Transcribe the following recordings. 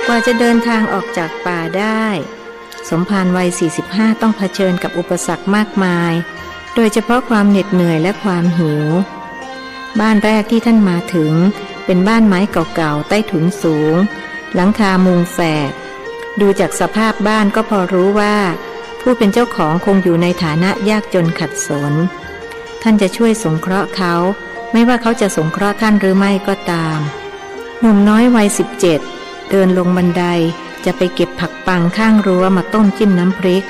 กว่าจะเดินทางออกจากป่าได้สมภารวัย 45 ต้องเผชิญกับอุปสรรคมากมายโดยเฉพาะความเหน็ดเหนื่อยและความหิวบ้านแรกที่ท่านมาถึงเป็นบ้านไม้เก่าๆใต้ถุนสูงหลังคามุงแฝกดูจากสภาพบ้านก็พอรู้ว่าผู้เป็นเจ้าของคงอยู่ในฐานะยากจนขัดสนท่านจะช่วยสงเคราะห์เขาไม่ว่าเขาจะสงเคราะห์ท่านหรือไม่ก็ตามหนุ่มน้อยวัย 17เดินลงบันไดจะไปเก็บผักปังข้างรั้วมาต้มจิ้มน้ำพริก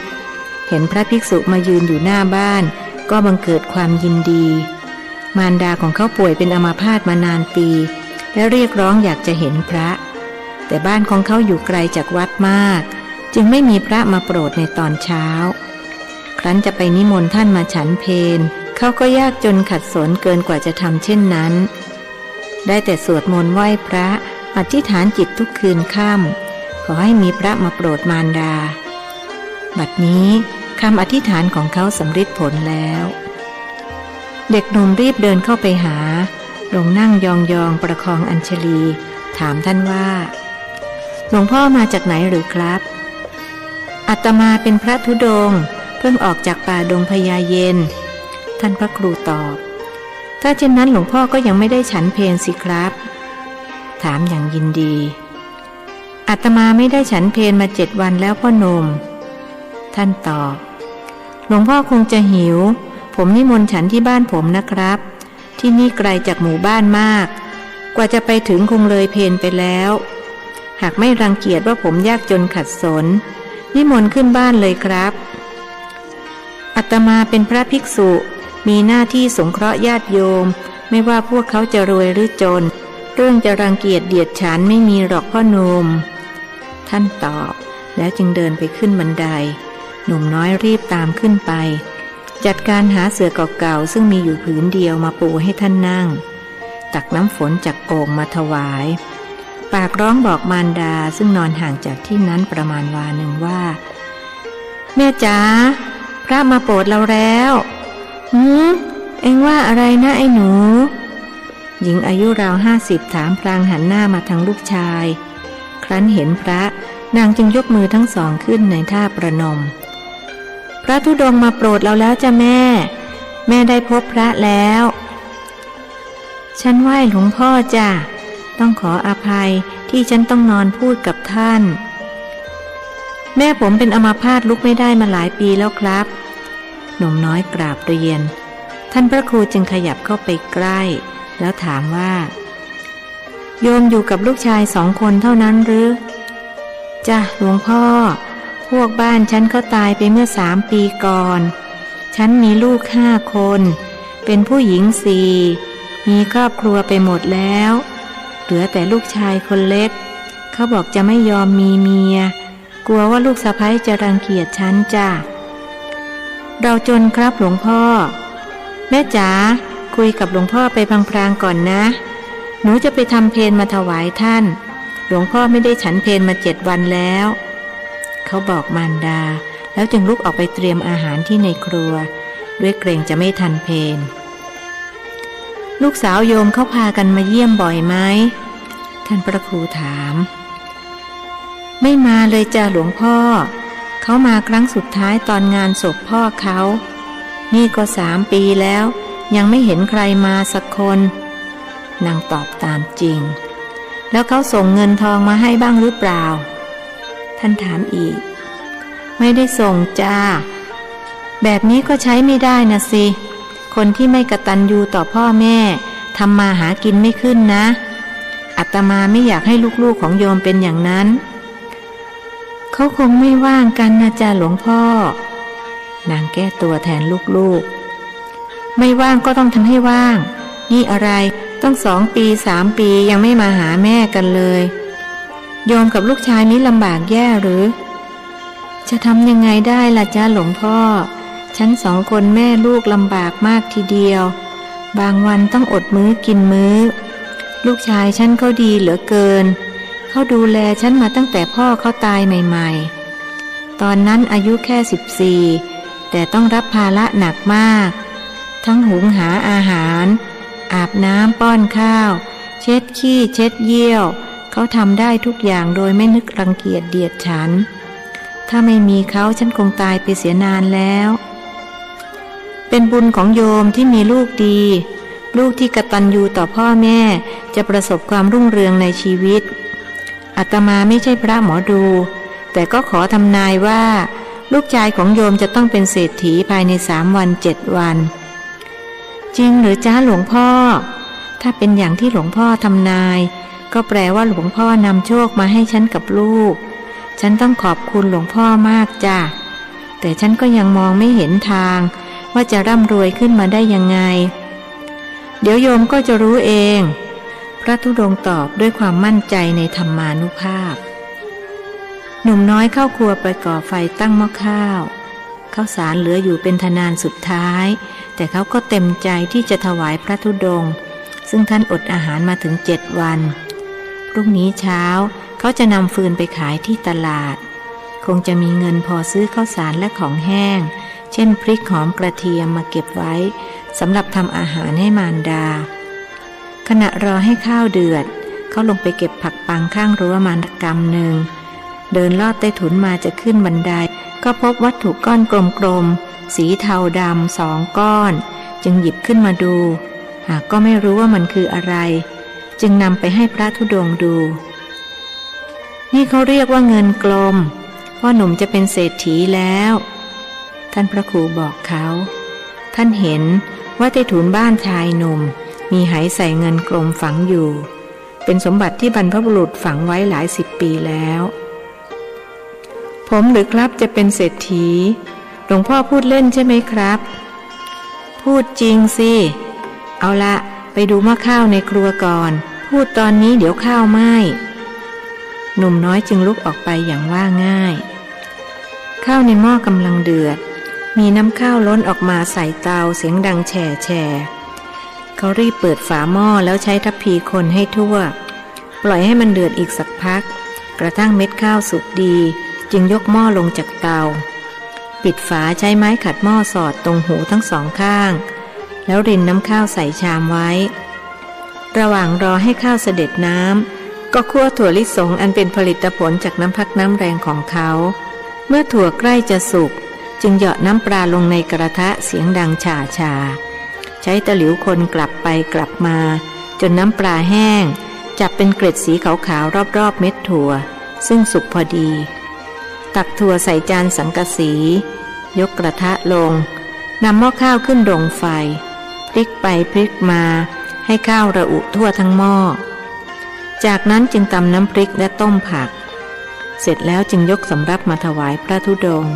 เห็นพระภิกษุมายืนอยู่หน้าบ้านก็บังเกิดความยินดีมารดาของเขาป่วยเป็นอัมพาตมานานปีและเรียกร้องอยากจะเห็นพระแต่บ้านของเขาอยู่ไกลจากวัดมากจึงไม่มีพระมาโปรดในตอนเช้าครั้นจะไปนิมนต์ท่านมาฉันเพลเขาก็ยากจนขัดสนเกินกว่าจะทำเช่นนั้นได้แต่สวดมนต์ไหว้พระอธิษฐานจิตทุกคืนค่ำขอให้มีพระมาโปรดมารดาบัดนี้คำอธิษฐานของเขาสำเร็จผลแล้วเด็กหนุ่มรีบเดินเข้าไปหาลงนั่งยองๆประคองอัญชลีถามท่านว่าหลวงพ่อมาจากไหนหรือครับอาตมาเป็นพระธุดงค์เพิ่งออกจากป่าดงพญาเย็นท่านพระครูตอบถ้าเช่นนั้นหลวงพ่อก็ยังไม่ได้ฉันเพลสิครับถามอย่างยินดีอาตมาไม่ได้ฉันเพลมา7 วันแล้วพ่อหนุ่มท่านตอบหลวงพ่อคงจะหิวผมนิมนต์ฉันที่บ้านผมนะครับที่นี่ไกลจากหมู่บ้านมากกว่าจะไปถึงคงเลยเพลไปแล้วหากไม่รังเกียจว่าผมยากจนขัดสนนิมนต์ขึ้นบ้านเลยครับอาตมาเป็นพระภิกษุมีหน้าที่สงเคราะห์ญาติโยมไม่ว่าพวกเขาจะรวยหรือจนเรื่องจะรังเกียจเดียดฉันไม่มีหรอกพ่อหนุ่มท่านตอบแล้วจึงเดินไปขึ้นบันไดหนุ่มน้อยรีบตามขึ้นไปจัดการหาเสื่อเก่าๆซึ่งมีอยู่ผืนเดียวมาปูให้ท่านนั่งตักน้ำฝนจากโอ่งมาถวายปากร้องบอกมารดาซึ่งนอนห่างจากที่นั้นประมาณวาหนึ่งว่าแม่จ๋าพระมาโปรดเราแล้วเอ็งว่าอะไรนะไอ้หนูหญิงอายุราว50ถามพลางหันหน้ามาทางลูกชายครั้นเห็นพระนางจึงยกมือทั้งสองขึ้นในท่าประนมพระธุดงค์มาโปรดเราแล้วจ้ะแม่ได้พบพระแล้วฉันไหว้หลวงพ่อจ้ะต้องขออภัยที่ฉันต้องนอนพูดกับท่านแม่ผมเป็นอัมพาตลุกไม่ได้มาหลายปีแล้วครับหนุ่มน้อยกราบเรียนท่านพระครูจึงขยับเข้าไปใกล้แล้วถามว่าโยมอยู่กับลูกชาย2 คนเท่านั้นหรือจ้ะหลวงพ่อพวกบ้านฉันก็ตายไปเมื่อ3 ปีก่อนฉันมีลูก5 คนเป็นผู้หญิง4มีครอบครัวไปหมดแล้วเหลือแต่ลูกชายคนเล็กเขาบอกจะไม่ยอมมีเมียกลัวว่าลูกสะใภ้จะรังเกียจฉันจ้ะเราจนครับหลวงพ่อแม่จ๋าคุยกับหลวงพ่อไปพลางๆก่อนนะหนูจะไปทำเพลมาถวายท่านหลวงพ่อไม่ได้ฉันเพลมา7 วันแล้วเขาบอกมารดาแล้วจึงลุกออกไปเตรียมอาหารที่ในครัวด้วยเกรงจะไม่ทันเพลลูกสาวโยมเขาพากันมาเยี่ยมบ่อยไหมท่านพระครูถามไม่มาเลยจ้ะหลวงพ่อเขามาครั้งสุดท้ายตอนงานศพพ่อเขานี่ก็3 ปีแล้วยังไม่เห็นใครมาสักคนนางตอบตามจริงแล้วเขาส่งเงินทองมาให้บ้างหรือเปล่าท่านถามอีกไม่ได้ส่งจ้าแบบนี้ก็ใช้ไม่ได้นะสิคนที่ไม่กตัญญูต่อพ่อแม่ทำมาหากินไม่ขึ้นนะอาตมาไม่อยากให้ลูกๆของโยมเป็นอย่างนั้นเขาคงไม่ว่างกันนะจ๊ะหลวงพ่อนางแก้ตัวแทนลูกๆไม่ว่างก็ต้องทำให้ว่างนี่อะไรต้อง2 ปี3 ปียังไม่มาหาแม่กันเลยโยมกับลูกชายนี้ลำบากแย่หรือจะทำยังไงได้ล่ะจ๊ะหลวงพ่อฉัน2 คนแม่ลูกลำบากมากทีเดียวบางวันต้องอดมื้อกินมื้อลูกชายฉันเขาดีเหลือเกินเขาดูแลฉันมาตั้งแต่พ่อเขาตายใหม่ๆตอนนั้นอายุแค่14แต่ต้องรับภาระหนักมากทั้งหุงหาอาหารอาบน้ำป้อนข้าวเช็ดขี้เช็ดเยี่ยว เขาทำได้ทุกอย่างโดยไม่นึกรังเกียจเดียดฉันถ้าไม่มีเขาฉันคงตายไปเสียนานแล้วเป็นบุญของโยมที่มีลูกดีลูกที่กตัญญูต่อพ่อแม่จะประสบความรุ่งเรืองในชีวิตอาตมาไม่ใช่พระหมอดูแต่ก็ขอทำนายว่าลูกชายของโยมจะต้องเป็นเศรษฐีภายใน3 วัน 7 วันจริงหรือจ้าหลวงพ่อถ้าเป็นอย่างที่หลวงพ่อทำนายก็แปลว่าหลวงพ่อนำโชคมาให้ฉันกับลูกฉันต้องขอบคุณหลวงพ่อมากจ้ะแต่ฉันก็ยังมองไม่เห็นทางว่าจะร่ำรวยขึ้นมาได้ยังไงเดี๋ยวโยมก็จะรู้เองพระธุดงค์ตอบด้วยความมั่นใจในธรรมานุภาพหนุ่มน้อยเข้าครัวไปก่อไฟตั้งหม้อข้าวสารเหลืออยู่เป็นทนานสุดท้ายแต่เขาก็เต็มใจที่จะถวายพระธุดงค์ซึ่งท่านอดอาหารมาถึง7 วันพรุ่งนี้เช้าเขาจะนำฟืนไปขายที่ตลาดคงจะมีเงินพอซื้อข้าวสารและของแห้งเช่นพริกหอมกระเทียมมาเก็บไว้สำหรับทำอาหารให้มารดาขณะรอให้ข้าวเดือดเขาลงไปเก็บผักปังข้างรั้วมารกำหนึ่งเดินลอดใต้ถุนมาจะขึ้นบันไดก็พบวัตถุก้อนกลมๆสีเทาดำ2 ก้อนจึงหยิบขึ้นมาดูหากก็ไม่รู้ว่ามันคืออะไรจึงนำไปให้พระธุดงค์ดูนี่เขาเรียกว่าเงินกลมพ่อหนุ่มจะเป็นเศรษฐีแล้วท่านพระครูบอกเขาท่านเห็นว่าใต้ถุนบ้านชายหนุ่มมีไหใส่เงินกลมฝังอยู่เป็นสมบัติที่บรรพบุรุษฝังไว้หลาย10 ปีแล้วผมหรือครับจะเป็นเศรษฐีหลวงพ่อพูดเล่นใช่ไหมครับพูดจริงสิเอาละไปดูหม้อข้าวในครัวก่อนพูดตอนนี้เดี๋ยวข้าวไหม้หนุ่มน้อยจึงลุกออกไปอย่างว่าง่ายข้าวในหม้อกำลังเดือดมีน้ำข้าวล้นออกมาใส่เตาเสียงดังแฉ่แฉ่เขารีบเปิดฝาหม้อแล้วใช้ทัพพีคนให้ทั่วปล่อยให้มันเดือดอีกสักพักกระทั่งเม็ดข้าวสุกดีจึงยกหม้อลงจากเตาปิดฝาใช้ไม้ขัดหม้อสอดตรงหูทั้ง2 ข้างแล้วรินน้ำข้าวใส่ชามไว้ระหว่างรอให้ข้าวเสด็จน้ำก็คั่วถั่วลิสงอันเป็นผลิตผลจากน้ำพักน้ำแรงของเขาเมื่อถั่วใกล้จะสุกจึงเหยาะน้ำปลาลงในกระทะเสียงดังฉ่าฉาใช้ตะหลิวคนกลับไปกลับมาจนน้ำปลาแห้งจับเป็นเกล็ดสีขาวๆรอบๆเม็ดถั่วซึ่งสุกพอดีตักถั่วใส่จานสังกะสียกกระทะลงนำหม้อข้าวขึ้นดงไฟพลิกไปพลิกมาให้ข้าวระอุทั่วทั้งหม้อจากนั้นจึงตำน้ำพริกและต้มผักเสร็จแล้วจึงยกสำรับมาถวายพระธุดงค์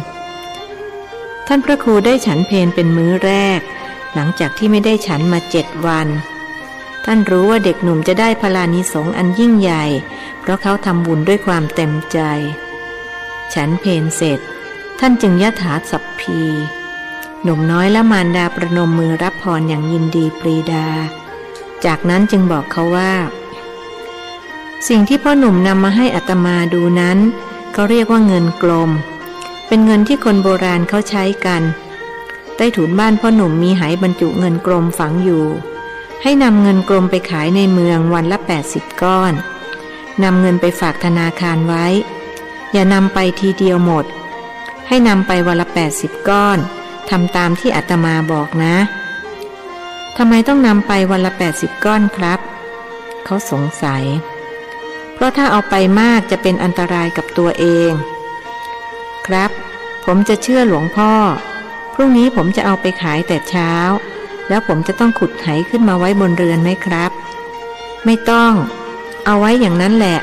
ท่านพระครูได้ฉันเพลเป็นมื้อแรกหลังจากที่ไม่ได้ฉันมา7 วันท่านรู้ว่าเด็กหนุ่มจะได้พลานิสงส์อันยิ่งใหญ่เพราะเขาทำบุญด้วยความเต็มใจฉันเพลเสร็จท่านจึงยถาสัพพีหนุ่มน้อยและมารดาประนมมือรับพรอย่างยินดีปรีดาจากนั้นจึงบอกเขาว่าสิ่งที่พ่อหนุ่มนำมาให้อาตมาดูนั้นเขาเรียกว่าเงินกลมเป็นเงินที่คนโบราณเขาใช้กันใต้ถุนบ้านพ่อหนุ่มมีไหบรรจุเงินกลมฝังอยู่ให้นำเงินกลมไปขายในเมืองวันละ80 ก้อนนำเงินไปฝากธนาคารไว้อย่านำไปทีเดียวหมดให้นำไปวันละ80 ก้อนทำตามที่อาตมาบอกนะทำไมต้องนำไปวันละ80 ก้อนครับเขาสงสัยเพราะถ้าเอาไปมากจะเป็นอันตรายกับตัวเองครับผมจะเชื่อหลวงพ่อพรุ่งนี้ผมจะเอาไปขายแต่เช้าแล้วผมจะต้องขุดไหขึ้นมาไว้บนเรือนไหมครับไม่ต้องเอาไว้อย่างนั้นแหละ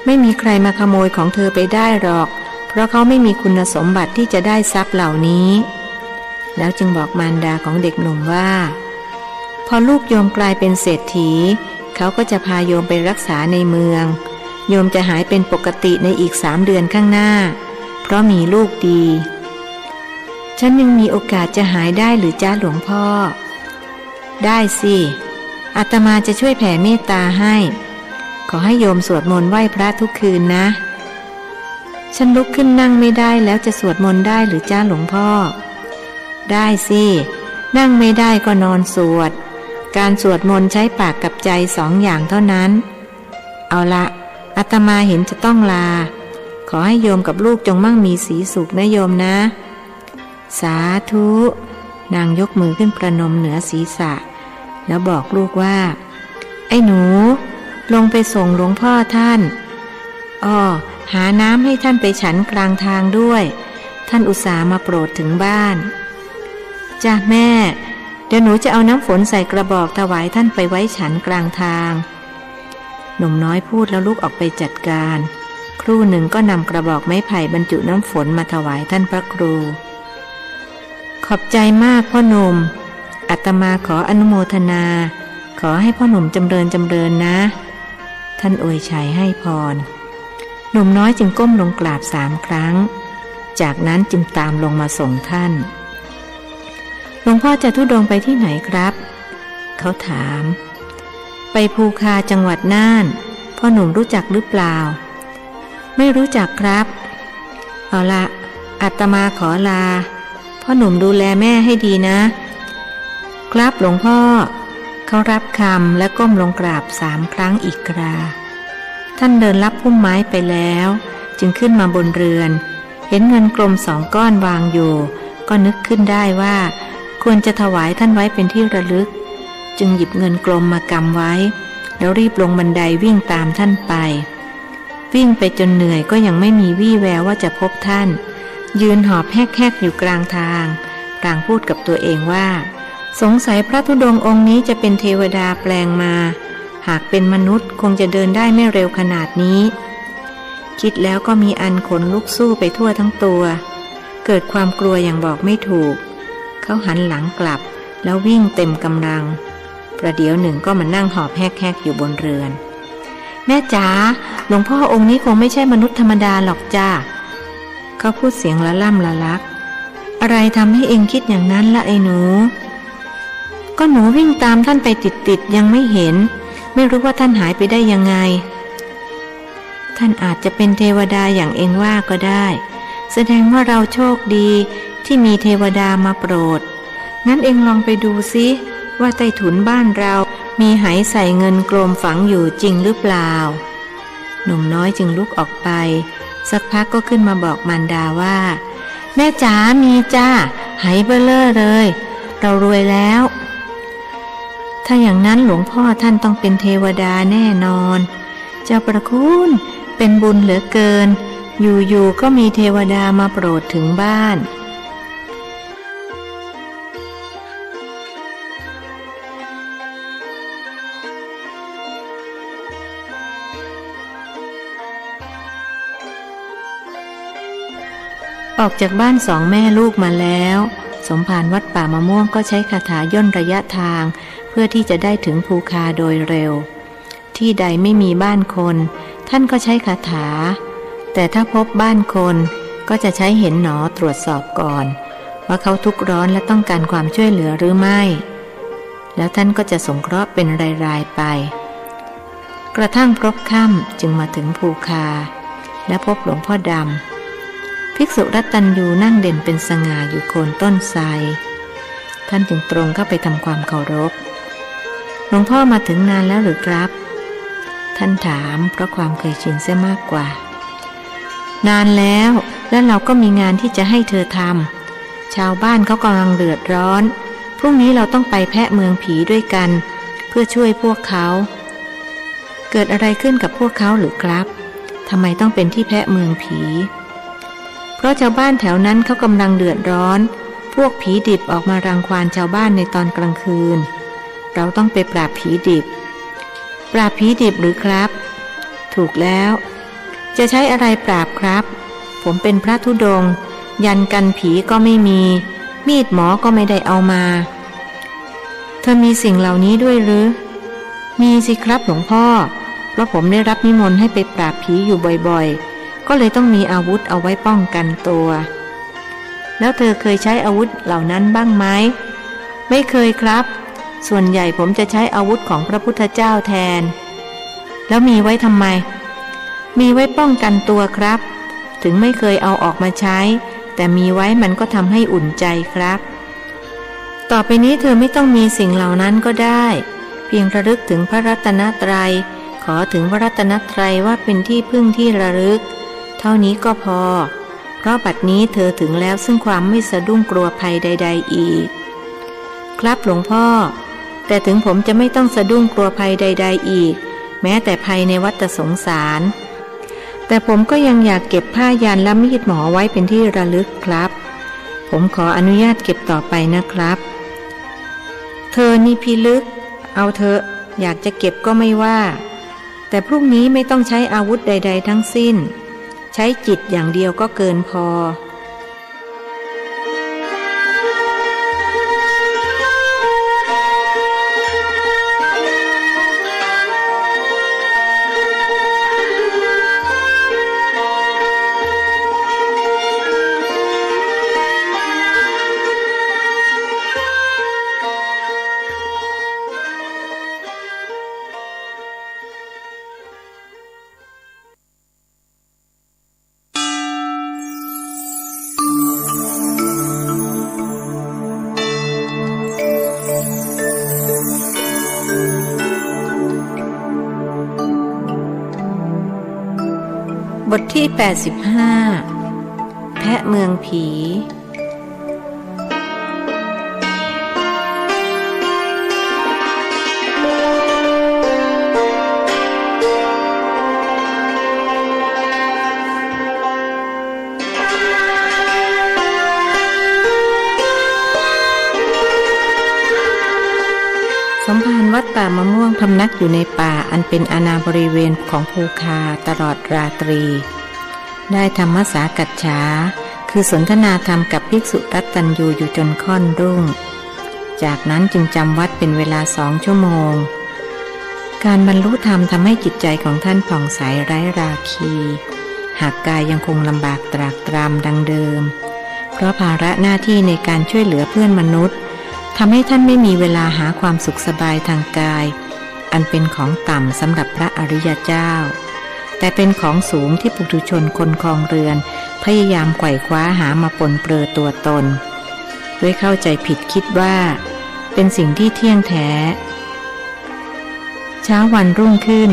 ไม่มีใครมาขโมยของเธอไปได้หรอกเพราะเขาไม่มีคุณสมบัติที่จะได้ทรัพย์เหล่านี้แล้วจึงบอกมารดาของเด็กหนุ่มว่าพอลูกโยมกลายเป็นเศรษฐีเขาก็จะพาโยมไปรักษาในเมืองโยมจะหายเป็นปกติในอีก3 เดือนข้างหน้าเพราะมีลูกดีฉันยังมีโอกาสจะหายได้หรือจ้าหลวงพ่อได้สิอาตมาจะช่วยแผ่เมตตาให้ขอให้โยมสวดมนต์ไหว้พระทุกคืนนะฉันลุกขึ้นนั่งไม่ได้แล้วจะสวดมนต์ได้หรือจ้าหลวงพ่อได้สินั่งไม่ได้ก็นอนสวดการสวดมนต์ใช้ปากกับใจ2 อย่างเท่านั้นเอาละ อาตมาเห็นจะต้องลาขอให้โยมกับลูกจงมั่งมีสีสุขนะโยมนะสาธุนางยกมือขึ้นประนมเหนือศีรษะแล้วบอกลูกว่าไอ้หนูลงไปส่งหลวงพ่อท่านหาน้ำให้ท่านไปฉันกลางทางด้วยท่านอุตส่าห์มาโปรดถึงบ้านจ้ะแม่เดี๋ยวหนูจะเอาน้ำฝนใส่กระบอกถวายท่านไปไว้ฉันกลางทางหนุ่มน้อยพูดแล้วลุกออกไปจัดการครู่หนึ่งก็นำกระบอกไม้ไผ่บรรจุน้ำฝนมาถวายท่านพระครูขอบใจมากพ่อหนุ่มอาตมาขออนุโมทนาขอให้พ่อหนุ่มจำเริญนะท่านอวยชัยให้พรหนุ่มน้อยจึงก้มลงกราบ3 ครั้งจากนั้นจึงตามลงมาส่งท่านหลวงพ่อจะธุดงค์ไปที่ไหนครับเขาถามไปภูคาจังหวัดน่านพ่อหนุ่มรู้จักหรือเปล่าไม่รู้จักครับเอาละอาตมาขอลาพ่อหนุ่มดูแลแม่ให้ดีนะครับหลวงพ่อเขารับคำและก้มลงกราบ3 ครั้งอีกคราท่านเดินลับพุ่มไม้ไปแล้วจึงขึ้นมาบนเรือนเห็นเงินกลม2 ก้อนวางอยู่ก็นึกขึ้นได้ว่าควรจะถวายท่านไว้เป็นที่ระลึกจึงหยิบเงินกลมมากำไว้แล้วรีบลงบันไดวิ่งตามท่านไปวิ่งไปจนเหนื่อยก็ยังไม่มีวี่แววว่าจะพบท่านยืนหอบแฮกๆอยู่กลางทางพลางพูดกับตัวเองว่าสงสัยพระธุดงค์องค์นี้จะเป็นเทวดาแปลงมาหากเป็นมนุษย์คงจะเดินได้ไม่เร็วขนาดนี้คิดแล้วก็มีอันขนลุกสู้ไปทั่วทั้งตัวเกิดความกลัวอย่างบอกไม่ถูกเขาหันหลังกลับแล้ววิ่งเต็มกำลังประเดี๋ยวหนึ่งก็มานั่งหอบแฮกๆอยู่บนเรือนแม่จ๋าหลวงพ่อองค์นี้คงไม่ใช่มนุษย์ธรรมดาหรอกจ้าเขาพูดเสียงละล่ำละลักอะไรทำให้เองคิดอย่างนั้นละไอ้หนูก็หนูวิ่งตามท่านไปติดยังไม่เห็นไม่รู้ว่าท่านหายไปได้ยังไงท่านอาจจะเป็นเทวดาอย่างเองว่าก็ได้แสดงว่าเราโชคดีที่มีเทวดามาโปรดงั้นเองลองไปดูซิว่าใต้ถุนบ้านเรามีไหใส่เงินกลมฝังอยู่จริงหรือเปล่าหนุ่มน้อยจึงลุกออกไปสักพักก็ขึ้นมาบอกมารดาว่าแม่จ๋ามีจ้าไหเบ้อเร่อเลยเรารวยแล้วถ้าอย่างนั้นหลวงพ่อท่านต้องเป็นเทวดาแน่นอนเจ้าประคุณเป็นบุญเหลือเกินอยู่ๆก็มีเทวดามาโปรดถึงบ้านออกจากบ้าน2 แม่ลูกมาแล้วสมภารวัดป่ามะม่วงก็ใช้คาถาย่นระยะทางเพื่อที่จะได้ถึงภูคาโดยเร็วที่ใดไม่มีบ้านคนท่านก็ใช้คาถาแต่ถ้าพบบ้านคนก็จะใช้เห็นหนอตรวจสอบก่อนว่าเขาทุกข์ร้อนและต้องการความช่วยเหลือหรือไม่แล้วท่านก็จะสงเคราะห์เป็นรายๆไปกระทั่งพบค่ำจึงมาถึงภูคาและพบหลวงพ่อดำภิกษุรัตตัญญูนั่งเด่นเป็นสง่าอยู่โคนต้นไทรท่านจึงตรงเข้าไปทำความเคารพหลวงพ่อมาถึงนานแล้วหรือครับท่านถามเพราะความเคยชินเสียมากกว่านานแล้วและเราก็มีงานที่จะให้เธอทำชาวบ้านเขากำลังเดือดร้อนพรุ่งนี้เราต้องไปแพะเมืองผีด้วยกันเพื่อช่วยพวกเขาเกิดอะไรขึ้นกับพวกเขาหรือครับทำไมต้องเป็นที่แพะเมืองผีเพราะชาวบ้านแถวนั้นเขากำลังเดือดร้อนพวกผีดิบออกมารังควานชาวบ้านในตอนกลางคืนเราต้องไปปราบผีดิบปราบผีดิบหรือครับถูกแล้วจะใช้อะไรปราบครับผมเป็นพระธุดงค์ยันกันผีก็ไม่มีมีดหมอก็ไม่ได้เอามาเธอมีสิ่งเหล่านี้ด้วยหรือมีสิครับหลวงพ่อเพราะผมได้รับนิมนต์ให้ไปปราบผีอยู่บ่อยๆก็เลยต้องมีอาวุธเอาไว้ป้องกันตัวแล้วเธอเคยใช้อาวุธเหล่านั้นบ้างไหมไม่เคยครับส่วนใหญ่ผมจะใช้อาวุธของพระพุทธเจ้าแทนแล้วมีไว้ทำไมมีไว้ป้องกันตัวครับถึงไม่เคยเอาออกมาใช้แต่มีไว้มันก็ทำให้อุ่นใจครับต่อไปนี้เธอไม่ต้องมีสิ่งเหล่านั้นก็ได้เพียงระลึกถึงพระรัตนตรัย ขอถึงพระรัตนตรัยว่าเป็นที่พึ่งที่ระลึกเท่านี้ก็พอเพราะบัดนี้เธอถึงแล้วซึ่งความไม่สะดุ้งกลัวภัยใดๆอีกครับหลวงพ่อแต่ถึงผมจะไม่ต้องสะดุ้งกลัวภัยใดๆอีกแม้แต่ภัยในวัฏสงสารแต่ผมก็ยังอยากเก็บผ้ายันและมีดหมอไว้เป็นที่ระลึกครับผมขออนุญาตเก็บต่อไปนะครับเธอนี่พิลึกเอาเถอะอยากจะเก็บก็ไม่ว่าแต่พรุ่งนี้ไม่ต้องใช้อาวุธใดๆทั้งสิ้นใช้จิตอย่างเดียวก็เกินพอบทที่85แพะเมืองผีสมภารวัดป่ามะม่วงพำนักอยู่ในป่าอันเป็นอาณาบริเวณของภูคาตลอดราตรีได้ธรรมสากัจฉาคือสนทนาธรรมกับภิกษุรัตตัญญูอยู่จนค่อนรุ่งจากนั้นจึงจำวัดเป็นเวลา2 ชั่วโมงการบรรลุธรรมทำให้จิตใจของท่านผ่องใสไร้ราคีหากกายยังคงลำบากตรากตรำดังเดิมเพราะภาระหน้าที่ในการช่วยเหลือเพื่อนมนุษย์ทำให้ท่านไม่มีเวลาหาความสุขสบายทางกายอันเป็นของต่ำสำหรับพระอริยเจ้าแต่เป็นของสูงที่ปุถุชนคนครองเรือนพยายามไขว่คว้าหามาปนเปื้อตัวตนด้วยเข้าใจผิดคิดว่าเป็นสิ่งที่เที่ยงแท้เช้าวันรุ่งขึ้น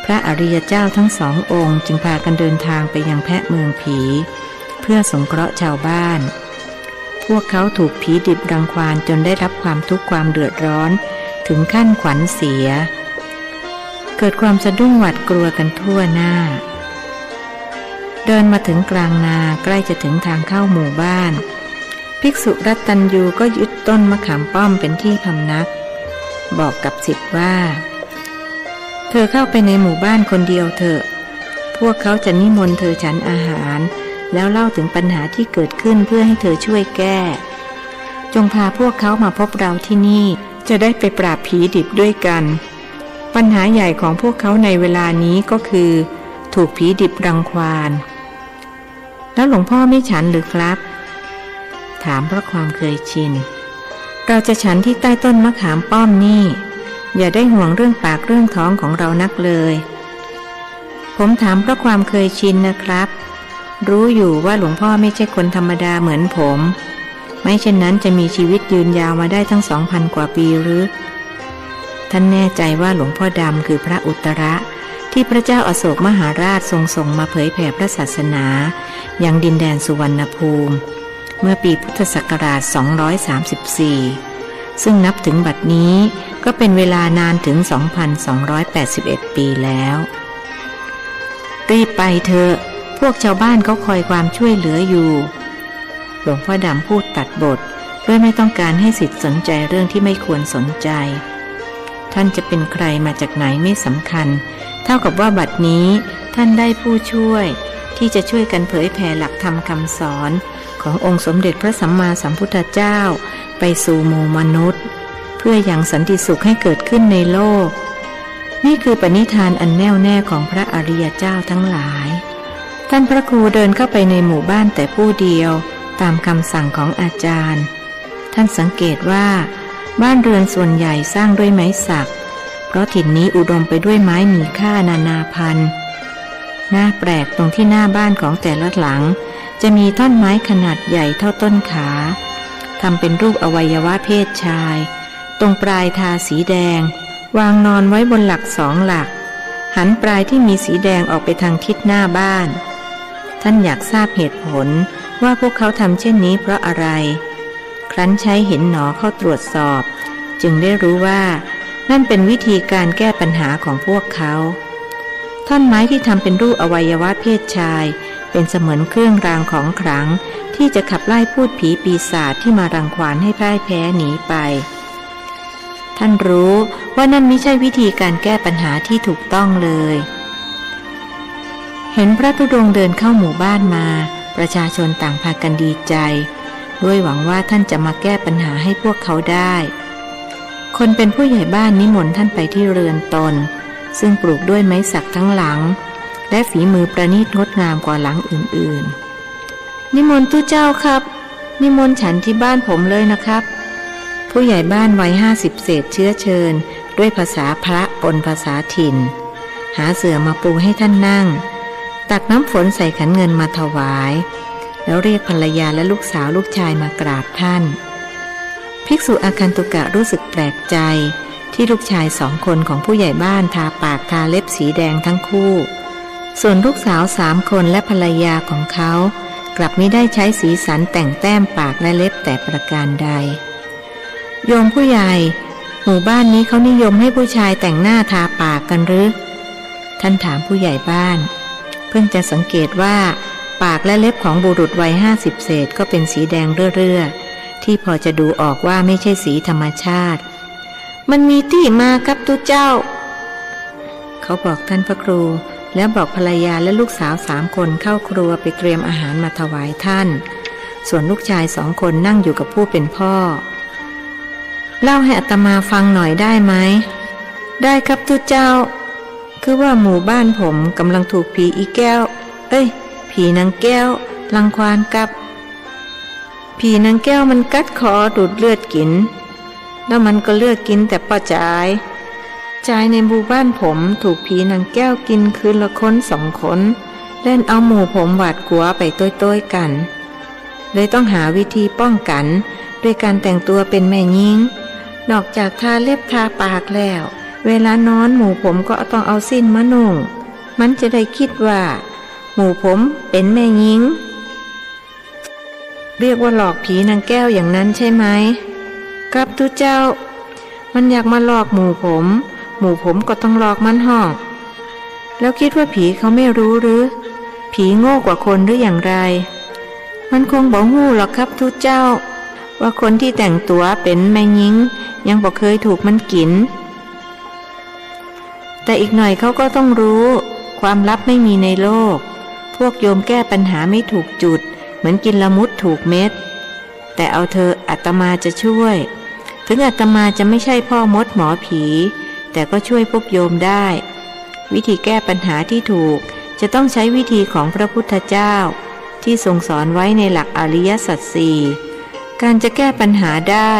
พระอริยเจ้าทั้ง2 องค์จึงพากันเดินทางไปยังแพะเมืองผีเพื่อสงเคราะห์ชาวบ้านพวกเขาถูกผีดิบรังควานจนได้รับความทุกข์ความเดือดร้อนถึงขั้นขวัญเสียเกิดความสะดุ้งหวาดกลัวกันทั่วหน้าเดินมาถึงกลางนาใกล้จะถึงทางเข้าหมู่บ้านภิกษุรัตตัญญูก็ยึดต้นมะขามป้อมเป็นที่พำนักบอกกับศิษย์ว่าเธอเข้าไปในหมู่บ้านคนเดียวเถอะพวกเขาจะนิมนต์เธอฉันอาหารแล้วเล่าถึงปัญหาที่เกิดขึ้นเพื่อให้เธอช่วยแก้จงพาพวกเขามาพบเราที่นี่จะได้ไปปราบผีดิบด้วยกันปัญหาใหญ่ของพวกเขาในเวลานี้ก็คือถูกผีดิบรังควานแล้วหลวงพ่อไม่ฉันหรือครับถามเพราะความเคยชินเราจะฉันที่ใต้ต้นมะขามป้อมนี่อย่าได้ห่วงเรื่องปากเรื่องท้องของเรานักเลยผมถามเพราะความเคยชินนะครับรู้อยู่ว่าหลวงพ่อไม่ใช่คนธรรมดาเหมือนผมไม่เช่นนั้นจะมีชีวิตยืนยาวมาได้ทั้ง 2,000 กว่าปีหรือท่านแน่ใจว่าหลวงพ่อดำคือพระอุตระที่พระเจ้าอโศกมหาราชทรงส่งมาเผยแผ่พระศาสนายังดินแดนสุวรรณภูมิเมื่อปีพุทธศักราช234ซึ่งนับถึงบัดนี้ก็เป็นเวลานานถึง 2,281 ปีแล้วรีบไปเถอะพวกชาวบ้านเขาคอยความช่วยเหลืออยู่หลวงพ่อดำพูดตัดบทด้วยไม่ต้องการให้ศิษย์สนใจเรื่องที่ไม่ควรสนใจท่านจะเป็นใครมาจากไหนไม่สำคัญเท่ากับว่าบัดนี้ท่านได้ผู้ช่วยที่จะช่วยกันเผยแผ่หลักธรรมคำสอนขององค์สมเด็จพระสัมมาสัมพุทธเจ้าไปสู่หมู่มนุษย์เพื่อยังสันติสุขให้เกิดขึ้นในโลกนี่คือปณิธานอันแน่วแน่ของพระอริยเจ้าทั้งหลายท่านพระครูเดินเข้าไปในหมู่บ้านแต่ผู้เดียวตามคำสั่งของอาจารย์ท่านสังเกตว่าบ้านเรือนส่วนใหญ่สร้างด้วยไม้สักเพราะถิ่นนี้อุดมไปด้วยไม้มีค่านานาพันธุ์น่าแปลกตรงที่หน้าบ้านของแต่ละหลังจะมีท่อนไม้ขนาดใหญ่เท่าต้นขาทำเป็นรูปอวัยวะเพศชายตรงปลายทาสีแดงวางนอนไว้บนหลัก2 หลัก หันปลายที่มีสีแดงออกไปทางทิศหน้าบ้านท่านอยากทราบเหตุผลว่าพวกเขาทำเช่นนี้เพราะอะไรครั้นใช้เห็นหนอเข้าตรวจสอบจึงได้รู้ว่านั่นเป็นวิธีการแก้ปัญหาของพวกเขาท่อนไม้ที่ทำเป็นรูปอวัยวะเพศชายเป็นเสมือนเครื่องรางของขลังที่จะขับไล่พูดผีปีศาจที่มารังควานให้พ่ายแพ้หนีไปท่านรู้ว่านั่นไม่ใช่วิธีการแก้ปัญหาที่ถูกต้องเลยเห็นพระธุดงค์เดินเข้าหมู่บ้านมาประชาชนต่างพากันดีใจด้วยหวังว่าท่านจะมาแก้ปัญหาให้พวกเขาได้คนเป็นผู้ใหญ่บ้านนิมนต์ท่านไปที่เรือนตนซึ่งปลูกด้วยไม้สักทั้งหลังและฝีมือประณีตงดงามกว่าหลังอื่นๆนิมนต์ทุเจ้าครับนิมนต์ฉันที่บ้านผมเลยนะครับผู้ใหญ่บ้านวัย50เศษเชื้อเชิญด้วยภาษาพระปนภาษาถิ่นหาเสื่อมาปูให้ท่านนั่งตักน้ำฝนใส่ขันเงินมาถวายแล้วเรียกภรรยาและลูกสาวลูกชายมากราบท่านภิกษุอาคันตุกะรู้สึกแปลกใจที่ลูกชาย2 คนของผู้ใหญ่บ้านทาปากทาเล็บสีแดงทั้งคู่ส่วนลูกสาว3 คนและภรรยาของเขากลับไม่ได้ใช้สีสันแต่งแต้มปากและเล็บแต่ประการใดโยมผู้ใหญ่หมู่บ้านนี้เขานิยมให้ผู้ชายแต่งหน้าทาปากกันหรือท่านถามผู้ใหญ่บ้านเพิ่งจะสังเกตว่าปากและเล็บของบุรุษวัย50เศษก็เป็นสีแดงเรื่อๆที่พอจะดูออกว่าไม่ใช่สีธรรมชาติมันมีที่มาครับทุเจ้าเขาบอกท่านพระครูแล้วบอกภรรยาและลูกสาว3 คนเข้าครัวไปเตรียมอาหารมาถวายท่านส่วนลูกชาย2 คนนั่งอยู่กับผู้เป็นพ่อเล่าให้อาตมาฟังหน่อยได้ไหมได้ครับทุเจ้าคือว่าหมู่บ้านผมกำลังถูกผีอีแก้วผีนางแก้วรังควานกับผีนางแก้วมันกัดคอดูดเลือดกินแล้วมันก็เลือกกินแต่ป้าจ่ายในหมู่บ้านผมถูกผีนางแก้วกินคืนละคน2 คนเล่นเอาหมู่ผมหวาดกลัวไปต้อยๆกันเลยต้องหาวิธีป้องกันด้วยการแต่งตัวเป็นแม่หญิงนอกจากทาเล็บทาปากแล้วเวลานอนหมู่ผมก็ต้องเอาสิ้นมานุ่งมันจะได้คิดว่าหมู่ผมเป็นแม่หญิงเรียกว่าหลอกผีนางแก้วอย่างนั้นใช่ไหมครับทุเจ้ามันอยากมาหลอกหมู่ผมก็ต้องหลอกมันห้องแล้วคิดว่าผีเขาไม่รู้หรือผีโง่กว่าคนหรืออย่างไรมันคงบอกหู้หรอกครับทุเจ้าว่าคนที่แต่งตัวเป็นแม่หญิงยังบอกเคยถูกมันกินแต่อีกหน่อยเขาก็ต้องรู้ความลับไม่มีในโลกพวกโยมแก้ปัญหาไม่ถูกจุดเหมือนกินละมุดถูกเม็ดแต่เอาเธออาตมาจะช่วยถึงอาตมาจะไม่ใช่พ่อมดหมอผีแต่ก็ช่วยพวกโยมได้วิธีแก้ปัญหาที่ถูกจะต้องใช้วิธีของพระพุทธเจ้าที่ทรงสอนไว้ในหลักอริยสัจสี่การจะแก้ปัญหาได้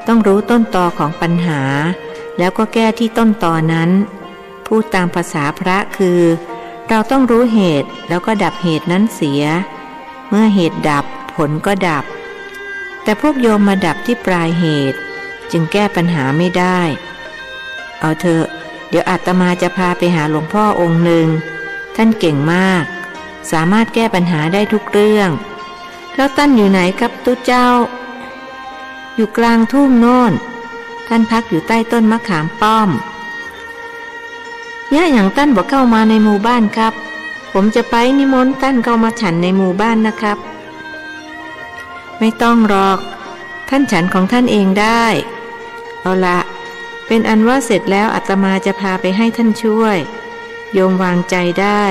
ต้องรู้ต้นตอของปัญหาแล้วก็แก้ที่ต้นตอนั้นพูดตามภาษาพระคือเราต้องรู้เหตุแล้วก็ดับเหตุนั้นเสียเมื่อเหตุดับผลก็ดับแต่พวกโยมมาดับที่ปลายเหตุจึงแก้ปัญหาไม่ได้เอาเถอะเดี๋ยวอาตมาจะพาไปหาหลวงพ่อองค์หนึ่งท่านเก่งมากสามารถแก้ปัญหาได้ทุกเรื่องแล้วท่านอยู่ไหนครับตุ๊เจ้าอยู่กลางทุ่งโน่นท่านพักอยู่ใต้ต้นมะขามป้อมย่าอย่างท่านบอกเข้ามาในหมู่บ้านครับผมจะไปนิมนต์ท่านเข้ามาฉันในหมู่บ้านนะครับไม่ต้องหรอกท่านฉันของท่านเองได้เอาละเป็นอันว่าเสร็จแล้วอาตมาจะพาไปให้ท่านช่วยโยมวางใจได้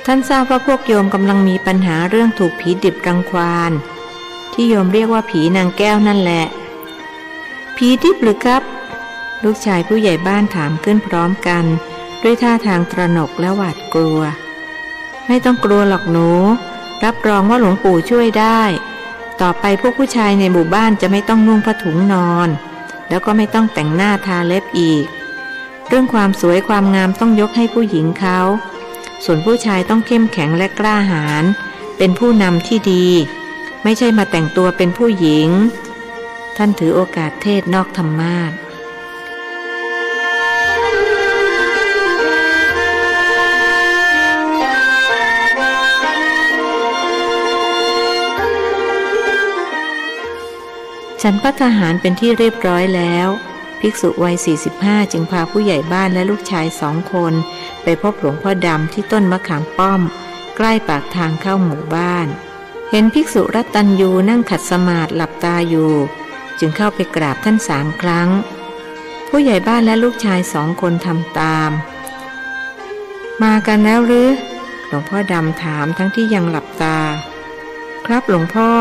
ท่านทราบว่าพวกโยมกำลังมีปัญหาเรื่องถูกผีดิบรังควานที่โยมเรียกว่าผีนางแก้วนั่นแหละผีดิบหรือครับลูกชายผู้ใหญ่บ้านถามขึ้นพร้อมกันด้วยท่าทางตระหนกและหวาดกลัวไม่ต้องกลัวหรอกหนูรับรองว่าหลวงปู่ช่วยได้ต่อไปพวกผู้ชายในหมู่บ้านจะไม่ต้องนุ่งผ้าถุงนอนแล้วก็ไม่ต้องแต่งหน้าทาเล็บอีกเรื่องความสวยความงามต้องยกให้ผู้หญิงเขาส่วนผู้ชายต้องเข้มแข็งและกล้าหาญเป็นผู้นำที่ดีไม่ใช่มาแต่งตัวเป็นผู้หญิงท่านถือโอกาสเทศนอกธรรมาส ฉันภัตตาหารเป็นที่เรียบร้อยแล้วภิกษุวัย45จึงพาผู้ใหญ่บ้านและลูกชาย2 คนไปพบหลวงพ่อดำที่ต้นมะขามป้อมใกล้ปากทางเข้าหมู่บ้านเห็นภิกษุรัตตัญญูนั่งขัดสมาธิหลับตาอยู่จึงเข้าไปกราบท่าน3 ครั้งผู้ใหญ่บ้านและลูกชาย2 คนทำตามมากันแล้วหรือหลวงพ่อดำถามทั้งที่ยังหลับตาครับหลวงพ่อ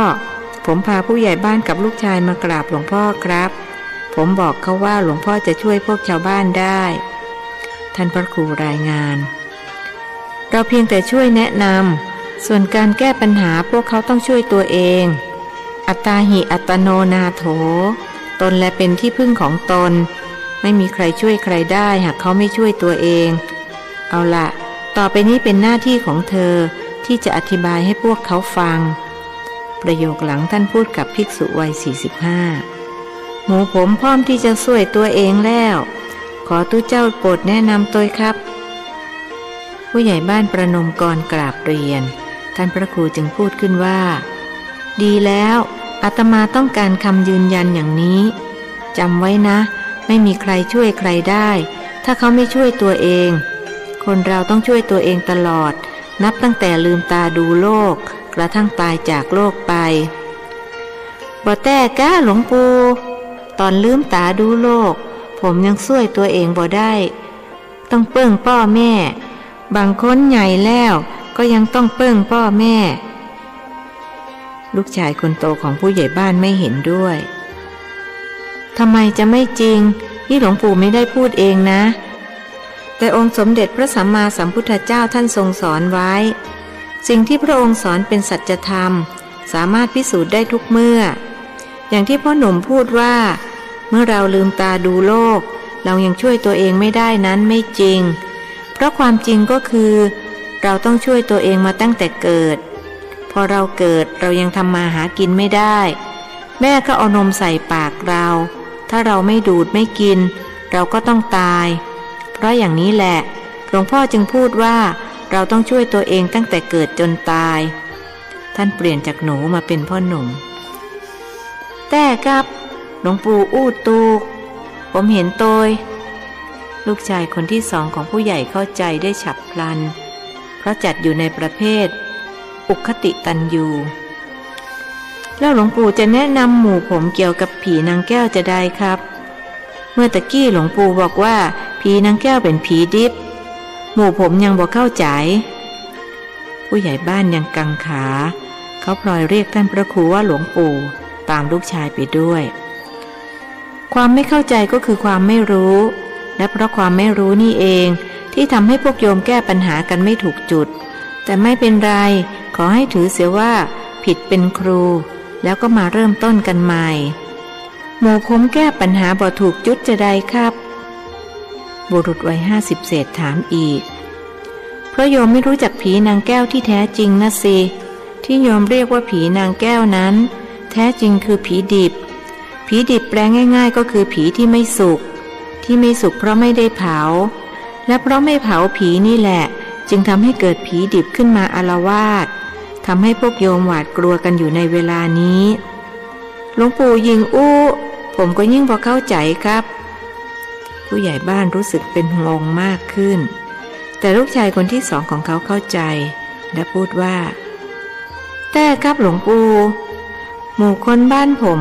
ผมพาผู้ใหญ่บ้านกับลูกชายมากราบหลวงพ่อครับผมบอกเขาว่าหลวงพ่อจะช่วยพวกชาวบ้านได้ท่านพระครูรายงานเราเพียงแต่ช่วยแนะนำส่วนการแก้ปัญหาพวกเขาต้องช่วยตัวเองอัตตาหิอัตโนนาโถตนและเป็นที่พึ่งของตนไม่มีใครช่วยใครได้หากเขาไม่ช่วยตัวเองเอาละต่อไปนี้เป็นหน้าที่ของเธอที่จะอธิบายให้พวกเขาฟังประโยคหลังท่านพูดกับภิกษุวัย45หมู่ผมพร้อมที่จะช่วยตัวเองแล้วขอตู้เจ้าโปรดแนะนำตัวครับผู้ใหญ่บ้านประนมกรกราบเรียนท่านพระครูจึงพูดขึ้นว่าดีแล้วอาตมาต้องการคำยืนยันอย่างนี้จำไว้นะไม่มีใครช่วยใครได้ถ้าเขาไม่ช่วยตัวเองคนเราต้องช่วยตัวเองตลอดนับตั้งแต่ลืมตาดูโลกกระทั่งตายจากโลกไปบ่แต่ก้าหลวงปู่ตอนลืมตาดูโลกผมยังช่วยตัวเองบ่ได้ต้องเปิ้งพ่อแม่บางคนใหญ่แล้วก็ยังต้องเปิ้งพ่อแม่ลูกชายคนโตของผู้ใหญ่บ้านไม่เห็นด้วยทำไมจะไม่จริงนี่หลวงปู่ไม่ได้พูดเองนะแต่องค์สมเด็จพระสัมมาสัมพุทธเจ้าท่านทรงสอนไว้สิ่งที่พระองค์สอนเป็นสัจธรรมสามารถพิสูจน์ได้ทุกเมื่ออย่างที่พ่อหนุ่มพูดว่าเมื่อเราลืมตาดูโลกเรายังช่วยตัวเองไม่ได้นั้นไม่จริงเพราะความจริงก็คือเราต้องช่วยตัวเองมาตั้งแต่เกิดพอเราเกิดเรายังทำมาหากินไม่ได้แม่ก็เอานมใส่ปากเราถ้าเราไม่ดูดไม่กินเราก็ต้องตายเพราะอย่างนี้แหละหลวงพ่อจึงพูดว่าเราต้องช่วยตัวเองตั้งแต่เกิดจนตายท่านเปลี่ยนจากหนูมาเป็นพ่อหนุ่มแต่กับหลวงปู่อู้ตูกผมเห็นโตยลูกชายคนที่2ของผู้ใหญ่เข้าใจได้ฉับพลันเพราะจัดอยู่ในประเภทอุคติตันยูแล้วหลวงปู่จะแนะนำหมู่ผมเกี่ยวกับผีนางแก้วจะได้ครับเมื่อตะกี้หลวงปู่บอกว่าผีนางแก้วเป็นผีดิบหมู่ผมยังบอกเข้าใจผู้ใหญ่บ้านยังกังขาเขาพลอยเรียกท่านพระครูว่าหลวงปู่ตามลูกชายไปด้วยความไม่เข้าใจก็คือความไม่รู้และเพราะความไม่รู้นี่เองที่ทำให้พวกโยมแก้ปัญหากันไม่ถูกจุดแต่ไม่เป็นไรขอให้ถือเสียว่าผิดเป็นครูแล้วก็มาเริ่มต้นกันใหม่หมู่ผมแก้ปัญหาบ่ถูกจุดจะได้ครับบุรุษวัย50เศษถามอีกเพราะโยมไม่รู้จักผีนางแก้วที่แท้จริงนะสิที่โยมเรียกว่าผีนางแก้วนั้นแท้จริงคือผีดิบผีดิบแปลง่ายๆก็คือผีที่ไม่สุกเพราะไม่ได้เผาและเพราะไม่เผาผีนี่แหละจึงทำให้เกิดผีดิบขึ้นมาอาละวาดทำให้พวกโยมหวาดกลัวกันอยู่ในเวลานี้หลวงปู่ยิงอู้ผมก็ยิ่งพอเข้าใจครับผู้ใหญ่บ้านรู้สึกเป็นงงมากขึ้นแต่ลูกชายคนที่2ของเขาเข้าใจและพูดว่าแต่ครับหลวงปู่หมู่คนบ้านผม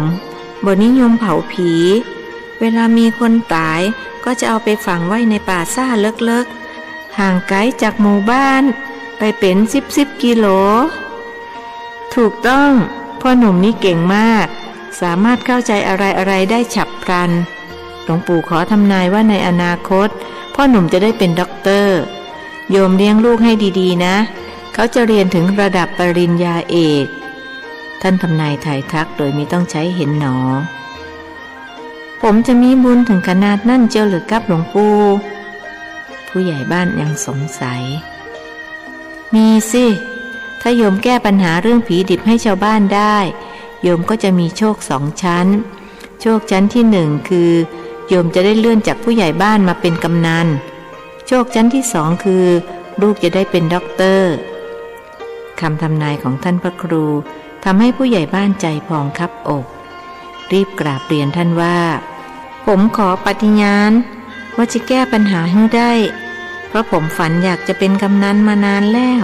บ่นิยมเผาผีเวลามีคนตายก็จะเอาไปฝังไว้ในป่าซ่าเลิกๆห่างไกลจากหมู่บ้านไปเป็น10กิโลถูกต้องพ่อหนุ่มนี่เก่งมากสามารถเข้าใจอะไรได้ฉับพลันหลวงปู่ขอทำนายว่าในอนาคตพ่อหนุ่มจะได้เป็นด็อกเตอร์โยมเลี้ยงลูกให้ดีๆนะเขาจะเรียนถึงระดับปริญญาเอกท่านทำนายถ่ายทักโดยไม่ต้องใช้เห็นหนอผมจะมีบุญถึงขนาดนั่นเจ้าหรือครับหลวงปู่ผู้ใหญ่บ้านยังสงสัยมีสิถ้าโยมแก้ปัญหาเรื่องผีดิบให้ชาวบ้านได้โยมก็จะมีโชค2 ชั้นโชคชั้นที่1คือโยมจะได้เลื่อนจากผู้ใหญ่บ้านมาเป็นกำนันโชคชั้นที่2คือลูกจะได้เป็นด็อกเตอร์คำทำนายของท่านพระครูทำให้ผู้ใหญ่บ้านใจพองคับอก รีบกราบเรียนท่านว่าผมขอปฏิญาณว่าจะแก้ปัญหาให้ได้เพราะผมฝันอยากจะเป็นกำนันมานานแล้ว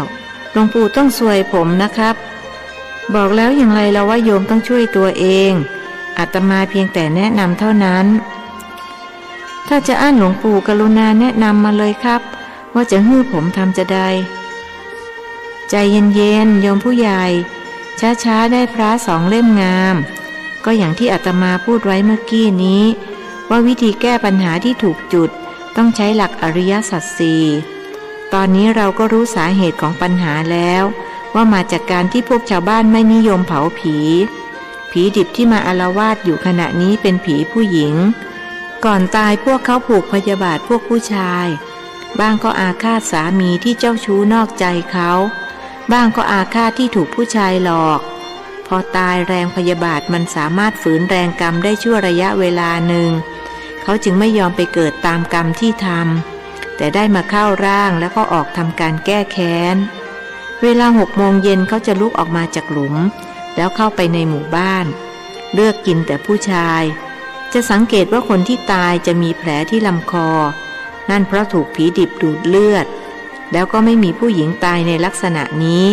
หลวงปู่ต้องช่วยผมนะครับบอกแล้วอย่างไรเราว่าโยมต้องช่วยตัวเองอาตมาเพียงแต่แนะนำเท่านั้นถ้าจะอ้านหลวงปู่กรุณาแนะนำมาเลยครับว่าจะฮื้อผมทำจะได้ใจเย็นๆโยมผู้ใหญ่ช้าๆได้พระ2 เล่มงามก็อย่างที่อาตมาพูดไว้เมื่อกี้นี้ว่าวิธีแก้ปัญหาที่ถูกจุดต้องใช้หลักอริยสัจสี่ตอนนี้เราก็รู้สาเหตุของปัญหาแล้วว่ามาจากการที่พวกชาวบ้านไม่นิยมเผาผีดิบที่มาอาละวาดอยู่ขณะนี้เป็นผีผู้หญิงก่อนตายพวกเขาผูกพยาบาทพวกผู้ชายบ้างก็อาฆาตสามีที่เจ้าชู้นอกใจเขาบ้างก็อาฆาตที่ถูกผู้ชายหลอกพอตายแรงพยาบาทมันสามารถฝืนแรงกรรมได้ชั่วระยะเวลาหนึ่งเขาจึงไม่ยอมไปเกิดตามกรรมที่ทำแต่ได้มาเข้าร่างแล้วก็ออกทำการแก้แค้นเวลา6 โมงเย็นเขาจะลุกออกมาจากหลุมแล้วเข้าไปในหมู่บ้านเลือกกินแต่ผู้ชายจะสังเกตว่าคนที่ตายจะมีแผลที่ลำคอนั่นเพราะถูกผีดิบดูดเลือดแล้วก็ไม่มีผู้หญิงตายในลักษณะนี้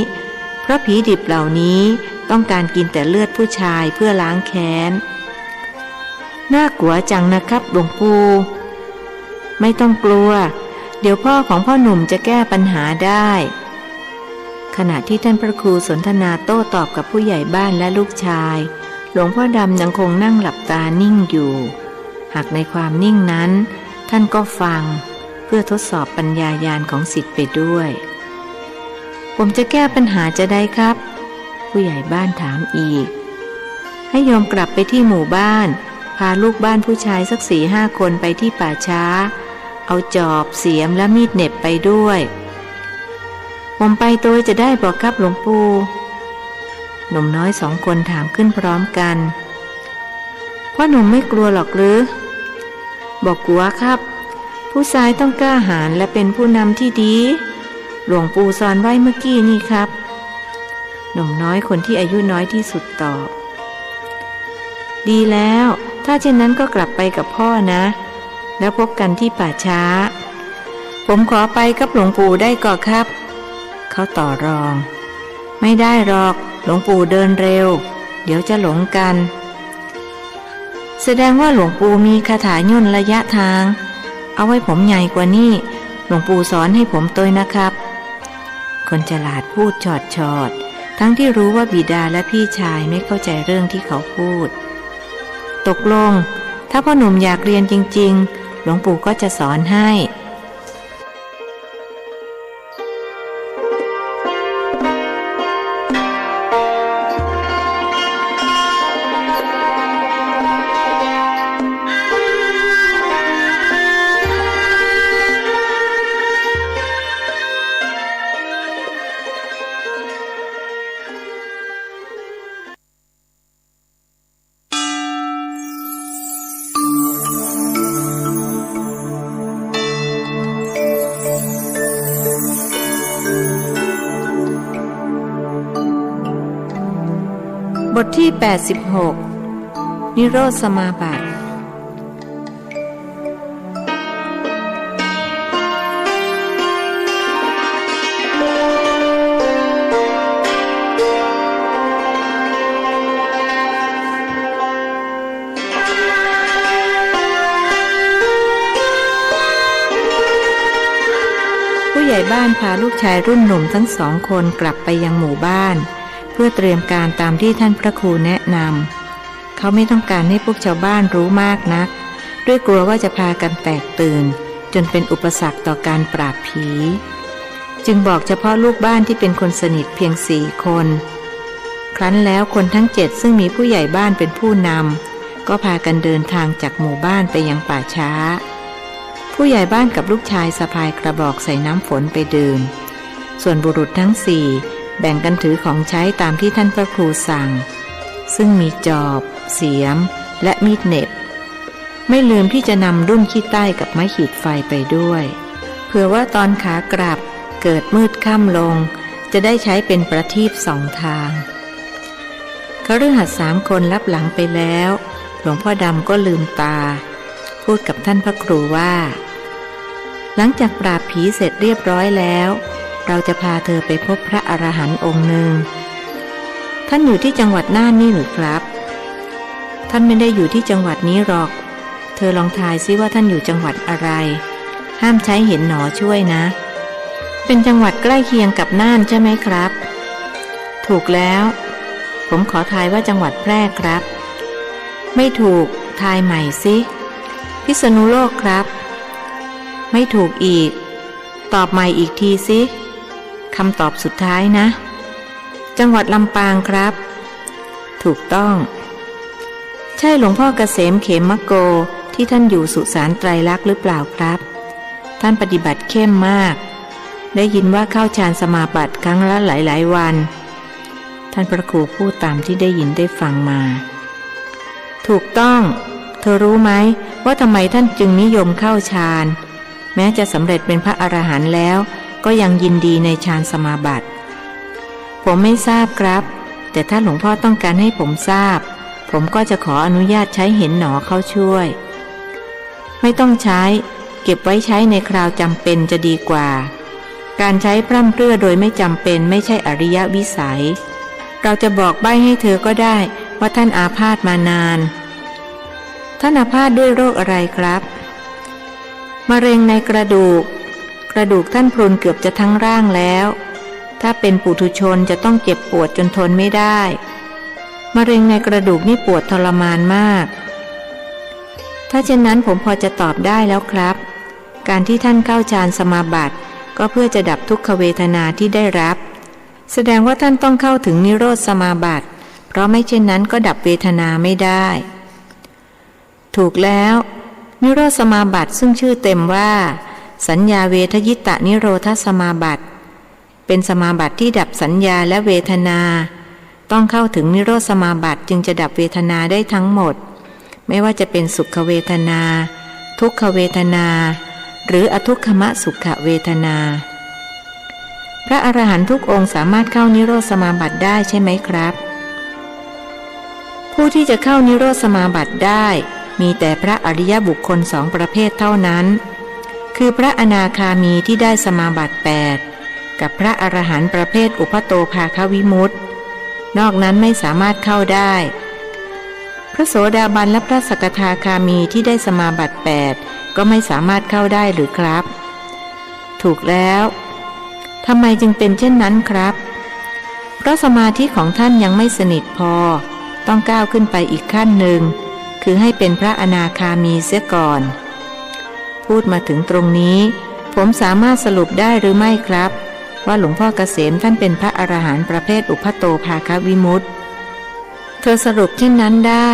เพราะผีดิบเหล่านี้ต้องการกินแต่เลือดผู้ชายเพื่อล้างแค้นน่ากลัวจังนะครับหลวงปู่ไม่ต้องกลัวเดี๋ยวพ่อของพ่อหนุ่มจะแก้ปัญหาได้ขณะที่ท่านพระครูสนทนาโต้ตอบกับผู้ใหญ่บ้านและลูกชายหลวงพ่อดำยังคงนั่งหลับตานิ่งอยู่หากในความนิ่งนั้นท่านก็ฟังเพื่อทดสอบปัญญาญาณของศิษย์ไปด้วยผมจะแก้ปัญหาจะได้ครับผู้ใหญ่บ้านถามอีกให้โยมกลับไปที่หมู่บ้านพาลูกบ้านผู้ชายสัก4-5 คนไปที่ป่าช้าเอาจอบเสียมและมีดเหน็บไปด้วยผมไปโดยจะได้บอกครับหลวงปู่หนุ่มน้อย2 คนถามขึ้นพร้อมกันพ่อหนุ่มไม่กลัวหรอกหรือบอกกลัวครับผู้ชายต้องกล้าหาญและเป็นผู้นำที่ดีหลวงปู่สอนไว้เมื่อกี้นี่ครับหนุ่มน้อยคนที่อายุน้อยที่สุดตอบดีแล้วถ้าเช่นนั้นก็กลับไปกับพ่อนะแล้วพบกันที่ป่าช้าผมขอไปกับหลวงปู่ได้ก่อนครับเขาต่อรองไม่ได้หรอกหลวงปู่เดินเร็วเดี๋ยวจะหลงกันแสดงว่าหลวงปู่มีคาถาย่นระยะทางเอาไว้ผมใหญ่กว่านี้หลวงปู่สอนให้ผมตัวนะครับคนฉลาดพูดชอดทั้งที่รู้ว่าบิดาและพี่ชายไม่เข้าใจเรื่องที่เขาพูดตกลงถ้าพ่อหนุ่มอยากเรียนจริงๆหลวงปู่ก็จะสอนให้บทที่86นิโรธสมาบัติผู้ใหญ่บ้านพาลูกชายรุ่นหนุ่มทั้ง2 คนกลับไปยังหมู่บ้านเพื่อเตรียมการตามที่ท่านพระครูแนะนำเขาไม่ต้องการให้พวกชาวบ้านรู้มากนักด้วยกลัวว่าจะพากันแตกตื่นจนเป็นอุปสรรคต่อการปราบผีจึงบอกเฉพาะลูกบ้านที่เป็นคนสนิทเพียง4 คนครั้นแล้วคนทั้ง7ซึ่งมีผู้ใหญ่บ้านเป็นผู้นำก็พากันเดินทางจากหมู่บ้านไปยังป่าช้าผู้ใหญ่บ้านกับลูกชายสะพายกระบอกใส่น้ำฝนไปดื่มส่วนบุรุษทั้ง4แบ่งกันถือของใช้ตามที่ท่านพระครูสั่งซึ่งมีจอบเสียมและมีดเหน็บไม่ลืมที่จะนำดุ้นขี้ใต้กับไม้ขีดไฟไปด้วยเผื่อว่าตอนขากลับเกิดมืดค่ำลงจะได้ใช้เป็นประทีป2 ทางคฤหัสถ์3 คนรับหลังไปแล้ว หลวงพ่อดำก็ลืมตาพูดกับท่านพระครูว่าหลังจากปราบผีเสร็จเรียบร้อยแล้วเราจะพาเธอไปพบพระอรหันต์องค์หนึ่งท่านอยู่ที่จังหวัดน่านนี่หรือครับท่านไม่ได้อยู่ที่จังหวัดนี้หรอกเธอลองทายซิว่าท่านอยู่จังหวัดอะไรห้ามใช้เห็นหนอช่วยนะเป็นจังหวัดใกล้เคียงกับน่านใช่ไหมครับถูกแล้วผมขอทายว่าจังหวัดแพร่ครับไม่ถูกทายใหม่สิพิษณุโลกครับไม่ถูกอีกตอบใหม่อีกทีสิคำตอบสุดท้ายนะจังหวัดลำปางครับถูกต้องใช่หลวงพ่อเกษมเขมโกที่ท่านอยู่สุสานไตรลักษณ์หรือเปล่าครับท่านปฏิบัติเข้มมากได้ยินว่าเข้าฌานสมาบัติครั้งละหลายๆวันท่านพระครูพูดตามที่ได้ยินได้ฟังมาถูกต้องเธอรู้ไหมว่าทำไมท่านจึงนิยมเข้าฌานแม้จะสำเร็จเป็นพระอรหันต์แล้วก็ยังยินดีในฌานสมาบัติผมไม่ทราบครับแต่ถ้าหลวงพ่อต้องการให้ผมทราบผมก็จะขออนุญาตใช้เห็นหนอเข้าช่วยไม่ต้องใช้เก็บไว้ใช้ในคราวจำเป็นจะดีกว่าการใช้พร่ำเพรื่อโดยไม่จำเป็นไม่ใช่อริยวิสัยเราจะบอกใบ้ให้เธอก็ได้ว่าท่านอาพาธมานานท่านอาพาธด้วยโรคอะไรครับมะเร็งในกระดูกท่านพรุนเกือบจะทั้งร่างแล้วถ้าเป็นปุถุชนจะต้องเจ็บปวดจนทนไม่ได้มะเร็งในกระดูกนี่ปวดทรมานมากถ้าเช่นนั้นผมพอจะตอบได้แล้วครับการที่ท่านเข้าฌานสมาบัติก็เพื่อจะดับทุกขเวทนาที่ได้รับแสดงว่าท่านต้องเข้าถึงนิโรธสมาบัติเพราะไม่เช่นนั้นก็ดับเวทนาไม่ได้ถูกแล้วนิโรธสมาบัติซึ่งชื่อเต็มว่าสัญญาเวทยิตะนิโรธสมาบัติเป็นสมาบัติที่ดับสัญญาและเวทนาต้องเข้าถึงนิโรธสมาบัติจึงจะดับเวทนาได้ทั้งหมดไม่ว่าจะเป็นสุขเวทนาทุกขเวทนาหรืออทุกขมสุขเวทนาพระอรหันต์ทุกองค์สามารถเข้านิโรธสมาบัติได้ใช่ไหมครับผู้ที่จะเข้านิโรธสมาบัติได้มีแต่พระอริยบุคคลสองประเภทเท่านั้นคือพระอนาคามีที่ได้สมาบัติ8กับพระอรหันต์ประเภทอุปโตภาควิมุตตินอกนั้นไม่สามารถเข้าได้พระโสดาบันและพระสกทาคามีที่ได้สมาบัติ8ก็ไม่สามารถเข้าได้หรือครับถูกแล้วทำไมจึงเป็นเช่นนั้นครับเพราะสมาธิของท่านยังไม่สนิทพอต้องก้าวขึ้นไปอีกขั้นหนึ่งคือให้เป็นพระอนาคามีเสียก่อนพูดมาถึงตรงนี้ผมสามารถสรุปได้หรือไม่ครับว่าหลวงพ่อเกษมท่านเป็นพระอรหันต์ประเภทอุปโตภาควิมุตติเธอสรุปเช่นนั้นได้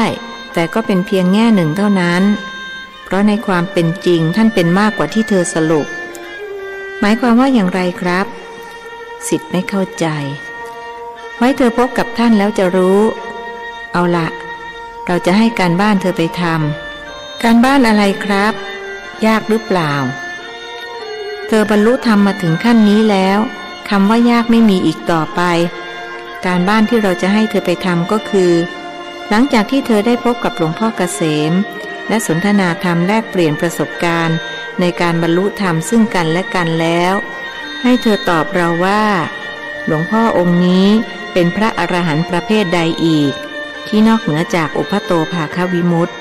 แต่ก็เป็นเพียงแง่หนึ่งเท่านั้นเพราะในความเป็นจริงท่านเป็นมากกว่าที่เธอสรุปหมายความว่าอย่างไรครับศิษย์ไม่เข้าใจไว้เธอพบกับท่านแล้วจะรู้เอาละเราจะให้การบ้านเธอไปทำการบ้านอะไรครับยากหรือเปล่าเธอบรรลุธรรมมาถึงขั้นนี้แล้วคำว่ายากไม่มีอีกต่อไปการบ้านที่เราจะให้เธอไปทำก็คือหลังจากที่เธอได้พบกับหลวงพ่อเกษมและสนทนาธรรมแลกเปลี่ยนประสบการณ์ในการบรรลุธรรมซึ่งกันและกันแล้วให้เธอตอบเราว่าหลวงพ่อองค์นี้เป็นพระอรหันต์ประเภทใดอีกที่นอกเหนือจากอุปโตภาควิมุตติ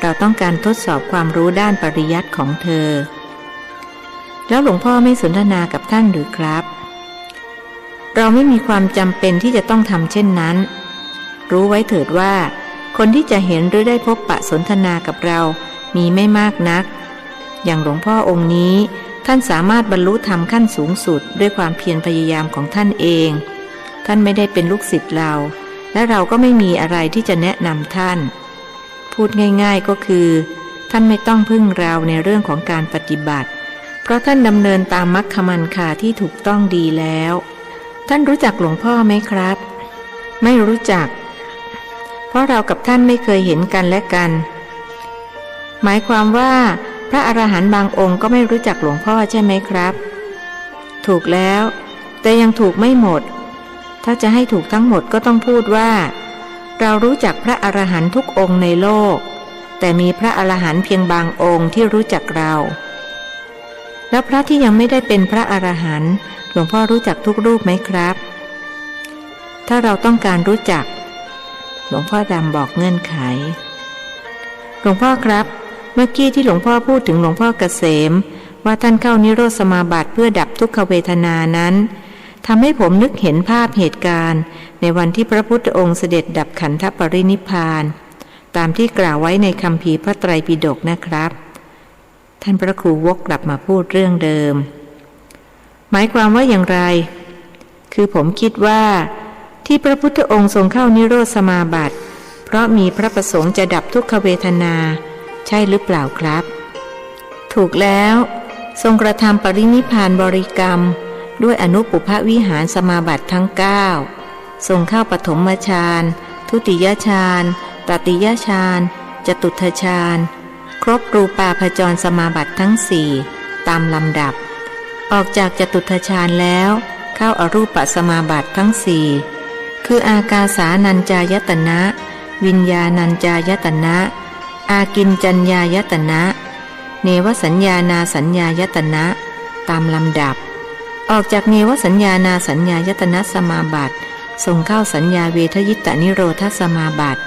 เราต้องการทดสอบความรู้ด้านปริยัติของเธอแล้วหลวงพ่อไม่สนทนากับท่านหรือครับเราไม่มีความจำเป็นที่จะต้องทำเช่นนั้นรู้ไว้เถิดว่าคนที่จะเห็นหรือได้พบปะสนทนากับเรามีไม่มากนักอย่างหลวงพ่อองค์นี้ท่านสามารถบรรลุธรรมขั้นสูงสุดด้วยความเพียรพยายามของท่านเองท่านไม่ได้เป็นลูกศิษย์เราและเราก็ไม่มีอะไรที่จะแนะนำท่านพูดง่ายๆก็คือท่านไม่ต้องพึ่งเราในเรื่องของการปฏิบัติเพราะท่านดำเนินตามมรรคมัณฑาที่ถูกต้องดีแล้วท่านรู้จักหลวงพ่อไหมครับไม่รู้จักเพราะเรากับท่านไม่เคยเห็นกันและกันหมายความว่าพระอรหันต์บางองค์ก็ไม่รู้จักหลวงพ่อใช่ไหมครับถูกแล้วแต่ยังถูกไม่หมดถ้าจะให้ถูกทั้งหมดก็ต้องพูดว่า เรารู้จักพระอรหันต์ทุกองค์ในโลกแต่มีพระอรหันต์เพียงบางองค์ที่รู้จักเราแล้วพระที่ยังไม่ได้เป็นพระอรหันต์หลวงพ่อรู้จักทุกรูปไหมครับถ้าเราต้องการรู้จักหลวงพ่อดำบอกเงื่อนไขหลวงพ่อครับเมื่อกี้ที่หลวงพ่อพูดถึงหลวงพ่อเกษมว่าท่านเข้านิโรธสมาบัติเพื่อดับทุกขเวทนานั้นทำให้ผมนึกเห็นภาพเหตุการณ์ในวันที่พระพุทธองค์เสด็จดับขันธปรินิพพานตามที่กล่าวไว้ในคัมภีร์พระไตรปิฎกนะครับท่านพระครูวกกลับมาพูดเรื่องเดิมหมายความว่าอย่างไรคือผมคิดว่าที่พระพุทธองค์ทรงเข้านิโรธสมาบัติเพราะมีพระประสงค์จะดับทุกขเวทนาใช่หรือเปล่าครับถูกแล้วทรงกระทำปรินิพพานบริกรรมด้วยอนุปุพวิหารสมาบัติทั้ง9ทรงเข้าปฐมฌานทุติยฌานตติยฌานจตุตฌานครบรูปาภจรสมาบัติทั้ง4ตามลำดับออกจากจตุตฌานแล้วเข้าอรูปสมาบัติทั้ง4คืออากาสานัญจายตนะวิญญาณัญจายตนะอากิญจัญญายตนะเนวสัญญานาสัญญายตนะตามลำดับออกจากเนวสัญญานาสัญญายตนะสมาบัติทรงเข้าสัญญาเวทยิตนิโรธสมาบัติ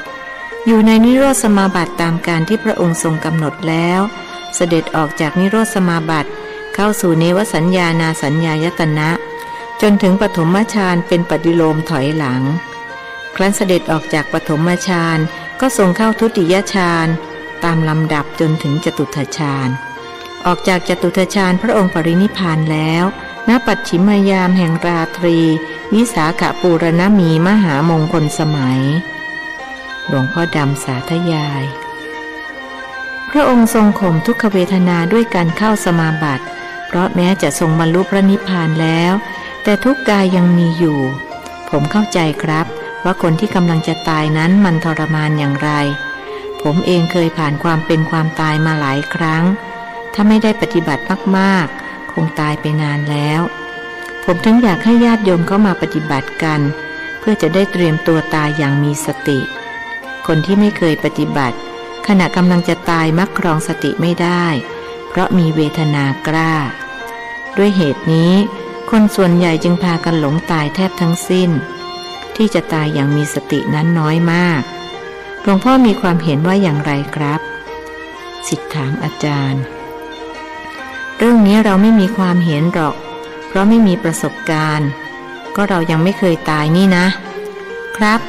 อยู่ในนิโรธสมาบัติตามการที่พระองค์ทรงกำหนดแล้วเสด็จออกจากนิโรธสมาบัติเข้าสู่เนวสัญญานาสัญญายตนะจนถึงปฐมฌานเป็นปฏิโลมถอยหลังครั้นเสด็จออกจากปฐมฌานก็ทรงเข้าทุติยฌานตามลำดับจนถึงจตุตถฌานออกจากจตุตถฌานพระองค์ปรินิพพานแล้วณปัจฉิมยามแห่งราตรีวิสาขปูรณมีมหามงคลสมัยหลวงพ่อดำสาธยายพระองค์ทรงข่มทุกขเวทนาด้วยการเข้าสมาบัติเพราะแม้จะทรงบรรลุพระนิพพานแล้วแต่ทุกกายยังมีอยู่ผมเข้าใจครับว่าคนที่กำลังจะตายนั้นมันทรมานอย่างไรผมเองเคยผ่านความเป็นความตายมาหลายครั้งถ้าไม่ได้ปฏิบัติมากๆคงตายไปนานแล้วผมถึงอยากให้ญาติโยมเข้ามาปฏิบัติกันเพื่อจะได้เตรียมตัวตายอย่างมีสติคนที่ไม่เคยปฏิบัติขณะกำลังจะตายมักครองสติไม่ได้เพราะมีเวทนากล้าด้วยเหตุนี้คนส่วนใหญ่จึงพากันหลงตายแทบทั้งสิ้นที่จะตายอย่างมีสตินั้นน้อยมากหลวงพ่อมีความเห็นว่าอย่างไรครับศิษย์ถามอาจารย์เรื่องนี้เราไม่มีความเห็นหรอกเพราะไม่มีประสบการณ์ก็เรายังไม่เคยตายนี่นะครับ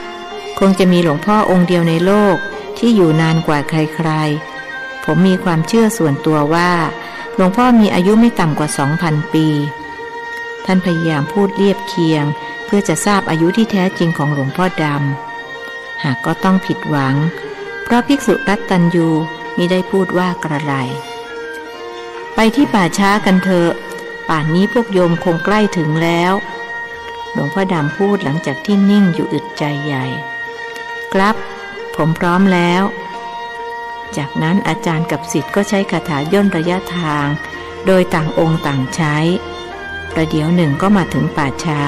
คงจะมีหลวงพ่อองค์เดียวในโลกที่อยู่นานกว่าใครๆผมมีความเชื่อส่วนตัวว่าหลวงพ่อมีอายุไม่ต่ำกว่า 2,000 ปีท่านพยายามพูดเรียบเคียงเพื่อจะทราบอายุที่แท้จริงของหลวงพ่อดำหากก็ต้องผิดหวังเพราะภิกษุรัตตัญญูมิได้พูดว่ากระไรไปที่ป่าช้ากันเถอะป่านนี้พวกโยมคงใกล้ถึงแล้วหลวงพ่อดำพูดหลังจากที่นิ่งอยู่อึดใจใหญ่ครับผมพร้อมแล้วจากนั้นอาจารย์กับศิษย์ก็ใช้คาถาย่นระยะทางโดยต่างองค์ต่างใช้ประเดี๋ยวหนึ่งก็มาถึงป่าช้า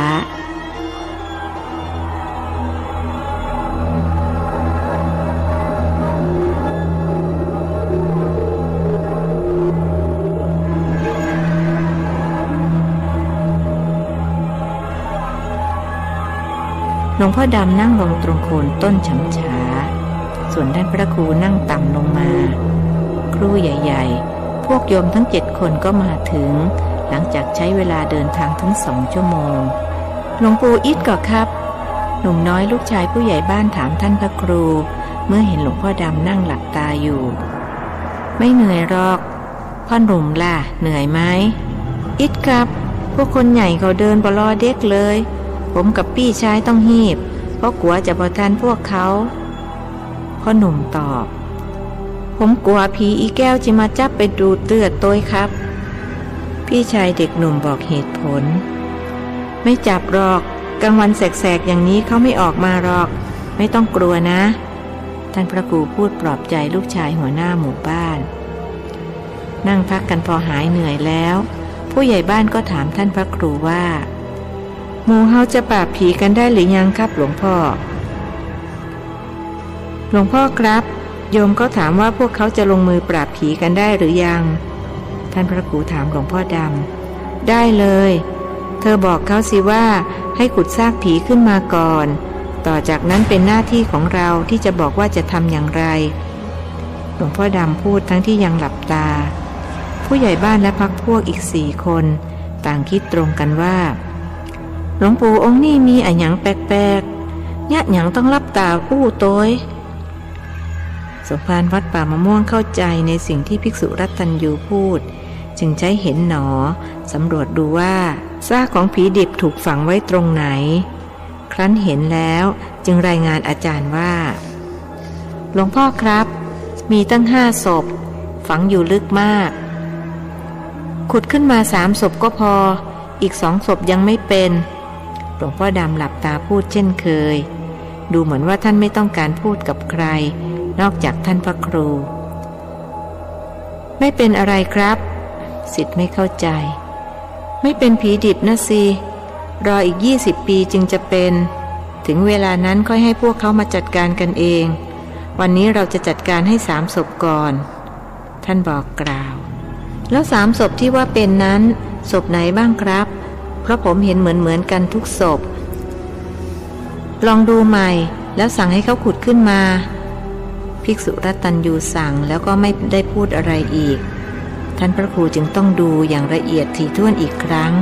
หลวงพ่อดำนั่งลงตรงโคนต้นฉำฉาส่วนท่านพระครูนั่งต่ำลงมาครูใหญ่ๆพวกโยมทั้ง7 คนก็มาถึงหลังจากใช้เวลาเดินทางถึง2 ชั่วโมงหลวงปู่อิฐก็ครับหนุ่มน้อยลูกชายผู้ใหญ่บ้านถามท่านพระครูเมื่อเห็นหลวงพ่อดำนั่งหลับตาอยู่ไม่เหนื่อยหรอกพ่อหนุ่มล่ะเหนื่อยไหมอิฐครับพวกคนใหญ่เขาเดินบลอเด็กเลยผมกับพี่ชายต้องหีบเพราะกลัวจะบ่ทันพวกเขาพ่อหนุ่มตอบผมกลัวผีอีแก้วจะมาจับไปดูดเลือดตัวครับพี่ชายเด็กหนุ่มบอกเหตุผลไม่จับหรอกกลางวันแสกๆอย่างนี้เขาไม่ออกมาหรอกไม่ต้องกลัวนะท่านพระครูพูดปลอบใจลูกชายหัวหน้าหมู่บ้านนั่งพักกันพอหายเหนื่อยแล้วผู้ใหญ่บ้านก็ถามท่านพระครูว่าหมู่เฮาจะปราบผีกันได้หรือยังครับหลวงพ่อ ลวงพ่อครับโยมก็ถามว่าพวกเขาจะลงมือปราบผีกันได้หรือยังท่านพระครูถามหลวงพ่อดำได้เลยเธอบอกเขาสิว่าให้ขุดซากผีขึ้นมาก่อนต่อจากนั้นเป็นหน้าที่ของเราที่จะบอกว่าจะทำอย่างไรหลวงพ่อดำพูดทั้งที่ยังหลับตาผู้ใหญ่บ้านและพรรคพวกอีก4 คนต่างคิดตรงกันว่าหลวงปู่องค์นี้มีอะหยังแปลกๆยะหยังต้องรับตาอู้โต้ยสมภารวัดป่ามะม่วงเข้าใจในสิ่งที่ภิกษุรัตตัญญูพูดจึงใช้เห็นหนอสำรวจดูว่าซากของผีดิบถูกฝังไว้ตรงไหนครั้นเห็นแล้วจึงรายงานอาจารย์ว่าหลวงพ่อครับมีตั้ง5 ศพฝังอยู่ลึกมากขุดขึ้นมา3 ศพก็พออีก2 ศพยังไม่เป็นหลวงพ่อดำหลับตาพูดเช่นเคยดูเหมือนว่าท่านไม่ต้องการพูดกับใครนอกจากท่านพระครูไม่เป็นอะไรครับศิษย์ไม่เข้าใจไม่เป็นผีดิบนะสิรออีก20 ปีจึงจะเป็นถึงเวลานั้นค่อยให้พวกเขามาจัดการกันเองวันนี้เราจะจัดการให้3 ศพก่อนท่านบอกกล่าวแล้ว3 ศพที่ว่าเป็นนั้นศพไหนบ้างครับเพราะผมเห็นเหมือนกันทุกศพลองดูใหม่แล้วสั่งให้เขาขุดขึ้นมาภิกษุรัตตัญญูสั่งแล้วก็ไม่ได้พูดอะไรอีกท่านพระครูจึงต้องดูอย่างละเอียดถี่ถ้วนอีกครั้ง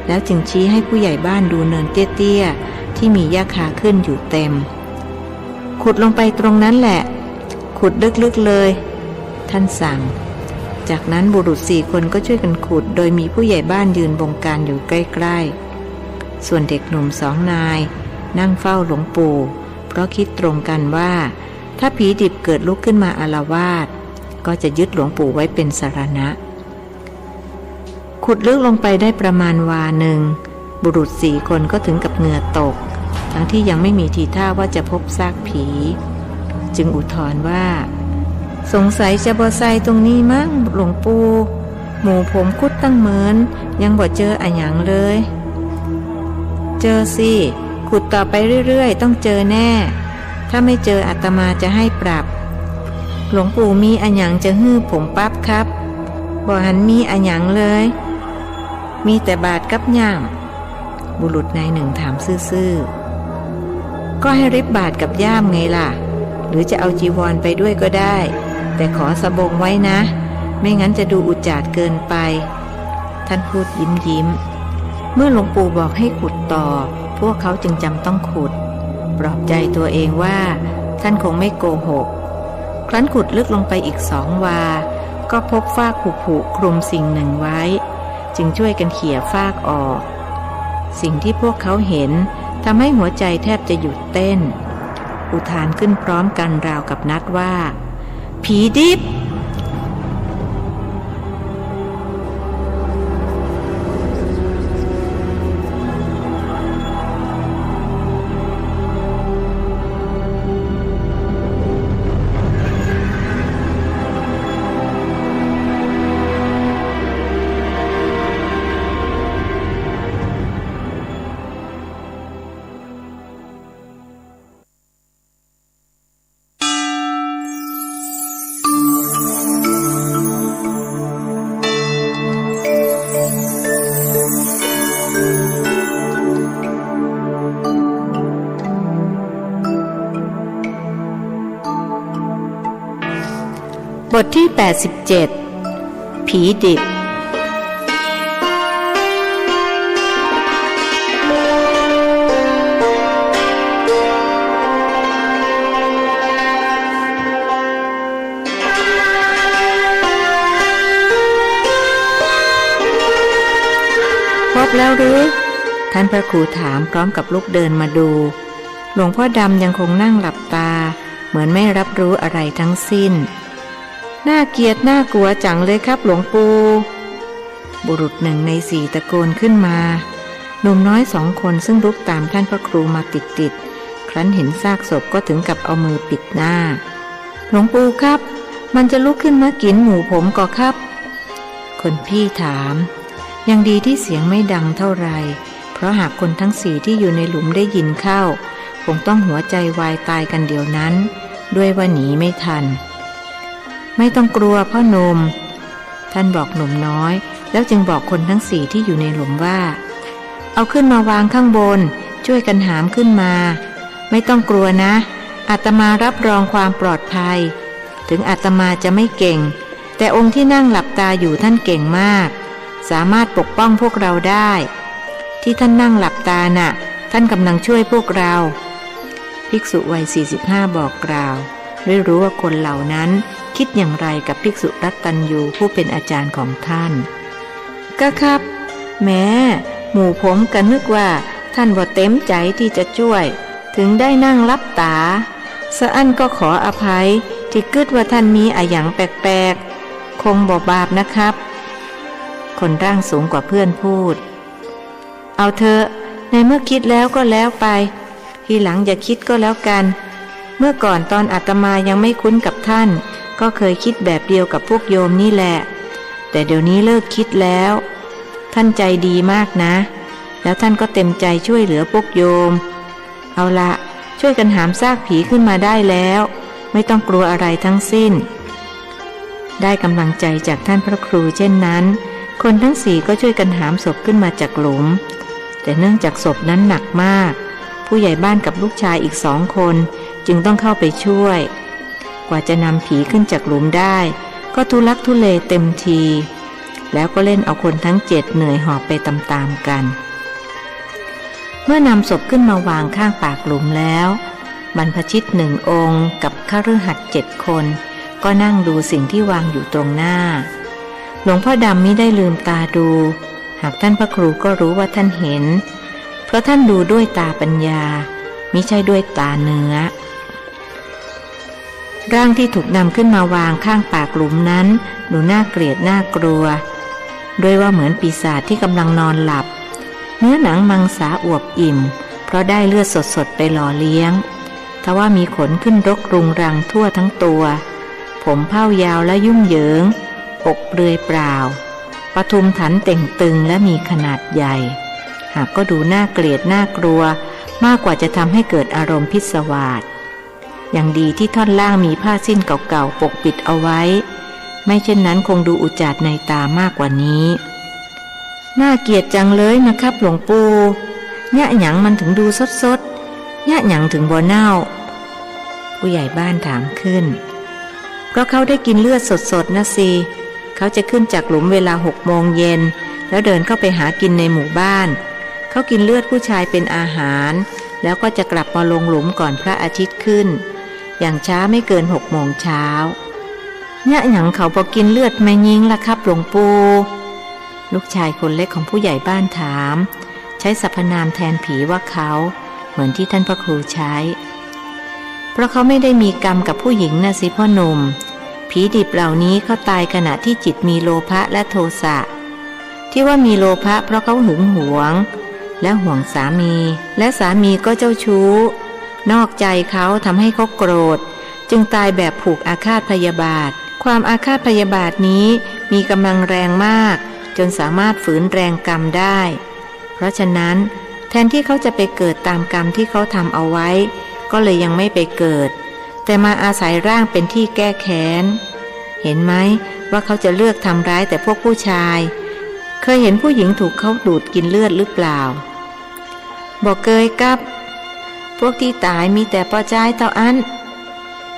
แล้วจึงชี้ให้ผู้ใหญ่บ้านดูเนินเตี้ยๆที่มีหญ้าคาขึ้นอยู่เต็มขุดลงไปตรงนั้นแหละขุดลึกๆเลยท่านสั่งจากนั้นบุรุษ4 คนก็ช่วยกันขุดโดยมีผู้ใหญ่บ้านยืนบงการอยู่ใกล้ๆส่วนเด็กหนุ่ม2 นายนั่งเฝ้าหลวงปู่เพราะคิดตรงกันว่าถ้าผีดิบเกิดลุกขึ้นมาอาละวาดก็จะยึดหลวงปู่ไว้เป็นสรณะขุดลึกลงไปได้ประมาณวาหนึ่งบุรุษ4 คนก็ถึงกับเหงื่อตกทั้งที่ยังไม่มีทีท่าว่าจะพบซากผีจึงอุทธรว่าสงสัยจะบ่ใส่ตรงนี้มั้งหลวงปู่หมู่ผมขุดตั้งเหมือนยังบ่เจออะหยังเลยเจอสิขุดต่อไปเรื่อยๆต้องเจอแน่ถ้าไม่เจออาตมาจะให้ปรับหลวงปู่มีอะหยังจะฮื้อผมปั๊บครับบ่หันมีอะหยังเลยมีแต่บาดกับย่ามบุรุษนายหนึ่งถามซื่อๆก็ให้ริบบาดกับย่ามไงล่ะหรือจะเอาจีวรไปด้วยก็ได้แต่ขอสบงไว้นะไม่งั้นจะดูอุจาดเกินไปท่านพูดยิ้มเมื่อหลวงปู่บอกให้ขุดต่อพวกเขาจึงจำต้องขุดปลอบใจตัวเองว่าท่านคงไม่โกหกครั้นขุดลึกลงไปอีก2 วาก็พบฟากผุคลุมสิ่งหนึ่งไว้จึงช่วยกันเขี่ยฟากออกสิ่งที่พวกเขาเห็นทำให้หัวใจแทบจะหยุดเต้นอุทานขึ้นพร้อมกันราวกับนัดว่าผีดิบ บทที่87ผีดิบพบแล้วหรือท่านพระครูถามพร้อมกับลุกเดินมาดูหลวงพ่อดำยังคงนั่งหลับตาเหมือนไม่รับรู้อะไรทั้งสิ้นน่าเกลียดน่ากลัวจังเลยครับหลวงปู่บุรุษ1 ใน 4ตะโกนขึ้นมาหนุ่มน้อย2 คนซึ่งลุกตามท่านพระครูมาติดครั้นเห็นซากศพก็ถึงกับเอามือปิดหน้าหลวงปู่ครับมันจะลุกขึ้นมากินหมูผมก็ครับคนพี่ถามยังดีที่เสียงไม่ดังเท่าไรเพราะหากคนทั้ง4ที่อยู่ในหลุมได้ยินเข้าคงต้องหัวใจวายตายกันเดี๋ยวนั้น ด้วยว่าหนีไม่ทันไม่ต้องกลัวพ่อหนุ่มท่านบอกหนุ่มน้อยแล้วจึงบอกคนทั้ง4ที่อยู่ในหลุมว่าเอาขึ้นมาวางข้างบนช่วยกันหามขึ้นมาไม่ต้องกลัวนะอาตมารับรองความปลอดภัยถึงอาตมาจะไม่เก่งแต่องค์ที่นั่งหลับตาอยู่ท่านเก่งมากสามารถปกป้องพวกเราได้ที่ท่านนั่งหลับตาน่ะท่านกำลังช่วยพวกเราภิกษุวัย45บอกกล่าวด้วยรู้ว่าคนเหล่านั้นคิดอย่างไรกับภิกษุรัตตัญญูผู้เป็นอาจารย์ของท่านก็ครับแม้หมู่ผมก็นึกว่าท่านบ่เต็มใจที่จะช่วยถึงได้นั่งลับตาสะอั้นก็ขออภัยที่คิดว่าท่านมีอะหยังแปลกๆคงบ่บาปนะครับคนร่างสูงกว่าเพื่อนพูดเอาเถอะในเมื่อคิดแล้วก็แล้วไปทีหลังอย่าคิดก็แล้วกันเมื่อก่อนตอนอาตมายังไม่คุ้นกับท่านก็เคยคิดแบบเดียวกับพวกโยมนี่แหละแต่เดี๋ยวนี้เลิกคิดแล้วท่านใจดีมากนะแล้วท่านก็เต็มใจช่วยเหลือพวกโยมเอาละช่วยกันหามซากผีขึ้นมาได้แล้วไม่ต้องกลัวอะไรทั้งสิ้นได้กำลังใจจากท่านพระครูเช่นนั้นคนทั้ง4ก็ช่วยกันหามศพขึ้นมาจากหลุมแต่เนื่องจากศพนั้นหนักมากผู้ใหญ่บ้านกับลูกชายอีก2 คนจึงต้องเข้าไปช่วยกว่าจะนำผีขึ้นจากหลุมได้ก็ทุลักทุเลเต็มทีแล้วก็เล่นเอาคนทั้ง7เหนื่อยหอบไปตามๆกันเมื่อนำศพขึ้นมาวางข้างปากหลุมแล้วบรรพชิต1 องค์กับคฤหัสถ์7 คนก็นั่งดูสิ่งที่วางอยู่ตรงหน้าหลวงพ่อดำมิได้ลืมตาดูหากท่านพระครูก็รู้ว่าท่านเห็นเพราะท่านดูด้วยตาปัญญามิใช่ด้วยตาเนื้อร่างที่ถูกนำขึ้นมาวางข้างปากหลุมนั้นดูน่าเกลียดน่ากลัวด้วยว่าเหมือนปีศาจที่กำลังนอนหลับเนื้อหนังมังสาอวบอิ่มเพราะได้เลือดสดๆไปหล่อเลี้ยงทว่ามีขนขึ้นรกรุงรังทั่วทั้งตัวผมเผ้ายาวและยุ่งเหยิงอกเปลือยเปล่าปทุมถันเต่งตึงและมีขนาดใหญ่หากก็ดูน่าเกลียดน่ากลัวมากกว่าจะทำให้เกิดอารมณ์พิศวาสอย่างดีที่ท่อนล่างมีผ้าสิ้นเก่าๆปกปิดเอาไว้ไม่เช่นนั้นคงดูอุจจาดในตามากกว่านี้น่าเกลียดจังเลยนะครับหลวงปู่ยะหยังมันถึงดูสดๆยะหยังถึงบ่เน่าผู้ใหญ่บ้านถามขึ้นเพราะเขาได้กินเลือดสดๆนะสิเขาจะขึ้นจากหลุมเวลา6 โมงเย็นแล้วเดินเข้าไปหากินในหมู่บ้านเขากินเลือดผู้ชายเป็นอาหารแล้วก็จะกลับมาลงหลุมก่อนพระอาทิตย์ขึ้นอย่างช้าไม่เกิน6 โมงเช้ายะหยังเขาพอกินเลือดแม่ยิงล่ะครับหลวงปู่ลูกชายคนเล็กของผู้ใหญ่บ้านถามใช้สรรพนามแทนผีว่าเขาเหมือนที่ท่านพระครูใช้เพราะเขาไม่ได้มีกรรมกับผู้หญิงนะสิพ่อหนุ่มผีดิบเหล่านี้เขาตายขณะที่จิตมีโลภะและโทสะที่ว่ามีโลภะเพราะเขาหึงหวงและห่วงสามีและสามีก็เจ้าชู้นอกใจเขาทำให้เขาโกรธจึงตายแบบผูกอาฆาตพยาบาทความอาฆาตพยาบาทนี้มีกำลังแรงมากจนสามารถฝืนแรงกรรมได้เพราะฉะนั้นแทนที่เขาจะไปเกิดตามกรรมที่เขาทำเอาไว้ก็เลยยังไม่ไปเกิดแต่มาอาศัยร่างเป็นที่แก้แค้นเห็นไหมว่าเขาจะเลือกทำร้ายแต่พวกผู้ชายเคยเห็นผู้หญิงถูกเขาดูดกินเลือดหรือเปล่าบอกเคยกับพวกที่ตายมีแต่ปอใจเท่าอัน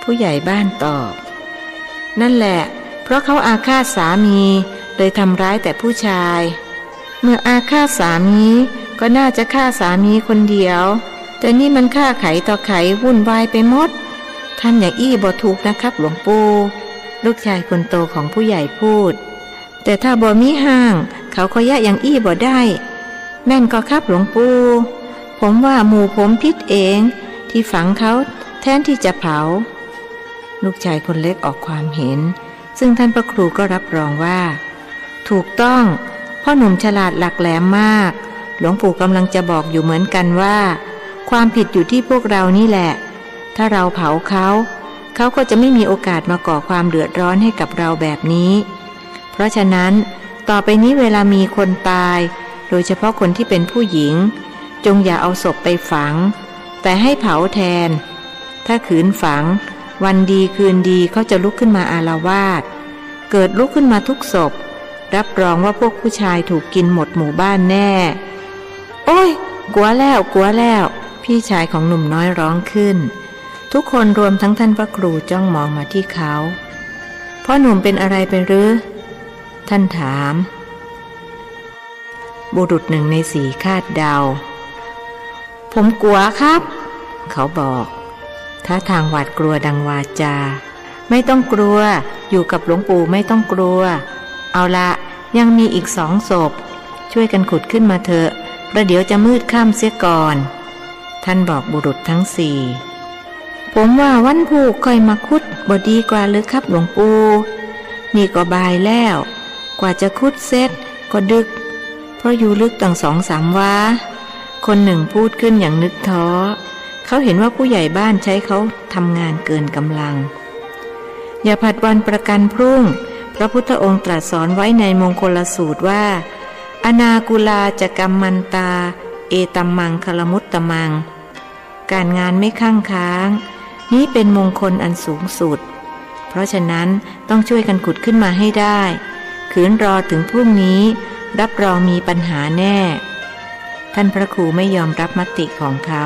ผู้ใหญ่บ้านตอบนั่นแหละเพราะเขาอาฆาตสามีเลยทำร้ายแต่ผู้ชายเมื่ออาฆาตสามีก็น่าจะฆ่าสามีคนเดียวแต่นี่มันฆ่าไขต่อไขวุ่นวายไปหมดท่านอย่างอี้บ่ถูกนะครับหลวงปู่ลูกชายคนโตของผู้ใหญ่พูดแต่ถ้าบ่มีห้างเขาก็ยะอย่างอี้บ่ได้แม่นก็ครับหลวงปู่ผมว่าหมู่ผมผิดเองที่ฝังเขาแทนที่จะเผาลูกชายคนเล็กออกความเห็นซึ่งท่านพระครูก็รับรองว่าถูกต้องพ่อหนุ่มฉลาดหลักแหลมมากหลวงปู่กำลังจะบอกอยู่เหมือนกันว่าความผิดอยู่ที่พวกเรานี่แหละถ้าเราเผาเขาก็จะไม่มีโอกาสมาก่อความเดือดร้อนให้กับเราแบบนี้เพราะฉะนั้นต่อไปนี้เวลามีคนตายโดยเฉพาะคนที่เป็นผู้หญิงจงอย่าเอาศพไปฝังแต่ให้เผาแทนถ้าขืนฝัง วันดีคืนดีเขาจะลุกขึ้นมาอาละวาดเกิดลุกขึ้นมาทุกศพรับรองว่าพวกผู้ชายถูกกินหมดหมู่บ้านแน่โอ้ยกลัวแล้วกลัวแล้วพี่ชายของหนุ่มน้อยร้องขึ้นทุกคนรวมทั้งท่านพระครูจ้องมองมาที่เขาพ่อหนุ่มเป็นอะไรไปหรือท่านถามบุรุษหนึ่งในสี่คาดเดาผมกลัวครับเขาบอกท่าทางหวาดกลัวดังวาจาไม่ต้องกลัวอยู่กับหลวงปู่ไม่ต้องกลัวเอาละยังมีอีก2 ศพช่วยกันขุดขึ้นมาเถอะประเดี๋ยวจะมืดค่ำเสียก่อนท่านบอกบุรุษทั้ง4ผมว่าวันผูกค่อยมาขุดบ่ดีกว่าหรือครับหลวงปู่นี่ก็บ่ายแล้วกว่าจะขุดเสร็จก็ดึกเพราะอยู่ลึกตั้ง2-3 วาคนหนึ่งพูดขึ้นอย่างนึกท้อเขาเห็นว่าผู้ใหญ่บ้านใช้เขาทำงานเกินกำลังอย่าผัดวันประกันพรุ่งพระพุทธองค์ตรัสสอนไว้ในมงคลสูตรว่าอนากุลาจะกัมมันตาเอตัมมังคลมุตตมังการงานไม่ข้างค้างนี้เป็นมงคลอันสูงสุดเพราะฉะนั้นต้องช่วยกันขุดขึ้นมาให้ได้ขืนรอถึงพรุ่งนี้รับรองมีปัญหาแน่ท่านพระครูไม่ยอมรับมติของเขา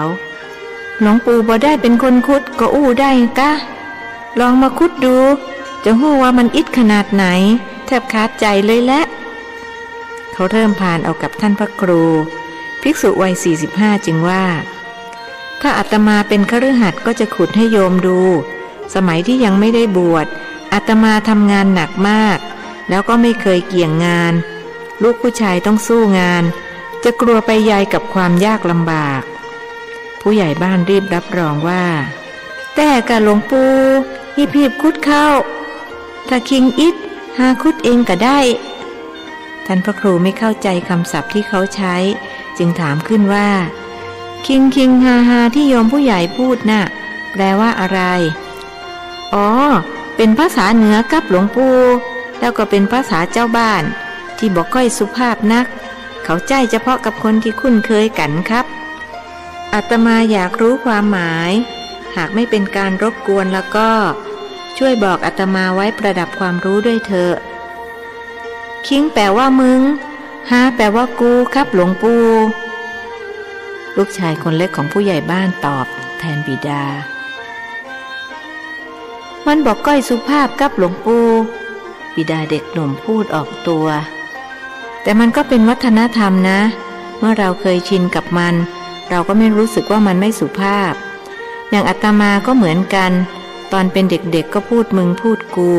หลวงปู่บ่ได้เป็นคนขุดก็อู้ได้กะลองมาขุดดูจะหู้ว่ามันอิดขนาดไหนแทบขาดใจเลยแหละเขาเริ่มผ่านเอากับท่านพระครูภิกษุวัย45จึงว่าถ้าอาตมาเป็นคฤหัสถ์ก็จะขุดให้โยมดูสมัยที่ยังไม่ได้บวชอาตมาทำงานหนักมากแล้วก็ไม่เคยเกี่ยงงานลูกผู้ชายต้องสู้งานจะกลัวไปใหญ่กับความยากลำบากผู้ใหญ่บ้านรีบรับรองว่าแต่กะหลวงปู่รีบขุดเข้าถ้าคิงอิดหาขุดเองก็ได้ท่านพระครูไม่เข้าใจคำศัพท์ที่เขาใช้จึงถามขึ้นว่าคิงฮาที่โยมผู้ใหญ่พูดน่ะแปลว่าอะไรอ๋อเป็นภาษาเหนือกับหลวงปู่แล้วก็เป็นภาษาเจ้าบ้านที่บอกค่อยสุภาพนักเขาใจเฉพาะกับคนที่คุ้นเคยกันครับอาตมาอยากรู้ความหมายหากไม่เป็นการรบกวนแล้วก็ช่วยบอกอาตมาไว้ประดับความรู้ด้วยเถอะคิงแปลว่ามึงฮาแปลว่ากูครับหลวงปู่ลูกชายคนเล็กของผู้ใหญ่บ้านตอบแทนบิดามันบอกก้อยสุภาพครับหลวงปู่บิดาเด็กหนุ่มพูดออกตัวแต่มันก็เป็นวัฒนธรรมนะเมื่อเราเคยชินกับมันเราก็ไม่รู้สึกว่ามันไม่สุภาพอย่างอาตมาก็เหมือนกันตอนเป็นเด็กๆก็พูดมึงพูดกู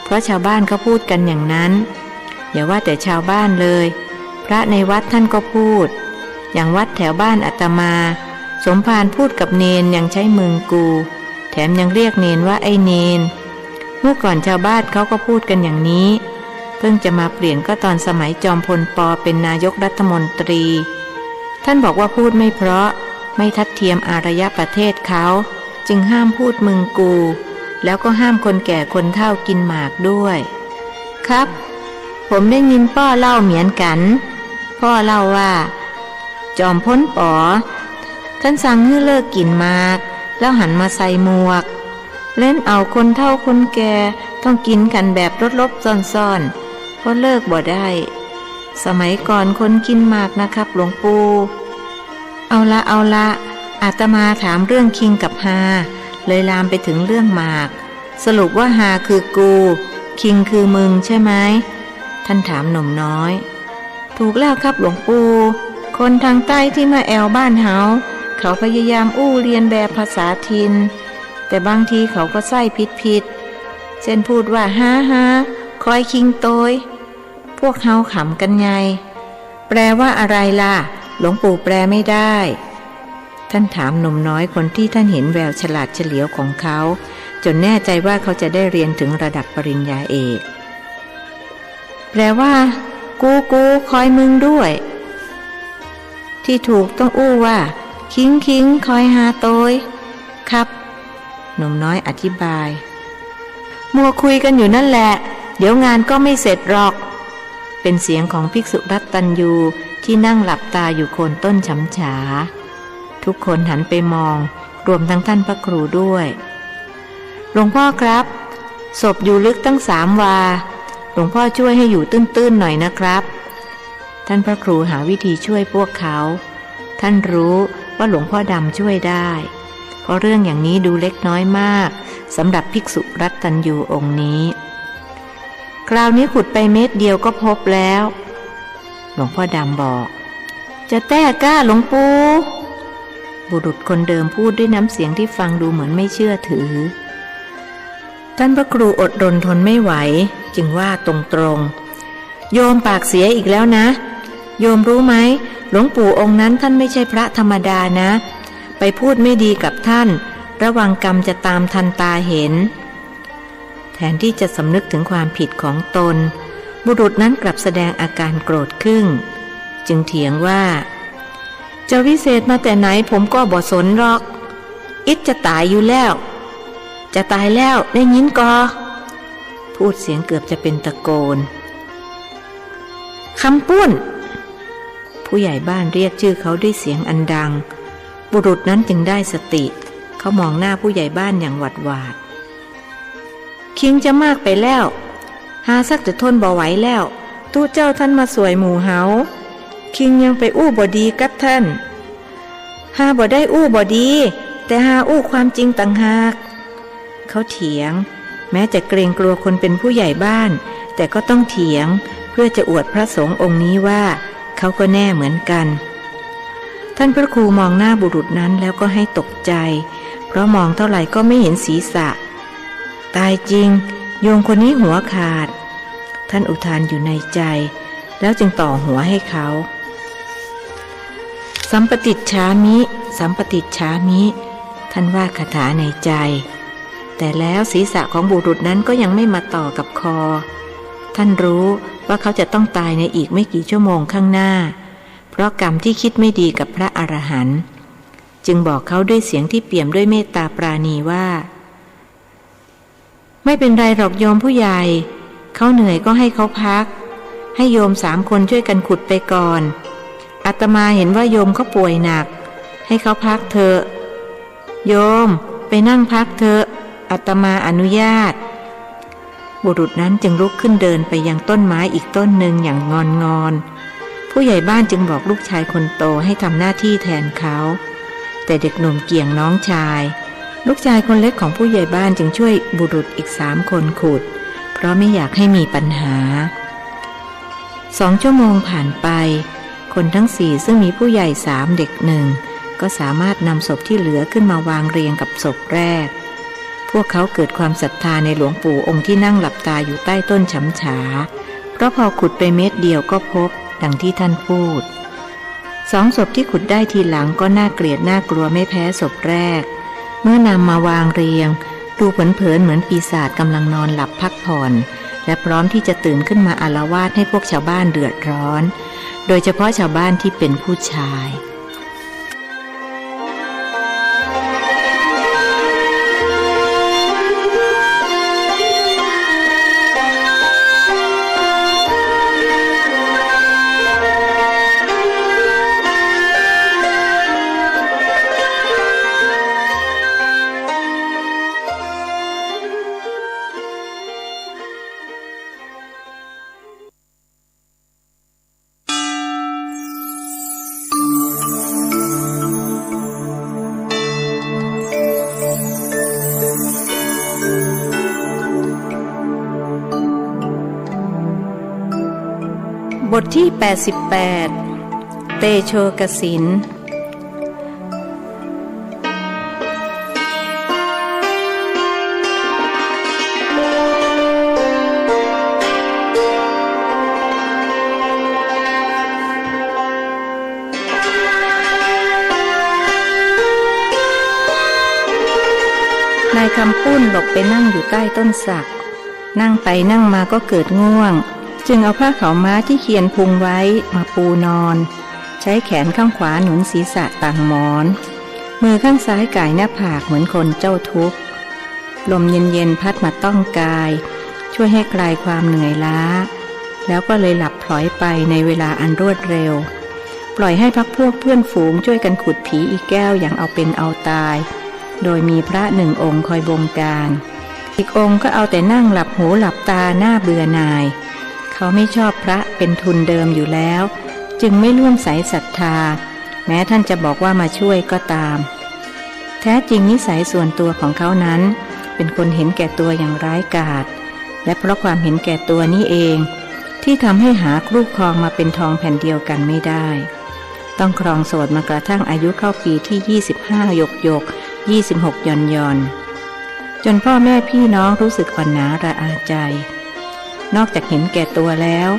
เพราะชาวบ้านก็พูดกันอย่างนั้นอย่าว่าแต่ชาวบ้านเลยพระในวัดท่านก็พูดอย่างวัดแถวบ้านอาตมาสมภารพูดกับเนนยังใช้มึงกูแถมยังเรียกเนนว่าไอ้เนนเมื่อก่อนชาวบ้านเขาก็พูดกันอย่างนี้เพิ่งจะมาเปลี่ยนก็ตอนสมัยจอมพลป.เป็นนายกรัฐมนตรีท่านบอกว่าพูดไม่เพราะไม่ทัดเทียมอารยประเทศเขาจึงห้ามพูดมึงกูแล้วก็ห้ามคนแก่คนเฒ่ากินหมากด้วยครับผมได้ยินพ่อเล่าเหมือนกันพ่อเล่าว่าจอมพลป.ท่านสั่งให้เลิกกินหมากแล้วหันมาใส่หมวกเล่นเอาคนเฒ่าคนแก่ต้องกินกันแบบลบๆซ่อนๆเพราะเลิกบ่ได้สมัยก่อนคนกินหมากนะครับหลวงปู่เอาละอาตมาถามเรื่องคิงกับฮาเลยลามไปถึงเรื่องหมากสรุปว่าฮาคือกูคิงคือมึงใช่ไหมท่านถามหนุ่มน้อยถูกแล้วครับหลวงปู่คนทางใต้ที่มาแอวบ้านเฮาเขาพยายามอู้เรียนแบบภาษาถิ่นแต่บางทีเขาก็ใส่ผิดเช่นพูดว่าฮาคอยคิงโตยพวกเฮาขำกันไงแปลว่าอะไรล่ะหลวงปู่แปลไม่ได้ท่านถามหนุ่มน้อยคนที่ท่านเห็นแววฉลาดเฉลียวของเขาจนแน่ใจว่าเขาจะได้เรียนถึงระดับปริญญาเอกแปลว่ากูคอยมึงด้วยที่ถูกต้องอู้ว่าคิงคอยหาโตยครับหนุ่มน้อยอธิบายมัวคุยกันอยู่นั่นแหละเดี๋ยวงานก็ไม่เสร็จหรอกเป็นเสียงของภิกษุรัตตัญญูที่นั่งหลับตาอยู่โคนต้นฉำฉาทุกคนหันไปมองรวมทั้งท่านพระครูด้วย หลวงพ่อครับศพอยู่ลึกตั้ง3 วาหลวงพ่อช่วยให้อยู่ตื้นๆหน่อยนะครับท่านพระครูหาวิธีช่วยพวกเขาท่านรู้ว่าหลวงพ่อดำช่วยได้เพราะเรื่องอย่างนี้ดูเล็กน้อยมากสำหรับภิกษุรัตตัญญูองค์นี้คราวนี้ขุดไปเม็ดเดียวก็พบแล้วหลวงพ่อดำบอกจะแต้กล้าหลวงปู่บุรุษคนเดิมพูดด้วยน้ำเสียงที่ฟังดูเหมือนไม่เชื่อถือท่านพระครูอดรนทนไม่ไหวจึงว่าตรงๆโยมปากเสียอีกแล้วนะโยมรู้ไหมหลวงปู่องค์นั้นท่านไม่ใช่พระธรรมดานะไปพูดไม่ดีกับท่านระวังกรรมจะตามทันตาเห็นแทนที่จะสำนึกถึงความผิดของตนบุรุษนั้นกลับแสดงอาการโกรธขึ้นจึงเถียงว่าจะวิเศษมาแต่ไหนผมก็บ่สนหรอกอิดจะตายอยู่แล้วจะตายแล้วได้ยินกอพูดเสียงเกือบจะเป็นตะโกนคำปุ้นผู้ใหญ่บ้านเรียกชื่อเขาด้วยเสียงอันดังบุรุษนั้นจึงได้สติเขามองหน้าผู้ใหญ่บ้านอย่างหวาดหวาดคิงจะมากไปแล้วหาสักจะทนบ่ไหวแล้วตู้เจ้าท่านมาสวยหมู่เฮาคิงยังไปอู้บ่ดีกับท่านหาบ่ได้อู้บ่ดีแต่หาอู้ความจริงต่างหากเขาเถียงแม้จะเกรงกลัวคนเป็นผู้ใหญ่บ้านแต่ก็ต้องเถียงเพื่อจะอวดพระสงฆ์องค์นี้ว่าเขาก็แน่เหมือนกันท่านพระครูมองหน้าบุรุษนั้นแล้วก็ให้ตกใจเพราะมองเท่าไหร่ก็ไม่เห็นศีรษะตายจริงโยมคนนี้หัวขาดท่านอุทานอยู่ในใจแล้วจึงต่อหัวให้เขาสัมปติชฌามิสัมปติชฌามิท่านว่าคาถาในใจแต่แล้วศีรษะของบุรุษนั้นก็ยังไม่มาต่อกับคอท่านรู้ว่าเขาจะต้องตายในอีกไม่กี่ชั่วโมงข้างหน้าเพราะกรรมที่คิดไม่ดีกับพระอรหันต์จึงบอกเขาด้วยเสียงที่เปี่ยมด้วยเมตตาปราณีว่าไม่เป็นไรหรอกโยมผู้ใหญ่เขาเหนื่อยก็ให้เขาพักให้โยม3 คนช่วยกันขุดไปก่อนอาตมาเห็นว่าโยมเขาป่วยหนักให้เขาพักเถอะโยมไปนั่งพักเถอะอาตมาอนุญาตบุรุษนั้นจึงลุกขึ้นเดินไปยังต้นไม้อีกต้นหนึ่งอย่างงอนผู้ใหญ่บ้านจึงบอกลูกชายคนโตให้ทำหน้าที่แทนเขาแต่เด็กหนุ่มเกี่ยงน้องชายลูกชายคนเล็กของผู้ใหญ่บ้านจึงช่วยบุรุษอีก3 คนขุดเพราะไม่อยากให้มีปัญหา2 ชั่วโมงผ่านไปคนทั้ง4ซึ่งมีผู้ใหญ่3 เด็ก1ก็สามารถนำศพที่เหลือขึ้นมาวางเรียงกับศพแรกพวกเขาเกิดความศรัทธาในหลวงปู่องค์ที่นั่งหลับตาอยู่ใต้ต้นฉำฉาเพราะพอขุดไปเม็ดเดียวก็พบดังที่ท่านพูด2 ศพที่ขุดได้ทีหลังก็น่าเกลียดน่ากลัวไม่แพ้ศพแรกเมื่อนำมาวางเรียงดูเผินๆเหมือนปีศาจกำลังนอนหลับพักผ่อนและพร้อมที่จะตื่นขึ้นมาอาละวาดให้พวกชาวบ้านเดือดร้อนโดยเฉพาะชาวบ้านที่เป็นผู้ชายบทที่88เตโชกสินนายคำปุ้นหลบไปนั่งอยู่ใต้ต้นสักนั่งไปนั่งมาก็เกิดง่วงจึงเอาผ้าขาวม้าที่เคียนพุงไว้มาปูนอนใช้แขนข้างขวาหนุนศีรษะต่างหมอนมือข้างซ้ายก่ายหน้าผากเหมือนคนเจ้าทุกข์ลมเย็นๆพัดมาต้องกายช่วยให้คลายความเหนื่อยล้าแล้วก็เลยหลับพลอยไปในเวลาอันรวดเร็วปล่อยให้พรรคพวกเพื่อนฝูงช่วยกันขุดผีอีแก้วอย่างเอาเป็นเอาตายโดยมีพระ1 องค์คอยบงการ อีกองค์ก็เอาแต่นั่งหลับหูหลับตาหน้าเบื่อหน่ายเขาไม่ชอบพระเป็นทุนเดิมอยู่แล้วจึงไม่ร่วมใสศรัทธาแม้ท่านจะบอกว่ามาช่วยก็ตามแท้จริงนิสัยส่วนตัวของเขานั้นเป็นคนเห็นแก่ตัวอย่างร้ายกาจและเพราะความเห็นแก่ตัวนี้เองที่ทำให้หาคู่ครองมาเป็นทองแผ่นเดียวกันไม่ได้ต้องครองโสดมากระทั่งอายุเข้าปีที่2526 ย่อนจนพ่อแม่พี่น้องรู้สึกอ่อนหนาระอาใจนอกจากเห็นแก่ตัวแล้ว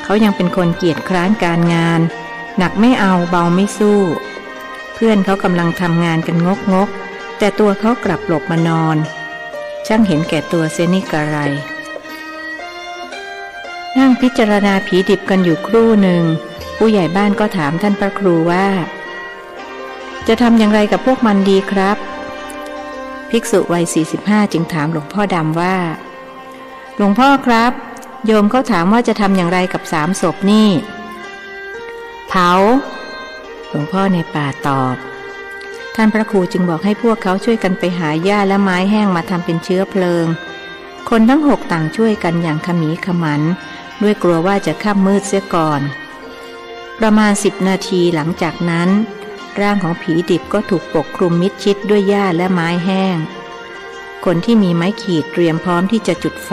เขายังเป็นคนเกียจคร้านการงานหนักไม่เอาเบาไม่สู้เพื่อนเขากำลังทำงานกันงกแต่ตัวเขากลับหลบมานอนช่างเห็นแก่ตัวเสียนี่กระไรนั่งพิจารณาผีดิบกันอยู่ครู่หนึ่งผู้ใหญ่บ้านก็ถามท่านพระครูว่าจะทำอย่างไรกับพวกมันดีครับภิกษุวัย45จึงถามหลวงพ่อดำว่าหลวงพ่อครับโยมเขาถามว่าจะทำอย่างไรกับ3 ศพนี่เผาหลวงพ่อในป่าตอบท่านพระครูจึงบอกให้พวกเขาช่วยกันไปหาหญ้าและไม้แห้งมาทำเป็นเชื้อเพลิงคนทั้ง6ต่างช่วยกันอย่างขมีขมันด้วยกลัวว่าจะค่ำมืดเสียก่อนประมาณ10 นาทีหลังจากนั้นร่างของผีดิบก็ถูกปกคลุมมิดชิดด้วยหญ้าและไม้แห้งคนที่มีไม้ขีดเตรียมพร้อมที่จะจุดไฟ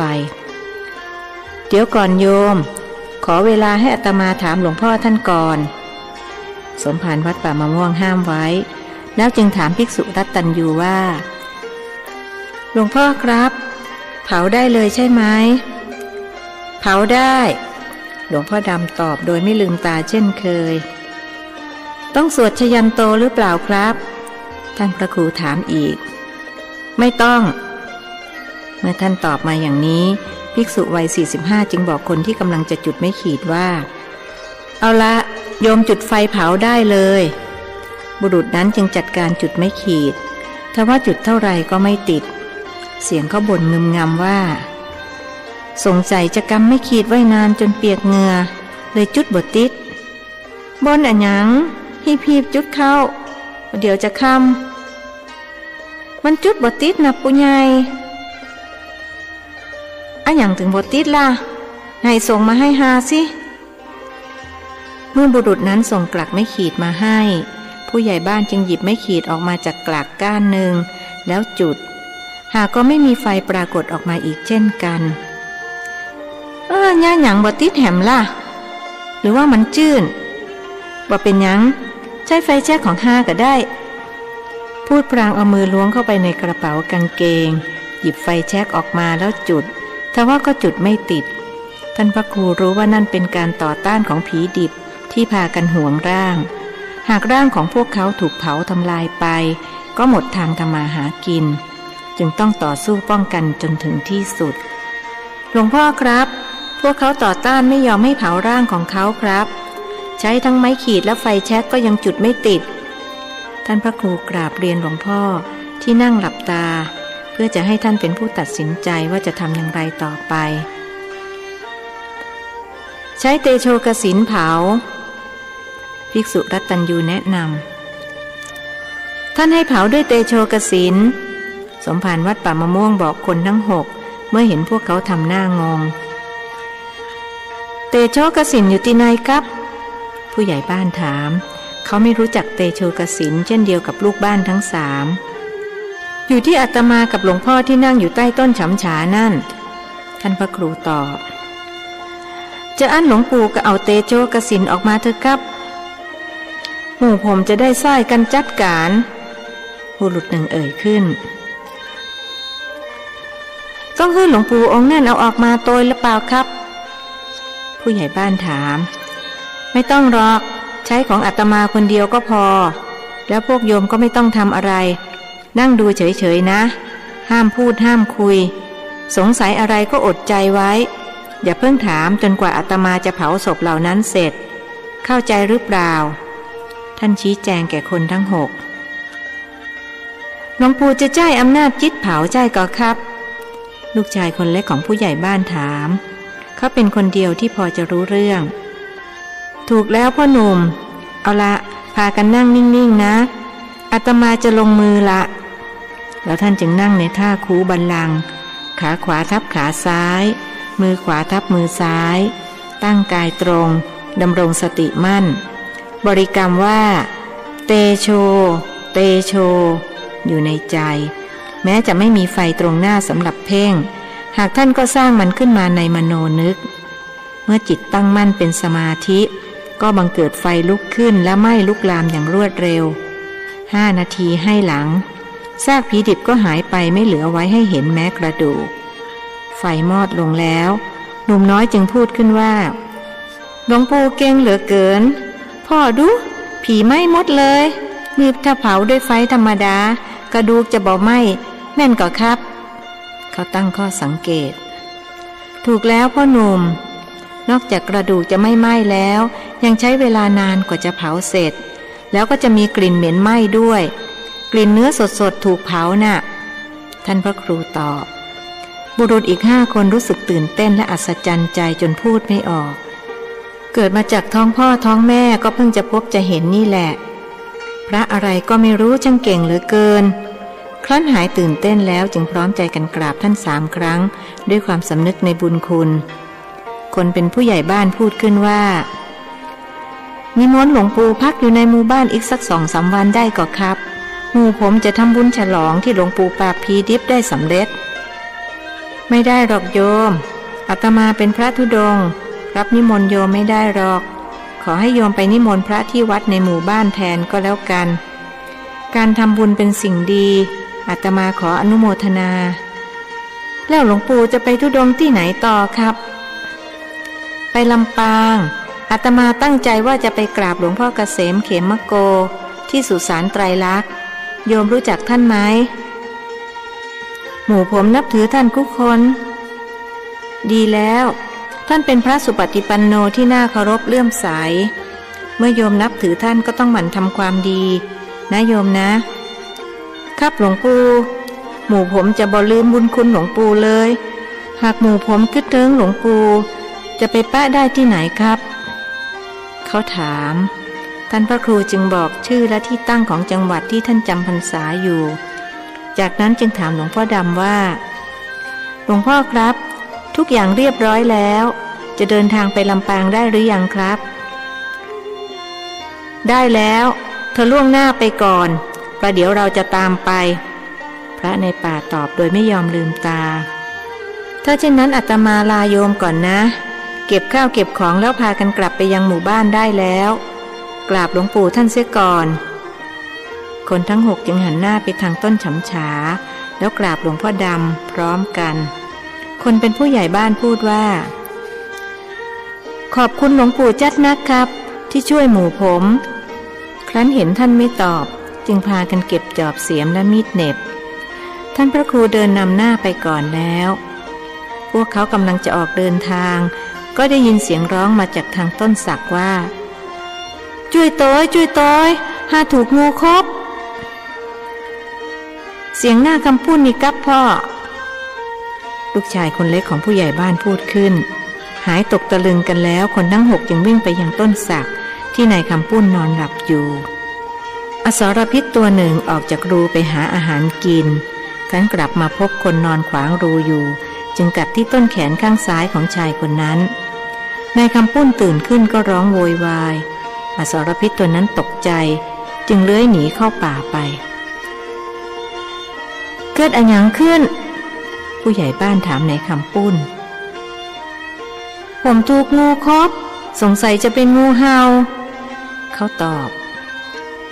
เดี๋ยวก่อนโยมขอเวลาให้อาตมาถามหลวงพ่อท่านก่อนสมภารวัดป่ามะม่วงห้ามไว้แล้วจึงถามภิกษุรัตตัญญูว่าหลวงพ่อครับเผาได้เลยใช่ไหมเผาได้หลวงพ่อดำตอบโดยไม่ลืมตาเช่นเคยต้องสวดชยันโตหรือเปล่าครับท่านพระครูถามอีกไม่ต้องเมื่อท่านตอบมาอย่างนี้ภิกษุวัย45จึงบอกคนที่กำลังจะจุดไม้ขีดว่าเอาละโยมจุดไฟเผาได้เลยบุรุษนั้นจึงจัดการจุดไม้ขีดทว่าจุดเท่าไรก็ไม่ติดเสียงเขาบ่นงึมงำว่าสงสัยจะกำไม้ขีดไว้นานจนเปียกเหงื่อเลยจุดบ่ติดบนอันหยังฮีบจุดเข้าเดี๋ยวจะค่ำมันจุดบ่ติดนะปุใหญ่อันหยังถึงบ่ติดล่ะไหนส่งมาให้หาสิเมื่อบุรุษนั้นส่งกลักไม้ขีดมาให้ผู้ใหญ่บ้านจึงหยิบไม้ขีดออกมาจากกลักก้านหนึ่งแล้วจุดหากก็ไม่มีไฟปรากฏออกมาอีกเช่นกันย่าหยังบ่ติดแหมล่ะหรือว่ามันจื้นบ่เป็นหยังใช้ไฟแช็กของ5ก็ได้พูดพลางเอามือล้วงเข้าไปในกระเป๋ากางเกงหยิบไฟแช็กออกมาแล้วจุดทว่าก็จุดไม่ติดท่านพระครูรู้ว่านั่นเป็นการต่อต้านของผีดิบที่พากันหวงร่างหากร่างของพวกเขาถูกเผาทำลายไปก็หมดทางทำมาหากินจึงต้องต่อสู้ป้องกันจนถึงที่สุดหลวงพ่อครับพวกเขาต่อต้านไม่ยอมให้เผาร่างของเขาครับใช้ทั้งไม้ขีดและไฟแช็กก็ยังจุดไม่ติดท่านพระครูกราบเรียนหลวงพ่อที่นั่งหลับตาเพื่อจะให้ท่านเป็นผู้ตัดสินใจว่าจะทำอย่างไรต่อไปใช้เตโชกสินเผาภิกษุรัตตัญญูแนะนำท่านให้เผาด้วยเตโชกสินสมภารวัดป่ามะม่วงบอกคนทั้ง6เมื่อเห็นพวกเขาทำหน้างงเตโชกสินอยู่ที่ไหนครับผู้ใหญ่บ้านถามเขาไม่รู้จักเตโชกสินเช่นเดียวกับลูกบ้านทั้ง3อยู่ที่อาตมากับหลวงพ่อที่นั่งอยู่ใต้ต้นฉำฉานั่นท่านพระครูตอบจะอั้นหลวงปู่ก็เอาเตโชกสินออกมาเถอะครับหมู่ผมจะได้ซ้ายกันจัดการบุรุษหนึ่งเอ่ยขึ้นต้องให้หลวงปู่องค์นั่นเอาออกมาโตยหรือเปล่าครับผู้ใหญ่บ้านถามไม่ต้องหรอกใช้ของอาตมาคนเดียวก็พอแล้วพวกโยมก็ไม่ต้องทำอะไรนั่งดูเฉยๆนะห้ามพูดห้ามคุยสงสัยอะไรก็อดใจไว้อย่าเพิ่งถามจนกว่าอาตมาจะเผาศพเหล่านั้นเสร็จเข้าใจหรือเปล่าท่านชี้แจงแก่คนทั้ง6หลวงปู่จะจ่ายอำนาจจิตเผาจ่ายก็ครับลูกชายคนเล็กของผู้ใหญ่บ้านถามเขาเป็นคนเดียวที่พอจะรู้เรื่องถูกแล้วพ่อหนุ่มเอาละพากันนั่งนิ่งๆนะอาตมาจะลงมือละแล้วท่านจึงนั่งในท่าคูบัลลังก์ ขาขวาทับขาซ้ายมือขวาทับมือซ้ายตั้งกายตรงดำรงสติมั่นบริกรรมว่าเตโชเตโชอยู่ในใจแม้จะไม่มีไฟตรงหน้าสำหรับเพ่งหากท่านก็สร้างมันขึ้นมาในมโนนึกเมื่อจิตตั้งมั่นเป็นสมาธิก็บังเกิดไฟลุกขึ้นและไหม้ลุกลามอย่างรวดเร็ว5 นาทีให้หลังซากผีดิบก็หายไปไม่เหลือไว้ให้เห็นแม้กระดูกไฟมอดลงแล้วหนุ่มน้อยจึงพูดขึ้นว่าหลวงปู่เก่งเหลือเกินพ่อดูผีไหม้หมดเลยนี่ถ้าเผาด้วยไฟธรรมดากระดูกจะบ่ไหม้แม่นก่อครับเขาตั้งข้อสังเกตถูกแล้วพ่อหนุ่มนอกจากกระดูกจะไม่ไหม้แล้วยังใช้เวลานานกว่าจะเผาเสร็จแล้วก็จะมีกลิ่นเหม็นไหม้ด้วยกลิ่นเนื้อสดๆถูกเผาน่ะท่านพระครูตอบบุรุษอีก5 คนรู้สึกตื่นเต้นและอัศจรรย์ใจจนพูดไม่ออกเกิดมาจากท้องพ่อท้องแม่ก็เพิ่งจะพบจะเห็นนี่แหละพระอะไรก็ไม่รู้ช่างเก่งเหลือเกินครั้นหายตื่นเต้นแล้วจึงพร้อมใจกันกราบท่าน3 ครั้งด้วยความสำนึกในบุญคุณคนเป็นผู้ใหญ่บ้านพูดขึ้นว่านิมนต์หลวงปู่พักอยู่ในหมู่บ้านอีกสัก2-3 วันได้ก็ครับหมู่ผมจะทำบุญฉลองที่หลวงปู่ปราบผีดิบได้สำเร็จไม่ได้หรอกโยมอาตมาเป็นพระธุดงค์รับนิมนต์โยมไม่ได้หรอกขอให้โยมไปนิมนต์พระที่วัดในหมู่บ้านแทนก็แล้วกันการทำบุญเป็นสิ่งดีอาตมาขออนุโมทนาแล้วหลวงปู่จะไปธุดงค์ที่ไหนต่อครับไปลำปางอาตมาตั้งใจว่าจะไปกราบหลวงพ่อเกษมเขมโกที่สุสานไตรลักษณ์โยมรู้จักท่านไหมหมู่ผมนับถือท่านทุกคนดีแล้วท่านเป็นพระสุปฏิปันโนที่น่าเคารพเลื่อมใสเมื่อโยมนับถือท่านก็ต้องหมั่นทำความดีนะโยมนะครับหลวงปู่หมู่ผมจะบ่ลืมบุญคุณหลวงปู่เลยหากหมู่ผมคิดถึงหลวงปู่จะไปปะได้ที่ไหนครับเขาถามท่านพระครูจึงบอกชื่อและที่ตั้งของจังหวัดที่ท่านจำพรรษาอยู่จากนั้นจึงถามหลวงพ่อดำว่าหลวงพ่อครับทุกอย่างเรียบร้อยแล้วจะเดินทางไปลำปางได้หรือยังครับได้แล้วเธอล่วงหน้าไปก่อนประเดี๋ยวเราจะตามไปพระในป่าตอบโดยไม่ยอมลืมตาถ้าเช่นนั้นอาตมาลาโยมก่อนนะเก็บข้าวเก็บของแล้วพากันกลับไปยังหมู่บ้านได้แล้วกราบหลวงปู่ท่านเสียก่อนคนทั้ง6จึงหันหน้าไปทางต้นฉำฉาแล้วกราบหลวงพ่อดำพร้อมกันคนเป็นผู้ใหญ่บ้านพูดว่าขอบคุณหลวงปู่จัดนะครับที่ช่วยหมู่ผมครั้นเห็นท่านไม่ตอบจึงพากันเก็บจอบเสียมและมีดเหน็บท่านพระครูเดินนำหน้าไปก่อนแล้วพวกเขากำลังจะออกเดินทางก็ได้ยินเสียงร้องมาจากทางต้นสักว่าช่วยต้อยหาถูกงูคบเสียงหน้าคำพูดนี่กับพ่อลูกชายคนเล็กของผู้ใหญ่บ้านพูดขึ้นหายตกตะลึงกันแล้วคนทั้ง6จึงวิ่งไปยังต้นสักที่นายคำปุ้นนอนหลับอยู่อสรพิษตัวหนึ่งออกจากรูไปหาอาหารกินครั้นกลับมาพบคนนอนขวางรูอยู่จึงกัดที่ต้นแขนข้างซ้ายของชายคนนั้นนายคำปุ้นตื่นขึ้นก็ร้องโวยวายอสรพิษตัวนั้นตกใจจึงเลื้อยหนีเข้าป่าไปเกิดอะไรขึ้นผู้ใหญ่บ้านถามนายคำปุ้นผมถูกงูคบสงสัยจะเป็นงูเห่าเขาตอบ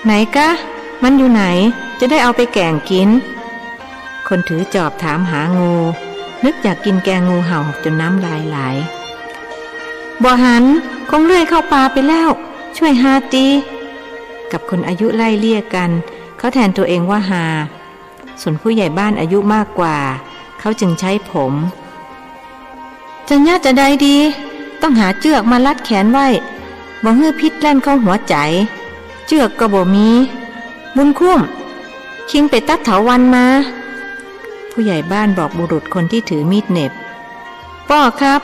ไหนกะมันอยู่ไหนจะได้เอาไปแกงกินคนถือจอบถามหางูนึกอยากกินแกงงูเห่าจนน้ำลายไหลบ่หันคงเลื่อยเข้าป่าไปแล้วช่วยหาตีกับคนอายุไล่เลี่ยกันเขาแทนตัวเองว่าหาส่วนผู้ใหญ่บ้านอายุมากกว่าเขาจึงใช้ผมจะญาติจะได้ดีต้องหาเชือกมาลัดแขนไว้บ่ฮื้อพิษแล่นเข้าหัวใจเชือกก็บ่มีบุญคุ้มคิงไปตัดเถาวัลย์มาผู้ใหญ่บ้านบอกบุรุษคนที่ถือมีดเหน็บพ่อครับ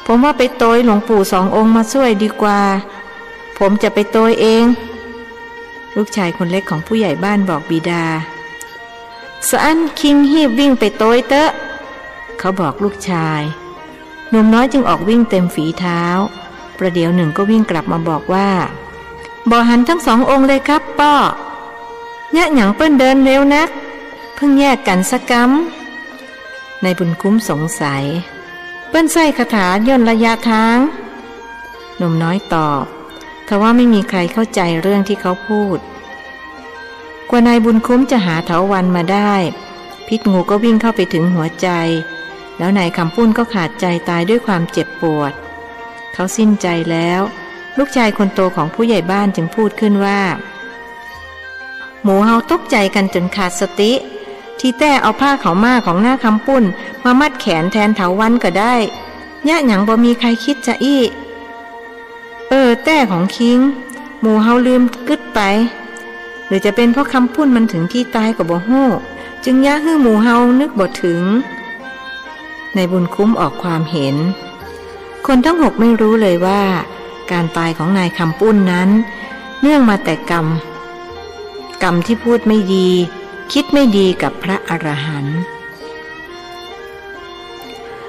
ผมว่าไปโตยหลวงปู่2 องค์มาช่วยดีกว่าผมจะไปโตยเองลูกชายคนเล็กของผู้ใหญ่บ้านบอกบิดาสอันคิงฮีบวิ่งไปโตยเตอะ เขาบอกลูกชายหนุ่มน้อยจึงออกวิ่งเต็มฝีเท้าประเดี๋ยวหนึ่งก็วิ่งกลับมาบอกว่าบ่หันทั้งสององค์เลยครับป้อยะหยังเปิ้นเดินเร็วนักเพิ่งแยกกันสักกำนายบุญคุ้มสงสัยเปิ้นใส่คาถาย่นระยะทางหนุ่มน้อยตอบทว่าไม่มีใครเข้าใจเรื่องที่เขาพูดกว่านายบุญคุ้มจะหาเถาวัลย์มาได้พิษงูก็วิ่งเข้าไปถึงหัวใจแล้วนายคำปุ้นก็ขาดใจตายด้วยความเจ็บปวดเขาสิ้นใจแล้วลูกชายคนโตของผู้ใหญ่บ้านจึงพูดขึ้นว่าหมูเฮาตกใจกันจนขาดสติที่แต่เอาผ้าเขาวม่าของหน้าคำปุ้นมามัดแขนแทนเถาวัลย์ก็ได้ยะหยังบ่มีใครคิดจะอี้แต่ของคิงหมูเฮาลืมกึดไปหรือจะเป็นเพราะคำปุ้นมันถึงที่ตายก็บ่ฮู้จึงยะฮื้อหมูเฮานึกบ่ถึงนายบุญคุ้มออกความเห็นคนทั้งหกไม่รู้เลยว่าการตายของนายคำปุ้นนั้นเนื่องมาแต่กรรมที่พูดไม่ดีคิดไม่ดีกับพระอรหันต์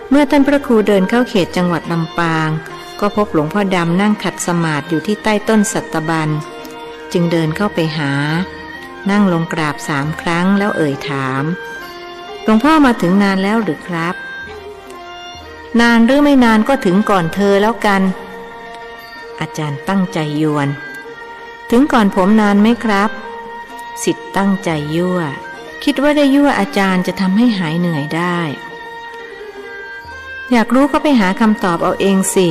เมื่อท่านพระครูเดินเข้าเขตจังหวัดลำปางก็พบหลวงพ่อดำนั่งขัดสมาธิอยู่ที่ใต้ต้นสัตบันจึงเดินเข้าไปหานั่งลงกราบ3 ครั้งแล้วเอ่ยถามหลวงพ่อมาถึงนานแล้วหรือครับนานหรือไม่นานก็ถึงก่อนเธอแล้วกันอาจารย์ตั้งใจยวนถึงก่อนผมนานไหมครับศิษย์ตั้งใจยั่วคิดว่าได้ยั่วอาจารย์จะทำให้หายเหนื่อยได้อยากรู้ก็ไปหาคำตอบเอาเองสิ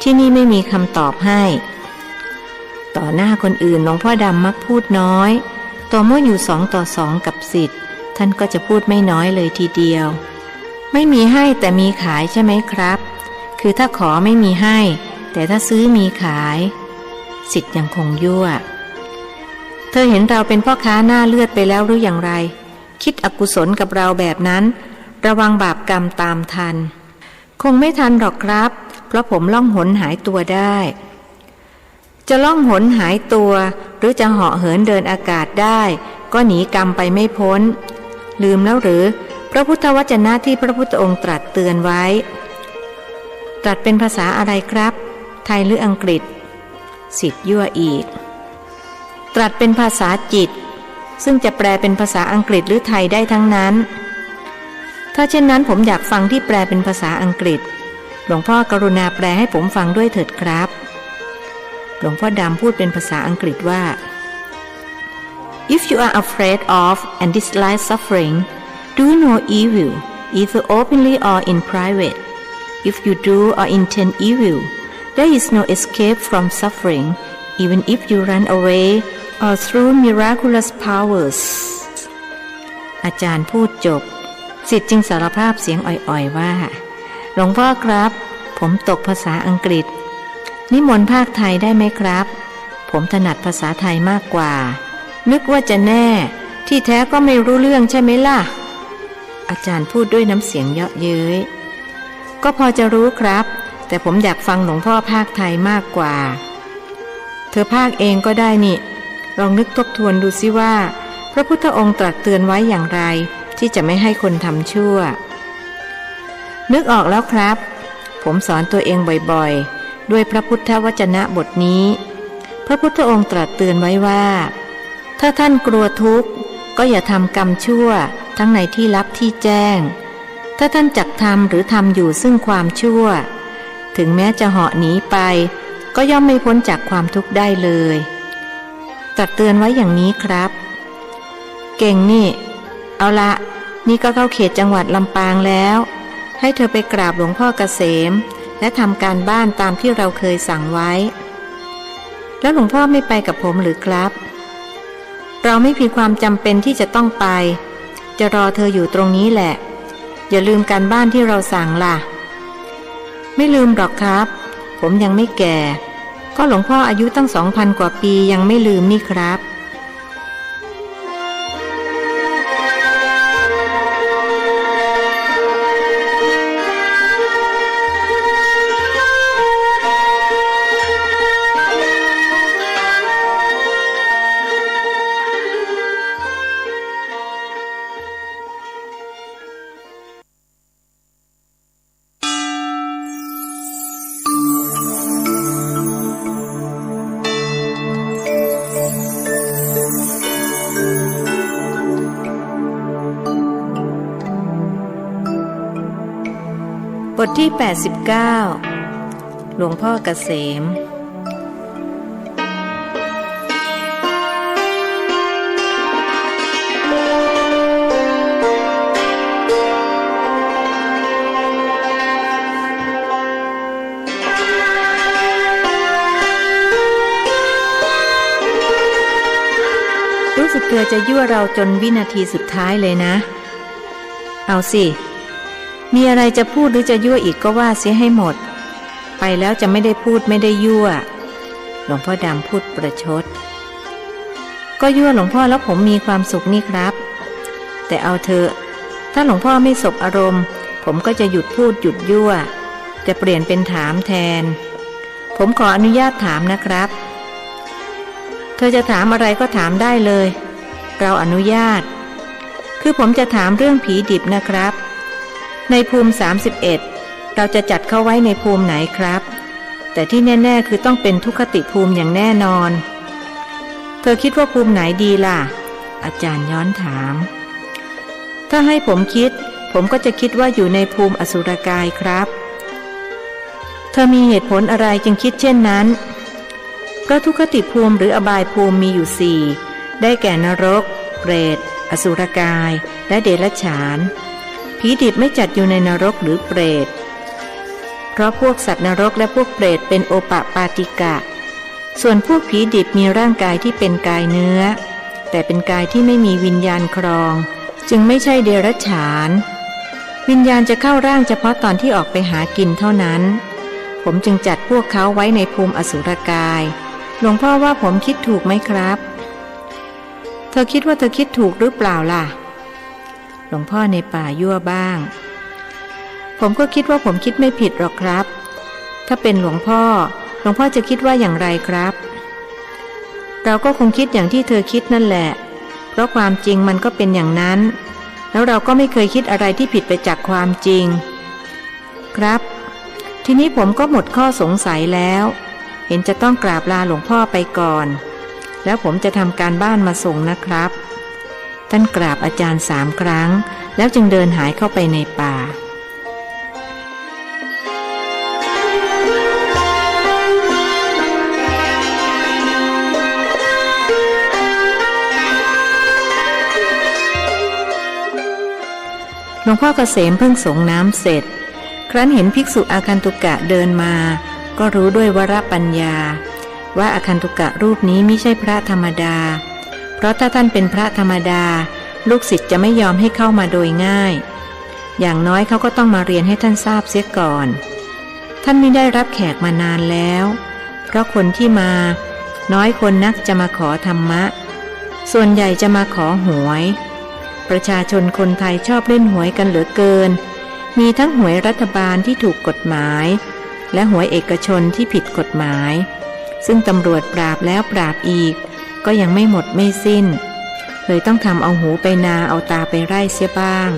ที่นี่ไม่มีคำตอบให้ต่อหน้าคนอื่นหลวงพ่อดำมักพูดน้อยต่อเมื่ออยู่2 ต่อ 2กับศิษย์ท่านก็จะพูดไม่น้อยเลยทีเดียวไม่มีให้แต่มีขายใช่ไหมครับคือถ้าขอไม่มีให้แต่ถ้าซื้อมีขายศิษย์ยังคงยั่วเธอเห็นเราเป็นพ่อค้าหน้าเลือดไปแล้วหรืออย่างไรคิดอกุศลกับเราแบบนั้นระวังบาปกรรมตามทันคงไม่ทันหรอกครับเพราะผมล่องหนหายตัวได้จะล่องหนหายตัวหรือจะเหาะเหินเดินอากาศได้ก็หนีกรรมไปไม่พ้นลืมแล้วหรือพระพุทธวจนะที่พระพุทธองค์ตรัสเตือนไว้ตรัสเป็นภาษาอะไรครับไทยหรืออังกฤษศิษย์ยั่วอีกตรัสเป็นภาษาจิตซึ่งจะแปลเป็นภาษาอังกฤษหรือไทยได้ทั้งนั้นถ้าเช่นนั้นผมอยากฟังที่แปลเป็นภาษาอังกฤษหลวงพ่อกรุณาแปลให้ผมฟังด้วยเถิดครับหลวงพ่อดำพูดเป็นภาษาอังกฤษว่า If you are afraid of and dislike suffering do no evil either openly or in private if you do or intend evil there is no escape from suffering even if you run away or through miraculous powers อาจารย์พูดจบศิษย์จึงสารภาพเสียงอ่อยๆว่าหลวงพ่อครับผมตกภาษาอังกฤษนิมนต์ภาคไทยได้ไหมครับผมถนัดภาษาไทยมากกว่านึกว่าจะแน่ที่แท้ก็ไม่รู้เรื่องใช่ไหมล่ะอาจารย์พูดด้วยน้ำเสียงเยาะเย้ยก็พอจะรู้ครับแต่ผมอยากฟังหลวงพ่อภาคไทยมากกว่าเธอภาคเองก็ได้นี่ลองนึกทบทวนดูสิว่าพระพุทธองค์ตรัสเตือนไว้อย่างไรที่จะไม่ให้คนทำชั่วนึกออกแล้วครับผมสอนตัวเองบ่อยๆด้วยพระพุทธวจนะบทนี้พระพุทธองค์ตรัสเตือนไว้ว่าถ้าท่านกลัวทุกข์ก็อย่าทำกรรมชั่วทั้งในที่ลับที่แจ้งถ้าท่านจักทำหรือทำอยู่ซึ่งความชั่วถึงแม้จะเหาะหนีไปก็ย่อมไม่พ้นจากความทุกข์ได้เลยตรัสเตือนไว้อย่างนี้ครับเก่งนี่เอาละนี่ก็เข้าเขตจังหวัดลำปางแล้วให้เธอไปกราบหลวงพ่อเกษมและทำการบ้านตามที่เราเคยสั่งไว้แล้วหลวงพ่อไม่ไปกับผมหรือครับเราไม่มีความจำเป็นที่จะต้องไปจะรอเธออยู่ตรงนี้แหละอย่าลืมการบ้านที่เราสั่งล่ะไม่ลืมหรอกครับผมยังไม่แก่ก็หลวงพ่ออายุตั้ง 2,000 กว่าปียังไม่ลืมนี่ครับ บทที่ 89 หลวงพ่อเกษมรู้สึกเธอจะยั่วเราจนวินาทีสุดท้ายเลยนะเอาสิมีอะไรจะพูดหรือจะยั่วอีกก็ว่าเสียให้หมดไปแล้วจะไม่ได้พูดไม่ได้ยั่วหลวงพ่อดำพูดประชดก็ยั่วหลวงพ่อแล้วผมมีความสุขนี่ครับแต่เอาเถอะถ้าหลวงพ่อไม่สบอารมณ์ผมก็จะหยุดพูดหยุดยั่วจะเปลี่ยนเป็นถามแทนผมขออนุญาตถามนะครับเธอจะถามอะไรก็ถามได้เลยเราอนุญาตคือผมจะถามเรื่องผีดิบนะครับในภูมิ31เราจะจัดเข้าไว้ในภูมิไหนครับแต่ที่แน่ๆคือต้องเป็นทุกขติภูมิอย่างแน่นอนเธอคิดว่าภูมิไหนดีล่ะอาจารย์ย้อนถามถ้าให้ผมคิดผมก็จะคิดว่าอยู่ในภูมิอสุรกายครับเธอมีเหตุผลอะไรจึงคิดเช่นนั้นเพราะทุกขติภูมิหรืออบายภูมิมีอยู่4ได้แก่นรกเปรตอสุรกายและเดรัจฉานผีดิบไม่จัดอยู่ในนรกหรือเปรตเพราะพวกสัตว์นรกและพวกเปรตเป็นโอปปาติกะส่วนพวกผีดิบมีร่างกายที่เป็นกายเนื้อแต่เป็นกายที่ไม่มีวิญญาณครองจึงไม่ใช่เดรัจฉานวิญญาณจะเข้าร่างเฉพาะตอนที่ออกไปหากินเท่านั้นผมจึงจัดพวกเขาไว้ในภูมิอสุรกายหลวงพ่อว่าผมคิดถูกไหมครับเธอคิดว่าเธอคิดถูกหรือเปล่าล่ะหลวงพ่อในป่ายั่วบ้างผมก็คิดว่าผมคิดไม่ผิดหรอกครับถ้าเป็นหลวงพ่อจะคิดว่าอย่างไรครับเราก็คงคิดอย่างที่เธอคิดนั่นแหละเพราะความจริงมันก็เป็นอย่างนั้นแล้วเราก็ไม่เคยคิดอะไรที่ผิดไปจากความจริงครับทีนี้ผมก็หมดข้อสงสัยแล้วเห็นจะต้องกราบลาหลวงพ่อไปก่อนแล้วผมจะทำการบ้านมาส่งนะครับท่านกราบอาจารย์3 ครั้งแล้วจึงเดินหายเข้าไปในป่าหลวงพ่อเกษมเพิ่งสงน้ำเสร็จครั้นเห็นภิกษุอาคันตุกะเดินมาก็รู้ด้วยวรปัญญาว่าอาคันตุกะรูปนี้ไม่ใช่พระธรรมดาเพราะถ้าท่านเป็นพระธรรมดาลูกศิษย์จะไม่ยอมให้เข้ามาโดยง่ายอย่างน้อยเขาก็ต้องมาเรียนให้ท่านทราบเสียก่อนท่านไม่ได้รับแขกมานานแล้วเพราะคนที่มาน้อยคนนักจะมาขอธรรมะส่วนใหญ่จะมาขอหวยประชาชนคนไทยชอบเล่นหวยกันเหลือเกินมีทั้งหวยรัฐบาลที่ถูกกฎหมายและหวยเอกชนที่ผิดกฎหมายซึ่งตำรวจปราบแล้วปราบอีกก็ยังไม่หมดไม่สิ้นเลยต้องทำเอาหูไปนาเอาตาไปไร่เสียบ้าง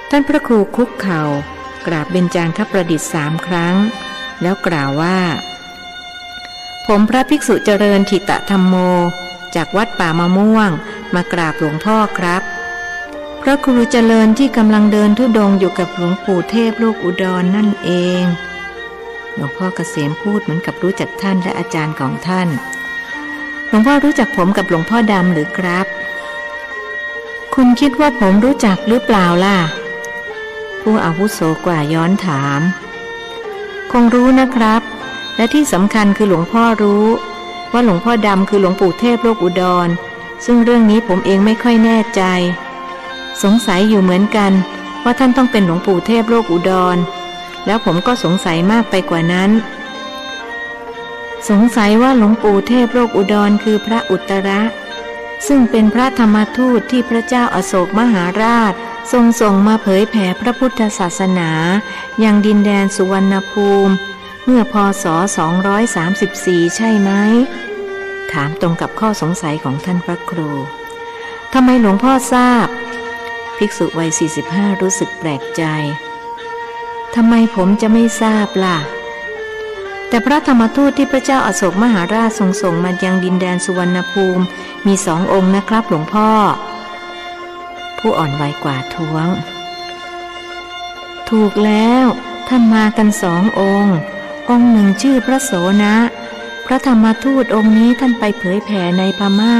ท่านพระครูคุกเข่ากราบเบญจางคประดิษฐ์3 ครั้งแล้วกล่าวว่าผมพระภิกษุเจริญถิตธรรมโมจากวัดป่ามะม่วงมากราบหลวงพ่อครับพระครูเจริญที่กำลังเดินธุดงค์อยู่กับหลวงปู่เทพลูกอุดรนั่นเองหลวงพ่อเกษมพูดเหมือนกับรู้จักท่านและอาจารย์ของท่านหลวงพ่อรู้จักผมกับหลวงพ่อดำหรือครับคุณคิดว่าผมรู้จักหรือเปล่าล่ะผู้อาวุโสกว่าย้อนถามคงรู้นะครับและที่สำคัญคือหลวงพ่อรู้ว่าหลวงพ่อดำคือหลวงปู่เทพโลกอุดรซึ่งเรื่องนี้ผมเองไม่ค่อยแน่ใจสงสัยอยู่เหมือนกันว่าท่านต้องเป็นหลวงปู่เทพโลกอุดรแล้วผมก็สงสัยมากไปกว่านั้นสงสัยว่าหลวงปู่เทพโลกอุดรคือพระอุตระซึ่งเป็นพระธรรมทูตที่พระเจ้าอโศกมหาราชทรงส่งมาเผยแผ่พระพุทธศาสนายังดินแดนสุวรรณภูมิเมื่อพ.ศ. 234ใช่ไหมถามตรงกับข้อสงสัยของท่านพระครูทำไมหลวงพ่อทราบภิกษุวัย45รู้สึกแปลกใจทำไมผมจะไม่ทราบล่ะแต่พระธรรมทูตที่พระเจ้าอโศกมหาราชทรงส่งมายังดินแดนสุวรรณภูมิมี2 องค์นะครับหลวงพ่อผู้อ่อนวัยกว่าท้วง ถูกแล้วท่านมากัน2 องค์หนึ่งชื่อพระโสนะพระธรรมทูตองค์นี้ท่านไปเผยแผ่ในพม่า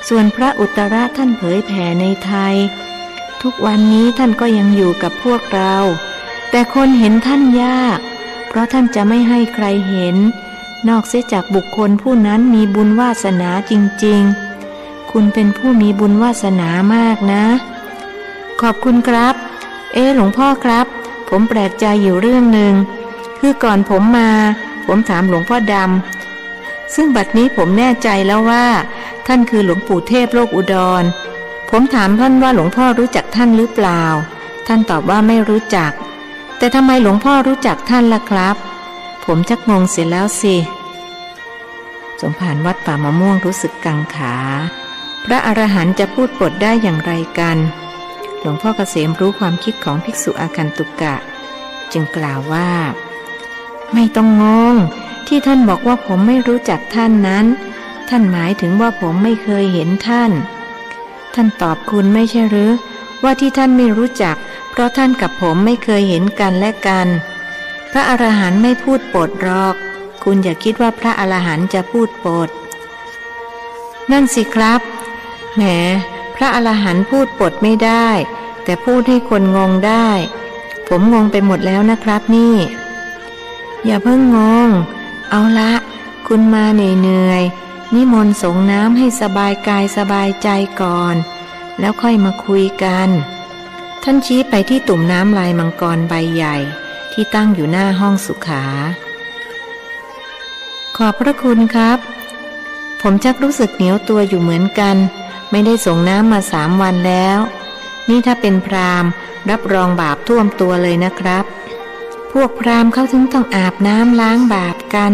ส่วนพระอุตระท่านเผยแผ่ในไทยทุกวันนี้ท่านก็ยังอยู่กับพวกเราแต่คนเห็นท่านยากเพราะท่านจะไม่ให้ใครเห็นนอกเสียจากบุคคลผู้นั้นมีบุญวาสนาจริงๆคุณเป็นผู้มีบุญวาสนามากนะขอบคุณครับหลวงพ่อครับผมแปลกใจอยู่เรื่องหนึ่งคือก่อนผมมาผมถามหลวงพ่อดำซึ่งบัดนี้ผมแน่ใจแล้วว่าท่านคือหลวงปู่เทพโลกอุดรผมถามท่านว่าหลวงพ่อรู้จักท่านหรือเปล่าท่านตอบว่าไม่รู้จักแต่ทำไมหลวงพ่อรู้จักท่านล่ะครับผมชักงงเสียแล้วสิสมภารวัดป่ามะม่วงรู้สึกกังขาพระอรหันต์จะพูดปดได้อย่างไรกันหลวงพ่อเกษมรู้ความคิดของภิกษุอาคันตุกะจึงกล่าวว่าไม่ต้องงงที่ท่านบอกว่าผมไม่รู้จักท่านนั้นท่านหมายถึงว่าผมไม่เคยเห็นท่านตอบคุณไม่ใช่หรือว่าที่ท่านไม่รู้จักเพราะท่านกับผมไม่เคยเห็นกันและกันพระอรหันต์ไม่พูดปดหรอกคุณอย่าคิดว่าพระอรหันต์จะพูดปดนั่นสิครับแหมพระอรหันต์พูดปดไม่ได้แต่พูดให้คนงงได้ผมงงไปหมดแล้วนะครับนี่อย่าเพิ่งงงเอาละคุณมาเหนื่อยนิมนต์สงน้ำให้สบายกายสบายใจก่อนแล้วค่อยมาคุยกันท่านชี้ไปที่ตุ่มน้ำลายมังกรใบใหญ่ที่ตั้งอยู่หน้าห้องสุขาขอบพระคุณครับผมชักรู้สึกเหนียวตัวอยู่เหมือนกันไม่ได้ส่งน้ำมา3 วันแล้วนี่ถ้าเป็นพราหมณ์รับรองบาปท่วมตัวเลยนะครับพวกพราหมณ์เขาถึงต้องอาบน้ำล้างบาปกัน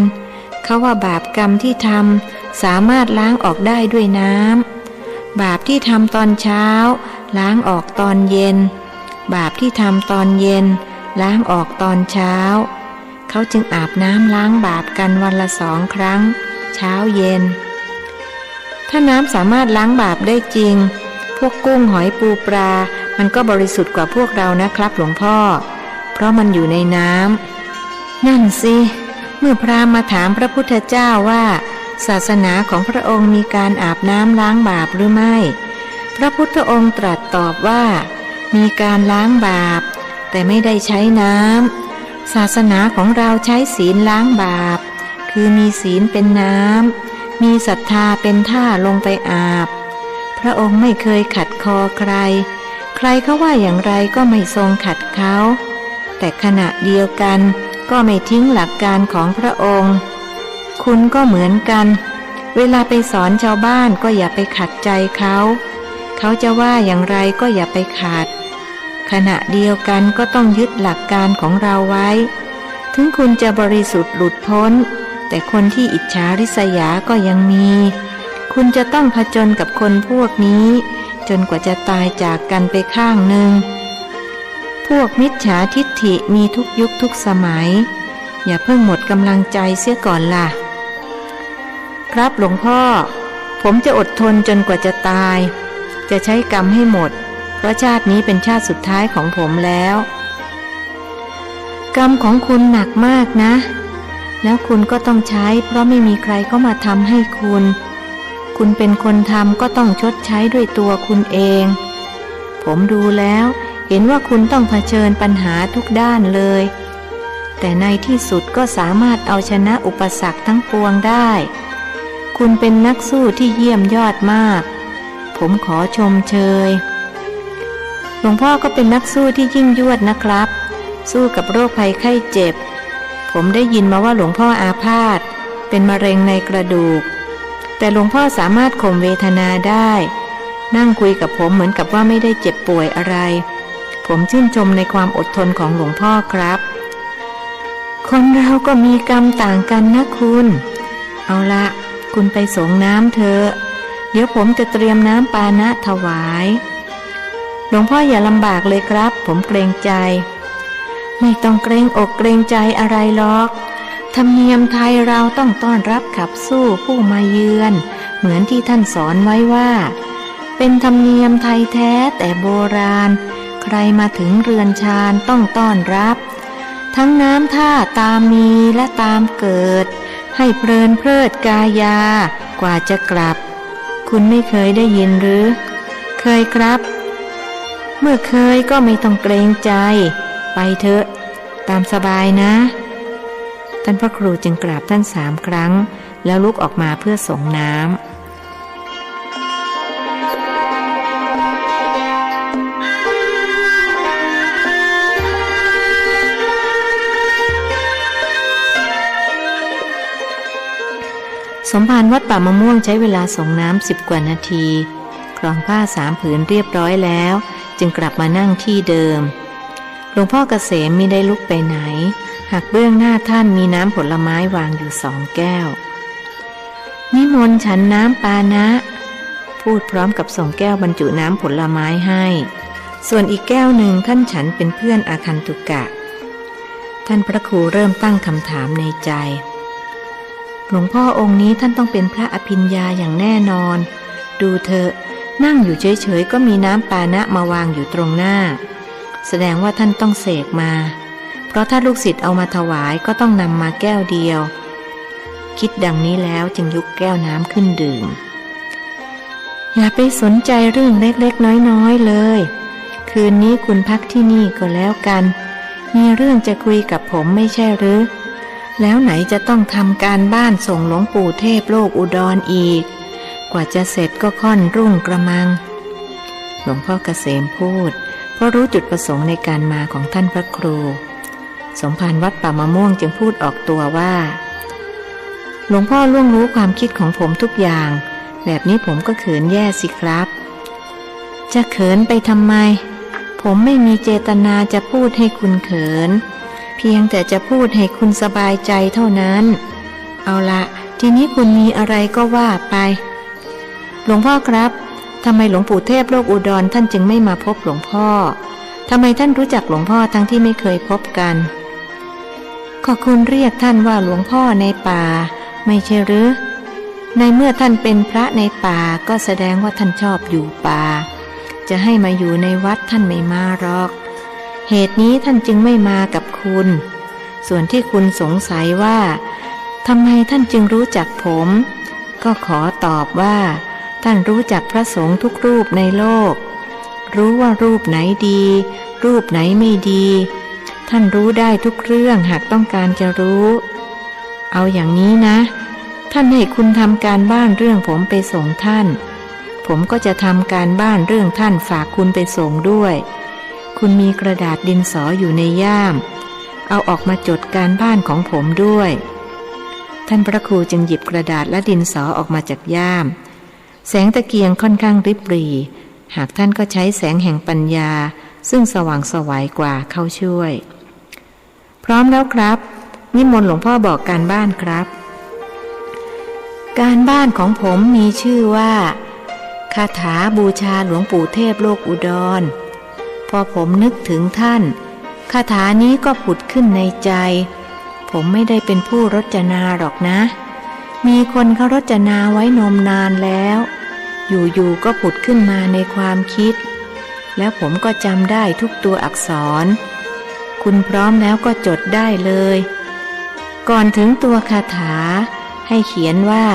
เขาว่าบาปกรรมที่ทำสามารถล้างออกได้ด้วยน้ำบาปที่ทำตอนเช้าล้างออกตอนเย็นบาปที่ทำตอนเย็นล้างออกตอนเช้าเขาจึงอาบน้ำล้างบาปกันวันละ2 ครั้งเช้าเย็นถ้าน้ำสามารถล้างบาปได้จริงพวกกุ้งหอยปูปลามันก็บริสุทธิ์กว่าพวกเรานะครับหลวงพ่อเพราะมันอยู่ในน้ำนั่นสิเมื่อพราหมณ์มาถามพระพุทธเจ้าว่าศาสนาของพระองค์มีการอาบน้ำล้างบาปหรือไม่พระพุทธองค์ตรัสตอบว่ามีการล้างบาปแต่ไม่ได้ใช้น้ำศาสนาของเราใช้ศีลล้างบาปคือมีศีลเป็นน้ำมีศรัทธาเป็นท่าลงไปอาบพระองค์ไม่เคยขัดคอใครเขาว่าอย่างไรก็ไม่ทรงขัดเขาแต่ขณะเดียวกันก็ไม่ทิ้งหลักการของพระองค์คุณก็เหมือนกันเวลาไปสอนชาวบ้านก็อย่าไปขัดใจเขาจะว่าอย่างไรก็อย่าไปขัดขณะเดียวกันก็ต้องยึดหลักการของเราไว้ถึงคุณจะบริสุทธิ์หลุดพ้นแต่คนที่อิจฉาริษยาก็ยังมีคุณจะต้องผจญกับคนพวกนี้จนกว่าจะตายจากกันไปข้างหนึ่งพวกมิจฉาทิฏฐิมีทุกยุคทุกสมัยอย่าเพิ่งหมดกำลังใจเสียก่อนล่ะครับหลวงพ่อผมจะอดทนจนกว่าจะตายจะใช้กรรมให้หมดเพราะชาตินี้เป็นชาติสุดท้ายของผมแล้วกรรมของคุณหนักมากนะแล้วคุณก็ต้องใช้เพราะไม่มีใครเข้ามาทำให้คุณเป็นคนทำก็ต้องชดใช้ด้วยตัวคุณเองผมดูแล้วเห็นว่าคุณต้องเผชิญปัญหาทุกด้านเลยแต่ในที่สุดก็สามารถเอาชนะอุปสรรคทั้งปวงได้คุณเป็นนักสู้ที่เยี่ยมยอดมากผมขอชมเชยหลวงพ่อก็เป็นนักสู้ที่ยิ่งยวดนะครับสู้กับโรคภัยไข้เจ็บผมได้ยินมาว่าหลวงพ่ออาพาธเป็นมะเร็งในกระดูกแต่หลวงพ่อสามารถข่มเวทนาได้นั่งคุยกับผมเหมือนกับว่าไม่ได้เจ็บป่วยอะไรผมชื่นชมในความอดทนของหลวงพ่อครับคนเราก็มีกรรมต่างกันนะคุณเอาละคุณไปสงน้ำเถอะเดี๋ยวผมจะเตรียมน้ำปานะถวายหลวงพ่ออย่าลำบากเลยครับผมเกรงใจไม่ต้องเกรงอกเกรงใจอะไรหรอกธรรมเนียมไทยเราต้องต้อนรับขับสู้ผู้มาเยือนเหมือนที่ท่านสอนไว้ว่าเป็นธรรมเนียมไทยแท้แต่โบราณ ใครมาถึงเรือนชานต้องต้อนรับทั้งน้ำท่าตามมีและตามเกิดให้เพลินเพลิดกายากว่าจะกลับคุณไม่เคยได้ยินหรือเคยครับเมื่อเคยก็ไม่ต้องเกรงใจไปเถอะตามสบายนะท่านพระครูจึงกราบท่าน3 ครั้งแล้วลุกออกมาเพื่อส่งน้ำสมภารวัดป่ามะม่วงใช้เวลาส่งน้ำ10 กว่านาทีครองผ้า3 ผืนเรียบร้อยแล้วจึงกลับมานั่งที่เดิมหลวงพ่อเกษมมิได้ลุกไปไหนหากเบื้องหน้าท่านมีน้ำผลไม้วางอยู่2 แก้วนิมนต์ฉันน้ำปานะพูดพร้อมกับส่งแก้วบรรจุน้ำผลไม้ให้ส่วนอีกแก้วหนึ่งท่านฉันเป็นเพื่อนอาคันตุกะท่านพระครูเริ่มตั้งคำถามในใจหลวงพ่อองค์นี้ท่านต้องเป็นพระอภิญญาอย่างแน่นอนดูเถอะนั่งอยู่เฉยๆก็มีน้ำปานะมาวางอยู่ตรงหน้าแสดงว่าท่านต้องเสกมาเพราะถ้าลูกศิษย์เอามาถวายก็ต้องนำมาแก้วเดียวคิดดังนี้แล้วจึงยกแก้วน้ำขึ้นดื่มอย่าไปสนใจเรื่องเล็กๆน้อยๆเลยคืนนี้คุณพักที่นี่ก็แล้วกันมีเรื่องจะคุยกับผมไม่ใช่หรือแล้วไหนจะต้องทำการบ้านส่งหลวงปู่เทพโลกอุดรอีกกว่าจะเสร็จก็ค่อนรุ่งกระมังหลวงพ่อเกษมพูดเพราะรู้จุดประสงค์ในการมาของท่านพระครูสมภารวัดป่ามะม่วงจึงพูดออกตัวว่าหลวงพ่อล่วงรู้ความคิดของผมทุกอย่างแบบนี้ผมก็เขินแย่สิครับจะเขินไปทำไมผมไม่มีเจตนาจะพูดให้คุณเขินเพียงแต่จะพูดให้คุณสบายใจเท่านั้นเอาละทีนี้คุณมีอะไรก็ว่าไปหลวงพ่อครับทำไมหลวงปู่เทพโลกอุดรท่านจึงไม่มาพบหลวงพ่อทำไมท่านรู้จักหลวงพ่อทั้งที่ไม่เคยพบกันก็คุณเรียกท่านว่าหลวงพ่อในป่าไม่ใช่หรือในเมื่อท่านเป็นพระในป่าก็แสดงว่าท่านชอบอยู่ป่าจะให้มาอยู่ในวัดท่านไม่มาหรอกเหตุนี้ท่านจึงไม่มากับคุณส่วนที่คุณสงสัยว่าทำไมท่านจึงรู้จักผมก็ขอตอบว่าท่านรู้จักพระสงฆ์ทุกรูปในโลกรู้ว่ารูปไหนดีรูปไหนไม่ดีท่านรู้ได้ทุกเรื่องหากต้องการจะรู้เอาอย่างนี้นะท่านให้คุณทำการบ้านเรื่องผมไปส่งท่านผมก็จะทำการบ้านเรื่องท่านฝากคุณไปส่งด้วยคุณมีกระดาษดินสออยู่ในย่ามเอาออกมาจดการบ้านของผมด้วยท่านพระครูจึงหยิบกระดาษและดินสอออกมาจากย่ามแสงตะเกียงค่อนข้างริบหรี่หากท่านก็ใช้แสงแห่งปัญญาซึ่งสว่างไสวกว่าเข้าช่วยพร้อมแล้วครับนิมนต์หลวงพ่อบอกการบ้านครับการบ้านของผมมีชื่อว่าคาถาบูชาหลวงปู่เทพโลกอุดรพอผมนึกถึงท่านคาถานี้ก็ผุดขึ้นในใจผมไม่ได้เป็นผู้รจนาหรอกนะมีคนเขารจนาไว้นมนานแล้วอยู่ๆก็ผุดขึ้นมาในความคิดแล้วผมก็จำได้ทุกตัวอักษรคุณพร้อมแล้วก็จดได้เลยก่อนถึงตัวคาถาให้เขียนว่า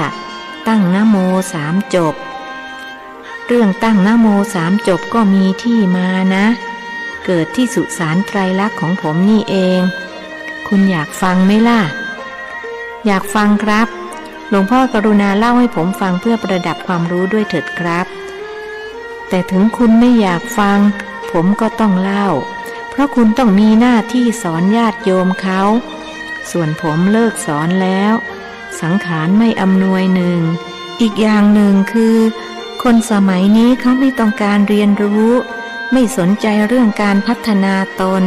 ตั้งนะโม3 จบเรื่องตั้งนะโม3 จบก็มีที่มานะเกิดที่สุสานไตรลักษณ์ของผมนี่เองคุณอยากฟังไหมล่ะอยากฟังครับหลวงพ่อกรุณาเล่าให้ผมฟังเพื่อประดับความรู้ด้วยเถิดครับแต่ถึงคุณไม่อยากฟังผมก็ต้องเล่าเพราะคุณต้องมีหน้าที่สอนญาติโยมเขาส่วนผมเลิกสอนแล้วสังขารไม่อำนวยหนึ่งอีกอย่างหนึ่งคือคนสมัยนี้เขาไม่ต้องการเรียนรู้ไม่สนใจเรื่องการพัฒนาตน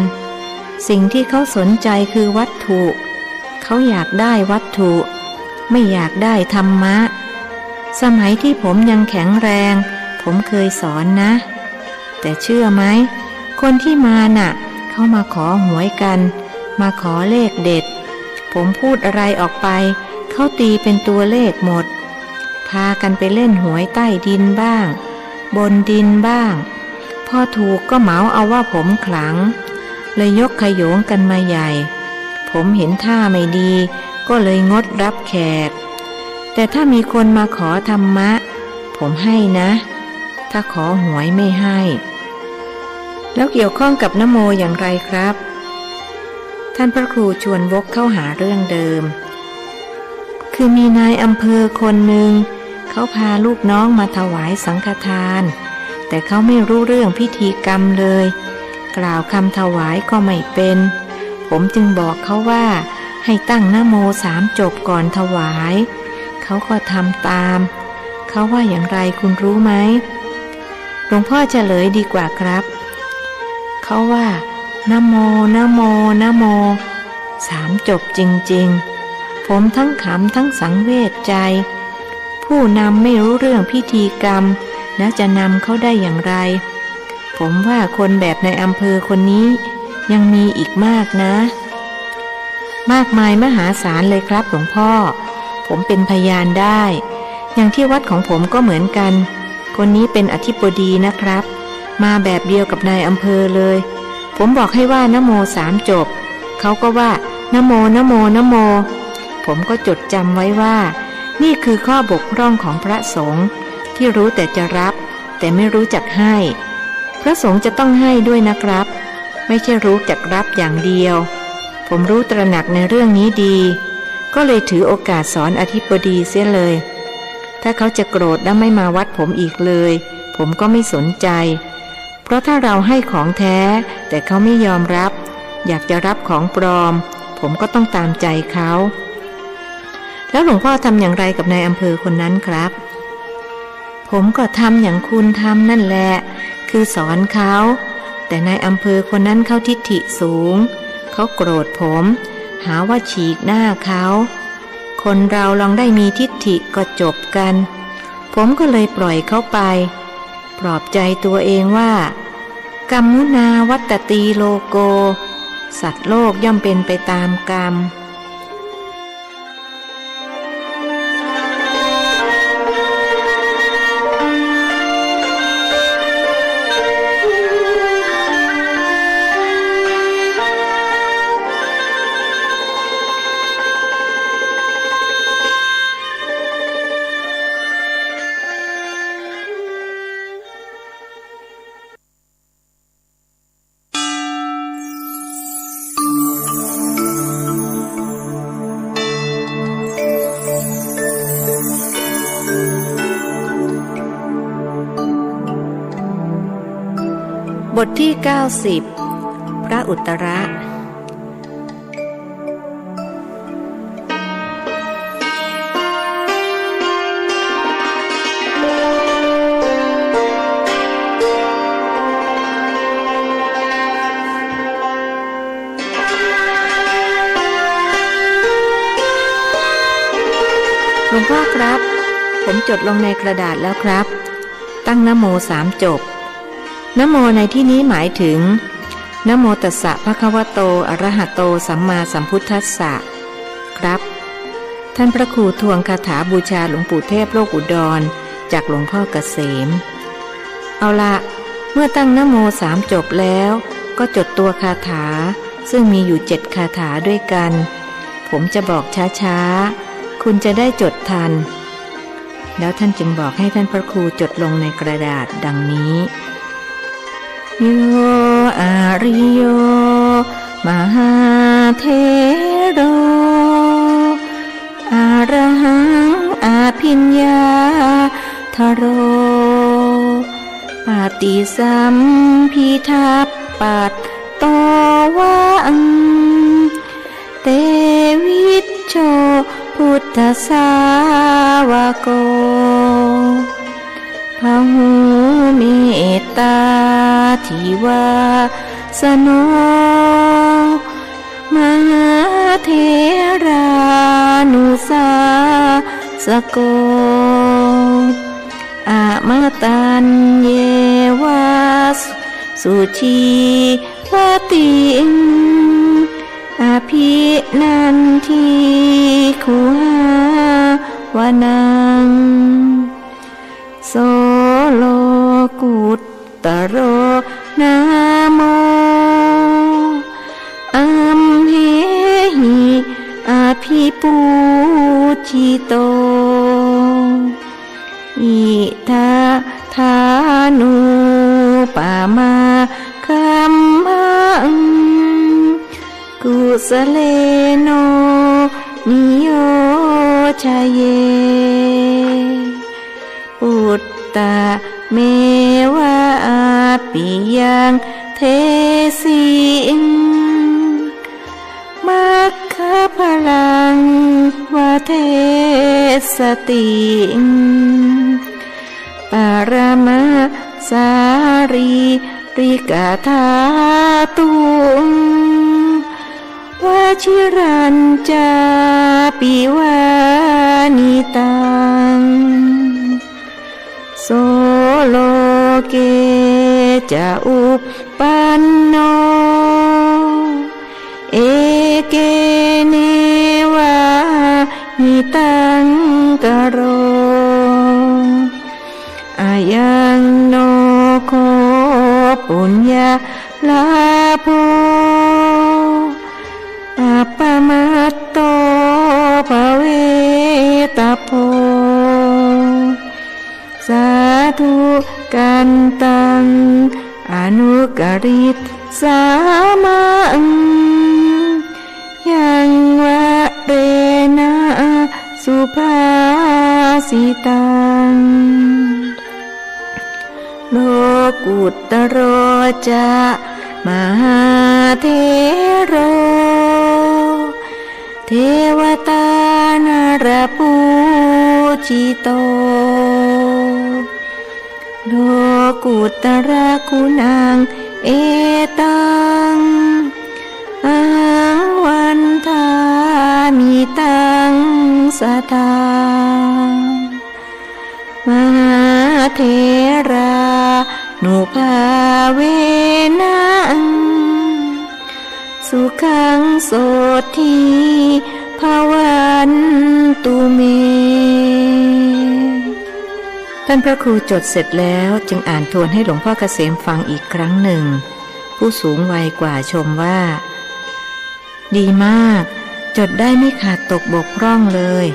สิ่งที่เขาสนใจคือวัตถุเขาอยากได้วัตถุไม่อยากได้ธรรมะสมัยที่ผมยังแข็งแรงผมเคยสอนนะแต่เชื่อไหมคนที่มาน่ะเขามาขอหวยกันมาขอเลขเด็ดผมพูดอะไรออกไปเขาตีเป็นตัวเลขหมดพากันไปเล่นหวยใต้ดินบ้างบนดินบ้างพ พอถูกก็เหมาเอาว่าผมขลังเลยยกขโยงกันมาใหญ่ผมเห็นท่าไม่ดีก็เลยงดรับแขกแต่ถ้ามีคนมาขอธรรมะผมให้นะถ้าขอหวยไม่ให้แล้วเกี่ยวข้องกับนโมอย่างไรครับท่านพระครูชวนวกเข้าหาเรื่องเดิมคือมีนายอำเภอคนหนึ่งเขาพาลูกน้องมาถวายสังฆทานแต่เขาไม่รู้เรื่องพิธีกรรมเลยกล่าวคำถวายก็ไม่เป็นผมจึงบอกเขาว่าให้ตั้งนะโม3 จบก่อนถวายเขาก็ทำตามเขาว่าอย่างไรคุณรู้ไหมหลวงพ่อเฉลยดีกว่าครับเขาว่านะโมนะโมนะโม3 จบจริงๆผมทั้งขำทั้งสังเวชใจผู้นำไม่รู้เรื่องพิธีกรรมแล้วจะนำเขาได้อย่างไรผมว่าคนแบบในอำเภอคนนี้ยังมีอีกมากนะมากมายมหาศาลเลยครับหลวงพ่อผมเป็นพยานได้อย่างที่วัดของผมก็เหมือนกันคนนี้เป็นอธิบดีนะครับมาแบบเดียวกับนายอำเภอเลยผมบอกให้ว่านะโม3 จบเขาก็ว่านะโมนะโมนะโมผมก็จดจำไว้ว่านี่คือข้อบกพร่องของพระสงฆ์ที่รู้แต่จะรับแต่ไม่รู้จักให้พระสงฆ์จะต้องให้ด้วยนะครับไม่ใช่รู้จักรับอย่างเดียวผมรู้ตระหนักในเรื่องนี้ดีก็เลยถือโอกาสสอนอธิบดีเสียเลยถ้าเขาจะโกรธและไม่มาวัดผมอีกเลยผมก็ไม่สนใจเพราะถ้าเราให้ของแท้แต่เขาไม่ยอมรับอยากจะรับของปลอมผมก็ต้องตามใจเขาแล้วหลวงพ่อทำอย่างไรกับนายอำเภอคนนั้นครับผมก็ทำอย่างคุณทำนั่นแหละคือสอนเขาแต่นายอำเภอคนนั้นเขาทิฐิสูงเขาโกรธผมหาว่าฉีกหน้าเขาคนเราลองได้มีทิฐิก็จบกันผมก็เลยปล่อยเขาไปปลอบใจตัวเองว่ากัมมุนาวัตตีโลโกสัตว์โลกย่อมเป็นไปตามกรรมบทที่90พระอุตระ หลวงพ่อครับผมจดลงในกระดาษแล้วครับตั้งนะโม3 จบนะโมในที่นี้หมายถึงนะโมตัสสะภะคะวะโตอะระหะโตสัมมาสัมพุทธัสสะครับท่านพระครูทวงคาถาบูชาหลวงปู่เทพโลกอุดรจากหลวงพ่อเกษมเอาละเมื่อตั้งนะโม3 จบแล้วก็จดตัวคาถาซึ่งมีอยู่7 คาถาด้วยกันผมจะบอกช้าๆคุณจะได้จดทันแล้วท่านจึงบอกให้ท่านพระครูจดลงในกระดาษดังนี้โยอาริโยมหาเทโรอะระหังอาภิญญาทโรปฏิสัมภิทัปปัตโตวังเตวิชโชพุทธสาวโกพหุเมตตาทิวาสโนมหาเถรานุสาสโกอะมตัญเยวาสุชีวติงอภินันทิคุหาวนังโสโลกุต ตโรนะโมอัมเหหิอภิปูจิโตอิทาทานุปามาคัมมังกุสเลโนนิโยชยเยปุตตะเมวะอาปิยังเทสิงมัคคะพลังวะเทสติงปารมาสารีริกาธาตุงวชิรัญจาปิวานิตังโสโลเกจะอุปปันโนเอเกเนวะหิตังกโรอายังโนโคปุญญาลาโภอัปปมัตโตภเวตโพสาธุกันตังอนุกริตสามังยังวะเรนะสุภาสิตังโลกุตโรจะมหาเทโรเทวตานรปูจิโตโลกุตระคุณังเอตังอาวันทามิตังสตามหาเทรานุภาเวนังสุขังโสทีภวันตุเมท่านพระครูจดเสร็จแล้วจึงอ่านทวนให้หลวงพ่อเกษมฟังอีกครั้งหนึ่งผู้สูงวัยกว่าชมว่าดีมากจดได้ไม่ขาดตกบกพร่องเลย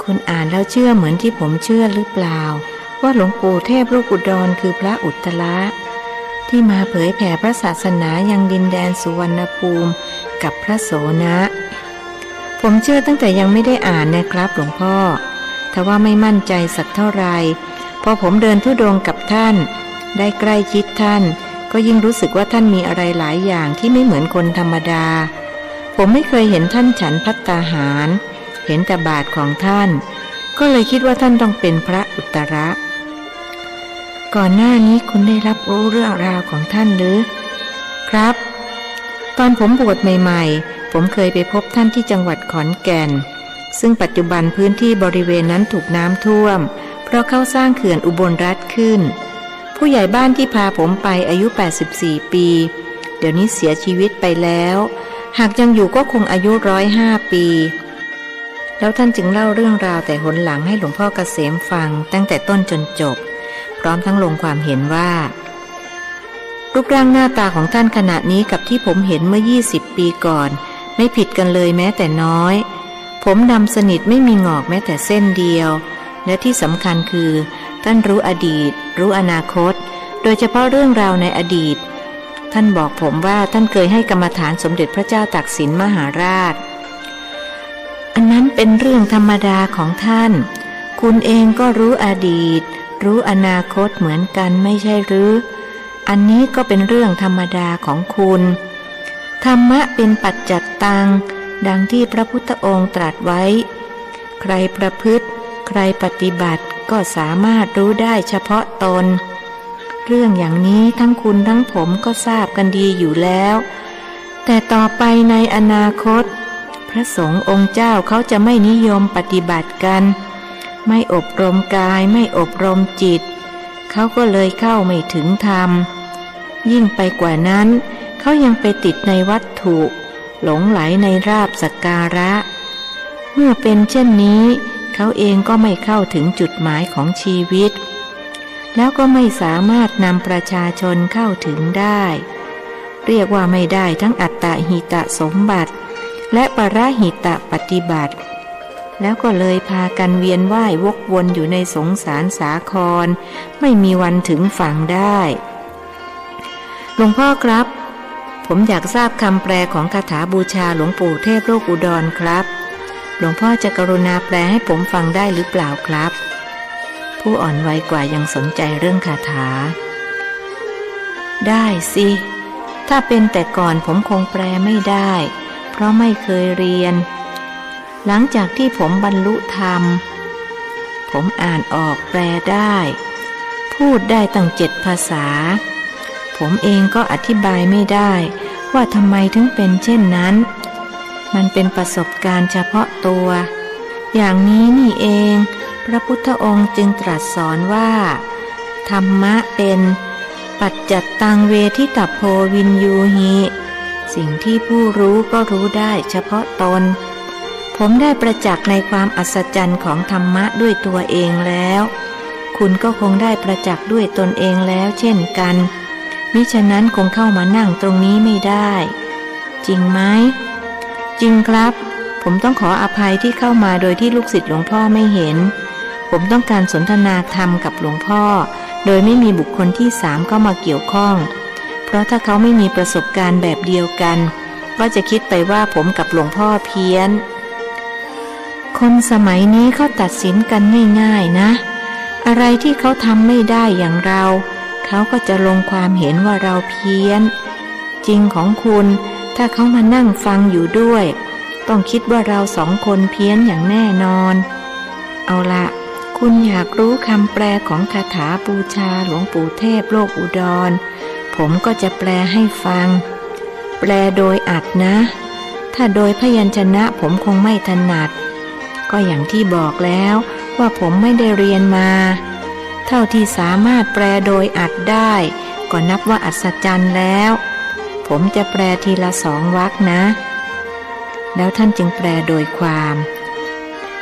คุณอ่านแล้วเชื่อเหมือนที่ผมเชื่อหรือเปล่าว่าหลวงปู่เทพลูกอุดรคือพระอุตตระที่มาเผยแผ่พระศาสนายังดินแดนสุวรรณภูมิกับพระโสนะผมเชื่อตั้งแต่ยังไม่ได้อ่านนะครับหลวงพ่อแต่ว่าไม่มั่นใจสักเท่าไหร่พอผมเดินธุดงค์กับท่านได้ใกล้ชิดท่านก็ยิ่งรู้สึกว่าท่านมีอะไรหลายอย่างที่ไม่เหมือนคนธรรมดาผมไม่เคยเห็นท่านฉันภัตตาหารเห็นแต่บาทของท่านก็เลยคิดว่าท่านต้องเป็นพระอุตตระก่อนหน้านี้คุณได้รับรู้เรื่องราวของท่านหรือครับตอนผมบวชใหม่ๆผมเคยไปพบท่านที่จังหวัดขอนแก่นซึ่งปัจจุบันพื้นที่บริเวณนั้นถูกน้ำท่วมเพราะเขาสร้างเขื่อนอุบลรัฐขึ้นผู้ใหญ่บ้านที่พาผมไปอายุ84ปีเดี๋ยวนี้เสียชีวิตไปแล้วหากยังอยู่ก็คงอายุ105ปีแล้วท่านจึงเล่าเรื่องราวแต่หนหลังให้หลวงพ่อเกษมฟังตั้งแต่ต้นจนจบพร้อมทั้งลงความเห็นว่ารูปร่างหน้าตาของท่านขณะนี้กับที่ผมเห็นเมื่อ20ปีก่อนไม่ผิดกันเลยแม้แต่น้อยผมดำสนิทไม่มีงอกแม้แต่เส้นเดียวและที่สำคัญคือท่านรู้อดีตรู้อนาคตโดยเฉพาะเรื่องราวในอดีตท่านบอกผมว่าท่านเคยให้กรรมฐานสมเด็จพระเจ้าตากสินมหาราชอันนั้นเป็นเรื่องธรรมดาของท่านคุณเองก็รู้อดีตรู้อนาคตเหมือนกันไม่ใช่หรืออันนี้ก็เป็นเรื่องธรรมดาของคุณธรรมะเป็นปัจจัตตังดังที่พระพุทธองค์ตรัสไว้ใครประพฤติใครปฏิบัติก็สามารถรู้ได้เฉพาะตนเรื่องอย่างนี้ทั้งคุณทั้งผมก็ทราบกันดีอยู่แล้วแต่ต่อไปในอนาคตพระสงฆ์องค์เจ้าเขาจะไม่นิยมปฏิบัติกันไม่อบรมกายไม่อบรมจิตเขาก็เลยเข้าไม่ถึงธรรมยิ่งไปกว่านั้นเขายังไปติดในวัตถุหลงไหลในราบสักการะเมื่อเป็นเช่นนี้เขาเองก็ไม่เข้าถึงจุดหมายของชีวิต แล้วก็ไม่สามารถนำประชาชนเข้าถึงได้เรียกว่าไม่ได้ทั้งอัตตหิตสมบัติและปรหิตปฏิบัติแล้วก็เลยพากันเวียนว่าย วกวนอยู่ในสงสารสาครไม่มีวันถึงฝั่งได้หลวงพ่อครับผมอยากทราบคำแปลของคาถาบูชาหลวงปู่เทพโลกอุดรครับหลวงพ่อจะกรุณาแปลให้ผมฟังได้หรือเปล่าครับผู้อ่อนวัยกว่ายังสนใจเรื่องคาถาได้สิถ้าเป็นแต่ก่อนผมคงแปลไม่ได้เพราะไม่เคยเรียนหลังจากที่ผมบรรลุธรรมผมอ่านออกแปลได้พูดได้ตั้ง7 ภาษาผมเองก็อธิบายไม่ได้ว่าทำไมถึงเป็นเช่นนั้นมันเป็นประสบการณ์เฉพาะตัวอย่างนี้นี่เองพระพุทธองค์จึงตรัสสอนว่าธรรมะเป็นปัจจัตตังเวทิตโพวินยูหิสิ่งที่ผู้รู้ก็รู้ได้เฉพาะตนผมได้ประจักษ์ในความอัศจรรย์ของธรรมะด้วยตัวเองแล้วคุณก็คงได้ประจักษ์ด้วยตนเองแล้วเช่นกันมิฉะนั้นคงเข้ามานั่งตรงนี้ไม่ได้จริงไหมจริงครับผมต้องขออภัยที่เข้ามาโดยที่ลูกศิษย์หลวงพ่อไม่เห็นผมต้องการสนทนาธรรมกับหลวงพ่อโดยไม่มีบุคคลที่3เข้ามาเกี่ยวข้องเพราะถ้าเขาไม่มีประสบการณ์แบบเดียวกันก็จะคิดไปว่าผมกับหลวงพ่อเพี้ยนคนสมัยนี้เขาตัดสินกันง่ายๆนะอะไรที่เขาทำไม่ได้อย่างเราเขาก็จะลงความเห็นว่าเราเพี้ยนจริงของคุณถ้าเขามานั่งฟังอยู่ด้วยต้องคิดว่าเรา2 คนเพี้ยนอย่างแน่นอนเอาละคุณอยากรู้คำแปลของคาถาบูชาหลวงปู่เทพโลกอุดรผมก็จะแปลให้ฟังแปลโดยอัดนะถ้าโดยพยัญชนะผมคงไม่ถนัดก็อย่างที่บอกแล้วว่าผมไม่ได้เรียนมาเท่าที่สามารถแปลโดยอัดได้ก็นับว่าอัศจรรย์แล้วผมจะแปลทีละ2 วรรคนะแล้วท่านจึงแปลโดยความ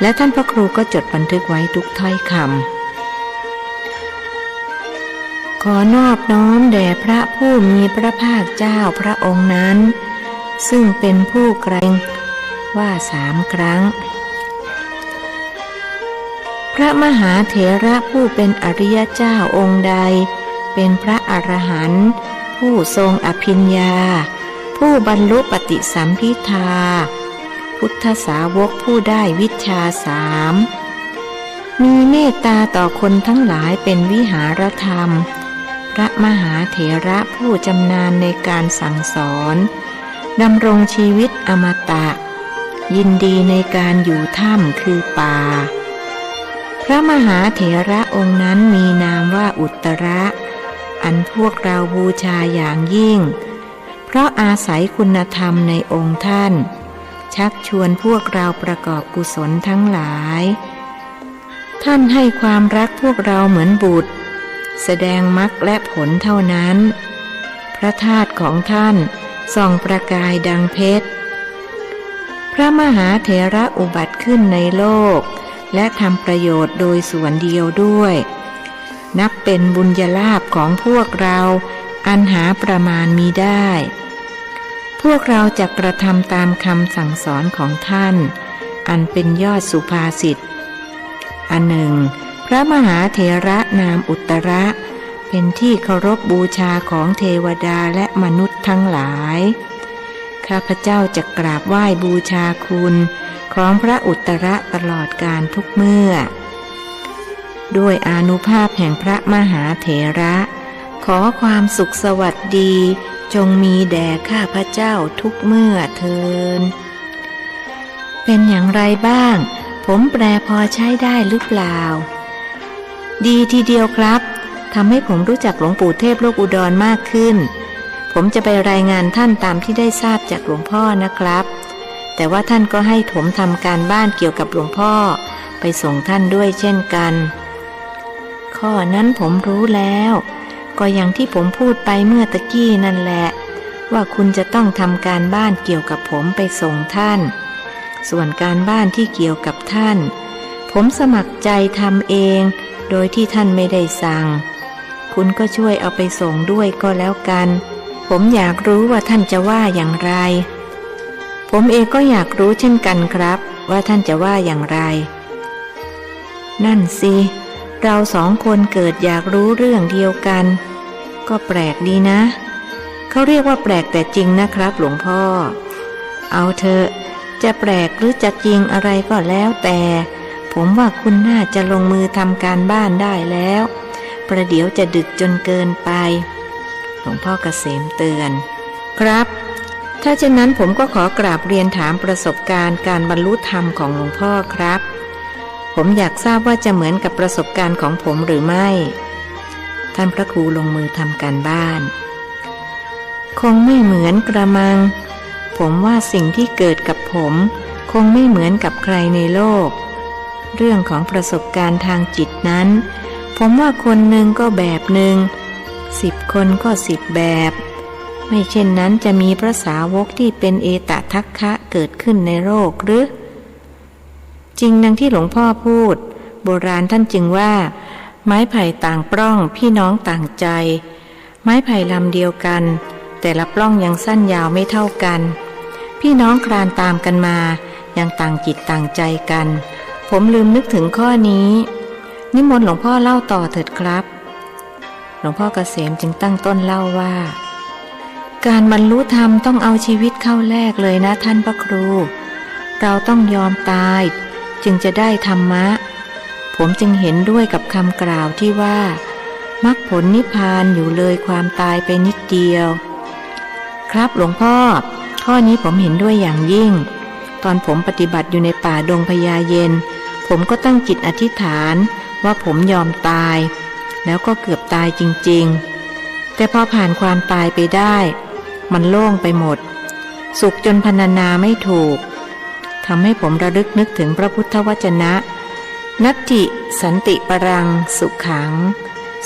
และท่านพระครูก็จดบันทึกไว้ทุกถ้อยคำขอนอบน้อมแด่พระผู้มีพระภาคเจ้าพระองค์นั้นซึ่งเป็นผู้เกรงว่า3 ครั้งพระมหาเถระผู้เป็นอริยเจ้าองค์ใดเป็นพระอรหันต์ผู้ทรงอภิญญาผู้บรรลุปฏิสัมภิทาพุทธสาวกผู้ได้วิชชา3มีเมตตาต่อคนทั้งหลายเป็นวิหารธรรมพระมหาเถระผู้ชำนาญในการสั่งสอนดำรงชีวิตอมตะยินดีในการอยู่ถ้ำคือป่าพระมหาเถระองค์นั้นมีนามว่าอุตระอันพวกเราบูชาอย่างยิ่งเพราะอาศัยคุณธรรมในองค์ท่านชักชวนพวกเราประกอบกุศลทั้งหลายท่านให้ความรักพวกเราเหมือนบุตรแสดงมรรคและผลเท่านั้นพระธาตุของท่านส่องประกายดังเพชรพระมหาเถระอุบัติขึ้นในโลกและทำประโยชน์โดยส่วนเดียวด้วยนับเป็นบุญญาลาภของพวกเราอันหาประมาณมิได้พวกเราจะกระทำตามคำสั่งสอนของท่านอันเป็นยอดสุภาษิตอันหนึ่งพระมหาเถระนามอุตระเป็นที่เคารพบูชาของเทวดาและมนุษย์ทั้งหลายข้าพเจ้าจะกราบไหว้บูชาคุณของพระอุตระตลอดกาลทุกเมื่อด้วยอานุภาพแห่งพระมหาเถระขอความสุขสวัสดีจงมีแด่ข้าพเจ้าทุกเมื่อเทินเป็นอย่างไรบ้างผมแปลพอใช้ได้หรือเปล่าดีทีเดียวครับทำให้ผมรู้จักหลวงปู่เทพโลกอุดรมากขึ้นผมจะไปรายงานท่านตามที่ได้ทราบจากหลวงพ่อนะครับแต่ว่าท่านก็ให้ผมทำการบ้านเกี่ยวกับหลวงพ่อไปส่งท่านด้วยเช่นกันข้อนั้นผมรู้แล้วก็อย่างที่ผมพูดไปเมื่อตะกี้นั่นแหละว่าคุณจะต้องทำการบ้านเกี่ยวกับผมไปส่งท่านส่วนการบ้านที่เกี่ยวกับท่านผมสมัครใจทำเองโดยที่ท่านไม่ได้สั่ง คุณก็ช่วยเอาไปส่งด้วยก็แล้วกันผมอยากรู้ว่าท่านจะว่าอย่างไรผมเองก็อยากรู้เช่นกันครับว่าท่านจะว่าอย่างไรนั่นสิเราสองคนเกิดอยากรู้เรื่องเดียวกันก็แปลกดีนะเขาเรียกว่าแปลกแต่จริงนะครับหลวงพ่อเอาเถอะจะแปลกหรือจะจริงอะไรก็แล้วแต่ผมว่าคุณน่าจะลงมือทำการบ้านได้แล้วประเดี๋ยวจะดึกจนเกินไปหลวงพ่อเกษมเตือนครับถ้าเช่นนั้นผมก็ขอกราบเรียนถามประสบการณ์การบรรลุธรรมของหลวงพ่อครับผมอยากทราบว่าจะเหมือนกับประสบการณ์ของผมหรือไม่ท่านพระครูลงมือทำการบ้านคงไม่เหมือนกระมังผมว่าสิ่งที่เกิดกับผมคงไม่เหมือนกับใครในโลกเรื่องของประสบการณ์ทางจิตนั้นผมว่าคนหนึ่งก็แบบหนึ่ง10 คนก็10 แบบไม่เช่นนั้นจะมีพระสาวกที่เป็นเอตทัคคะเกิดขึ้นในโลกหรือจริงดังที่หลวงพ่อพูดโบราณท่านจึงว่าไม้ไผ่ต่างปล้องพี่น้องต่างใจไม้ไผ่ลำเดียวกันแต่ละปล้องยังสั้นยาวไม่เท่ากันพี่น้องคลานตามกันมายังต่างจิตต่างใจกันผมลืมนึกถึงข้อนี้นิมนต์หลวงพ่อเล่าต่อเถิดครับหลวงพ่อเกษมจึงตั้งต้นเล่าว่าการบรรลุธรรมต้องเอาชีวิตเข้าแลกเลยนะท่านพระครูเราต้องยอมตายจึงจะได้ธรรมะผมจึงเห็นด้วยกับคำกล่าวที่ว่ามรรคผลนิพพานอยู่เลยความตายไปนิดเดียวครับหลวงพ่อข้อนี้ผมเห็นด้วยอย่างยิ่งตอนผมปฏิบัติอยู่ในป่าดงพญาเย็นผมก็ตั้งจิตอธิษฐานว่าผมยอมตายแล้วก็เกือบตายจริงๆแต่พอผ่านความตายไปได้มันโล่งไปหมดสุขจนพรรณนาไม่ถูกทำให้ผมระลึกนึกถึงพระพุทธวจนะนัตถิสันติปรังสุขขัง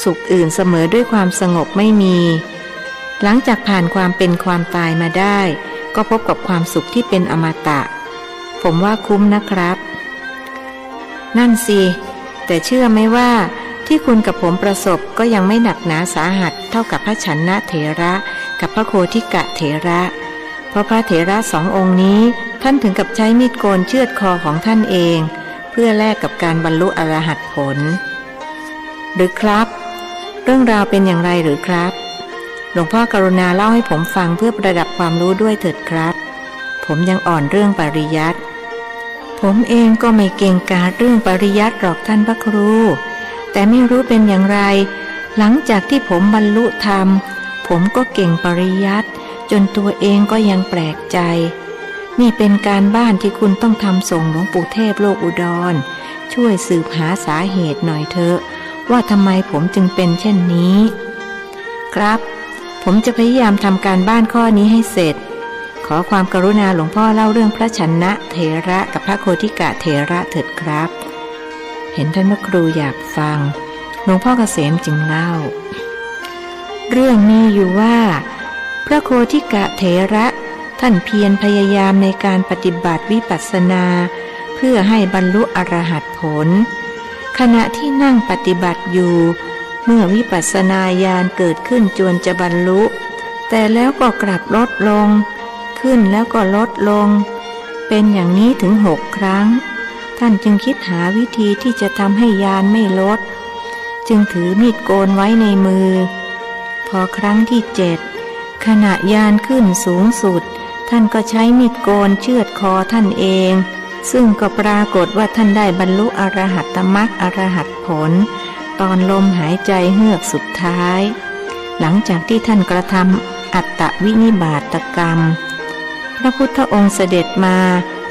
สุขอื่นเสมอด้วยความสงบไม่มีหลังจากผ่านความเป็นความตายมาได้ก็พบกับความสุขที่เป็นอมตะผมว่าคุ้มนะครับนั่นสิแต่เชื่อไหมว่าที่คุณกับผมประสบก็ยังไม่หนักหนาสาหัสเท่ากับพระฉันนะเถระกับพระโคทิกะเถระเพราะพระเถระ2 องค์นี้ท่านถึงกับใช้มีดโกนเชือดคอของท่านเองเพื่อแลกกับการบรรลุอรหัตผลหรือครับเรื่องราวเป็นอย่างไรหรือครับหลวงพ่อกรุณาเล่าให้ผมฟังเพื่อประดับความรู้ด้วยเถิดครับผมยังอ่อนเรื่องปริยัติผมเองก็ไม่เก่งกาจเรื่องปริยัติหรอกท่านพระครูแต่ไม่รู้เป็นอย่างไรหลังจากที่ผมบรรลุธรรมผมก็เก่งปริยัติจนตัวเองก็ยังแปลกใจนี่เป็นการบ้านที่คุณต้องทำส่งหลวงปู่เทพโลกอุดรช่วยสืบหาสาเหตุหน่อยเถอะว่าทำไมผมจึงเป็นเช่นนี้ครับผมจะพยายามทำการบ้านข้อนี้ให้เสร็จขอความกรุณาหลวงพ่อเล่าเรื่องพระชนะเถระกับพระโคทิกะเถระเถิดครับเห็นท่านพระครูอยากฟังหลวงพ่อเกษมจึงเล่าเรื่องมีอยู่ว่าพระโคทิกะเถระท่านเพียรพยายามในการปฏิบัติวิปัสสนาเพื่อให้บรรลุอรหัตผลขณะที่นั่งปฏิบัติอยู่เมื่อวิปัสสนาญาณเกิดขึ้นจวนจะบรรลุแต่แล้วก็กลับลดลงขึ้นแล้วก็ลดลงเป็นอย่างนี้ถึง6 ครั้งท่านจึงคิดหาวิธีที่จะทำให้ญาณไม่ลดจึงถือมีดโกนไว้ในมือพอครั้งที่7ขณะญาณขึ้นสูงสุดท่านก็ใช้มีดโกนเชือดคอท่านเองซึ่งก็ปรากฏว่าท่านได้บรรลุอรหัตตมรรคอรหัตผลตอนลมหายใจเฮือกสุดท้ายหลังจากที่ท่านกระทำอัตตวินิบาตกรรมพระพุทธองค์เสด็จมา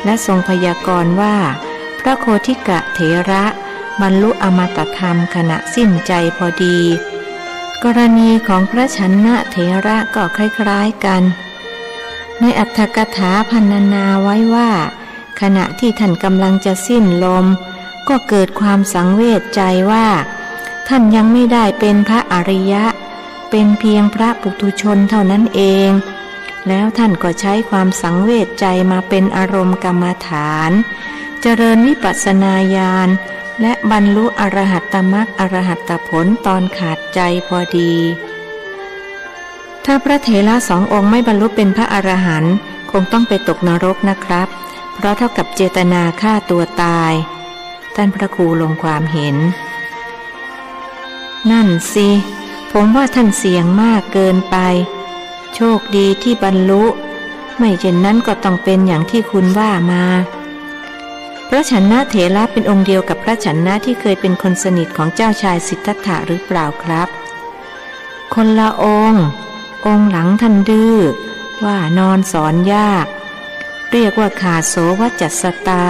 และทรงพยากรณ์ว่าพระโคทิกะเถระบรรลุอมตธรรมขณะสิ้นใจพอดีกรณีของพระชนะเถระก็คล้ายๆกันในอรรถกถาพรรณนาไว้ว่าขณะที่ท่านกำลังจะสิ้นลมก็เกิดความสังเวชใจว่าท่านยังไม่ได้เป็นพระอริยะเป็นเพียงพระปุถุชนเท่านั้นเองแล้วท่านก็ใช้ความสังเวชใจมาเป็นอารมณ์กรรมฐานเจริญวิปัสสนาญาณ และบรรลุอรหัตตมรรคอรหัตตผลตอนขาดใจพอดีถ้าพระเถระสององค์ไม่บรรลุเป็นพระอรหันต์คงต้องไปตกนรกนะครับเพราะเท่ากับเจตนาฆ่าตัวตายท่านพระครูลงความเห็นนั่นสิผมว่าท่านเสี่ยงมากเกินไปโชคดีที่บรรลุไม่เช่นนั้นก็ต้องเป็นอย่างที่คุณว่ามาพระฉันนะเถระเป็นองค์เดียวกับพระฉันนะที่เคยเป็นคนสนิทของเจ้าชายสิทธัตถะหรือเปล่าครับคนละองค์หลังท่านดื้อว่านอนสอนยากเรียกว่าขาดโสวจัสตา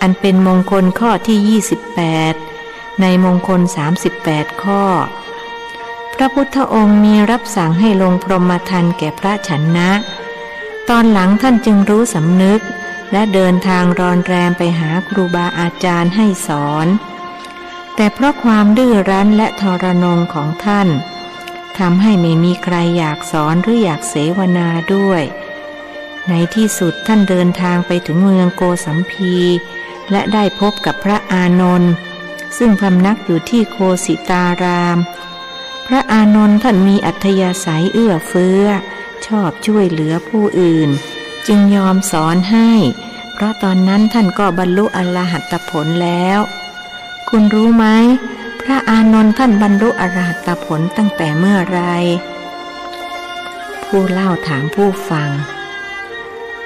อันเป็นมงคลข้อที่28ในมงคล38ข้อพระพุทธองค์มีรับสั่งให้ลงพรหมทานแก่พระฉันนะตอนหลังท่านจึงรู้สำนึกและเดินทางรอนแรมไปหาครูบาอาจารย์ให้สอนแต่เพราะความดื้อรั้นและทรนงของท่านทำให้ไม่มีใครอยากสอนหรืออยากเสวนาด้วยในที่สุดท่านเดินทางไปถึงเมืองโกสัมพีและได้พบกับพระอานนท์ซึ่งพำนักอยู่ที่โคสิตารามพระอานนท์ท่านมีอัธยาศัยเอื้อเฟื้อชอบช่วยเหลือผู้อื่นจึงยอมสอนให้เพราะตอนนั้นท่านก็บรรลุอรหัตผลแล้วคุณรู้ไหมพระอานนท์ท่านบรรลุอรหัตผลตั้งแต่เมื่อไรผู้เล่าถามผู้ฟัง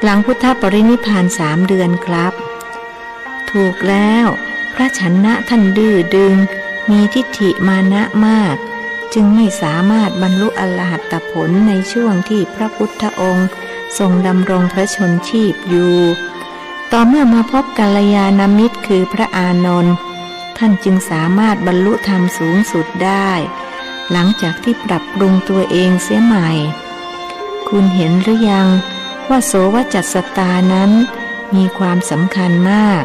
หลังพุทธปรินิพพาน3 เดือนครับถูกแล้วพระฉันนะท่านดื้อดึงมีทิฏฐิมานะมากจึงไม่สามารถบรรลุอรหัตผลในช่วงที่พระพุทธองค์ทรงดำรงพระชนชีพอยู่ต่อเมื่อมาพบกัลยาณมิตรคือพระอานนท์ท่านจึงสามารถบรรลุธรรมสูงสุดได้หลังจากที่ปรับปรุงตัวเองเสียใหม่คุณเห็นหรือยังว่าโสวจัสตานั้นมีความสำคัญมาก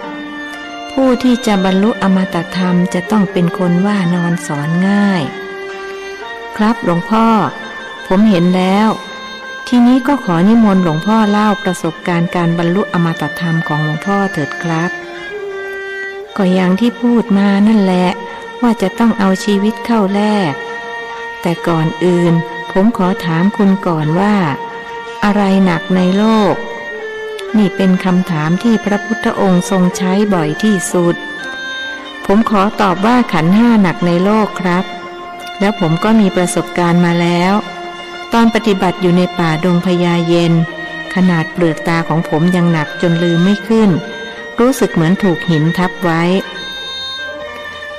ผู้ที่จะบรรลุอมตะธรรมจะต้องเป็นคนว่านอนสอนง่ายครับหลวงพ่อผมเห็นแล้วทีนี้ก็ขอนิมนต์หลวงพ่อเล่าประสบการณ์การบรรลุอมตะธรรมของหลวงพ่อเถิดครับก็อย่างที่พูดมานั่นแหละว่าจะต้องเอาชีวิตเข้าแลกแต่ก่อนอื่นผมขอถามคุณก่อนว่าอะไรหนักในโลกนี่เป็นคำถามที่พระพุทธองค์ทรงใช้บ่อยที่สุดผมขอตอบว่าขันธ์5หนักในโลกครับแล้วผมก็มีประสบการณ์มาแล้วตอนปฏิบัติอยู่ในป่าดงพญาเย็นขนาดเปลือกตาของผมยังหนักจนลืมไม่ขึ้นรู้สึกเหมือนถูกหินทับไว้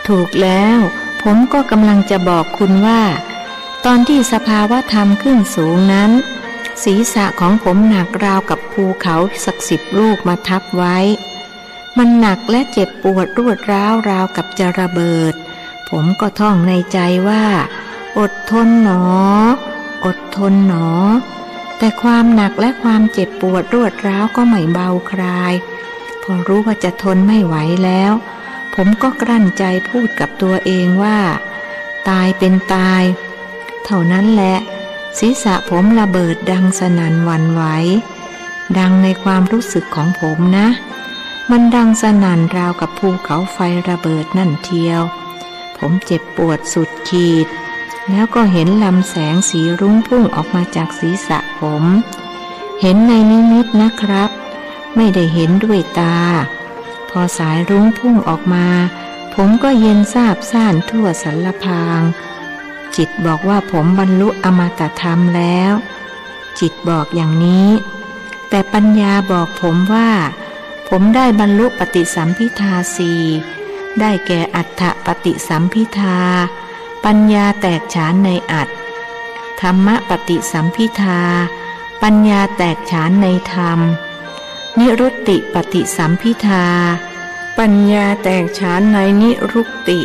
ถูกแล้วผมก็กำลังจะบอกคุณว่าตอนที่สภาวะธรรมขึ้นสูงนั้นศีรษะของผมหนักราวกับภูเขาสัก10 ลูกมาทับไว้มันหนักและเจ็บปวดรวดร้าวราวกับจะระเบิดผมก็ท่องในใจว่าอดทนหนออดทนหนอแต่ความหนักและความเจ็บปวดรวดร้าวก็ไม่เบาคลายพอรู้ว่าจะทนไม่ไหวแล้วผมก็กลั้นใจพูดกับตัวเองว่าตายเป็นตายเท่านั้นแหละศีรษะผมระเบิดดังสนั่นหวั่นไหวดังในความรู้สึกของผมนะมันดังสนั่นราวกับภูเขาไฟระเบิดนั่นเทียวผมเจ็บปวดสุดขีดแล้วก็เห็นลำแสงสีรุ้งพุ่งออกมาจากศีรษะผมเห็นในนิมิตนะครับไม่ได้เห็นด้วยตาพอสายรุ้งพุ่งออกมาผมก็เย็นซาบซ่านทั่วสรรพางจิตบอกว่าผมบรรลุอมตะธรรมแล้วจิตบอกอย่างนี้แต่ปัญญาบอกผมว่าผมได้บรรลุปฏิสัมภิทา4ได้แก่อัฏฐปฏิสัมภิทาปัญญาแตกฉานในอัตถ์ธรรมปฏิสัมภิทาปัญญาแตกฉานในธรรมนิรุตติปฏิสัมภิทาปัญญาแตกฉานในนิรุตติ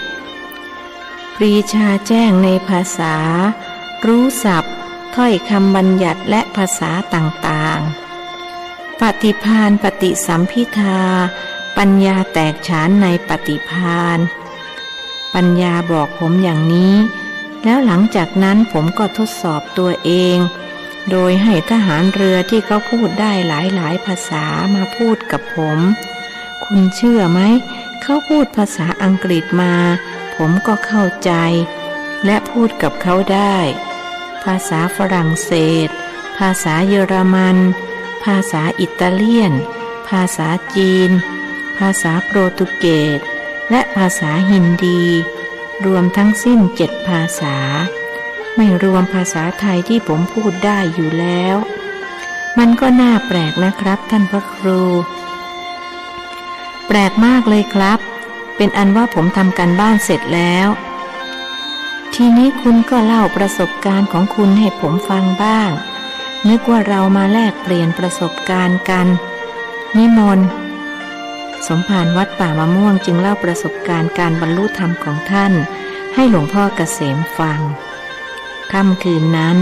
ปรีชาแจ้งในภาษารู้ศัพท์ถ้อยคำบัญญัติและภาษาต่างๆปฏิภาณปฏิสัมภิทาปัญญาแตกฉานในปฏิภาณปัญญาบอกผมอย่างนี้แล้วหลังจากนั้นผมก็ทดสอบตัวเองโดยให้ทหารเรือที่เขาพูดได้หลายภาษามาพูดกับผมคุณเชื่อไหม เขาพูดภาษาอังกฤษมาผมก็เข้าใจและพูดกับเขาได้ภาษาฝรั่งเศสภาษาเยอรมันภาษาอิตาเลียนภาษาจีนภาษาโปรตุเกสและภาษาฮินดีรวมทั้งสิ้น7 ภาษาไม่รวมภาษาไทยที่ผมพูดได้อยู่แล้วมันก็น่าแปลกนะครับท่านพระครูแปลกมากเลยครับเป็นอันว่าผมทำการบ้านเสร็จแล้วทีนี้คุณก็เล่าประสบการณ์ของคุณให้ผมฟังบ้างนึกว่าเรามาแลกเปลี่ยนประสบการณ์กันนิมนต์สมภารวัดป่ามะม่วงจึงเล่าประสบการณ์การบรรลุธรรมของท่านให้หลวงพ่อเกษมฟังค่ำคืนนั้น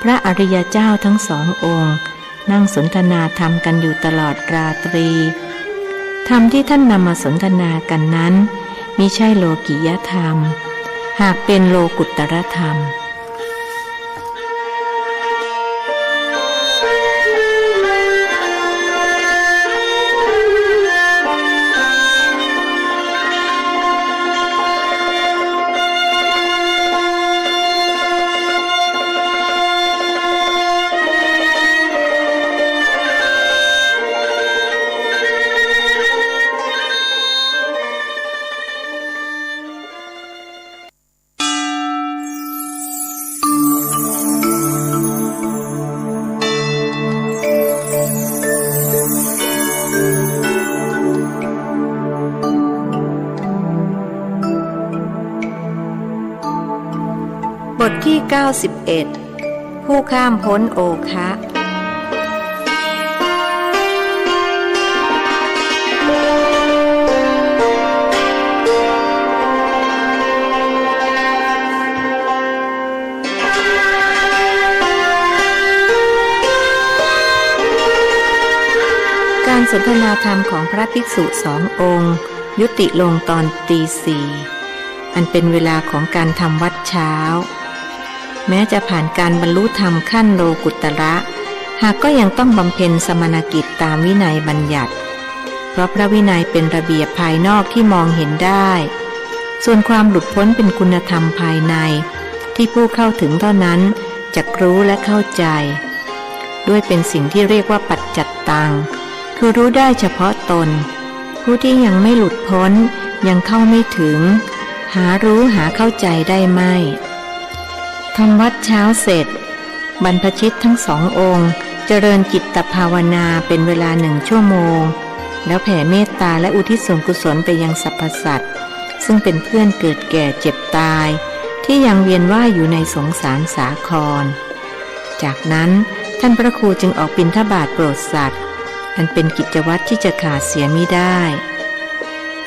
พระอริยเจ้าทั้ง2 องค์นั่งสนทนาธรรมกันอยู่ตลอดราตรีธรรมที่ท่านนำมาสนทนากันนั้นมิใช่โลกิยธรรมหากเป็นโลกุตตรธรรมบทที่91ผู้ข้ามพ้นโอคะการสนทนาธรรมของพระภิกษุ2 องค์ยุติลงตอนตี 4อันเป็นเวลาของการทำวัดเช้าแม้จะผ่านการบรรลุธรรมขั้นโลกุตระหากก็ยังต้องบำเพ็ญสมณกิจตามวินัยบัญญัติเพราะพระวินัยเป็นระเบียบภายนอกที่มองเห็นได้ส่วนความหลุดพ้นเป็นคุณธรรมภายในที่ผู้เข้าถึงเท่านั้นจะรู้และเข้าใจด้วยเป็นสิ่งที่เรียกว่าปัจจัตตังคือรู้ได้เฉพาะตนผู้ที่ยังไม่หลุดพ้นยังเข้าไม่ถึงหารู้หาเข้าใจได้ไม่ทำวัดเช้าเสร็จบรรพชิตทั้ง2 องค์เจริญจิตภาวนาเป็นเวลา1 ชั่วโมงแล้วแผ่เมตตาและอุทิศส่วนกุศลไปยังสรรพสัตว์ซึ่งเป็นเพื่อนเกิดแก่เจ็บตายที่ยังเวียนว่ายอยู่ในสงสารสาครจากนั้นท่านพระครูจึงออกบิณฑบาตโปรดสัตว์อันเป็นกิจวัตรที่จะขาดเสียมิได้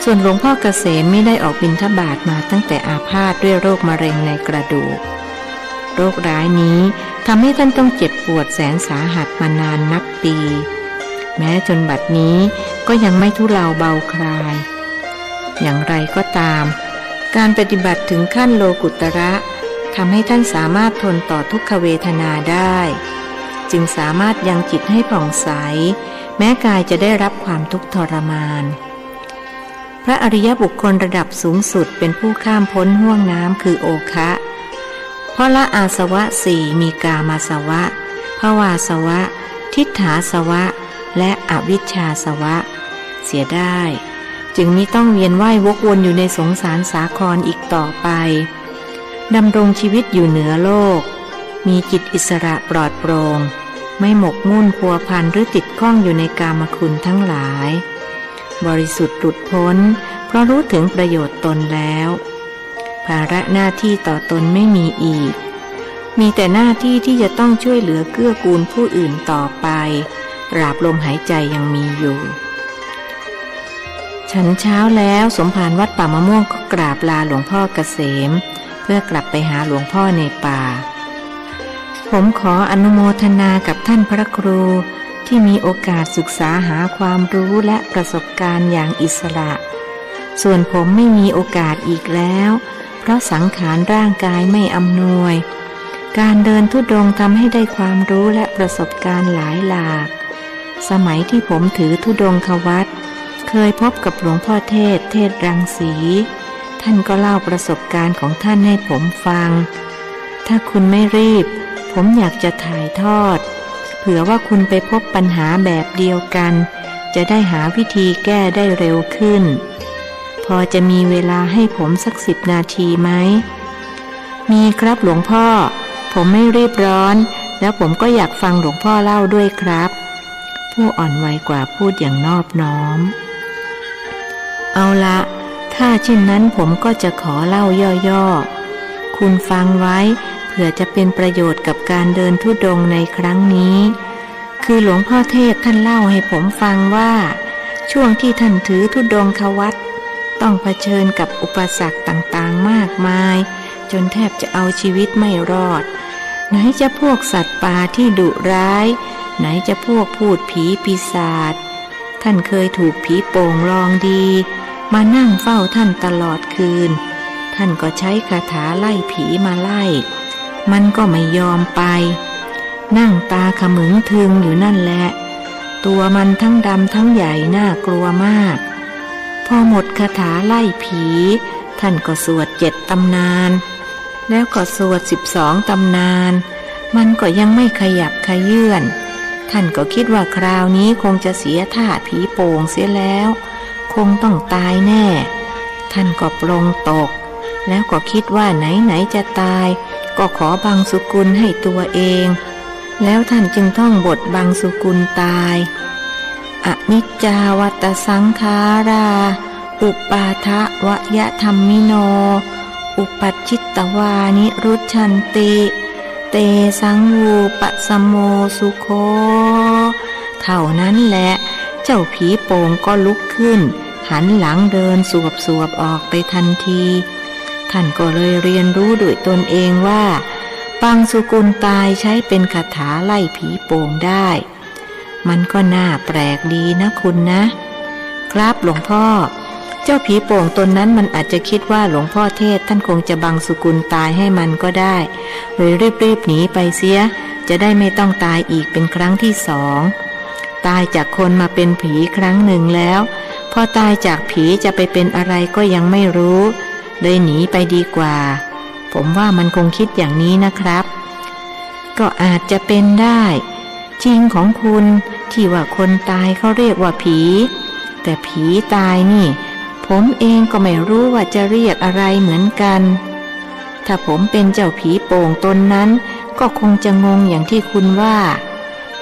ส่วนหลวงพ่อเกษมไม่ได้ออกบิณฑบาตมาตั้งแต่อาพาธด้วยโรคมะเร็งในกระดูกโรคร้ายนี้ทำให้ท่านต้องเจ็บปวดแสนสาหัสมานานนับปีแม้จนบัดนี้ก็ยังไม่ทุเลาเบาคลายอย่างไรก็ตามการปฏิบัติถึงขั้นโลกุตระทำให้ท่านสามารถทนต่อทุกขเวทนาได้จึงสามารถยังจิตให้ผ่องใสแม้กายจะได้รับความทุกข์ทรมานพระอริยบุคคลระดับสูงสุดเป็นผู้ข้ามพ้นห้วงน้ำคือโอคะเพราะละอาสวะ4มีกามาสวะภวาสวะทิฏฐาสวะและอวิชชาสวะเสียได้จึงมิต้องเวียนว่ายวกวนอยู่ในสงสารสาครอีกต่อไปดำรงชีวิตอยู่เหนือโลกมีจิตอิสระปลอดโปร่งไม่หมกมุ่นพัวพันหรือติดข้องอยู่ในกามคุณทั้งหลายบริสุทธิ์หลุดพ้นเพราะรู้ถึงประโยชน์ตนแล้วภาระหน้าที่ต่อตนไม่มีอีกมีแต่หน้าที่ที่จะต้องช่วยเหลือเกื้อกูลผู้อื่นต่อไปตราบลมหายใจยังมีอยู่ฉันเช้าแล้วสมภารวัดป่ามะม่วงก็กราบลาหลวงพ่อเกษมเพื่อกลับไปหาหลวงพ่อในป่าผมขออนุโมทนากับท่านพระครูที่มีโอกาสศึกษาหาความรู้และประสบการณ์อย่างอิสระส่วนผมไม่มีโอกาสอีกแล้วเพราะสังขารร่างกายไม่อำนวยการเดินธุดงค์ทำให้ได้ความรู้และประสบการณ์หลายหลากสมัยที่ผมถือธุดงควัตร เคยพบกับหลวงพ่อเทศรังสีท่านก็เล่าประสบการณ์ของท่านให้ผมฟังถ้าคุณไม่รีบผมอยากจะถ่ายทอดเผื่อว่าคุณไปพบปัญหาแบบเดียวกันจะได้หาวิธีแก้ได้เร็วขึ้นพอจะมีเวลาให้ผมสัก10 นาทีไหมมีครับหลวงพ่อผมไม่รีบร้อนแล้วผมก็อยากฟังหลวงพ่อเล่าด้วยครับผู้อ่อนวัยกว่าพูดอย่างนอบน้อมเอาละถ้าเช่นนั้นผมก็จะขอเล่าย่อๆคุณฟังไว้เผื่อจะเป็นประโยชน์กับการเดินธุดงค์ในครั้งนี้คือหลวงพ่อเทศท่านเล่าให้ผมฟังว่าช่วงที่ท่านถือธุดงควัตรต้องเผชิญกับอุปสรรคต่างๆมากมายจนแทบจะเอาชีวิตไม่รอดไหนจะพวกสัตว์ป่าที่ดุร้ายไหนจะพวกพูดผีปีศาจท่านเคยถูกผีโป่งลองดีมานั่งเฝ้าท่านตลอดคืนท่านก็ใช้คาถาไล่ผีมาไล่มันก็ไม่ยอมไปนั่งตาขมึงทึงอยู่นั่นแหละตัวมันทั้งดำทั้งใหญ่น่ากลัวมากพอหมดคาถาไล่ผีท่านก็สวด7 ตำนานแล้วก็สวด12 ตำนานมันก็ยังไม่ขยับขยื่นท่านก็คิดว่าคราวนี้คงจะเสียท่าผีโป่งเสียแล้วคงต้องตายแน่ท่านก็ปลงตกแล้วก็คิดว่าไหนจะตายก็ขอบังสุกุลให้ตัวเองแล้วท่านจึงท่องบทบังสุกุลตายอนิจจาวัตสังขาราอุปาทะวยธัมมิโนอุปัชชิตวานิรุชชันติเตสังวูปสมโมสุโคเท่านั้นแหละเจ้าผีโป่งก็ลุกขึ้นหันหลังเดินสวบออกไปทันทีท่านก็เลยเรียนรู้ด้วยตนเองว่าปังสุกุลตายใช้เป็นคาถาไล่ผีโป่งได้มันก็น่าแปลกดีนะคุณนะครับหลวงพ่อเจ้าผีโป่งตนนั้นมันอาจจะคิดว่าหลวงพ่อเทศท่านคงจะบังสุกุลตายให้มันก็ได้เลยรีบหนีไปเสียจะได้ไม่ต้องตายอีกเป็นครั้งที่2ตายจากคนมาเป็นผีครั้งหนึ่งแล้วพอตายจากผีจะไปเป็นอะไรก็ยังไม่รู้เลยหนีไปดีกว่าผมว่ามันคงคิดอย่างนี้นะครับก็อาจจะเป็นได้จริงของคุณที่ว่าคนตายเขาเรียกว่าผีแต่ผีตายนี่ผมเองก็ไม่รู้ว่าจะเรียกอะไรเหมือนกันถ้าผมเป็นเจ้าผีโป่งตนนั้นก็คงจะงงอย่างที่คุณว่า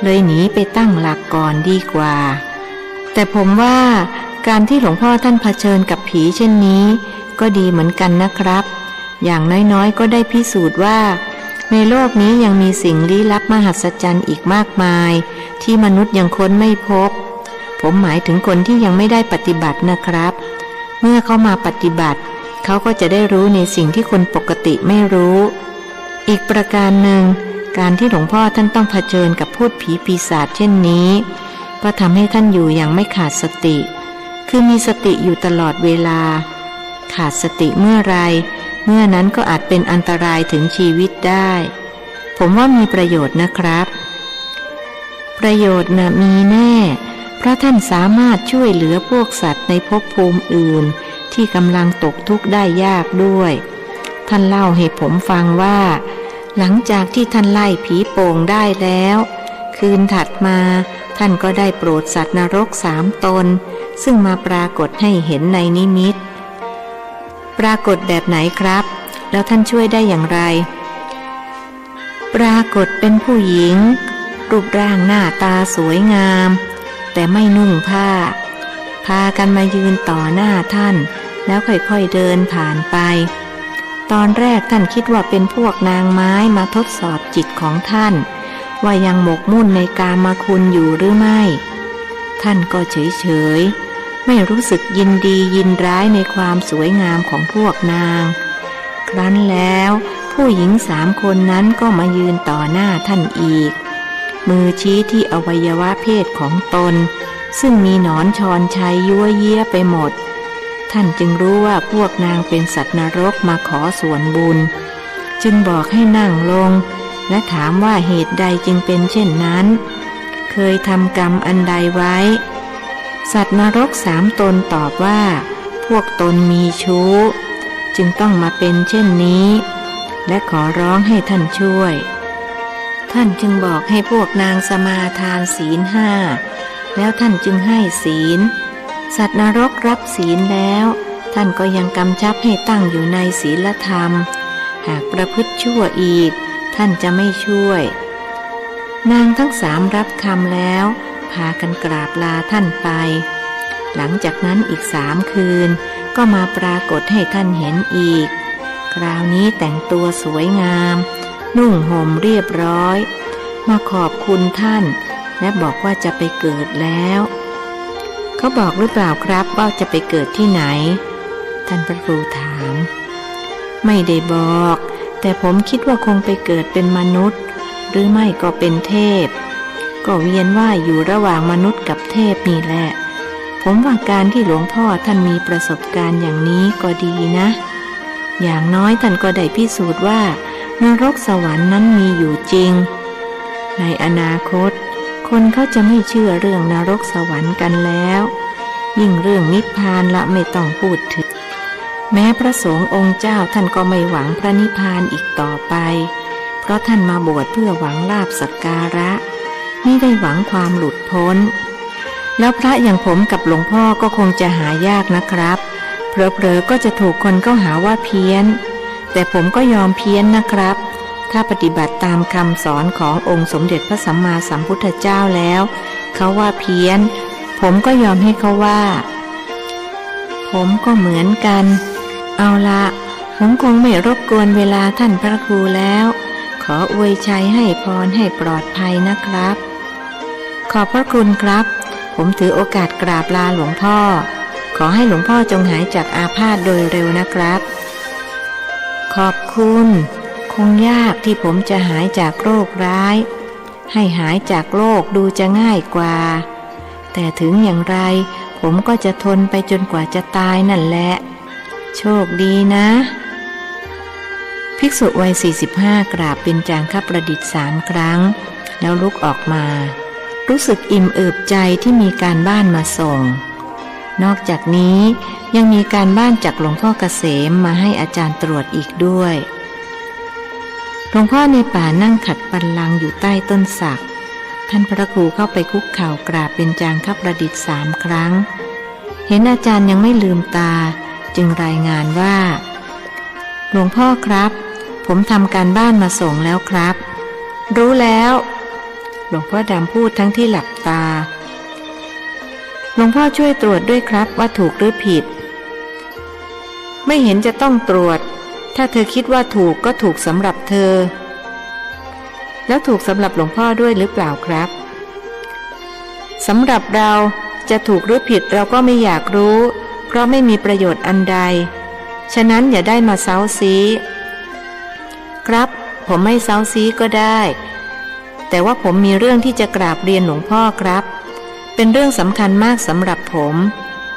เลยหนีไปตั้งหลักก่อนดีกว่าแต่ผมว่าการที่หลวงพ่อท่านเผชิญกับผีเช่นนี้ก็ดีเหมือนกันนะครับอย่างน้อยๆก็ได้พิสูจน์ว่าในโลกนี้ยังมีสิ่งลี้ลับมหัศจรรย์อีกมากมายที่มนุษย์ยังค้นไม่พบผมหมายถึงคนที่ยังไม่ได้ปฏิบัตินะครับเมื่อเขามาปฏิบัติเขาก็จะได้รู้ในสิ่งที่คนปกติไม่รู้อีกประการหนึ่งการที่หลวงพ่อท่านต้องเผชิญกับพูดผีปีศาจเช่นนี้ก็ทำให้ท่านอยู่อย่างไม่ขาดสติคือมีสติอยู่ตลอดเวลาขาดสติเมื่อไรเมื่อนั้นก็อาจเป็นอันตรายถึงชีวิตได้ผมว่ามีประโยชน์นะครับประโยชน์มีแน่เพราะท่านสามารถช่วยเหลือพวกสัตว์ในภพภูมิอื่นที่กำลังตกทุกข์ได้ยากด้วยท่านเล่าให้ผมฟังว่าหลังจากที่ท่านไล่ผีโป่งได้แล้วคืนถัดมาท่านก็ได้โปรดสัตว์นรก3 ตนซึ่งมาปรากฏให้เห็นในนิมิตปรากฏแบบไหนครับแล้วท่านช่วยได้อย่างไรปรากฏเป็นผู้หญิงรูปร่างหน้าตาสวยงามแต่ไม่นุ่งผ้าพากันมายืนต่อหน้าท่านแล้วค่อยๆเดินผ่านไปตอนแรกท่านคิดว่าเป็นพวกนางไม้มาทดสอบจิตของท่านว่ายังหมกมุ่นในกามคุณอยู่หรือไม่ท่านก็เฉยๆไม่รู้สึกยินดียินร้ายในความสวยงามของพวกนางครั้นแล้วผู้หญิง3 คนนั้นก็มายืนต่อหน้าท่านอีกมือชี้ที่อวัยวะเพศของตนซึ่งมีหนอนชอนชัยยั่วเยี้ยไปหมดท่านจึงรู้ว่าพวกนางเป็นสัตว์นรกมาขอส่วนบุญจึงบอกให้นั่งลงและถามว่าเหตุใดจึงเป็นเช่นนั้นเคยทำกรรมอันใดไว้ สัตว์นรก3 ตนตอบว่าพวกตนมีชู้จึงต้องมาเป็นเช่นนี้และขอร้องให้ท่านช่วยท่านจึงบอกให้พวกนางสมาทานศีล5แล้วท่านจึงให้ศีลสัตว์นรกรับศีลแล้วท่านก็ยังกำชับให้ตั้งอยู่ในศีลธรรมหากประพฤติชั่วอีกท่านจะไม่ช่วยนางทั้ง3รับคำแล้วพากันกราบลาท่านไปหลังจากนั้นอีก3 คืนก็มาปรากฏให้ท่านเห็นอีกคราวนี้แต่งตัวสวยงามนุ่งห่มเรียบร้อยมาขอบคุณท่านและบอกว่าจะไปเกิดแล้วเขาบอกหรือเปล่าครับว่าจะไปเกิดที่ไหนท่านพระครูถามไม่ได้บอกแต่ผมคิดว่าคงไปเกิดเป็นมนุษย์หรือไม่ก็เป็นเทพก็เวียนว่ายอยู่ระหว่างมนุษย์กับเทพนี่แหละผมว่าการที่หลวงพ่อท่านมีประสบการณ์อย่างนี้ก็ดีนะอย่างน้อยท่านก็ได้พิสูจน์ว่านรกสวรรค์นั้นมีอยู่จริงในอนาคตคนเขาจะไม่เชื่อเรื่องนรกสวรรค์กันแล้วยิ่งเรื่องนิพพานละไม่ต้องพูดถึงแม้พระสงฆ์องค์เจ้าท่านก็ไม่หวังพระนิพพานอีกต่อไปเพราะท่านมาบวชเพื่อหวังลาภสักการะไม่ได้หวังความหลุดพ้นแล้วพระอย่างผมกับหลวงพ่อก็คงจะหายากนะครับเผลอๆก็จะถูกคนเข้าหาว่าเพี้ยนแต่ผมก็ยอมเพี้ยนนะครับถ้าปฏิบัติตามคำสอนขององค์สมเด็จพระสัมมาสัมพุทธเจ้าแล้วเขาว่าเพี้ยนผมก็ยอมให้เขาว่าผมก็เหมือนกันเอาละผมคงไม่รบกวนเวลาท่านพระครูแล้วขออวยชัยให้พรให้ปลอดภัยนะครับขอบพระคุณครับผมถือโอกาสกราบลาหลวงพ่อขอให้หลวงพ่อจงหายจากอาพาธโดยเร็วนะครับขอบคุณคงยากที่ผมจะหายจากโรคร้ายให้หายจากโรคดูจะง่ายกว่าแต่ถึงอย่างไรผมก็จะทนไปจนกว่าจะตายนั่นแหละโชคดีนะภิกษุวัย45กราบเบญจางคประดิษฐ์3 ครั้งแล้วลุกออกมารู้สึกอิ่มเอิบใจที่มีการบ้านมาส่งนอกจากนี้ยังมีการบ้านจากหลวงพ่อเกษมมาให้อาจารย์ตรวจอีกด้วยหลวงพ่อในป่านั่งขัดบัลลังก์อยู่ใต้ต้นสักท่านพระครูเข้าไปคุกเข่ากราบเบญจางคประดิษฐ์3 ครั้งเห็นอาจารย์ยังไม่ลืมตาจึงรายงานว่าหลวงพ่อครับผมทำการบ้านมาส่งแล้วครับรู้แล้วหลวงพ่อดำพูดทั้งที่หลับตาหลวงพ่อช่วยตรวจด้วยครับว่าถูกหรือผิดไม่เห็นจะต้องตรวจถ้าเธอคิดว่าถูกก็ถูกสำหรับเธอแล้วถูกสำหรับหลวงพ่อด้วยหรือเปล่าครับสำหรับเราจะถูกหรือผิดเราก็ไม่อยากรู้เพราะไม่มีประโยชน์อันใดฉะนั้นอย่าได้มาเซ้าซี้ครับผมไม่เซ้าซี้ก็ได้แต่ว่าผมมีเรื่องที่จะกราบเรียนหลวงพ่อครับเป็นเรื่องสำคัญมากสำหรับผม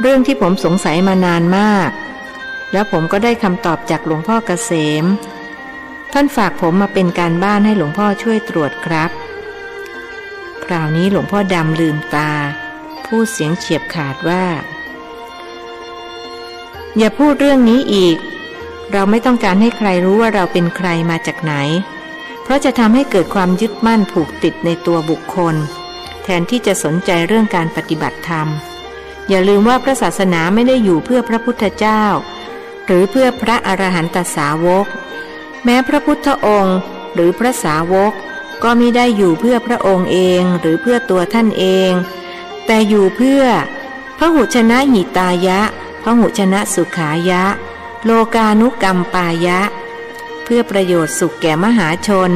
เรื่องที่ผมสงสัยมานานมากแล้วผมก็ได้คำตอบจากหลวงพ่อเกษมท่านฝากผมมาเป็นการบ้านให้หลวงพ่อช่วยตรวจครับคราวนี้หลวงพ่อดำลืมตาพูดเสียงเฉียบขาดว่าอย่าพูดเรื่องนี้อีกเราไม่ต้องการให้ใครรู้ว่าเราเป็นใครมาจากไหนเพราะจะทำให้เกิดความยึดมั่นผูกติดในตัวบุคคลแทนที่จะสนใจเรื่องการปฏิบัติธรรมอย่าลืมว่าพระศาสนาไม่ได้อยู่เพื่อพระพุทธเจ้าหรือเพื่อพระอรหันตสาวกแม้พระพุทธองค์หรือพระสาวกก็มิได้อยู่เพื่อพระองค์เองหรือเพื่อตัวท่านเองแต่อยู่เพื่อพหุชนะหิตายะพหุชนะสุขายะโลกานุกรรมปายะเพื่อประโยชน์สุขแก่มหาชน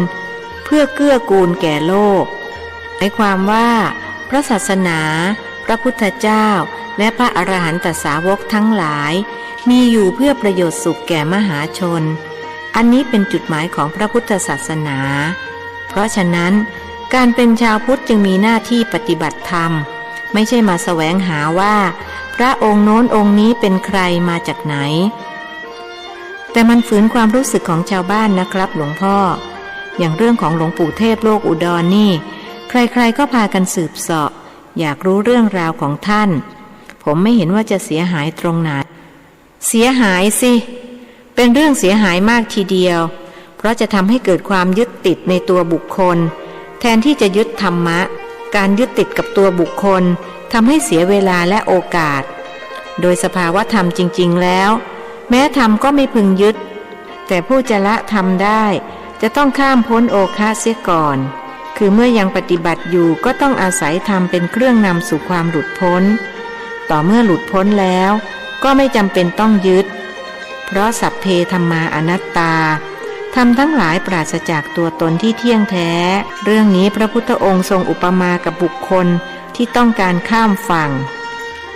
เพื่อเกื้อกูลแก่โลกหมายความว่าพระศาสนาพระพุทธเจ้าและพระอรหันตสาวกทั้งหลายมีอยู่เพื่อประโยชน์สุขแก่มหาชนอันนี้เป็นจุดหมายของพระพุทธศาสนาเพราะฉะนั้นการเป็นชาวพุทธจึงมีหน้าที่ปฏิบัติธรรมไม่ใช่มาแสวงหาว่าพระองค์โน้นองค์นี้เป็นใครมาจากไหนแต่มันฝืนความรู้สึกของชาวบ้านนะครับหลวงพ่ออย่างเรื่องของหลวงปู่เทพโลกอุดรนี่ใครๆก็พากันสืบเสาะอยากรู้เรื่องราวของท่าน ผมไม่เห็นว่าจะเสียหายตรงไหนเสียหายสิเป็นเรื่องเสียหายมากทีเดียวเพราะจะทำให้เกิดความยึดติดในตัวบุคคลแทนที่จะยึดธรรมะการยึดติดกับตัวบุคคลทำให้เสียเวลาและโอกาสโดยสภาวะธรรมจริงๆแล้วแม้ธรรมก็ไม่พึงยึดแต่ผู้จะละธรรมได้จะต้องข้ามพ้นโอคะเสียก่อนคือเมื่อยังปฏิบัติอยู่ก็ต้องอาศัยธรรมเป็นเครื่องนำสู่ความหลุดพ้นต่อเมื่อหลุดพ้นแล้วก็ไม่จำเป็นต้องยึดเพราะสัพเพธัมมาอนัตตาธรรมทั้งหลายปราศจากตัวตนที่เที่ยงแท้เรื่องนี้พระพุทธองค์ทรงอุปมากับบุคคลที่ต้องการข้ามฝั่ง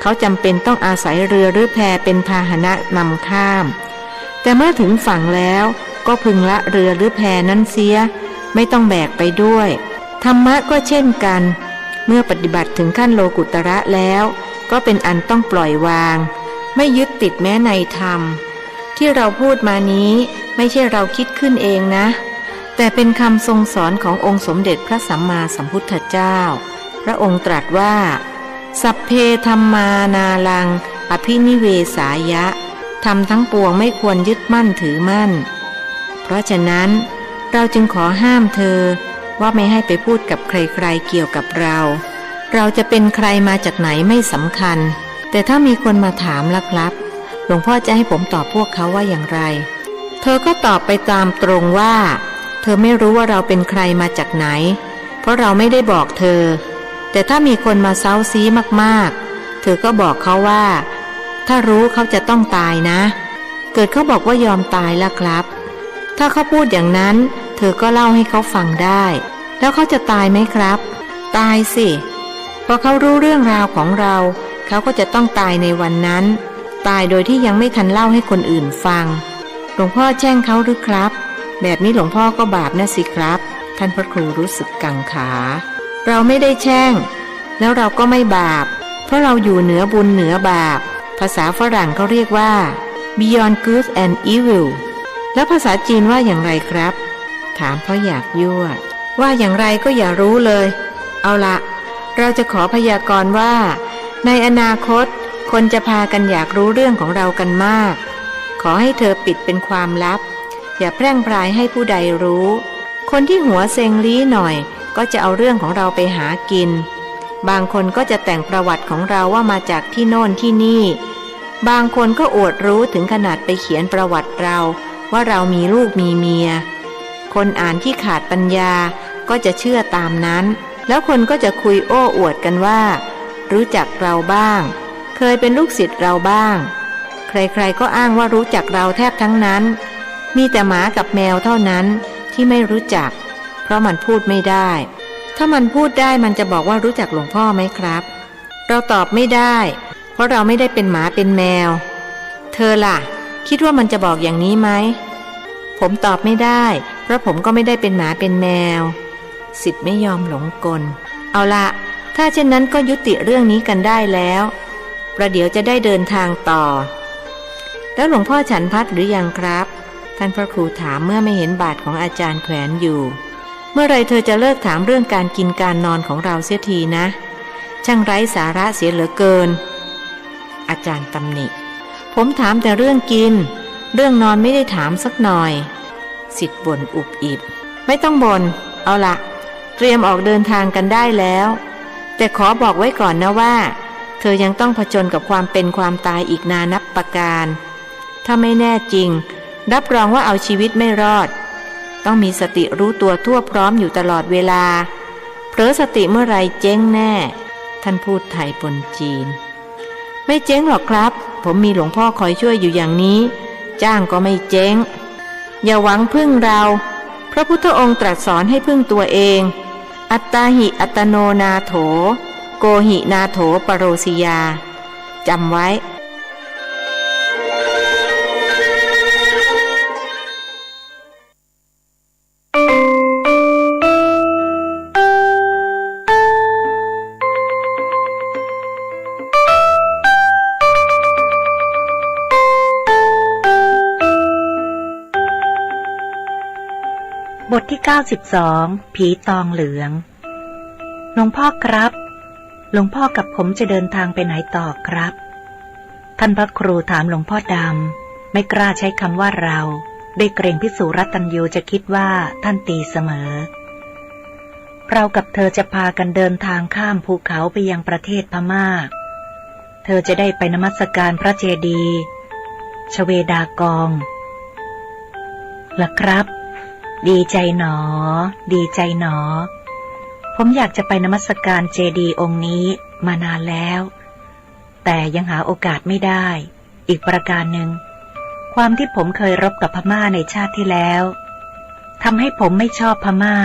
เขาจำเป็นต้องอาศัยเรือหรือแพเป็นพาหนะนำข้ามแต่เมื่อถึงฝั่งแล้วก็พึงละเรือหรือแพนั้นเสียไม่ต้องแบกไปด้วยธรรมะก็เช่นกันเมื่อปฏิบัติถึงขั้นโลกุตระแล้วก็เป็นอันต้องปล่อยวางไม่ยึดติดแม้ในธรรมที่เราพูดมานี้ไม่ใช่เราคิดขึ้นเองนะแต่เป็นคำทรงสอนขององค์สมเด็จพระสัมมาสัมพุทธเจ้าพระองค์ตรัสว่าสัพเพธัมมานาลังอภินิเวสายะธรรมทั้งปวงไม่ควรยึดมั่นถือมั่นเพราะฉะนั้นเราจึงขอห้ามเธอว่าไม่ให้ไปพูดกับใครๆเกี่ยวกับเราจะเป็นใครมาจากไหนไม่สำคัญแต่ถ้ามีคนมาถามลับๆหลวงพ่อจะให้ผมตอบพวกเขาว่าอย่างไรเธอก็ตอบไปตามตรงว่าเธอไม่รู้ว่าเราเป็นใครมาจากไหนเพราะเราไม่ได้บอกเธอแต่ถ้ามีคนมาเซ้าซี้มากๆเธอก็บอกเขาว่าถ้ารู้เขาจะต้องตายนะเกิดเขาบอกว่ายอมตายล่ะครับถ้าเขาพูดอย่างนั้นเธอก็เล่าให้เขาฟังได้แล้วเขาจะตายไหมครับตายสิพอเขารู้เรื่องราวของเราเขาก็จะต้องตายในวันนั้นตายโดยที่ยังไม่ทันเล่าให้คนอื่นฟังหลวงพ่อแช่งเขาหรือครับแบบนี้หลวงพ่อก็บาปนะสิครับท่านพระครูรู้สึกกังขาเราไม่ได้แช่งแล้วเราก็ไม่บาปเพราะเราอยู่เหนือบุญเหนือบาปภาษาฝรั่งเขาเรียกว่า beyond good and evil แล้วภาษาจีนว่าอย่างไรครับถามเพราะอยากยั่วว่าอย่างไรก็อย่ารู้เลยเอาละเราจะขอพยากรณ์ว่าในอนาคตคนจะพากันอยากรู้เรื่องของเรากันมากขอให้เธอปิดเป็นความลับอย่าแพร่งพรายให้ผู้ใดรู้คนที่หัวเซ็งลี้หน่อยก็จะเอาเรื่องของเราไปหากินบางคนก็จะแต่งประวัติของเราว่ามาจากที่โน่นที่นี่บางคนก็อวดรู้ถึงขนาดไปเขียนประวัติเราว่าเรามีลูกมีเมียคนอ่านที่ขาดปัญญาก็จะเชื่อตามนั้นแล้วคนก็จะคุยโอ้อวดกันว่ารู้จักเราบ้างเคยเป็นลูกศิษย์เราบ้างใครๆก็อ้างว่ารู้จักเราแทบทั้งนั้นมีแต่หมากับแมวเท่านั้นที่ไม่รู้จักเพราะมันพูดไม่ได้ถ้ามันพูดได้มันจะบอกว่ารู้จักหลวงพ่อไหมครับเราตอบไม่ได้เพราะเราไม่ได้เป็นหมาเป็นแมวเธอล่ะคิดว่ามันจะบอกอย่างนี้ไหมผมตอบไม่ได้เพราะผมก็ไม่ได้เป็นหมาเป็นแมวศิษย์ไม่ยอมหลงกลเอาละถ้าเช่นนั้นก็ยุติเรื่องนี้กันได้แล้วประเดี๋ยวจะได้เดินทางต่อแล้วหลวงพ่อฉันพัดหรือยังครับท่านพระครูถามเมื่อไม่เห็นบาทของอาจารย์แขวนอยู่เมื่อไรเธอจะเลิกถามเรื่องการกินการนอนของเราเสียทีนะช่างไร้สาระเสียเหลือเกินอาจารย์ตำหนิผมถามแต่เรื่องกินเรื่องนอนไม่ได้ถามสักหน่อยศิษย์บ่นอุบอิบไม่ต้องบ่นเอาละเตรียมออกเดินทางกันได้แล้วแต่ขอบอกไว้ก่อนนะว่าเธอยังต้องผจญกับความเป็นความตายอีกนานับประการถ้าไม่แน่จริงรับรองว่าเอาชีวิตไม่รอดต้องมีสติรู้ตัวทั่วพร้อมอยู่ตลอดเวลาเผลอสติเมื่อไรเจ๊งแน่ท่านพูดไทยปนจีนไม่เจ๊งหรอกครับผมมีหลวงพ่อคอยช่วยอยู่อย่างนี้จ้างก็ไม่เจ๊งอย่าหวังพึ่งเราพระพุทธองค์ตรัสสอนให้พึ่งตัวเองอัตตาหิอัตโนนาโถโกหินาโถปโรสิยาจำไว้บทที่92ผีตองเหลืองหลวงพ่อครับ หลวงพ่อกับผมจะเดินทางไปไหนต่อครับท่านพระครูถามหลวงพ่อดำไม่กล้าใช้คำว่าเราได้เกรงพิสุรัตตัญญูจะคิดว่าท่านตีเสมอเรากับเธอจะพากันเดินทางข้ามภูเขาไปยังประเทศพม่าเธอจะได้ไปนมัสการพระเจดีย์ชเวดากองล่ะครับดีใจหนอดีใจหนอผมอยากจะไปนมัสการเจดีย์องค์นี้มานานแล้วแต่ยังหาโอกาสไม่ได้อีกประการหนึ่งความที่ผมเคยรบกับพม่าในชาติที่แล้วทำให้ผมไม่ชอบพม่า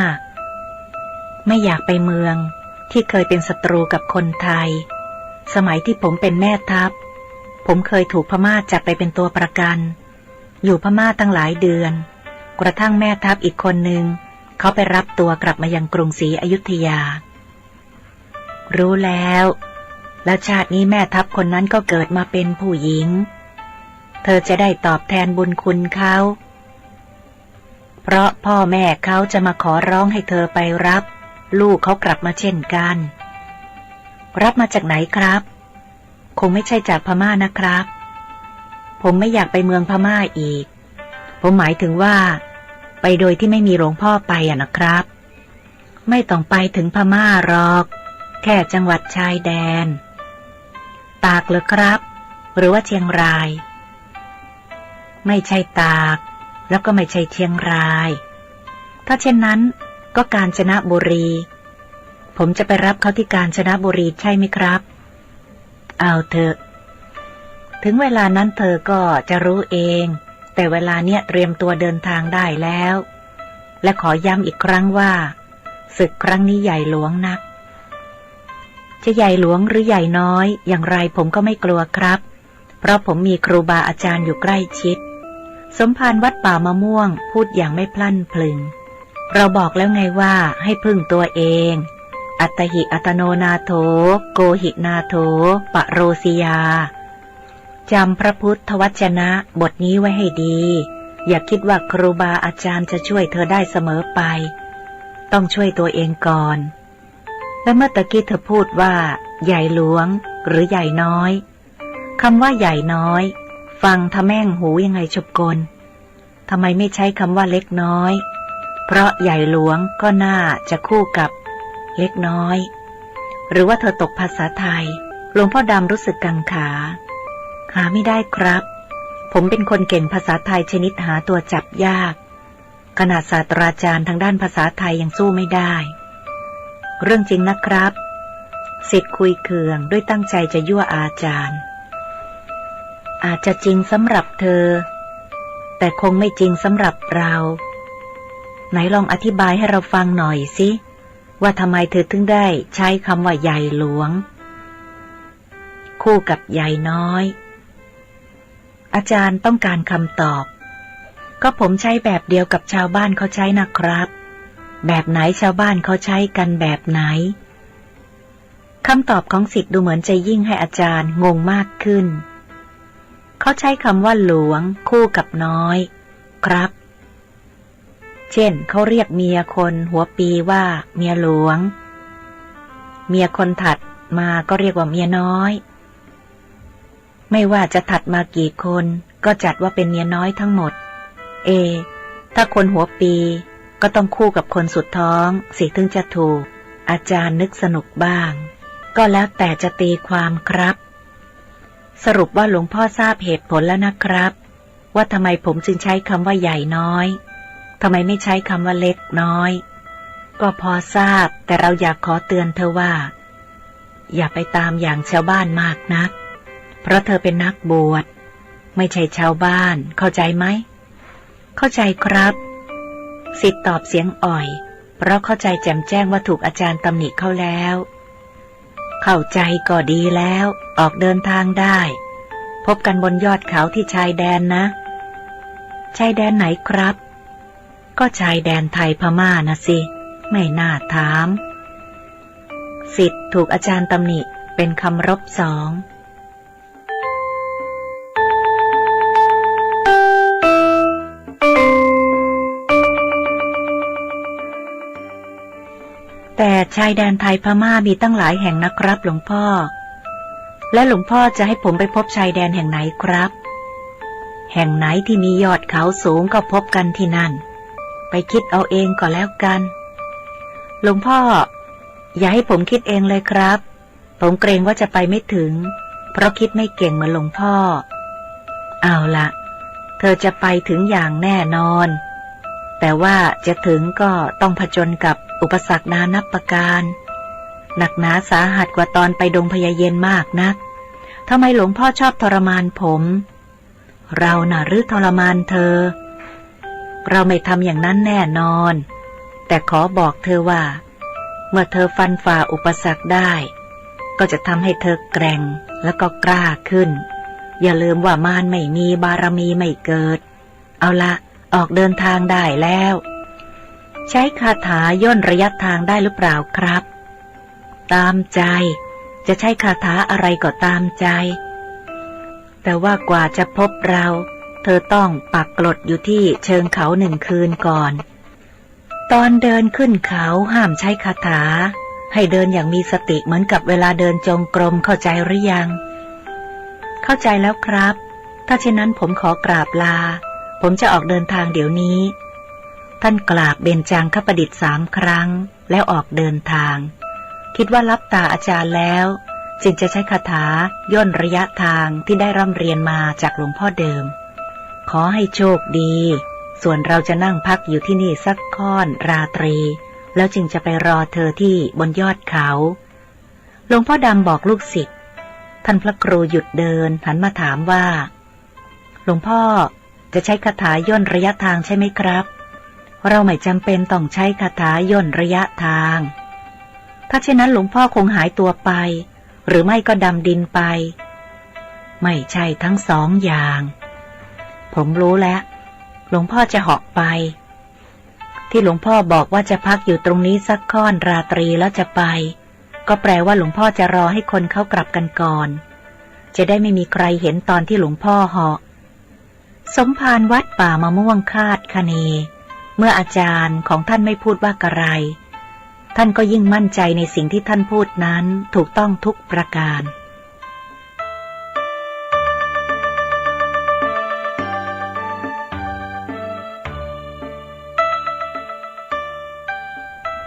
ไม่อยากไปเมืองที่เคยเป็นศัตรูกับคนไทยสมัยที่ผมเป็นแม่ทัพผมเคยถูกพม่าจับไปเป็นตัวประกันอยู่พม่าตั้งหลายเดือนกระทั่งแม่ทัพอีกคนหนึ่งเขาไปรับตัวกลับมายังกรุงศรีอยุธยารู้แล้วและชาตินี้แม่ทัพคนนั้นก็เกิดมาเป็นผู้หญิงเธอจะได้ตอบแทนบุญคุณเขาเพราะพ่อแม่เขาจะมาขอร้องให้เธอไปรับลูกเขากลับมาเช่นกันรับมาจากไหนครับคงไม่ใช่จากพม่านะครับผมไม่อยากไปเมืองพม่าอีกผมหมายถึงว่าไปโดยที่ไม่มีหลวงพ่อไปนะครับไม่ต้องไปถึงพม่าหรอกแค่จังหวัดชายแดนตากเหรอครับหรือว่าเชียงรายไม่ใช่ตากแล้วก็ไม่ใช่เชียงรายถ้าเช่นนั้นก็กาญจนบุรีผมจะไปรับเขาที่กาญจนบุรีใช่ไหมครับเอาเถอะถึงเวลานั้นเธอก็จะรู้เองแต่เวลาเนี้ยเตรียมตัวเดินทางได้แล้วและขอย้ำอีกครั้งว่าศึกครั้งนี้ใหญ่หลวงนักจะใหญ่หลวงหรือใหญ่น้อยอย่างไรผมก็ไม่กลัวครับเพราะผมมีครูบาอาจารย์อยู่ใกล้ชิดสมภารวัดป่ามะม่วงพูดอย่างไม่พลั่นพลึงเราบอกแล้วไงว่าให้พึ่งตัวเองอัตหิอัตโนนาโถโกหินาโถปะโรสิยาจำพระพุทธวจนะบทนี้ไว้ให้ดีอย่าคิดว่าครูบาอาจารย์จะช่วยเธอได้เสมอไปต้องช่วยตัวเองก่อนและเมื่อตะกี้เธอพูดว่าใหญ่หลวงหรือใหญ่น้อยคำว่าใหญ่น้อยฟังทะแม่งหูยังไงฉบกลทำไมไม่ใช้คำว่าเล็กน้อยเพราะใหญ่หลวงก็น่าจะคู่กับเล็กน้อยหรือว่าเธอตกภาษาไทยหลวงพ่อดำรู้สึกกังขาหาไม่ได้ครับผมเป็นคนเก่งภาษาไทยชนิดหาตัวจับยากขนาดศาสตราจารย์ทางด้านภาษาไทยยังสู้ไม่ได้เรื่องจริงนะครับศิษย์คุยเคืองด้วยตั้งใจจะยั่วอาจารย์อาจจะจริงสำหรับเธอแต่คงไม่จริงสำหรับเราไหนลองอธิบายให้เราฟังหน่อยสิว่าทำไมเธอถึงได้ใช้คำว่าใหญ่หลวงคู่กับใหญ่น้อยอาจารย์ต้องการคำตอบก็ผมใช้แบบเดียวกับชาวบ้านเขาใช้นะครับแบบไหนชาวบ้านเขาใช้กันแบบไหนคำตอบของศิษย์ดูเหมือนจะยิ่งให้อาจารย์งงมากขึ้นเขาใช้คำว่าหลวงคู่กับน้อยครับเช่นเขาเรียกเมียคนหัวปีว่าเมียหลวงเมียคนถัดมาก็เรียกว่าเมียน้อยไม่ว่าจะถัดมากี่คนก็จัดว่าเป็นเมียน้อยทั้งหมดถ้าคนหัวปีก็ต้องคู่กับคนสุดท้องสิถึงจะถูกอาจารย์นึกสนุกบ้างก็แล้วแต่จะตีความครับสรุปว่าหลวงพ่อทราบเหตุผลแล้วนะครับว่าทำไมผมจึงใช้คำว่าใหญ่น้อยทำไมไม่ใช้คำว่าเล็กน้อยก็พอทราบแต่เราอยากขอเตือนเธอว่าอย่าไปตามอย่างชาวบ้านมากนักเพราะเธอเป็นนักบวชไม่ใช่ชาวบ้านเข้าใจไหมเข้าใจครับศิษย์ตอบเสียงอ่อยเพราะเข้าใจแจ่มแจ้งว่าถูกอาจารย์ตำหนิเขาแล้วเข้าใจก็ดีแล้วออกเดินทางได้พบกันบนยอดเขาที่ชายแดนนะชายแดนไหนครับก็ชายแดนไทยพม่านะสิไม่น่าถามศิษย์ถูกอาจารย์ตำหนิเป็นคำรบสองแต่ ชายแดนไทยพม่ามีตั้งหลายแห่งนะครับหลวงพ่อและหลวงพ่อจะให้ผมไปพบชายแดนแห่งไหนครับแห่งไหนที่มียอดเขาสูงก็พบกันที่นั่นไปคิดเอาเองก็แล้วกันหลวงพ่ออย่าให้ผมคิดเองเลยครับผมเกรงว่าจะไปไม่ถึงเพราะคิดไม่เก่งเหมือนหลวงพ่อเอาละเธอจะไปถึงอย่างแน่นอนแต่ว่าจะถึงก็ต้องผจญกับอุปสรรคนานับประการหนักหนาสาหัสกว่าตอนไปดงพญาเย็นมากนักทำไมหลวงพ่อชอบทรมานผมเราน่ะหรือทรมานเธอเราไม่ทำอย่างนั้นแน่นอนแต่ขอบอกเธอว่าเมื่อเธอฟันฝ่าอุปสรรคได้ก็จะทำให้เธอแกร่งแล้วก็กล้าขึ้นอย่าลืมว่ามารไม่มีบารมีไม่เกิดเอาละออกเดินทางได้แล้วใช้คาถาย่นระยะทางได้หรือเปล่าครับตามใจจะใช้คาถาอะไรก็ตามใจแต่ว่ากว่าจะพบเราเธอต้องปักกลดอยู่ที่เชิงเขา1 คืนก่อนตอนเดินขึ้นเขาห้ามใช้คาถาให้เดินอย่างมีสติเหมือนกับเวลาเดินจงกรมเข้าใจหรือยังเข้าใจแล้วครับถ้าเช่นนั้นผมขอกราบลาผมจะออกเดินทางเดี๋ยวนี้ท่านกราบเบญจางคประดิษฐ์3 ครั้งแล้วออกเดินทางคิดว่ารับตาอาจารย์แล้วจึงจะใช้คาถาย่นระยะทางที่ได้ร่ำเรียนมาจากหลวงพ่อเดิมขอให้โชคดีส่วนเราจะนั่งพักอยู่ที่นี่สักค่อนราตรีแล้วจึงจะไปรอเธอที่บนยอดเขาหลวงพ่อดำบอกลูกศิษย์ท่านพระครูหยุดเดินหันมาถามว่าหลวงพ่อจะใช้คาถาย่นระยะทางใช่ไหมครับเราไม่จำเป็นต้องใช้คาถาย่นระยะทางถ้าเช่นนั้นหลวงพ่อคงหายตัวไปหรือไม่ก็ดำดินไปไม่ใช่ทั้ง2 อย่างผมรู้แล้วหลวงพ่อจะเหาะไปที่หลวงพ่อบอกว่าจะพักอยู่ตรงนี้สักค่อนราตรีแล้วจะไปก็แปลว่าหลวงพ่อจะรอให้คนเขากลับกันก่อนจะได้ไม่มีใครเห็นตอนที่หลวงพ่อเหาะสมภารวัดป่ามะม่วงคาดคะเนเมื่ออาจารย์ของท่านไม่พูดว่ากระไรท่านก็ยิ่งมั่นใจในสิ่งที่ท่านพูดนั้นถูกต้องทุกประการ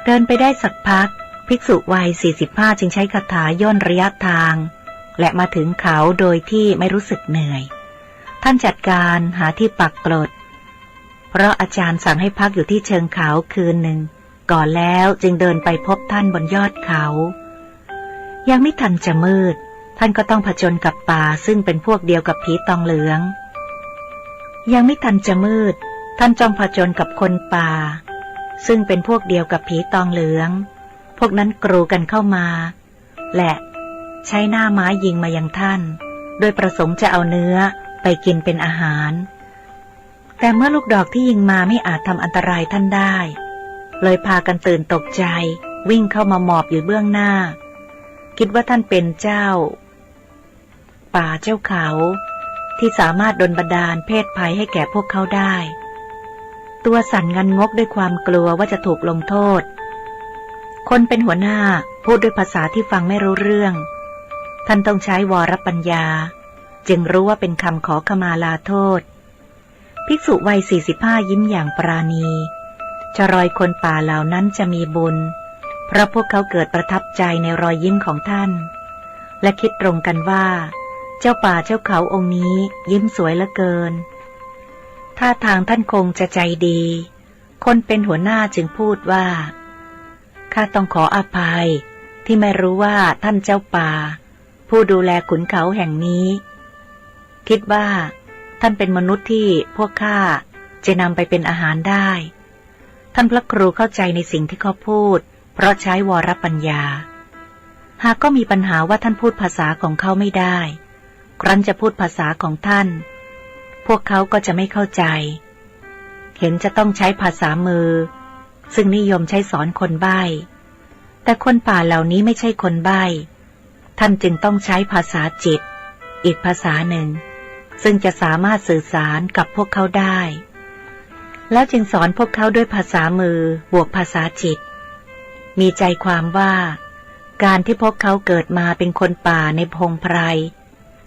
เดินไปได้สักพักภิกษุวัย45จึงใช้คาถาย่นระยะทางและมาถึงเขาโดยที่ไม่รู้สึกเหนื่อยท่านจัดการหาที่ปักกลดเพราะอาจารย์สั่งให้พักอยู่ที่เชิงเขาคืนหนึ่งก่อนแล้วจึงเดินไปพบท่านบนยอดเขายังไม่ทันจะมืดท่านก็ต้องผจญกับป่าซึ่งเป็นพวกเดียวกับผีตองเหลืองยังไม่ทันจะมืดท่านจ้องผจญกับคนป่าซึ่งเป็นพวกเดียวกับผีตองเหลืองพวกนั้นกรูกันเข้ามาและใช้หน้าไม้ยิงมายังท่านโดยประสงค์จะเอาเนื้อไปกินเป็นอาหารแต่เมื่อลูกดอกที่ยิงมาไม่อาจทำอันตรายท่านได้เลยพากันตื่นตกใจวิ่งเข้ามาหมอบอยู่เบื้องหน้าคิดว่าท่านเป็นเจ้าป่าเจ้าเขาที่สามารถดลบันดาลเพศภัยให้แก่พวกเขาได้ตัวสั่นงันงกด้วยความกลัวว่าจะถูกลงโทษคนเป็นหัวหน้าพูดด้วยภาษาที่ฟังไม่รู้เรื่องท่านต้องใช้วรปัญญาจึงรู้ว่าเป็นคำขอขมาลาโทษภิกษุวัย45ยิ้มอย่างปราณีจะรอยคนป่าเหล่านั้นจะมีบุญเพราะพวกเขาเกิดประทับใจในรอยยิ้มของท่านและคิดตรงกันว่าเจ้าป่าเจ้าเขาองค์นี้ยิ้มสวยเหลือเกินท่าทางท่านคงจะใจดีคนเป็นหัวหน้าจึงพูดว่าข้าต้องขออภัยที่ไม่รู้ว่าท่านเจ้าป่าผู้ดูแลขุนเขาแห่งนี้คิดว่าท่านเป็นมนุษย์ที่พวกข้าจะนำไปเป็นอาหารได้ท่านพระครูเข้าใจในสิ่งที่เขาพูดเพราะใช้วรปัญญาหากก็มีปัญหาว่าท่านพูดภาษาของเขาไม่ได้ครั้นจะพูดภาษาของท่านพวกเขาก็จะไม่เข้าใจเห็นจะต้องใช้ภาษามือซึ่งนิยมใช้สอนคนใบ้แต่คนป่าเหล่านี้ไม่ใช่คนใบ้ท่านจึงต้องใช้ภาษาจิตอีกภาษาหนึ่งซึ่งจะสามารถสื่อสารกับพวกเขาได้แล้วจึงสอนพวกเขาด้วยภาษามือบวกภาษาจิต มีใจความว่าการที่พวกเขาเกิดมาเป็นคนป่าในพงไพร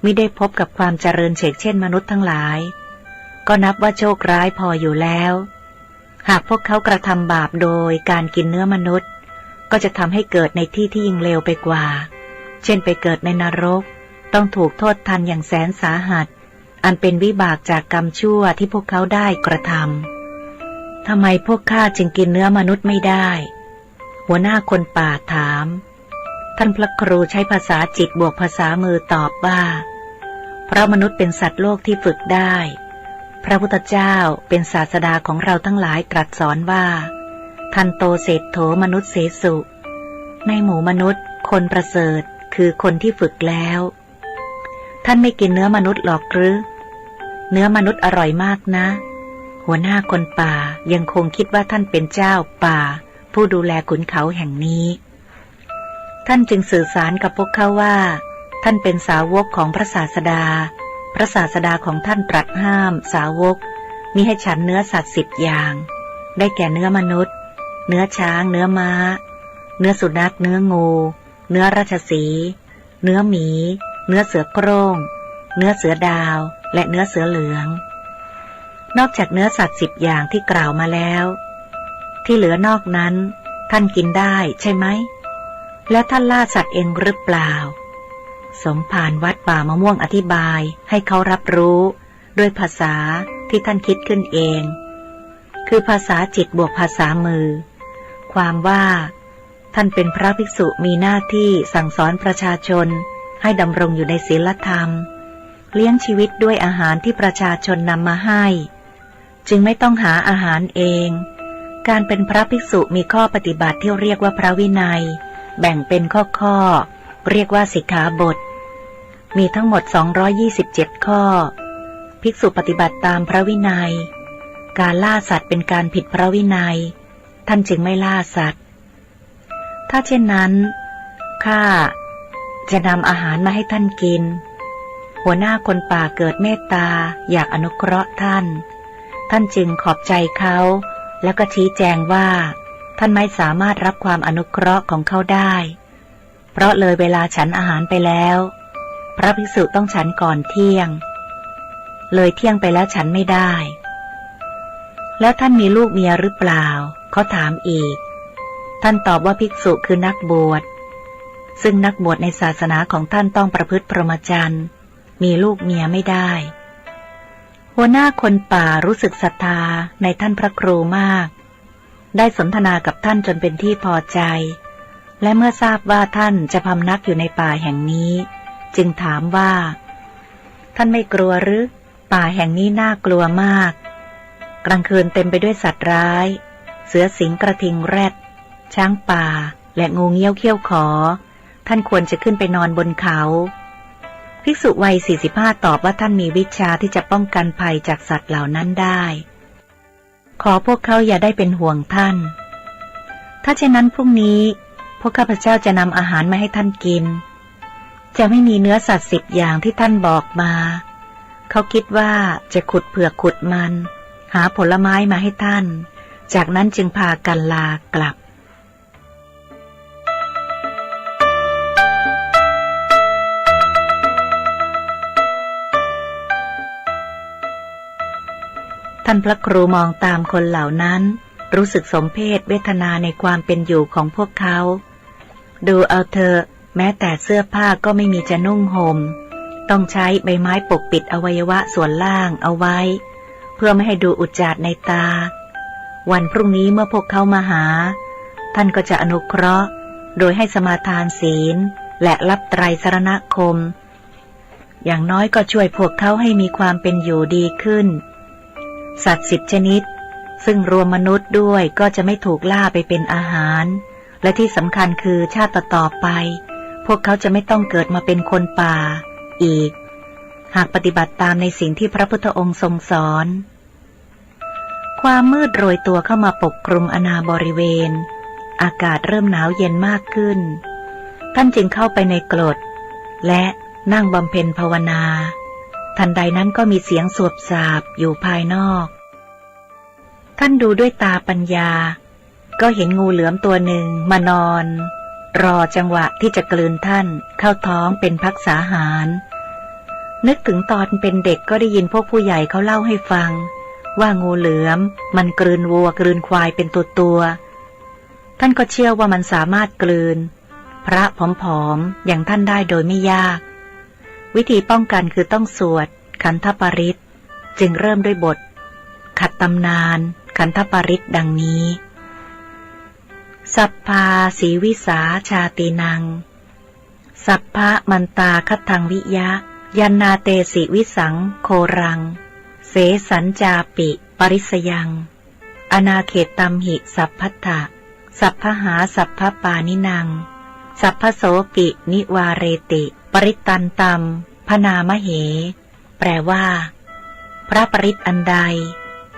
มิได้พบกับความเจริญเฉกเช่นมนุษย์ทั้งหลายก็นับว่าโชคร้ายพออยู่แล้วหากพวกเขากระทำบาปโดยการกินเนื้อมนุษย์ก็จะทำให้เกิดในที่ที่ยิ่งเลวไปกว่าเช่นไปเกิดในนรกต้องถูกโทษทันอย่างแสนสาหัสอันเป็นวิบากจากกรรมชั่วที่พวกเขาได้กระทำทำไมพวกข้าจึงกินเนื้อมนุษย์ไม่ได้หัวหน้าคนป่าถามท่านพระครูใช้ภาษาจิตบวกภาษามือตอบว่าเพราะมนุษย์เป็นสัตว์โลกที่ฝึกได้พระพุทธเจ้าเป็นศาสดาของเราทั้งหลายตรัสสอนว่าทันโตเศรษโธมนุษย์เสสุในหมู่มนุษย์คนประเสริฐคือคนที่ฝึกแล้วท่านไม่กินเนื้อมนุษย์หรอกหรือเนื้อมนุษย์อร่อยมากนะหัวหน้าคนป่ายังคงคิดว่าท่านเป็นเจ้าป่าผู้ดูแลขุนเขาแห่งนี้ท่านจึงสื่อสารกับพวกเขาว่าท่านเป็นสาวกของพระศาสดาพระศาสดาของท่านตรัสห้ามสาวกมิให้ฉันเนื้อสัตว์10 อย่างได้แก่เนื้อมนุษย์เนื้อช้างเนื้อม้าเนื้อสุนัขเนื้องูเนื้อราชสีห์เนื้อหมีเนื้อเสือโคร่งเนื้อเสือดาวและเนื้อเสือเหลืองนอกจากเนื้อสัตว์10 อย่างที่กล่าวมาแล้วที่เหลือนอกนั้นท่านกินได้ใช่ไหมและท่านล่าสัตว์เองหรือเปล่าสมภารวัดป่ามะม่วงอธิบายให้เขารับรู้ด้วยภาษาที่ท่านคิดขึ้นเองคือภาษาจิตบวกภาษามือความว่าท่านเป็นพระภิกษุมีหน้าที่สั่งสอนประชาชนให้ดำรงอยู่ในศีลธรรมเลี้ยงชีวิตด้วยอาหารที่ประชาชนนำมาให้จึงไม่ต้องหาอาหารเองการเป็นพระภิกษุมีข้อปฏิบัติที่เรียกว่าพระวินัยแบ่งเป็นข้อเรียกว่าสิกขาบทมีทั้งหมด227ข้อภิกษุปฏิบัติตามพระวินัยการล่าสัตว์เป็นการผิดพระวินัยท่านจึงไม่ล่าสัตว์ถ้าเช่นนั้นข้าจะนำอาหารมาให้ท่านกินหัวหน้าคนป่าเกิดเมตตาอยากอนุเคราะห์ท่านจึงขอบใจเขาแล้วก็ชี้แจงว่าท่านไม่สามารถรับความอนุเคราะห์ของเขาได้เพราะเลยเวลาฉันอาหารไปแล้วพระภิกษุต้องฉันก่อนเที่ยงเลยเที่ยงไปแล้วฉันไม่ได้แล้วท่านมีลูกเมียหรือเปล่าเขาถามอีกท่านตอบว่าภิกษุคือนักบวชซึ่งนักบวชในศาสนาของท่านต้องประพฤติพรหมจรรย์มีลูกเมียไม่ได้หัวหน้าคนป่ารู้สึกศรัทธาในท่านพระครูมากได้สนทนากับท่านจนเป็นที่พอใจและเมื่อทราบว่าท่านจะพำนักอยู่ในป่าแห่งนี้จึงถามว่าท่านไม่กลัวหรือป่าแห่งนี้น่ากลัวมากกลางคืนเต็มไปด้วยสัตว์ร้ายเสือสิงกระทิงแรดช้างป่าและงูเงี้ยวเขี้ยวขอท่านควรจะขึ้นไปนอนบนเขาภิกษุวัย45ตอบว่าท่านมีวิชาที่จะป้องกันภัยจากสัตว์เหล่านั้นได้ขอพวกเขาอย่าได้เป็นห่วงท่านถ้าเช่นนั้นพรุ่งนี้พวกข้าพเจ้าจะนำอาหารมาให้ท่านกินจะไม่มีเนื้อสัตว์10 อย่างที่ท่านบอกมาเขาคิดว่าจะขุดเผือกขุดมันหาผลไม้มาให้ท่านจากนั้นจึงพากันลากลับท่านพระครูมองตามคนเหล่านั้นรู้สึกสมเพชเวทนาในความเป็นอยู่ของพวกเขาดูเอาเถอะแม้แต่เสื้อผ้าก็ไม่มีจะนุ่งห่มต้องใช้ใบไม้ปกปิดอวัยวะส่วนล่างเอาไว้เพื่อไม่ให้ดูอุจจาระในตาวันพรุ่งนี้เมื่อพวกเขามาหาท่านก็จะอนุเคราะห์โดยให้สมาทานศีลและรับไตรสรณคมอย่างน้อยก็ช่วยพวกเขาให้มีความเป็นอยู่ดีขึ้นสัตว์10 ชนิดซึ่งรวมมนุษย์ด้วยก็จะไม่ถูกล่าไปเป็นอาหารและที่สำคัญคือชาติต่อไปพวกเขาจะไม่ต้องเกิดมาเป็นคนป่าอีกหากปฏิบัติตามในสิ่งที่พระพุทธองค์ทรงสอนความมืดโรยตัวเข้ามาปกคลุมอาณาบริเวณอากาศเริ่มหนาวเย็นมากขึ้นท่านจึงเข้าไปในกรดและนั่งบำเพ็ญภาวนาทันใดนั้นก็มีเสียงสวบสาบอยู่ภายนอกท่านดูด้วยตาปัญญา ก็เห็นงูเหลือมตัวหนึ่งมานอน รอจังหวะที่จะกลืนท่านเข้าท้องเป็นภักษาหาร นึกถึงตอนเป็นเด็กก็ได้ยินพวกผู้ใหญ่เขาเล่าให้ฟังว่างูเหลือมมันกลืนวัวกลืนควายเป็นตัวท่านก็เชื่อว่ามันสามารถกลืนพระผอมๆอย่างท่านได้โดยไม่ยากวิธีป้องกันคือต้องสวดขันธปริตจึงเริ่มด้วยบทขัดตำนานขันธปริตดังนี้สัพพาสีวิสาชาตินังสัพพะมันตาคัตถังวิยะยันนาเตสิวิสังโครังเสสัญจาปิปริสยังอนาเขตตัมหิสัพพัทธะสัพพหาสัพพปานินังสัพพโสปินิวาเรติปริตันตัมพนามเหแปลว่าพระปริตอันใด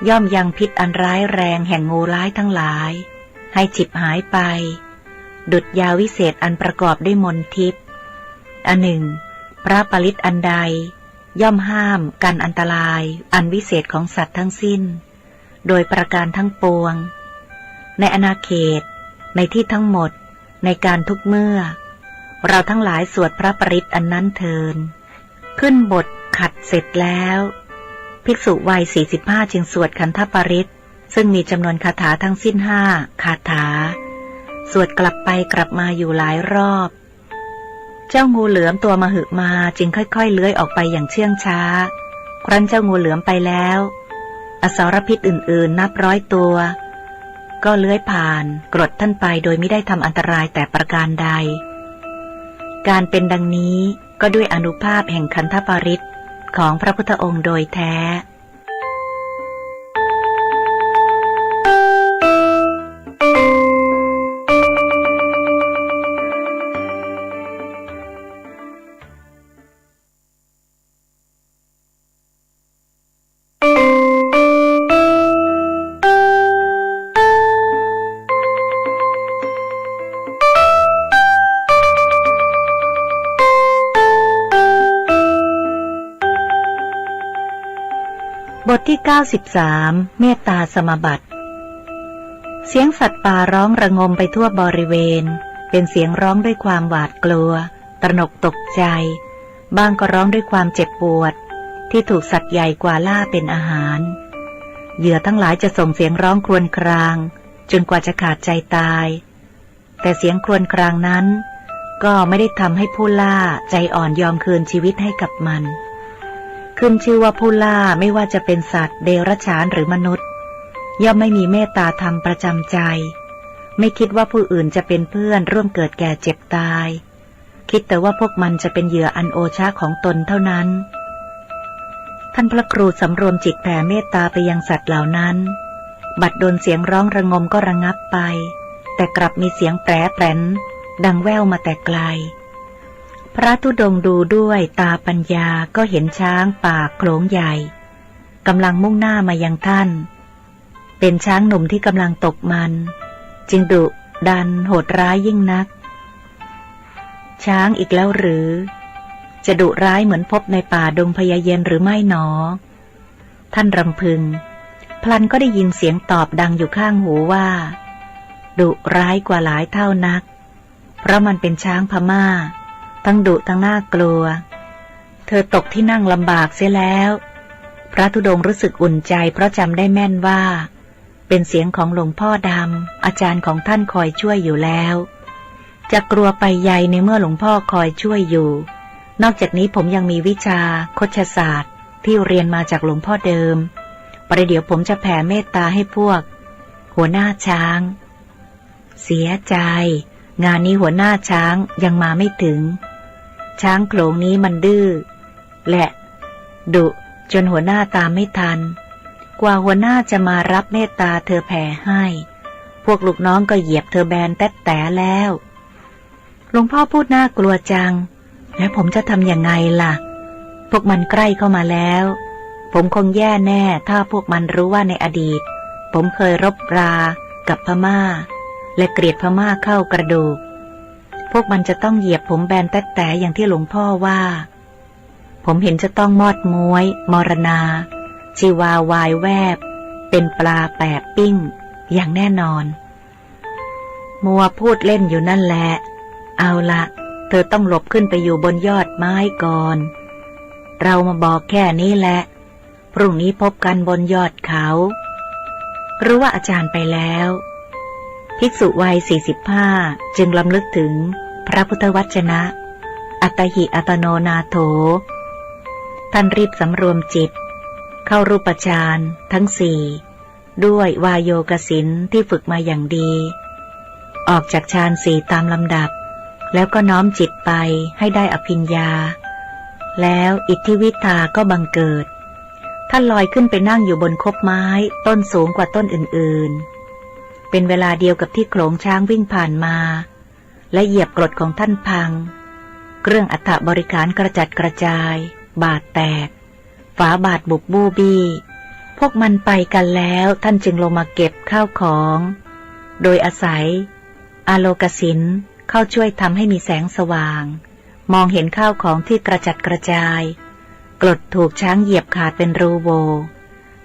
ย่อมยังพิษอันร้ายแรงแห่งงูร้ายทั้งหลายให้ฉิบหายไปดุจยาวิเศษอันประกอบด้วยมนทิพย์อันหนึ่งพระปริตอันใดย่อมห้ามกันอันตรายอันวิเศษของสัตว์ทั้งสิ้นโดยประการทั้งปวงในอาณาเขตในที่ทั้งหมดในการทุกเมื่อเราทั้งหลายสวดพระปริตอันนั้นเทินขึ้นบทขัดเสร็จแล้วภิกษุวัย45จึงสวดขันธปริตซึ่งมีจำนวนคาถาทั้งสิ้น5คาถาสวดกลับไปกลับมาอยู่หลายรอบเจ้างูเหลือมตัวมหึมาจึงค่อยๆเลื้อยออกไปอย่างเชื่องช้าครั้นเจ้างูเหลือมไปแล้วอสรพิษอื่นๆนับร้อยตัวก็เลื้อยผ่านกรดท่านไปโดยไม่ได้ทำอันตรายแต่ประการใดการเป็นดังนี้ก็ด้วยอานุภาพแห่งขันธปริตของพระพุทธองค์โดยแท้บทที่93เมตตาสมบัติเสียงสัตว์ป่าร้องระงมไปทั่วบริเวณเป็นเสียงร้องด้วยความหวาดกลัวตระหนกตกใจบางก็ร้องด้วยความเจ็บปวดที่ถูกสัตว์ใหญ่กว่าล่าเป็นอาหารเหยื่อทั้งหลายจะส่งเสียงร้องครวญครางจนกว่าจะขาดใจตายแต่เสียงครวญครางนั้นก็ไม่ได้ทำให้ผู้ล่าใจอ่อนยอมคืนชีวิตให้กับมันขึ้นชื่อว่าผู้ล่าไม่ว่าจะเป็นสัตว์เดรัจฉานหรือมนุษย์ย่อมไม่มีเมตตาธรรมประจำใจไม่คิดว่าผู้อื่นจะเป็นเพื่อนร่วมเกิดแก่เจ็บตายคิดแต่ว่าพวกมันจะเป็นเหยื่ออันโอชะของตนเท่านั้นท่านพระครูสำรวมจิตแผ่เมตตาไปยังสัตว์เหล่านั้นบัดดลเสียงร้องระงมก็ระงับไปแต่กลับมีเสียงแปรแปรนดังแว่วมาแต่ไกลพระธุดงค์ดูด้วยตาปัญญาก็เห็นช้างป่าโขลงใหญ่กำลังมุ่งหน้ามายังท่านเป็นช้างหนุ่มที่กำลังตกมันจึงดุดันโหดร้ายยิ่งนักช้างอีกแล้วหรือจะดุร้ายเหมือนพบในป่าดงพญาเย็นหรือไม่หนอท่านรำพึงพลันก็ได้ยินเสียงตอบดังอยู่ข้างหูว่าดุร้ายกว่าหลายเท่านักเพราะมันเป็นช้างพม่าทั้งดุทั้งน่ากลัวเธอตกที่นั่งลำบากเสียแล้วพระธุดงค์รู้สึกอุ่นใจเพราะจำได้แม่นว่าเป็นเสียงของหลวงพ่อดำอาจารย์ของท่านคอยช่วยอยู่แล้วจะกลัวไปใหญ่ในเมื่อหลวงพ่อคอยช่วยอยู่นอกจากนี้ผมยังมีวิชาโคชศาสตร์ที่เรียนมาจากหลวงพ่อเดิมประเดี๋ยวผมจะแผ่เมตตาให้พวกหัวหน้าช้างเสียใจงานนี้หัวหน้าช้างยังมาไม่ถึงช้างโขลงนี้มันดื้อและดุจนหัวหน้าตามไม่ทันกว่าหัวหน้าจะมารับเมตตาเธอแผ่ให้พวกลูกน้องก็เหยียบเธอแบนแต๊ะแต่แล้วหลวงพ่อพูดน่ากลัวจังแล้วผมจะทำยังไงล่ะพวกมันใกล้เข้ามาแล้วผมคงแย่แน่ถ้าพวกมันรู้ว่าในอดีตผมเคยรบรากับพม่าและเกลียดพม่าเข้ากระดูกพวกมันจะต้องเหยียบผมแบนแต๊ะแต่อย่างที่หลวงพ่อว่าผมเห็นจะต้องมอดม้วยมรณาชีวาวายแวบเป็นปลาแปบปิ้งอย่างแน่นอน มัวพูดเล่นอยู่นั่นแหละเอาละเธอต้องหลบขึ้นไปอยู่บนยอดไม้ก่อนเรามาบอกแค่นี้แหละพรุ่งนี้พบกันบนยอดเขารู้ว่าอาจารย์ไปแล้วภิกษุวัย45จึงลำลึกถึงพระพุทธวจนะอัตตหิอัตโนนาโถท่านรีบสำรวมจิตเข้ารูปฌานทั้งสี่ด้วยวายโยกสินที่ฝึกมาอย่างดีออกจากฌานสี่ตามลำดับแล้วก็น้อมจิตไปให้ได้อภิญญาแล้วอิทธิวิทาก็บังเกิดท่านลอยขึ้นไปนั่งอยู่บนคบไม้ต้นสูงกว่าต้นอื่นๆเป็นเวลาเดียวกับที่โขลงช้างวิ่งผ่านมาและเหยียบกรดของท่านพังเครื่องอัฐบริขารกระจัดกระจายบาดแตกฝาบาทบุบบูบี้พวกมันไปกันแล้วท่านจึงลงมาเก็บข้าวของโดยอาศัยอาโลกสินเข้าช่วยทำให้มีแสงสว่างมองเห็นข้าวของที่กระจัดกระจายกรดถูกช้างเหยียบขาดเป็นรูโหว่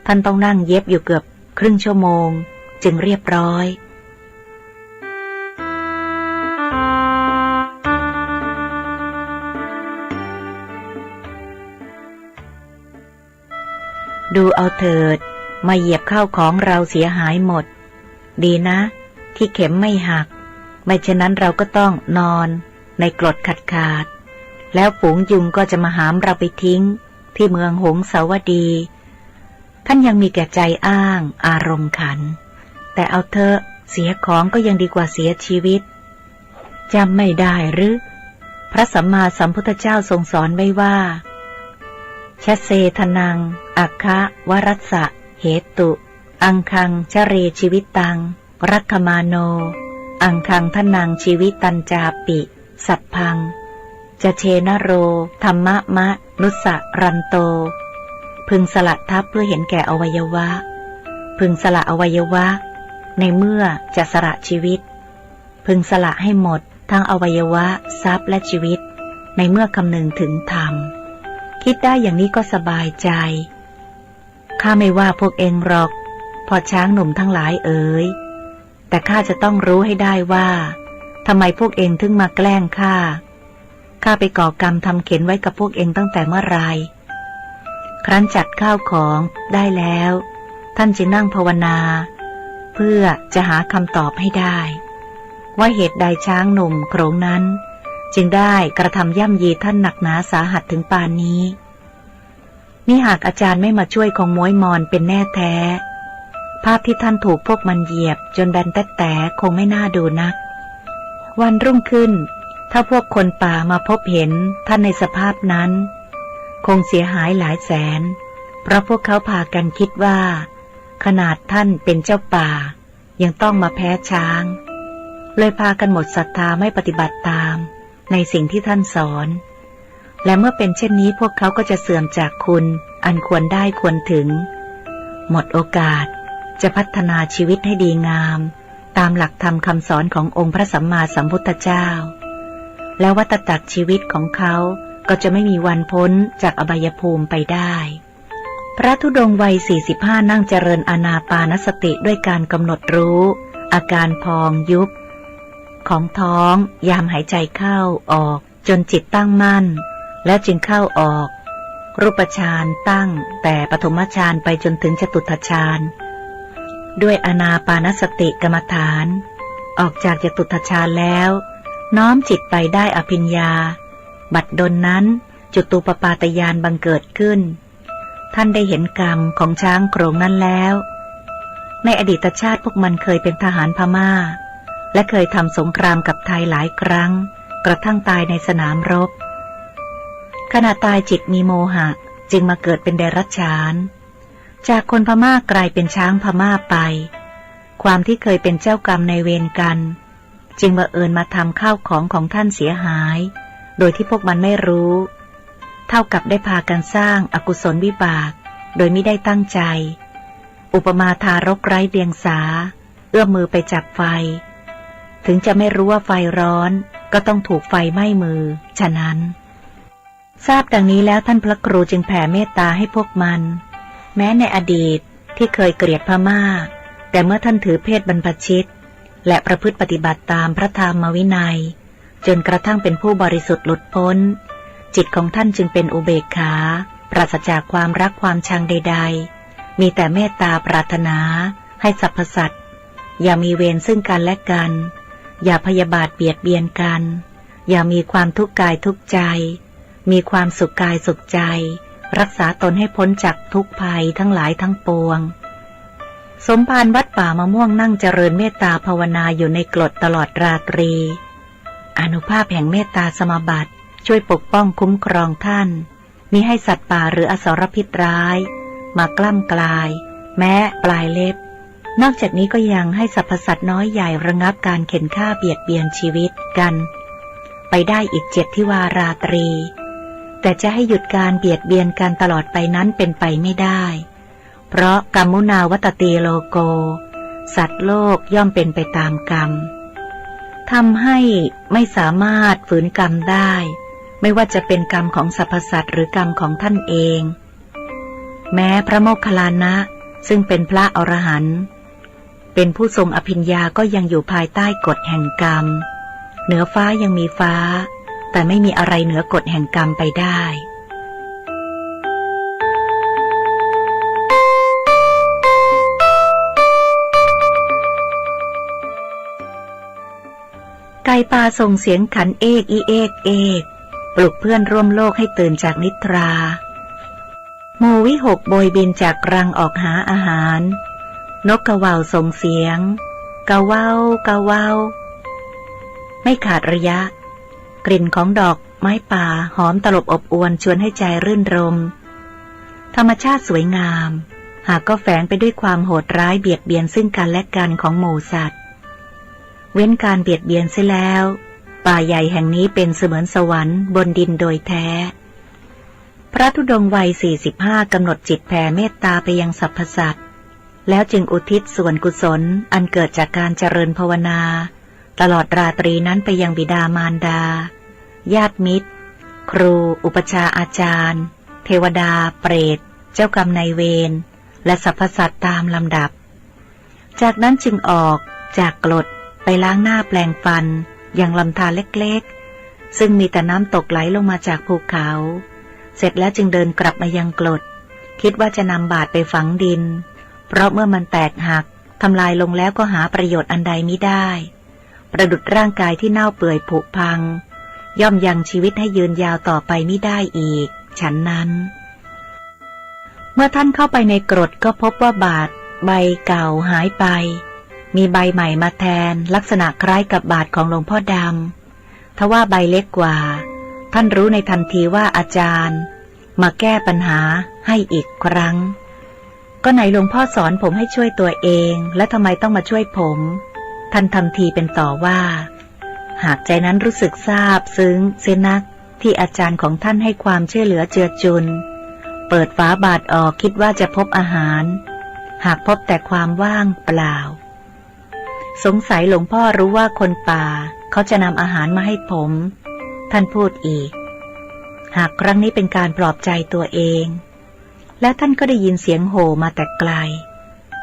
ท่านต้องนั่งเย็บอยู่เกือบครึ่งชั่วโมงจึงเรียบร้อยดูเอาเถิดมาเหยียบข้าวของเราเสียหายหมดดีนะที่เข็มไม่หักไม่เช่นนั้นเราก็ต้องนอนในกรดขาดแล้วฝูงยุงก็จะมาหามเราไปทิ้งที่เมืองหงสาวดีท่านยังมีแก่ใจอ้างอารมณ์ขันแต่เอาเถอะเสียของก็ยังดีกว่าเสียชีวิตจำไม่ได้หรือพระสัมมาสัมพุทธเจ้าทรงสอนไว้ว่าชะเซทนังอัคคะวรัสสะเหตุอังคังชะเรชีวิตตังรัคมาโนอังคังทนังชีวิตัญจาปิสัพพังจะเชนโรธรรมะมะนุสสะรันโตพึงสละทัพเพื่อเห็นแก่อวัยวะพึงสละอวัยวะในเมื่อจะสละชีวิตพึงสละให้หมดทั้งอวัยวะทรัพย์และชีวิตในเมื่อคำนึงถึงธรรมคิดได้อย่างนี้ก็สบายใจข้าไม่ว่าพวกเองหรอกพอช้างหนุ่มทั้งหลายเอ๋ยแต่ข้าจะต้องรู้ให้ได้ว่าทำไมพวกเองถึงมาแกล้งข้าไปก่อกรรมทำเข็นไว้กับพวกเองตั้งแต่เมื่อไรครั้นจัดข้าวของได้แล้วท่านจึงนั่งภาวนาเพื่อจะหาคำตอบให้ได้ว่าเหตุใดช้างหนุ่มโขลงนั้นจึงได้กระทำย่ำยีท่านหนักหนาสาหัสถึงปานนี้นี่หากอาจารย์ไม่มาช่วยคงม้วยมอนเป็นแน่แท้ภาพที่ท่านถูกพวกมันเหยียบจนแบนแต๊ะคงไม่น่าดูนักวันรุ่งขึ้นถ้าพวกคนป่ามาพบเห็นท่านในสภาพนั้นคงเสียหายหลายแสนเพราะพวกเขาพากันคิดว่าขนาดท่านเป็นเจ้าป่ายังต้องมาแพ้ช้างเลยพากันหมดศรัทธาไม่ปฏิบัติตามในสิ่งที่ท่านสอนและเมื่อเป็นเช่นนี้พวกเขาก็จะเสื่อมจากคุณอันควรได้ควรถึงหมดโอกาสจะพัฒนาชีวิตให้ดีงามตามหลักธรรมคำสอนขององค์พระสัมมาสัมพุทธเจ้าและวัฏจักรชีวิตของเขาก็จะไม่มีวันพ้นจากอบายภูมิไปได้พระธุดงค์วัย45นั่งเจริญอานาปานสติด้วยการกำหนดรู้อาการพองยุบของท้องยามหายใจเข้าออกจนจิตตั้งมั่นแล้วจึงเข้าออกรูปฌานตั้งแต่ปฐมฌานไปจนถึงจตุตถฌานด้วยอานาปานสติกรรมฐานออกจากจตุตถฌานแล้วน้อมจิตไปได้อภิญญาบัดดลนั้นจตุปปาตญาณบังเกิดขึ้นท่านได้เห็นกรรมของช้างโขลงนั้นแล้วในอดีตชาติพวกมันเคยเป็นทหารพม่าและเคยทำสงครามกับไทยหลายครั้งกระทั่งตายในสนามรบขณะตายจิตมีโมหะจึงมาเกิดเป็นเดรัจฉานจากคนพม่ากลายเป็นช้างพม่าไปความที่เคยเป็นเจ้ากรรมในเวรกันจึงบังเอิญมาทำข้าวของท่านเสียหายโดยที่พวกมันไม่รู้เท่ากับได้พากันสร้างอกุศลวิบากโดยไม่ได้ตั้งใจอุปมาทารกไร้เดียงสาเอื้อมมือไปจับไฟถึงจะไม่รู้ว่าไฟร้อนก็ต้องถูกไฟไหม้มือฉะนั้นทราบดังนี้แล้วท่านพระครูจึงแผ่เมตตาให้พวกมันแม้ในอดีตที่เคยเกลียดพม่าแต่เมื่อท่านถือเพศบรรพชิต และประพฤติปฏิบัติตามพระธรรมวินัยจนกระทั่งเป็นผู้บริสุทธิ์หลุดพ้นจิตของท่านจึงเป็นอุเบกขาปราศจากความรักความชังใดๆมีแต่เมตตาปรารถนาให้สรรพสัตว์อย่ามีเวรซึ่งกันและกันอย่าพยาบาทเบียดเบียนกันอย่ามีความทุกข์กายทุกข์ใจมีความสุขกายสุขใจรักษาตนให้พ้นจากทุกภัยทั้งหลายทั้งปวงสมภารวัดป่ามะม่วงนั่งเจริญเมตตาภาวนาอยู่ในกรดตลอดราตรีอานุภาพแห่งเมตตาสมาบัติช่วยปกป้องคุ้มครองท่านมิให้สัตว์ป่าหรืออสรพิษร้ายมากล้ำกลายแม้ปลายเล็บนอกจากนี้ก็ยังให้สรรพสัตว์น้อยใหญ่ระงับการเข็นฆ่าเบียดเบียนชีวิตกันไปได้อีก7 ทิวาราตรีแต่จะให้หยุดการเบียดเบียนกันตลอดไปนั้นเป็นไปไม่ได้เพราะกรรมุนาวัตติโลโกสัตว์โลกย่อมเป็นไปตามกรรมทำให้ไม่สามารถฝืนกรรมได้ไม่ว่าจะเป็นกรรมของสรรพสัตว์หรือกรรมของท่านเองแม้พระโมคคัลลานะซึ่งเป็นพระอรหันต์เป็นผู้ทรงอภิญญาก็ยังอยู่ภายใต้กฎแห่งกรรมเหนือฟ้ายังมีฟ้าแต่ไม่มีอะไรเหนือกฎแห่งกรรมไปได้ไก่ป่าส่งเสียงขันเอกอีเอกเอกปลุกเพื่อนร่วมโลกให้ตื่นจากนิทราหมู่วิหกโบยบินจากรังออกหาอาหารนกกระเหว่าส่งเสียงกะเว้ากะเว้าไม่ขาดระยะกลิ่นของดอกไม้ป่าหอมตลบอบอวนชวนให้ใจรื่นรมธรรมชาติสวยงามหากก็แฝงไปด้วยความโหดร้ายเบียดเบียนซึ่งกันและกันของหมู่สัตว์เว้นการเบียดเบียนเสียแล้วป่าใหญ่แห่งนี้เป็นเสมือนสวรรค์บนดินโดยแท้พระธุดงค์วัย45กำหนดจิตแผ่เมตตาไปยังสรรพสัตว์แล้วจึงอุทิศส่วนกุศลอันเกิดจากการเจริญภาวนาตลอดราตรีนั้นไปยังบิดามารดาญาติมิตรครูอุปชาอาจารย์เทวดาเปรตเจ้ากรรมนายเวรและสรรพสัตว์ตามลำดับจากนั้นจึงออกจากกรดไปล้างหน้าแปลงฟันอย่างลำธารเล็กๆซึ่งมีแต่น้ำตกไหลลงมาจากภูเขาเสร็จแล้วจึงเดินกลับมายังกรดคิดว่าจะนำบาตรไปฝังดินเพราะเมื่อมันแตกหักทำลายลงแล้วก็หาประโยชน์อันใดมิได้ประดุจร่างกายที่เน่าเปื่อยผุพังย่อมยังชีวิตให้ยืนยาวต่อไปมิได้อีกฉันนั้นเมื่อท่านเข้าไปในกรดก็พบว่าบาตรใบเก่าหายไปมีใบใหม่มาแทนลักษณะคล้ายกับบาตรของหลวงพ่อดำทว่าใบเล็กกว่าท่านรู้ในทันทีว่าอาจารย์มาแก้ปัญหาให้อีกครั้งก็ไหนหลวงพ่อสอนผมให้ช่วยตัวเองและทำไมต้องมาช่วยผมท่านทำทีเป็นต่อว่าหากใจนั้นรู้สึกซาบซึ้งเสียนักที่อาจารย์ของท่านให้ความช่วยเหลือเจือจุนเปิดฝาบาตรออกคิดว่าจะพบอาหารหากพบแต่ความว่างเปล่าสงสัยหลวงพ่อรู้ว่าคนป่าเขาจะนำอาหารมาให้ผมท่านพูดอีกหากครั้งนี้เป็นการปลอบใจตัวเองและท่านก็ได้ยินเสียงโห่มาแต่ไกล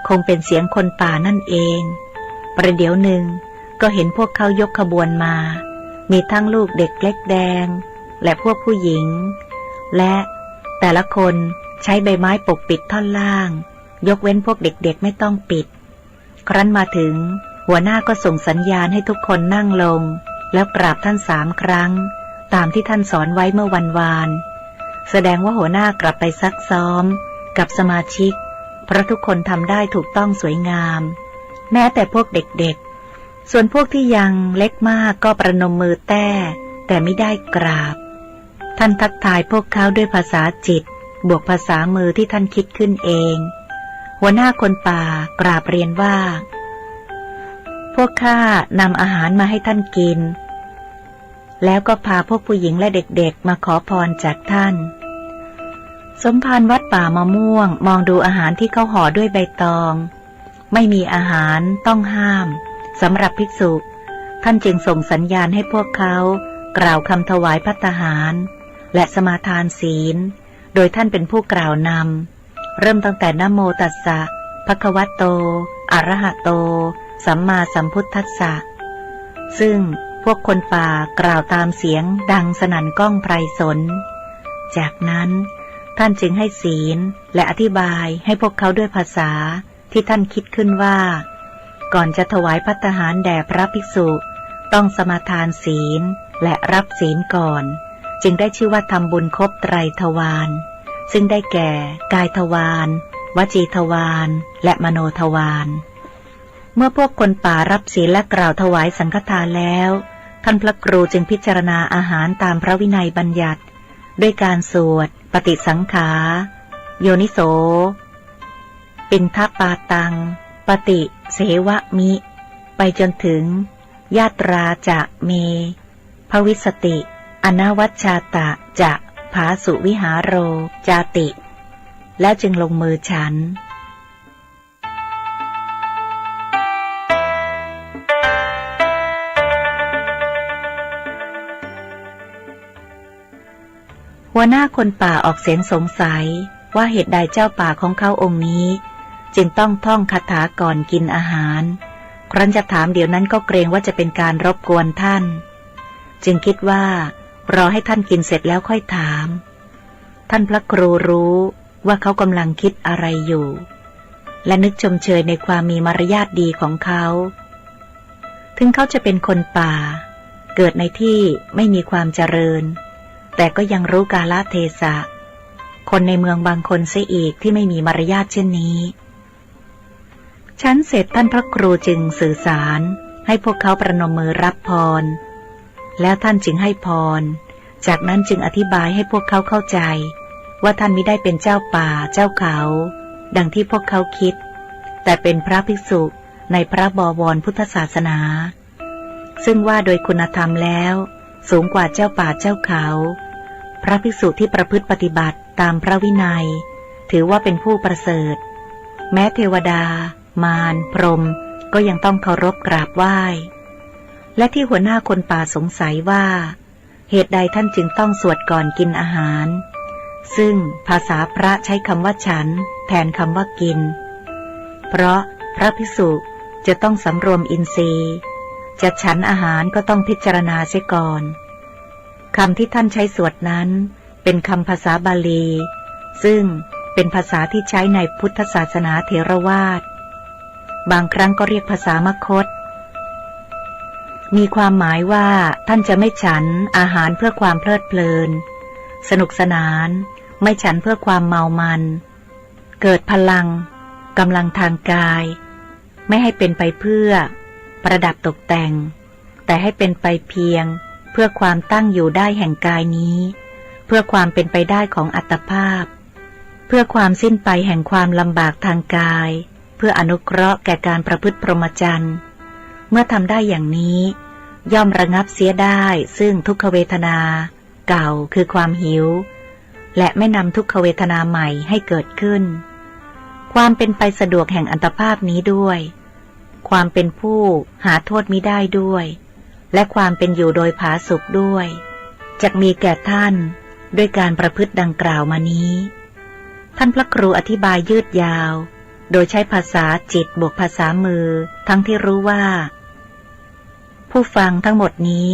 คงเป็นเสียงคนป่านั่นเองประเดี๋ยวหนึ่งก็เห็นพวกเขายกขบวนมามีทั้งลูกเด็กเล็กแดงและพวกผู้หญิงและแต่ละคนใช้ใบไม้ปกปิดท่อนล่างยกเว้นพวกเด็กๆไม่ต้องปิดครั้นมาถึงหัวหน้าก็ส่งสัญญาณให้ทุกคนนั่งลงแล้วกราบท่าน3 ครั้งตามที่ท่านสอนไว้เมื่อวันวานแสดงว่าหัวหน้ากลับไปซักซ้อมกับสมาชิกเพราะทุกคนทำได้ถูกต้องสวยงามแม้แต่พวกเด็กๆส่วนพวกที่ยังเล็กมากก็ประนมมือแต่ไม่ได้กราบท่านทักทายพวกเขาด้วยภาษาจิตบวกภาษามือที่ท่านคิดขึ้นเองหัวหน้าคนป่ากราบเรียนว่าพวกข้านำอาหารมาให้ท่านกินแล้วก็พาพวกผู้หญิงและเด็กๆมาขอพรจากท่านสมภารวัดป่ามะม่วงมองดูอาหารที่เขาห่อด้วยใบตองไม่มีอาหารต้องห้ามสำหรับภิกษุท่านจึงส่งสัญญาณให้พวกเขากล่าวคำถวายภัตตาหารและสมาทานศีลโดยท่านเป็นผู้กล่าวนำเริ่มตั้งแต่นะโมตัสสะภะคะวะโตอะระหะโต สัมมาสัมพุทธัสสะซึ่งพวกคนป่ากล่าวตามเสียงดังสนั่นก้องไพรสนจากนั้นท่านจึงให้ศีลและอธิบายให้พวกเขาด้วยภาษาที่ท่านคิดขึ้นว่าก่อนจะถวายภัตตาหารแด่พระภิกษุต้องสมาทานศีลและรับศีลก่อนจึงได้ชื่อว่าทำบุญครบไตรทวารซึ่งได้แก่กายทวารวจีทวารและมโนทวารเมื่อพวกคนป่ารับศีลและกล่าวถวายสังฆทานแล้วท่านพระครูจึงพิจารณาอาหารตามพระวินัยบัญญัติด้วยการสวดปฏิสังขารโยนิโสปิณฑปาตังปฏิเสวะมิไปจนถึงยาตราจะเมภวิสติอนวัชชาตะจะภาสุวิหารโรจาติแล้วจึงลงมือฉันหัวหน้าคนป่าออกเสียงสงสัยว่าเหตุใดเจ้าป่าของเขาองค์นี้จึงต้องท่องคาถาก่อนกินอาหารครั้นจะถามเดี๋ยวนั้นก็เกรงว่าจะเป็นการรบกวนท่านจึงคิดว่ารอให้ท่านกินเสร็จแล้วค่อยถามท่านพระครูรู้ว่าเขากำลังคิดอะไรอยู่และนึกชมเชยในความมีมารยาทดีของเขาถึงเขาจะเป็นคนป่าเกิดในที่ไม่มีความเจริญแต่ก็ยังรู้กาลเทศะคนในเมืองบางคนเสียอีกที่ไม่มีมารยาทเช่นนี้ชั้นเสร็จท่านพระครูจึงสื่อสารให้พวกเขาประนมมือรับพรแล้วท่านจึงให้พรจากนั้นจึงอธิบายให้พวกเขาเข้าใจว่าท่านมิได้เป็นเจ้าป่าเจ้าเขาดังที่พวกเขาคิดแต่เป็นพระภิกษุในพระบวรพุทธศาสนาซึ่งว่าโดยคุณธรรมแล้วสูงกว่าเจ้าป่าเจ้าเขาพระภิกษุที่ประพฤติปฏิบัติตามพระวินัยถือว่าเป็นผู้ประเสริฐแม้เทวดามารพรหมก็ยังต้องเคารพกราบไหว้และที่หัวหน้าคนป่าสงสัยว่าเหตุใดท่านจึงต้องสวดก่อนกินอาหารซึ่งภาษาพระใช้คำว่าฉันแทนคำว่ากินเพราะพระภิกษุจะต้องสำรวมอินทรีย์จะฉันอาหารก็ต้องพิจารณาเสียก่อนคำที่ท่านใช้สวดนั้นเป็นคำภาษาบาลีซึ่งเป็นภาษาที่ใช้ในพุทธศาสนาเถรวาทบางครั้งก็เรียกภาษามคธมีความหมายว่าท่านจะไม่ฉันอาหารเพื่อความเพลิดเพลินสนุกสนานไม่ฉันเพื่อความเมามันเกิดพลังกำลังทางกายไม่ให้เป็นไปเพื่อประดับตกแต่งแต่ให้เป็นไปเพียงเพื่อความตั้งอยู่ได้แห่งกายนี้เพื่อความเป็นไปได้ของอัตภาพเพื่อความสิ้นไปแห่งความลำบากทางกายเพื่ออนุเคราะห์แก่การประพฤติพรหมจรรย์เมื่อทำได้อย่างนี้ย่อมระงับเสียได้ซึ่งทุกขเวทนาเก่าคือความหิวและไม่นำทุกขเวทนาใหม่ให้เกิดขึ้นความเป็นไปสะดวกแห่งอัตภาพนี้ด้วยความเป็นผู้หาโทษมิได้ด้วยและความเป็นอยู่โดยผาสุกด้วยจักมีแก่ท่านด้วยการประพฤติดังกล่าวมานี้ท่านพระครูอธิบายยืดยาวโดยใช้ภาษาจิตบวกภาษามือทั้งที่รู้ว่าผู้ฟังทั้งหมดนี้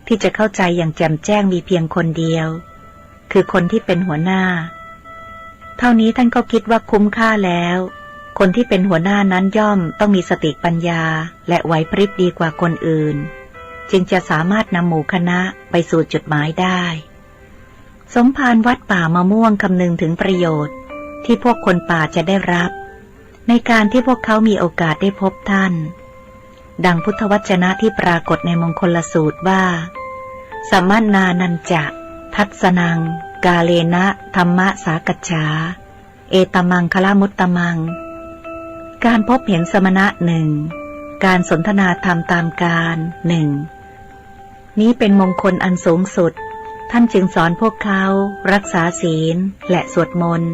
ที่จะเข้าใจอย่างแจ่มแจ้งมีเพียงคนเดียวคือคนที่เป็นหัวหน้าเท่านี้ท่านก็คิดว่าคุ้มค่าแล้วคนที่เป็นหัวหน้านั้นย่อมต้องมีสติปัญญาและไหวพริบดีกว่าคนอื่นจึงจะสามารถนำหมู่คณะไปสู่จุดหมายได้สมภารวัดป่ามะม่วงคำนึงถึงประโยชน์ที่พวกคนป่าจะได้รับในการที่พวกเขามีโอกาสได้พบท่านดังพุทธวจนะที่ปรากฏในมงคลสูตรว่าสัมมนานันจะทัศนังกาเลนะธรรมะสากัจฉาเอตมังคละมุตตมังการพบเห็นสมณะหนึ่งการสนทนาธรรมตามการหนึ่งนี้เป็นมงคลอันสูงสุดท่านจึงสอนพวกเขารักษาศีลและสวดมนต์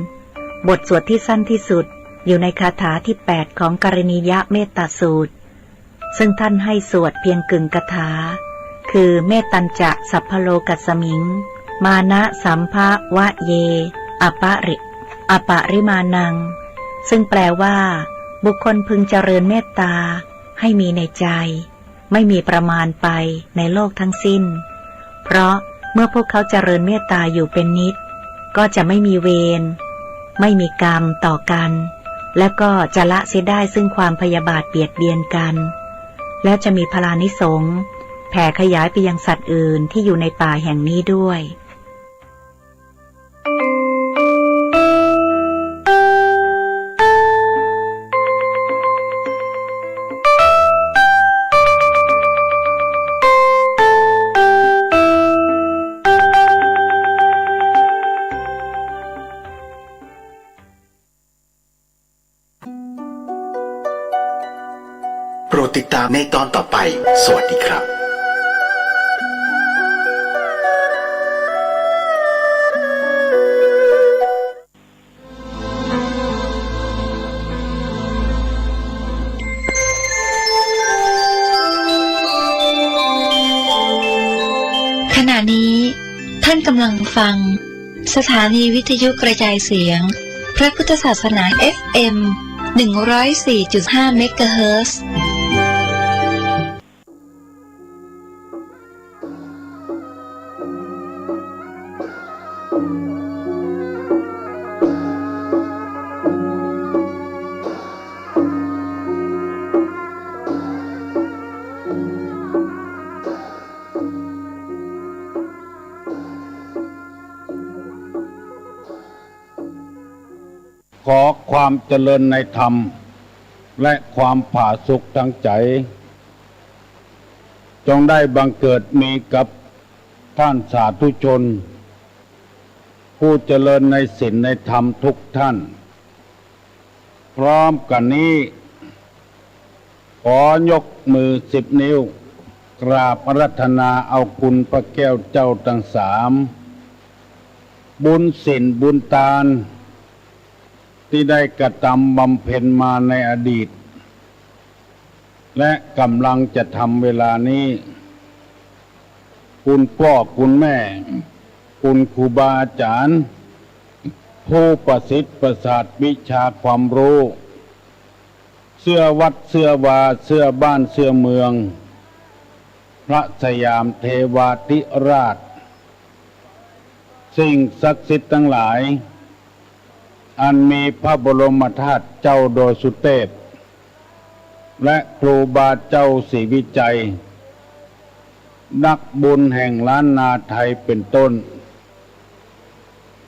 บทสวดที่สั้นที่สุดอยู่ในคาถาที่8ของกรณียเมตตาสูตรซึ่งท่านให้สวดเพียงกึ่งคาถาคือเมตตัญจะสัพพโลกัสสมิงมานะสัมภวะเยอปริมานังซึ่งแปลว่าบุคคลพึงเจริญเมตตา ให้มีในใจไม่มีประมาณไปในโลกทั้งสิ้นเพราะเมื่อพวกเขาเจริญเมตตาอยู่เป็นนิจก็จะไม่มีเวรไม่มีกรรมต่อกันและก็จะละเสียได้ซึ่งความพยาบาทเบียดเบียนกันและจะมีพลานิสงส์แผ่ขยายไปยังสัตว์อื่นที่อยู่ในป่าแห่งนี้ด้วยโปรดติดตามในตอนต่อไปสวัสดีครับขณะนี้ท่านกำลังฟังสถานีวิทยุกระจายเสียงพระพุทธศาสนา FM 104.5 เมกะเฮิรตซ์ขอความเจริญในธรรมและความผาสุกทางใจจงได้บังเกิดมีกับท่านสาธุชนผู้เจริญในศีลในธรรมทุกท่านพร้อมกันนี้ขอยกมือ10 นิ้วกราบอาราธนาเอาคุณพระแก้วเจ้าทั้ง3บุญศีลบุญทานที่ได้กระทำบำเพ็ญมาในอดีตและกำลังจะทำเวลานี้คุณพ่อคุณแม่คุณครูบาอาจารย์ผู้ประสิทธิ์ประสาทวิชาความรู้เสื้อวัดเสื้อวาเสื้อบ้านเสื้อเมืองพระสยามเทวาธิราชสิ่งศักดิ์สิทธิ์ทั้งหลายอันมีพระบรมธาตุเจ้าโดยสุเทพและครูบาเจ้าศรีวิจัยนักบุญแห่งล้านนาไทยเป็นต้น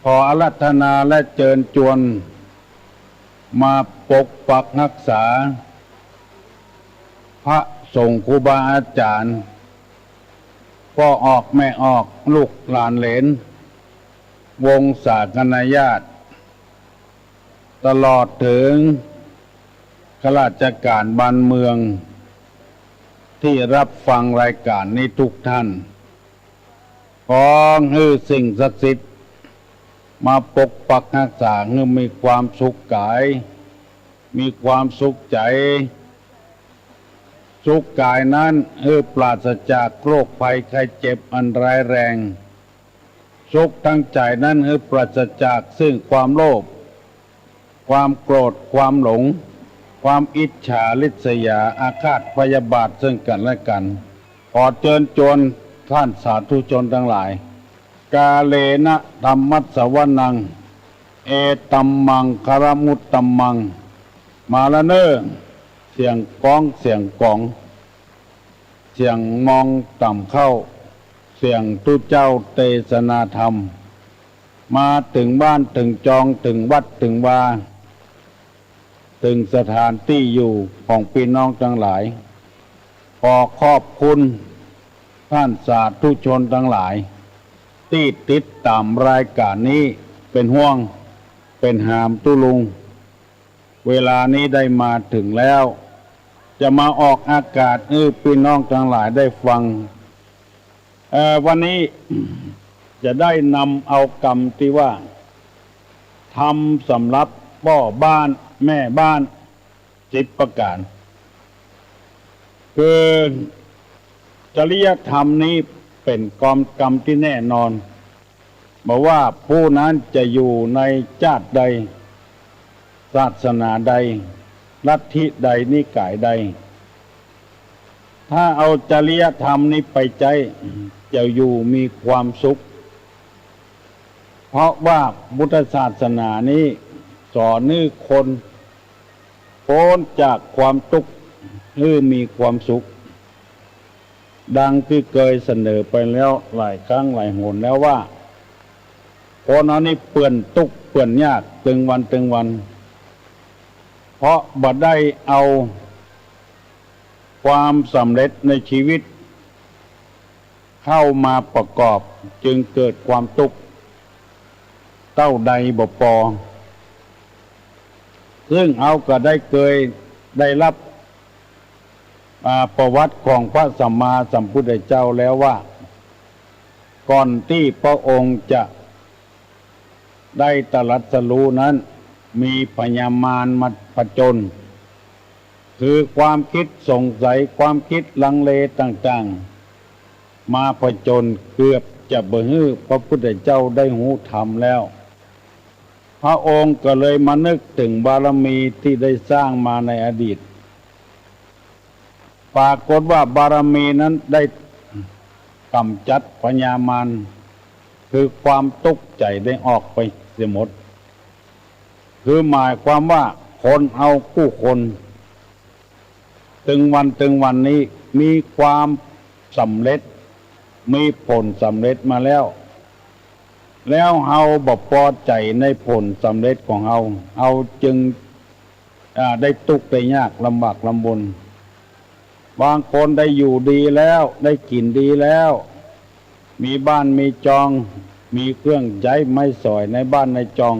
ขออาราธนาและเชิญชวนมาปกปักรักษาพระสงฆ์ครูบาอาจารย์พ่อออกแม่ออกลูกหลานเหลนวงศาคณาญาติตลอดถึงข้าราชการบ้านเมืองที่รับฟังรายการนี้ทุกท่านขอให้สิ่งศักดิ์สิทธิ์มาปกปักรักษาให้มีความสุขกายมีความสุขใจสุขกายนั้นปราศจากโรคภัยไข้เจ็บอันร้ายแรงสุขทางใจนั้นปราศจากซึ่งความโลภความโกรธความหลงความอิจฉาริษยาอาฆาตพยาบาทซึ่งกันและกันขอเชิญชวนท่านสาธุชนทั้งหลายกาเลนะธรรมัสสวนังเอตัมมังคารมุตตัมมังมาละเนอเสียงก้องเสียงกองเสียงมองต่ำเข้าเสียงทุเจ้าเทศนาธรรมมาถึงบ้านถึงจองถึงวัดถึงวาถึงสถานที่อยู่ของพี่น้องทั้งหลายขอขอบคุณท่านสาธุชนทั้งหลายที่ติดตามรายการนี้เป็นห่วงเป็นหามตุลุงเวลานี้ได้มาถึงแล้วจะมาออกอากาศให้พี่น้องทั้งหลายได้ฟังวันนี้จะได้นำเอากรรมที่ว่าทำสำหรับพ่อบ้านแม่บ้าน10 ประการคือจริยธรรมนี้เป็นกรรมที่แน่นอนบอกว่าผู้นั้นจะอยู่ในชาติใดศาสนาใดลัทธิใดนิกายใด ถ้าเอาจริยธรรมนี้ไปใจจะอยู่มีความสุขเพราะว่าพุทธศาสนานี้สอนให้คนพ้นจากความทุกข์ให้มีความสุขดังที่เคยเสนอไปแล้วหลายครั้งหลายหนแล้วว่าคนอันนี้เปื่อนทุกข์เปื่อนยากตึงวัน เพราะบ่ได้เอาความสำเร็จในชีวิตเข้ามาประกอบจึงเกิดความทุกข์เต้าใดบ่พอซึ่งเอาก็ได้เคยได้รับประวัติของพระสัมมาสัมพุทธเจ้าแล้วว่าก่อนที่พระองค์จะได้ตรัสรู้นั้นมีพญามารมาผจญคือความคิดสงสัยความคิดลังเลต่างๆมาผจญเกือบจะบ่ฮื้อพระพุทธเจ้าได้หูธรรมแล้วพระองค์ก็เลยมานึกถึงบารมีที่ได้สร้างมาในอดีตปรากฏว่าบารมีนั้นได้กำจัดพญามารคือความทุกข์ใจได้ออกไปเสียหมดคือหมายความว่าคนเอาผู้คนตึงวันนี้มีความสำเร็จมีผลสำเร็จมาแล้วเฮาบ่พอใจในผลสำเร็จของเฮาจึงได้ทุกข์ได้ยากลำบากลำบนบางคนได้อยู่ดีแล้วได้กินดีแล้วมีบ้านมีจองมีเครื่องใช้ไม้สอยในบ้านในจอง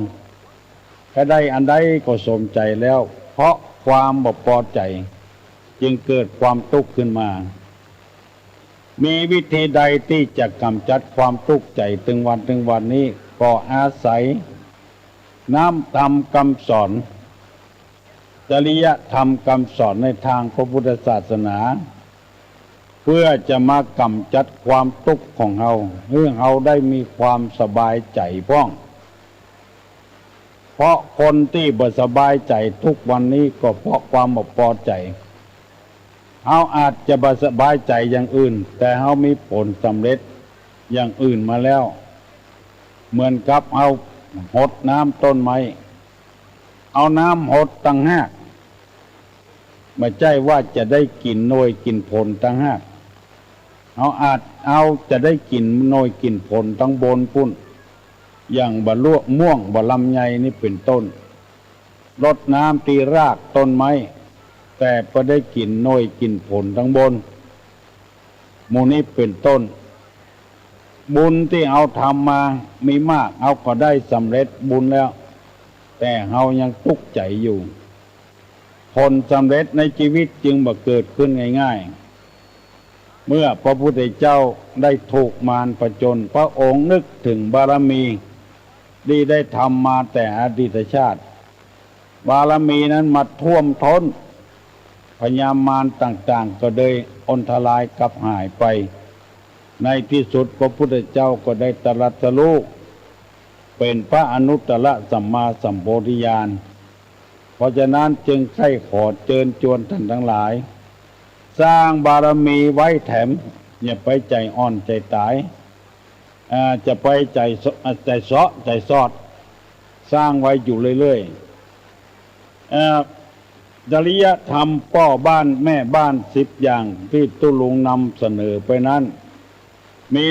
ก็ได้อันใดก็สมใจแล้วเพราะความบ่พอใจจึงเกิดความทุกข์ขึ้นมามีวิธีใดที่จะกำจัดความทุกข์ใจตึงวันนี้ก็อาศัยน้ำธรรมคำสอนจริยธรรมคำสอนในทางพระพุทธศาสนาเพื่อจะมากำจัดความทุกข์ของเฮาให้เฮาได้มีความสบายใจพ้องเพราะคนที่บ่สบายใจทุกวันนี้ก็เพราะความบ่พอใจเฮาอาจจะบ่สบายใจอย่างอื่นแต่เฮามีผลสำเร็จอย่างอื่นมาแล้วเหมือนกับเอาหดน้ำต้นไม้เอาน้ำหดตั้งหากไม่ใช่ว่าจะได้กินหน่วยกินผลตั้งหากเอาจะได้กินหน่วยกินผลตั้งบนพุ่นอย่างบะลวกม่วงบะลำไยนี่เป็นต้นรดน้ำตีรากต้นไม้แต่ก็ได้กินหน่วยกินผลทั้งบนหมู่นี้เป็นต้นบุญที่เอาทำมามีมากเอาก็ได้สำเร็จบุญแล้วแต่เฮายังทุกข์ใจอยู่ผลสำเร็จในชีวิตจึงบ่เกิดขึ้นง่ายๆเมื่อพระพุทธเจ้าได้ถูกมารผจญพระองค์นึกถึงบารมีที่ได้ทำมาแต่อดีตชาติบารมีนั้นมาท่วมท้นพญามารต่างๆก็เลยอนทลายกลับหายไปในที่สุดพระพุทธเจ้าก็ได้ตรัสรู้เป็นพระอนุตตรสัมมาสัมโพธิญาณเพราะฉะนั้นจึงใคร่ขอเชิญชวนท่านทั้งหลายสร้างบารมีไว้แถมอย่าไปใจอ่อนใจตายจะไปใจเสาะใจซอดสร้างไว้อยู่เรื่อยๆจริยธรรมพ่อบ้านแม่บ้าน10อย่างที่ตุลุงนำเสนอไปนั้นมี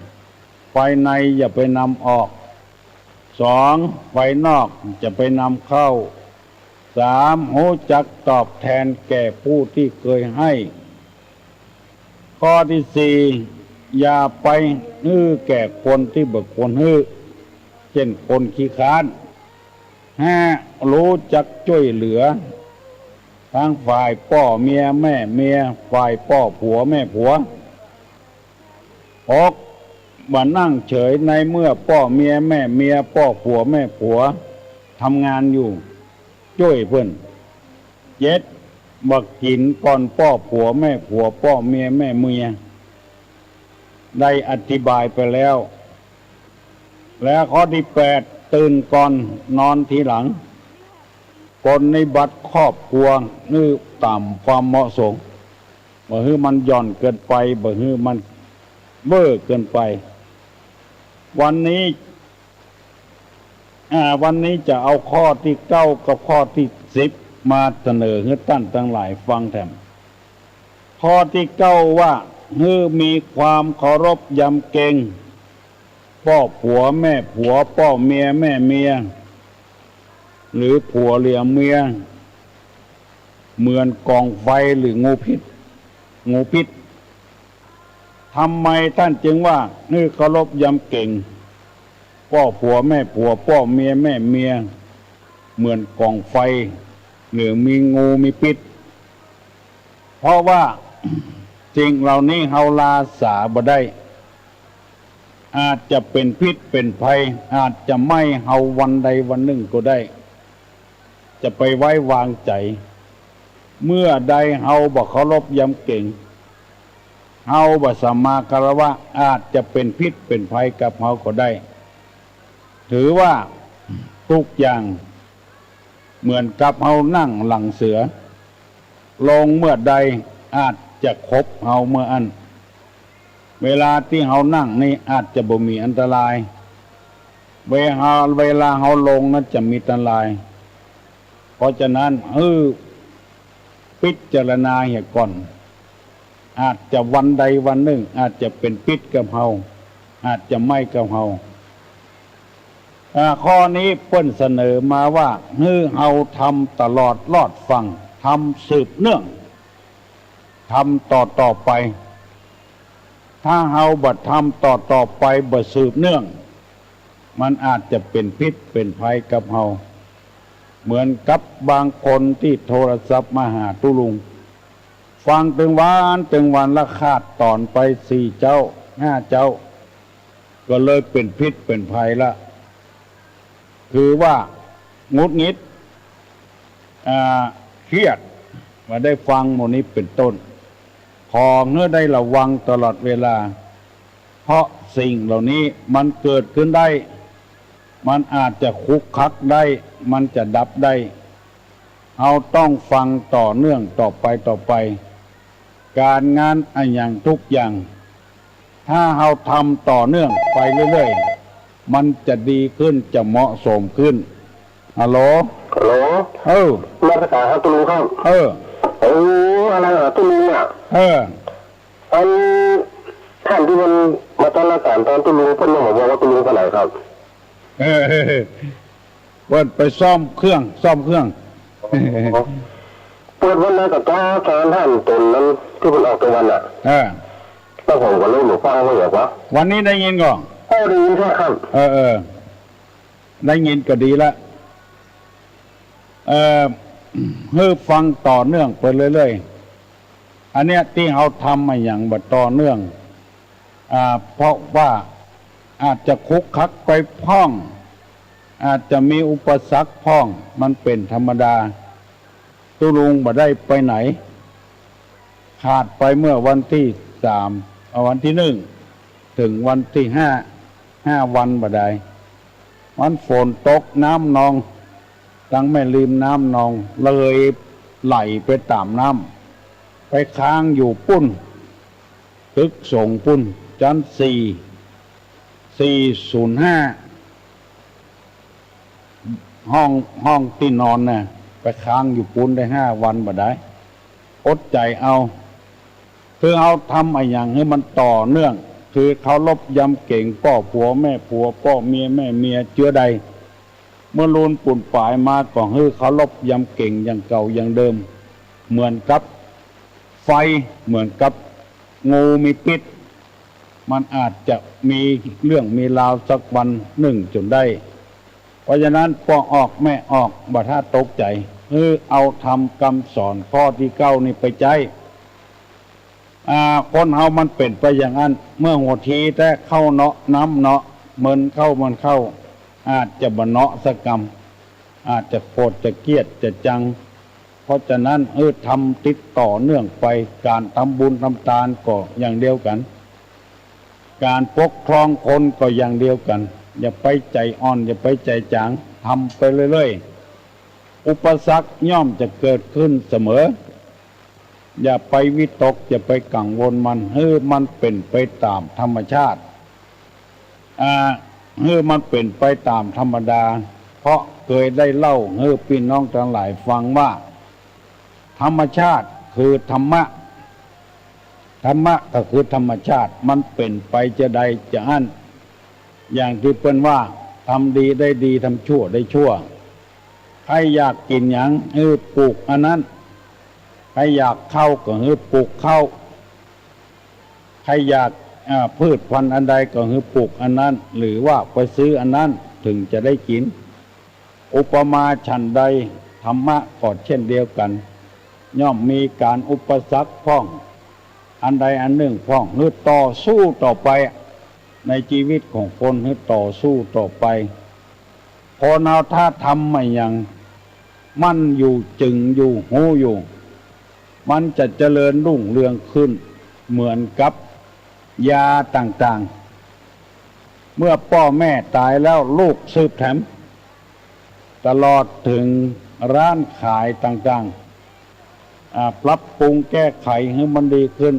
1ภายในอย่าไปนำออก2ภายนอกจะไปนำเข้า3รู้จักตอบแทนแก่ผู้ที่เคยให้ข้อที่4อย่าไปฮื้อแก่คนที่บ่ควรฮื้อเช่นคนขี้ค้าน5รู้จักช่วยเหลือทั้งฝ่ายพ่อเมียแม่เมียฝ่ายพ่อผัวแม่ผัว6บ่นั่งเฉยในเมื่อพ่อเมียแม่เมียพ่อผัวแม่ผัวทำงานอยู่ช่วยเพิ่น7บ่กินก่อนพ่อผัวแม่ผัวพ่อเมียแม่เมียได้อธิบายไปแล้วและข้อที่8ตื่นก่อนนอนทีหลังปฏิบัติครอบครัวนี่ตามความเหมาะสม บ่ฮื้อมันหย่อนเกินไปบ่ฮื้อมันเบ้อเกินไปวันนี้จะเอาข้อที่9กับข้อที่10มาเสนอให้ท่านทั้งหลายฟังแถมข้อที่9ว่าฮื้อมีความเคารพยำเกรงพ่อผัวแม่ผัวพ่อเมียแม่เมียหรือผัวเหลี่ยมเมียเหมือนกองไฟหรืองูพิษทำไมท่านจึงว่าฮื้อเคารพยำเกรงพ่อผัวแม่ผัวพ่อเมียแม่เมียเหมือนกองไฟหรือมีงูมีพิษเพราะว่า สิ่งเหล่านี้เฮาลาสาบ่ได้อาจจะเป็นพิษเป็นภัยอาจจะไม่เฮาวันใดวันหนึ่งก็ได้จะไปไว้วางใจเมื่อใดเฮาบ่เคารพยำเก่งเฮาบ่สัมมาคารวะอาจจะเป็นพิษเป็นภัยกับเฮาก็ได้ถือว่าทุกอย่างเหมือนกับเฮานั่งหลังเสือลงเมื่อใดอาจจะคบเฮาเมื่ออันเวลาที่เฮานั่งนี่อาจจะบ่มีอันตรายเวลาเฮาลงนั้นจะมีอันตรายเพราะฉะนั้นพิจารณาเสียก่อนอาจจะวันใดวันหนึ่งอาจจะเป็นพิษกับเฮาอาจจะไม่กับเฮาข้อนี้เพิ่นเสนอมาว่าเฮาทำตลอดรอดฟังทำสืบเนื่องทำต่อไปถ้าเฮาบ่ทำต่อไปบ่สืบเนื่องมันอาจจะเป็นพิษเป็นภัยกับเฮาเหมือนกับบางคนที่โทรศัพท์มาหาตุลุงฟังถึงวันละขาดตอนไป4 เจ้า 5 เจ้าก็เลยเป็นพิษเป็นภัยละคือว่าหงุดหงิดเครียดมาได้ฟังหมดนี้เป็นต้นขอเมื่อได้ระวังตลอดเวลาเพราะสิ่งเหล่านี้มันเกิดขึ้นได้มันอาจจะคุกคักได้มันจะดับได้เราต้องฟังต่อเนื่องต่อไปการงานอันอย่างทุกอย่างถ้าเราทำต่อเนื่องไปเรื่อยๆมันจะดีขึ้นจะเหมาะสมขึ้นฮัลโหลมาตรการครับตุลุงครับอะไรเหรอตุลุงอ่ะอันท่านที่มันมาต้อนรับการตอนตุลุงเพิ่นมาบอกว่าตุลุงไปไหนครับเพิ่นไปซ่อมเครื่องเปิดวันนั้นกับท่านตนนั้นที่เพิ่นออกตัววันอ่ะแล้วผมก็เลยหนูฟังว่าอย่างว่าวันนี้ได้ยินก่อนได้ยินใช่ครับได้ยินก็ดีละฟังต่อเนื่องไปเรื่อยๆอันเนี้ยที่เขาทำมาอย่างบัดต่อเนื่องเพราะว่าอาจจะคุกคักไปพ้องอาจจะมีอุปสรรคพ้องมันเป็นธรรมดาตุลุงบ่ได้ไปไหนขาดไปเมื่อวันที่3วันที่1ถึงวันที่5วันบ่ได้มันฝนตกน้ำนองตั้งแม่ริมน้ำนองเลยไหลไปตามน้ำไปค้างอยู่ปุ้นตึกส่งปุ้นชั้น405ห้องที่นอนน่ะไปค้างอยู่ปุ้นได้5 วันบ่ได้อดใจเอาคือเอาทำอะไรอย่างให้มันต่อเนื่องคือเขาลบยำเก่งพ่อผัวแม่ผัวพ่อเมียแม่เมียเชื้อใดเมื่อลูนปุ่นป่ายมาก็เขาลบยำเก่งอย่างเก่าอย่างเดิมเหมือนกับไฟเหมือนกับงูมีพิษมันอาจจะมีเรื่องมีราวสักวันหนึ่งจนได้เพราะฉะนั้นพ่อออกแม่ออกบ่ท่าตกใจเอาทำคำสอนข้อที่9นี่ไปใจคนเฮามันเป็นไปอย่างนั้นเมื่อหัวทีแต่เข้าเนาะน้ำเนาะมันเข้าอาจจะบ่เนาะสักกรรมอาจจะโกรธจะเกลียดจะจังเพราะฉะนั้นทำติดต่อเนื่องไปการทำบุญทำทานก็อย่างเดียวกันการปกครองคนก็อย่างเดียวกันอย่าไปใจอ่อนอย่าไปใจจางทำไปเรื่อยๆอุปสรรคย่อมจะเกิดขึ้นเสมอ อย่าไปวิตกอย่าไปกังวลมันมันเป็นไปตามธรรมชาติมันเป็นไปตามธรรมดาเพราะเคยได้เล่าพี่น้องทั้งหลายฟังว่าธรรมชาติคือธรรมะก็คือธรรมชาติมันเป็นไปจะใดจะอั้นอย่างที่เปิ้นว่าทำดีได้ดีทำชั่วได้ชั่วใครอยากกินหยังปลูกอันนั้นใครอยากเข้าก็ปลูกเข้าใครอยากพืชพันธุ์อันใดก็ปลูกอันนั้นหรือว่าไปซื้ออันนั้นถึงจะได้กินอุปมาฉันใดธรรมะก็เช่นเดียวกันย่อมมีการอุปสรรคพ้องอันใดอันหนึ่งพ้องต่อสู้ต่อไปในชีวิตของคนต่อสู้ต่อไปพอเราถ้าทำไม่ยังมั่นอยู่จึงอยู่หูอยู่มันจะเจริญรุ่งเรืองขึ้นเหมือนกับยาต่างๆเมื่อพ่อแม่ตายแล้วลูกสืบแถมตลอดถึงร้านขายต่างๆปรับปรุงแก้ไขให้มันดีขึ้น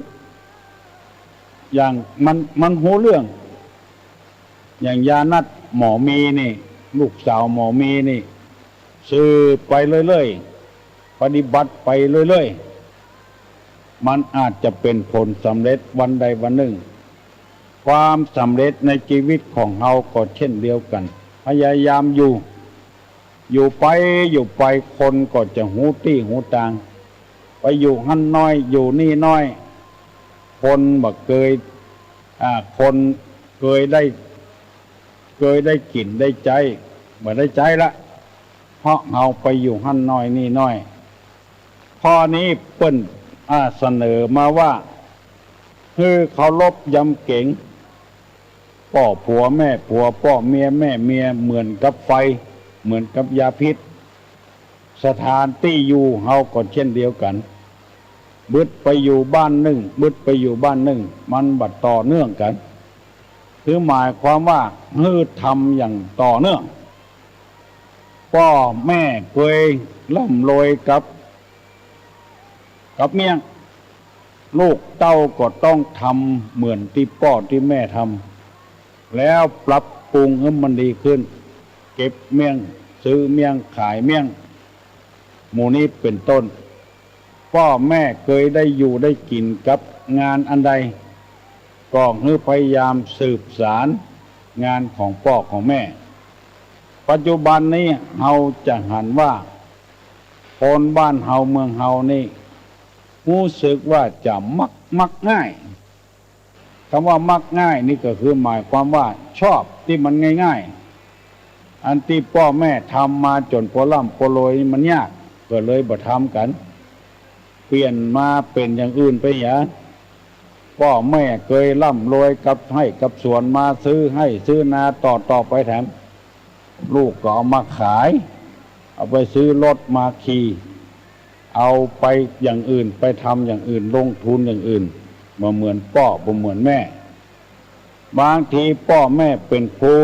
อย่างมันหูเรื่องอย่างยานัดหมอมีนี่ลูกสาวหมอมีนี่ซื้อไปเรื่อยๆปฏิบัติไปเรื่อยๆมันอาจจะเป็นผลสำเร็จวันใดวันหนึ่งความสำเร็จในชีวิตของเราก็เช่นเดียวกันพยายามอยู่ไปคนก็จะหูตี้หูตางไปอยู่หั่นน้อยอยู่นี่น้อยคนบ่เคยคนเคยได้กลิ่นได้ใจบ่ได้ใจละเพราะเอาไปอยู่หั่นน้อยนี่น้อยข้อนี้เปิ้นเสนอมาว่าเคารพยำเก่งพ่อผัวแม่ผัวพ่อเมียแม่เมียเหมือนกับไฟเหมือนกับยาพิษสถานที่อยู่เฮาก็เช่นเดียวกันบึดไปอยู่บ้านหนึ่งบึดไปอยู่บ้านหนึ่งมันบัดต่อเนื่องกันคือหมายความว่าทำอย่างต่อเนื่องพ่อแม่เคยร่ำรวยกับเมียลูกเต้าก็ต้องทำเหมือนที่พ่อที่แม่ทำแล้วปรับปรุงให้มันดีขึ้นเก็บเมี่ยงซื้อเมี่ยงขายเมี่ยงหมู่นี้เป็นต้นพ่อแม่เคยได้อยู่ได้กินกับงานอันใดก็พยายามสืบสารงานของพ่อของแม่ปัจจุบันนี้เฮาจะหันว่าคนบ้านเฮาเมืองเฮานี่รู้สึกว่าจะมักง่ายคำว่ามักง่ายนี่ก็คือหมายความว่าชอบที่มันง่ายๆอันที่พ่อแม่ทำมาจนพอล่ำพอรวยมันยากก็เลยบ่ทำกันเปลี่ยนมาเป็นอย่างอื่นไปอย่างพ่อแม่เคยร่ำรวยกับให้กับสวนมาซื้อนาต่อไปแถมลูกก็เอามาขายเอาไปซื้อรถมาขี่เอาไปอย่างอื่นไปทำอย่างอื่นลงทุนอย่างอื่นมาเหมือนพ่อบ่เหมือนแม่บางทีพ่อแม่เป็นครู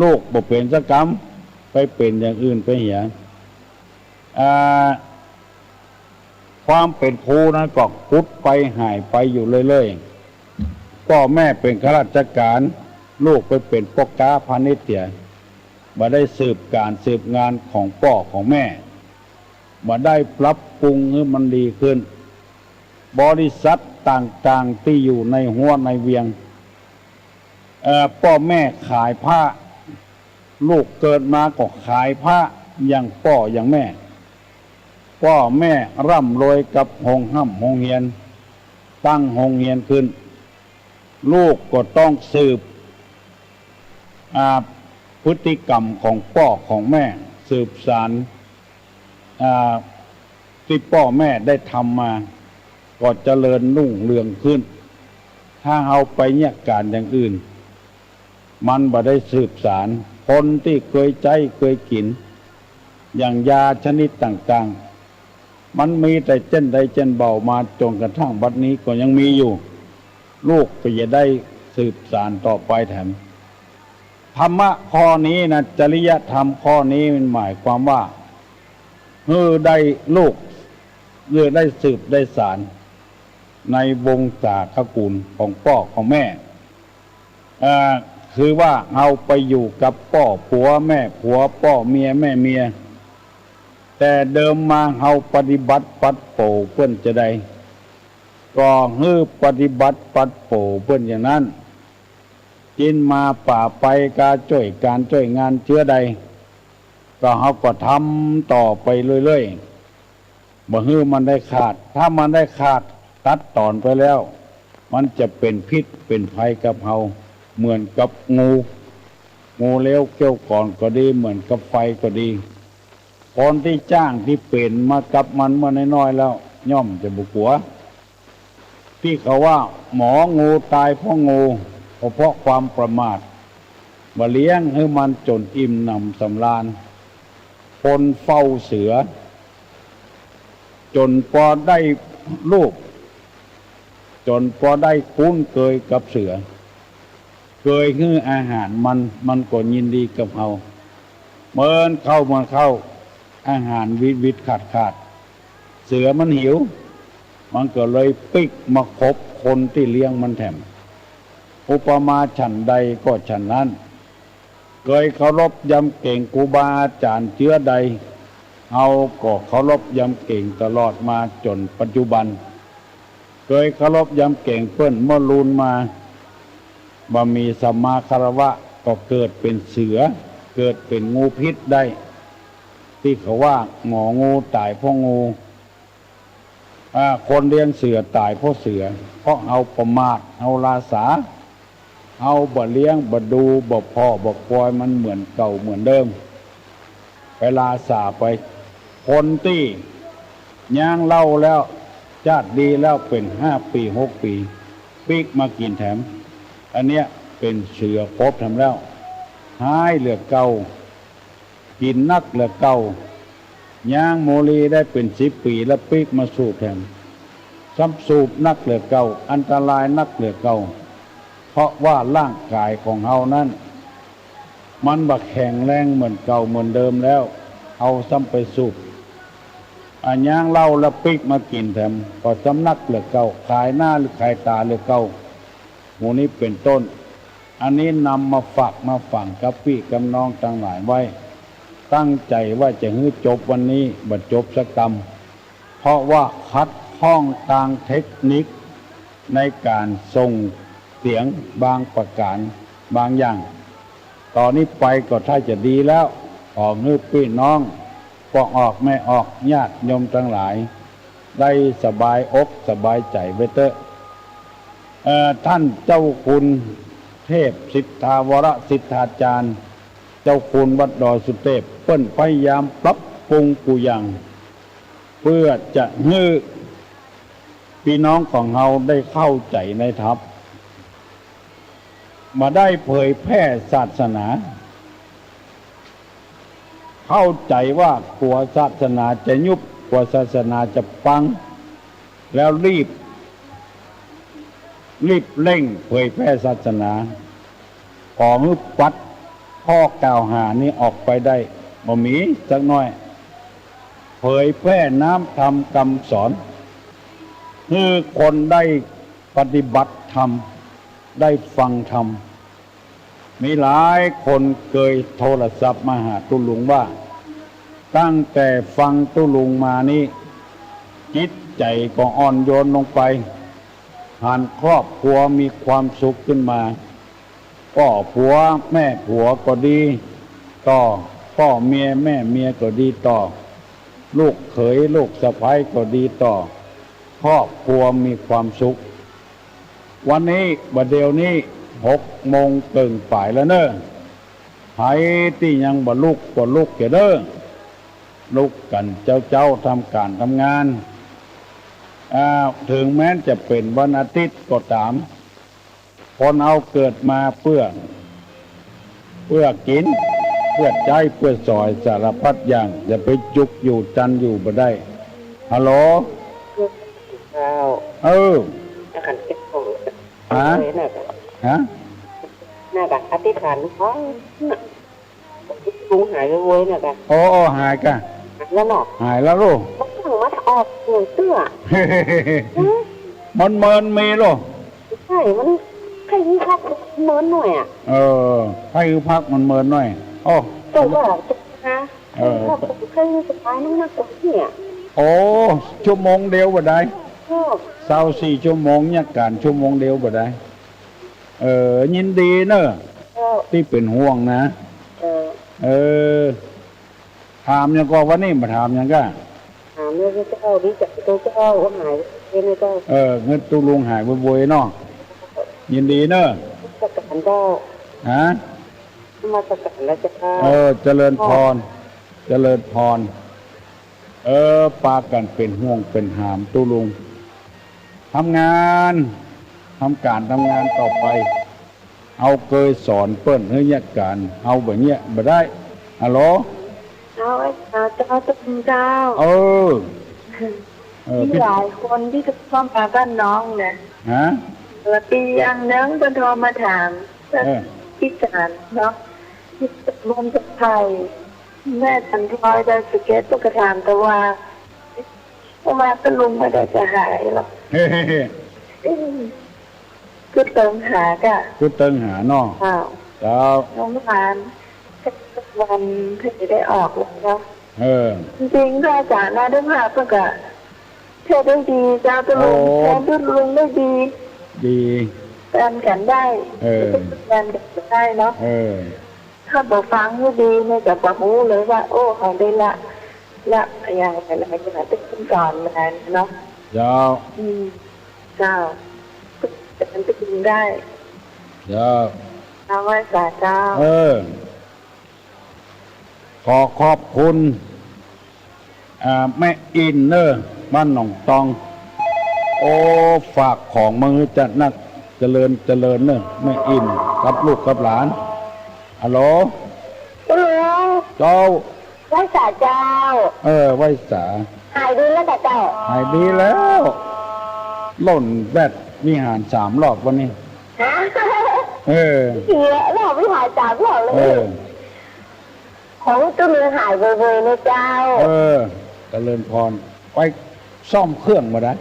ลูกบ่เป็นสักกรรมไปเป็นอย่างอื่นไปเหียความเป็นครูนั้นก็พุดไปหายไปอยู่เรื่อยๆพ่อแม่เป็นข้าราชการลูกไปเป็นพ่อค้าพาณิชย์เถียบ่ได้สืบการสืบงานของพ่อของแม่บ่ได้ปรับปรุงให้มันดีขึ้นบริษัทต่างๆที่อยู่ในหัวในเวียงพ่อแม่ขายผ้าลูกเกิดมาก็ขายผ้าอย่างพ่ออย่างแม่พ่อแม่ร่ำรวยกับโรงเรียนตั้งโรงเรียนขึ้นลูกก็ต้องสืบพฤติกรรมของพ่อของแม่สืบสานที่พ่อแม่ได้ทำมาก็เจริญรุ่งเรืองขึ้นถ้าเอาไปเนี่ยการอย่างอื่นมันบ่ได้สืบสานคนที่เคยใจเคยกินอย่างยาชนิดต่างๆมันมีแต่เจ้นใดเจ้นเบามาจนกระทั่งบัดนี้ก็ยังมีอยู่ลูกก็จะได้สืบสานต่อไปแถมธรรมะข้อนี้นะจริยธรรมข้อนี้มันหมายความว่าได้ลูก ได้สืบได้สารในวงศาคกุลของพ่อของแม่คือว่าเอาไปอยู่กับพ่อผัวแม่ผัวพ่อเมียแม่เมียแต่เดิมมาเอาปฏิบัติปัดโปเพื่อนจะได้ก็ฮื้อปฏิบัติปัดโปเพื่อนอย่างนั้นกินมาป่าไปกาช่วยการช่วยงานเชื้อใดก็เขาก็ทำต่อไปเรื่อยๆบ่ฮื้อมันได้ขาดถ้ามันได้ขาดตัดตอนไปแล้วมันจะเป็นพิษเป็นภัยกับเราเหมือนกับงูเลี้ยวเกี่ยวก่อนก็ดีเหมือนกับไฟก็ดีคนที่จ้างที่เป็นมากับมันเมื่อน้อยๆแล้วย่อมจะบุกหัวที่เขาว่าหมองูตายเพราะงูเพราะความประมาทบ่เลี้ยงให้มันจนอิ่มหนำสำราญคนเฝ้าเสือจนพอได้ลูกจนพอได้คุ้นเคยกับเสือเคยคืออาหารมันก็ยินดีกับเราเมื่อเข้าอาหารวิตขาดเสือมันหิวมันก็เลยปิกมาคบคนที่เลี้ยงมันแถมอุปมาฉันใดก็ฉันนั้นเคยเคารพยำเก่งครูบาอาจารย์เชื้อใดเอาก็เคารพยำเก่งตลอดมาจนปัจจุบันเคยเคารพยำเก่งเพื่อนเมื่อลูนมาบ่มีสัมมาคารวะก็เกิดเป็นเสือเกิดเป็นงูพิษได้ที่เขาว่าหงองูตายเพราะงูคนเลี้ยงเสือตายเพราะเสือเพราะเอาประมาทเอาลาสาเอาบ่เลี้ยงบ่ดูบ่พ่อบ่ปล่อยมันเหมือนเก่าเหมือนเดิมไปลาสาไปคนที่ย่างเล่าแล้วชาติดีแล้วเป็น5 ปี6 ปีปีกมากินแถมอันเนี้ยเป็นเสือครบทำแล้วหายเหลือเก่ากินนักเหลือเก่าย่างโมลีได้เป็น10 ปีแล้วปีกมาสูบแถมซ้ำสูบนักเหลือเก่าอันตรายนักเหลือเก่าเพราะว่าร่างกายของเฮานั้นมันบักแข็งแรงเหมือนเก่าเหมือนเดิมแล้วเอาซ้ำไปสูบอันย่างเหล้าแล้วปีกมากินแถมก็สำนักเหลือเก่าขายหน้าหรือขายตาเหลือเก่าหมู่นี้เป็นต้นอันนี้นำมาฝากมาฝังกับพี่กับน้องทั้งหลายไว้ตั้งใจว่าจะให้จบวันนี้บัดจบสักกรรมเพราะว่าคัดข้องทางเทคนิคในการส่งเสียงบางประการบางอย่างตอนนี้ไปก็ถ้าจะดีแล้วออกให้พี่น้องพอออกไม่ออกญาติโยมทั้งหลายได้สบายอกสบายใจไว้เถอะท่านเจ้าคุณเทพสิทธาวรสิทธาจารย์เจ้าคุณวัดดอยสุเทพเปิ้นพยายามปรับปรุงกูอย่างเพื่อจะให้พี่น้องของเราได้เข้าใจในธรรมมาได้เผยแพร่ศาสนาเข้าใจว่ากลัวศาสนาจะยุบกลัวศาสนาจะปังแล้วรีบเร่งเผยแพร่ศาสนาขอให้ปัดข้อกล่าวหานี้ออกไปได้บ่มีสักหน่อยเผยแพร่น้ำธรรมคำสอนให้คนได้ปฏิบัติธรรมได้ฟังธรรมมีหลายคนเคยโทรศัพท์มาหาตุลุงว่าตั้งแต่ฟังตุลุงมานี้จิตใจก็อ่อนโยนลงไปผ่านครอบครัวมีความสุขขึ้นมาพ่อผัวแม่ผัวก็ดีต่อพ่อเมียแม่เมียก็ดีต่อลูกเขยลูกสะใภ้ก็ดีต่อครอบครัวมีความสุขวันนี้บัดเดี๋ยวนี้6:00ป่ายแล้วเนอะไผที่ยังบ่ลุกก็ลุกเด้อลุกกันเจ้าทำการทำงานถึงแม้จะเป็นวันอาทิตย์ก็ตามคนเอาเกิดมาเพื่อกินเพื่อใจเพื่อสอยสารพัดอย่างจะไปจุกอยู่จันอยู่บ่ได้ฮัลโหลขันเก็บของ ฮะน่าบักอธิษฐานเพราะลุงหายเลยน่ะกันโอ้หายกันแล้วเนาะหายแล้วลูกมันมาอ ออกหัวเสื้อ มันเมินมีหรอ ใช่มันใครที่พักเมินหน่อยอ่ะ ให้คือพักมันเมินหน่อยโอ้ แต่ว่าจะนะถ้าใครสุดท้ายนั่งนักกับเนี่ย โอ้ชั่วโมงเดียวบ่ได้ ชอบ 24 ชั่วโมงเนี่ยการชั่วโมงเดียวบ่ได้ยินดีเนอะ ชอบ ที่เป็นห่วงนะถามยังก็วันนี้มาถามยังก็ ถามเลยเจ้าดีจักตัวเจ้าก็หายเป็นเจ้า เงินตู้ลุงหายบ่อยๆเนาะยินดีเนอะ สกัดเจ้า ฮะ มาสกัดแล้วจะฆ่า เจริญพรเจริญพรปากันเป็นห่วงเป็นหามตู้ลุงทำงานทำการทำงานต่อไปเอาเคยสอนเปิ้นเฮ้ยการเอาแบบเนี้ยบ่ได้ฮัลโหล เอาไอ้เจ้าตุ้มเจ้า มีหลายคนที่จะเข้ามาบ้านน้องเนี่ย ฮะ ปีอันนึงก็โทรมาถามที่จานเนาะที่รวมกับไทยแม่ฉันพลอยได้สเก็ตตุ๊กตาแต่ว่าตะลุงไม่ได้จะหายหรอก เฮ้ คือเติมหากะ คือเติงหาเนาะ อ้าว แล้ว น้องหานสักวันถึงจะได้ออกแล้ว จ จริงๆพระอาจารย์น่าได้มาเพื่อกะเธอได้ดีเจ้าตะลุงแทนตะลุงได้ดี ดี แฟนกันได้แฟนกันได้เนาะถ้าบอกฟังให้ดีเนี่ยจะบอกรู้เลยว่าโอ้เขาได้ละอย่างไรขนาดที่ขึ้นก่อนมาเนาะ เจ้า เจ้าจะเป็นไปกินได้ เจ้า เอาไว้สาเจ้า ขอขอบคุณแม่อินเนอร์บ้านหนองตองโอ้ฝากของมือจัดนักเจริญเนอะแม่อินกับลูกกับหลานฮัลโหล ฮัลโหล เจ้า ไว้สาเจ้า ไว้สา หายดีแล้วแต่เจ้า หายดีแล้วหล่นแบตวิหาร3 รอบวันนี้ ฮะ เออ เสียเราไม่หายจากเราเลยของตุ้มหายเบยๆนะเจ้า เจริญพรไปซ่อมเครื่องมาได้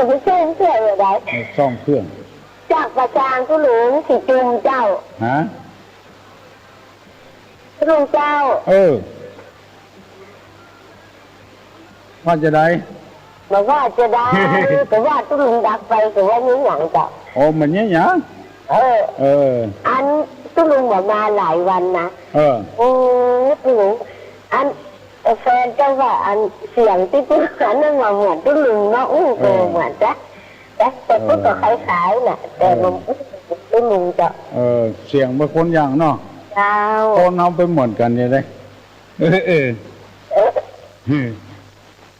ไม่ใช่เสื่อเลยได้ ซ่อมเครื่อง จากประจางตุ้ลุงสีจุงเจ้า ฮะ ตุ้ลุงเจ้า ว่าจะได้ บอกว่าจะได้ แต่ว่าตุ้ลุงดักไปแต่ว่านี้หนังเจ้า โอ้มันเนี้ยยัง อันตุ้ลุงบอกมาหลายวันนะตุ้ลุงอันแฟนเจ้าว่าอันเสียงที่ตุ้ลุงนั่นมาเหมือนตุ้ลุงเนาะเหมือนจ้ะแต่พูดก็คล้ายๆน่ะแต่มันตุ้ลุงเจ้า เสียงเป็นคนอย่างเนาะ เจ้า คนเอาไปเหมือนกันยังไง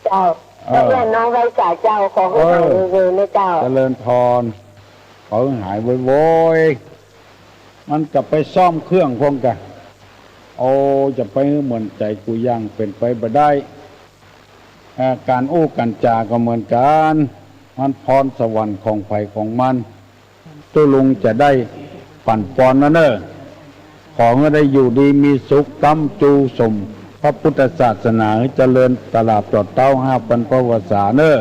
เจ้าแล้วน้องไว้จ่าเจ้าของหายเลยนะเจ้า เจริญพรขอหายโวยมันกลับไปซ่อมเครื่องพงกันโอ้จะไปเหมือนใจกูย่างเป็นไปบ่ได้การอู้กันจาก็เหมือนกันมันพรสวรรค์ของไผของมันตุลุงจะได้ปั่นปอนนะเนอะขอให้ได้อยู่ดีมีสุขตั้มจูสมพระพุทธศาสนาเจริญตลาดต่อเต้า5,000 พระวสาเนอะ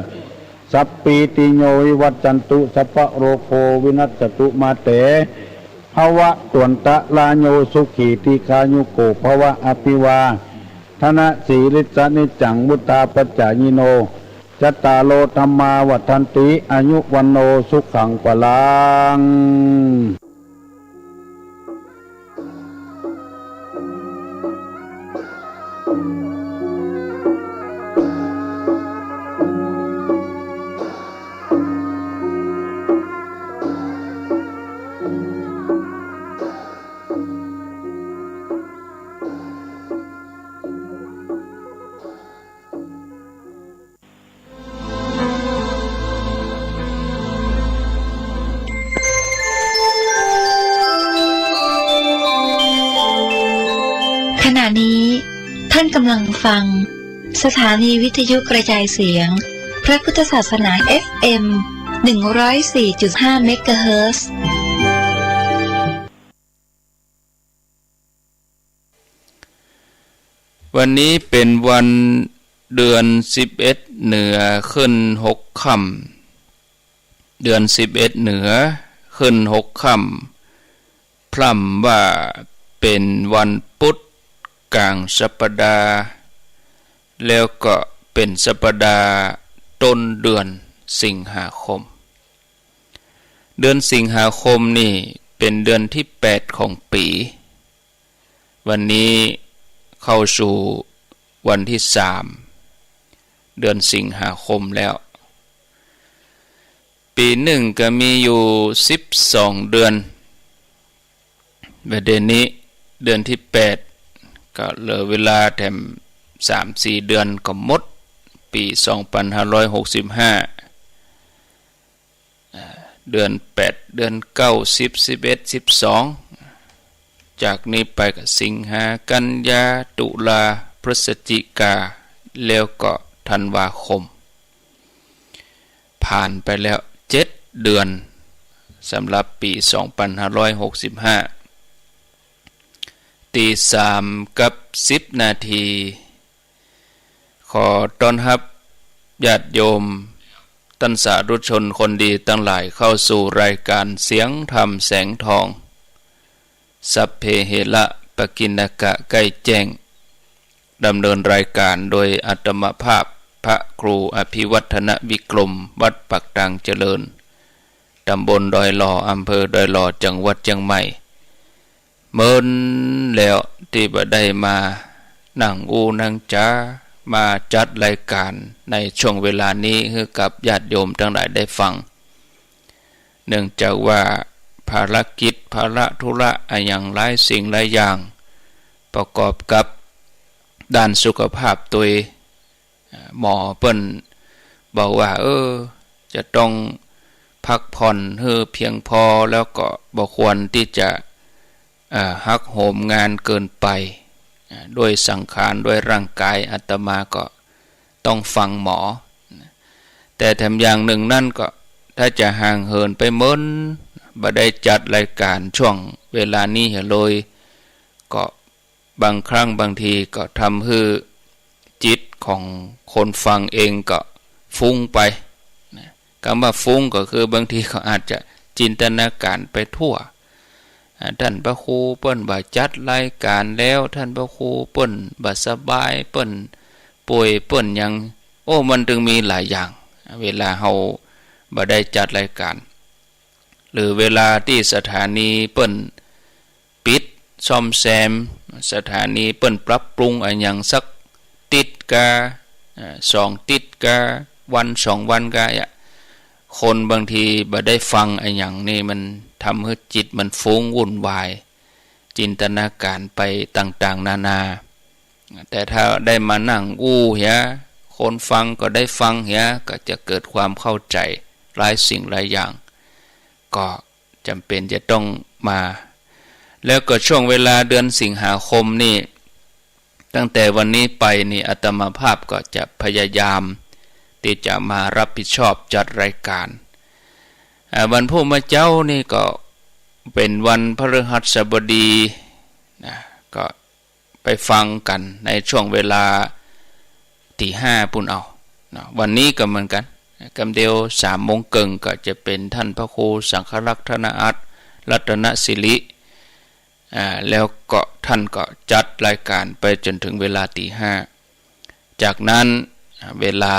สัพปีติโยวิวัจจันตุสัพพะโรโควินัสสตุมาเตภวะตวนตะลาโยสุขีติคายุโกภวะอภิวาธนะสีริสนิจังมุตตาปัจจายิโนจัตตาโลธรรมาวัฏันติอายุวันโนสุขังปะลัง ขณะนี้ท่านกำลังฟังสถานีวิทยุกระจายเสียงพระพุทธศาสนา FM 104.5 เมกะเฮิรตซ์วันนี้เป็นวันเดือน11 เหนือขึ้น6 ค่ำเดือน11เหนือขึ้น6 ค่ำพร่ำว่าเป็นวันพุธกลางสัปดาห์แล้วก็เป็นสัปดาห์ต้นเดือนสิงหาคมเดือนสิงหาคมนี่เป็นเดือนที่8ของปีวันนี้เข้าสู่วันที่3เดือนสิงหาคมแล้วปีหนึ่งก็มีอยู่12เดือนเดือนนี้เดือนที่8ก็เหลือเวลาแถม 3-4 เดือนก็หมดปี2565เดือน8เดือน9 10 11 12จากนี้ไปก็สิงหากันยาตุลาพฤศจิกาแล้วก็ธันวาคมผ่านไปแล้ว7เดือนสำหรับปี2565ตี3:10 นาทีขอต้อนรับญาติโยมท่านสาธุชนคนดีทั้งหลายเข้าสู่รายการเสียงธรรมแสงทองสัพเพเหระปกิณกะใกล้แจ้งดำเนินรายการโดยอาตมภาพพระครูอภิวัฒนวิกรมวัดปักตังเจริญตำบลดอยหล่ออำเภอดอยหล่อจังหวัดเชียงใหม่เมินแล้วที่บ่ได้มานั่งนั่งจ้ามาจัดรายการในช่วงเวลานี้ให้กับญาติโยมทั้งหลายได้ฟังเนื่องจากว่าภารกิจภาระธุระอย่างหลายสิ่งหลายอย่างประกอบกับด้านสุขภาพตัวหมอเปิ้นบอกว่าจะต้องพักผ่อนให้เพียงพอแล้วก็บ่ควรที่จะหักโหมงานเกินไปด้วยสังขารด้วยร่างกายอาตมาก็ต้องฟังหมอแต่แถมอย่างหนึ่งนั่นก็ถ้าจะห่างเหินไปเมินบ่ได้จัดรายการช่วงเวลานี้เลยก็บางครั้งบางทีก็ทำให้จิตของคนฟังเองก็ฟุ้งไปคำว่าฟุ้งก็คือบางทีเขาอาจจะจินตนาการไปทั่วท่านพระครูเปิ้นบ่จัดรายการแล้วท่านพระครูเปิ้นบ่สบายเปิ้นป่วยเปิ้นยังมันถึงมีหลายอย่างเวลาเฮาบ่ได้จัดรายการหรือเวลาที่สถานีเปิ้นปิดซ่อมแซมสถานีเปิ้นปรับปรุงอันหยังสักติดกะ2ติดกะวัน2วันกะคนบางทีบ่ได้ฟังอันหยังนี่มันทำให้จิตมันฟุ้งวุ่นวายจินตนาการไปต่างๆนานาแต่ถ้าได้มานั่งเหียคนฟังก็ได้ฟังเหียก็จะเกิดความเข้าใจหลายสิ่งหลายอย่างก็จำเป็นจะต้องมาแล้วก็ช่วงเวลาเดือนสิงหาคมนี่ตั้งแต่วันนี้ไปนี่อาตมาภาพก็จะพยายามที่จะมารับผิดชอบจัดรายการวันพรุ่งมาเจ้านี่ก็เป็นวันพฤหัสบดีนะก็ไปฟังกันในช่วงเวลาตี5ปุ่นเอานะวันนี้ก็เหมือนกันกำเดียว3 โมงครึ่งก็จะเป็นท่านพระครูสังฆลักษณ์ธนอัตถ์รัตนศิริแล้วก็ท่านก็จัดรายการไปจนถึงเวลาตี5จากนั้นเวลา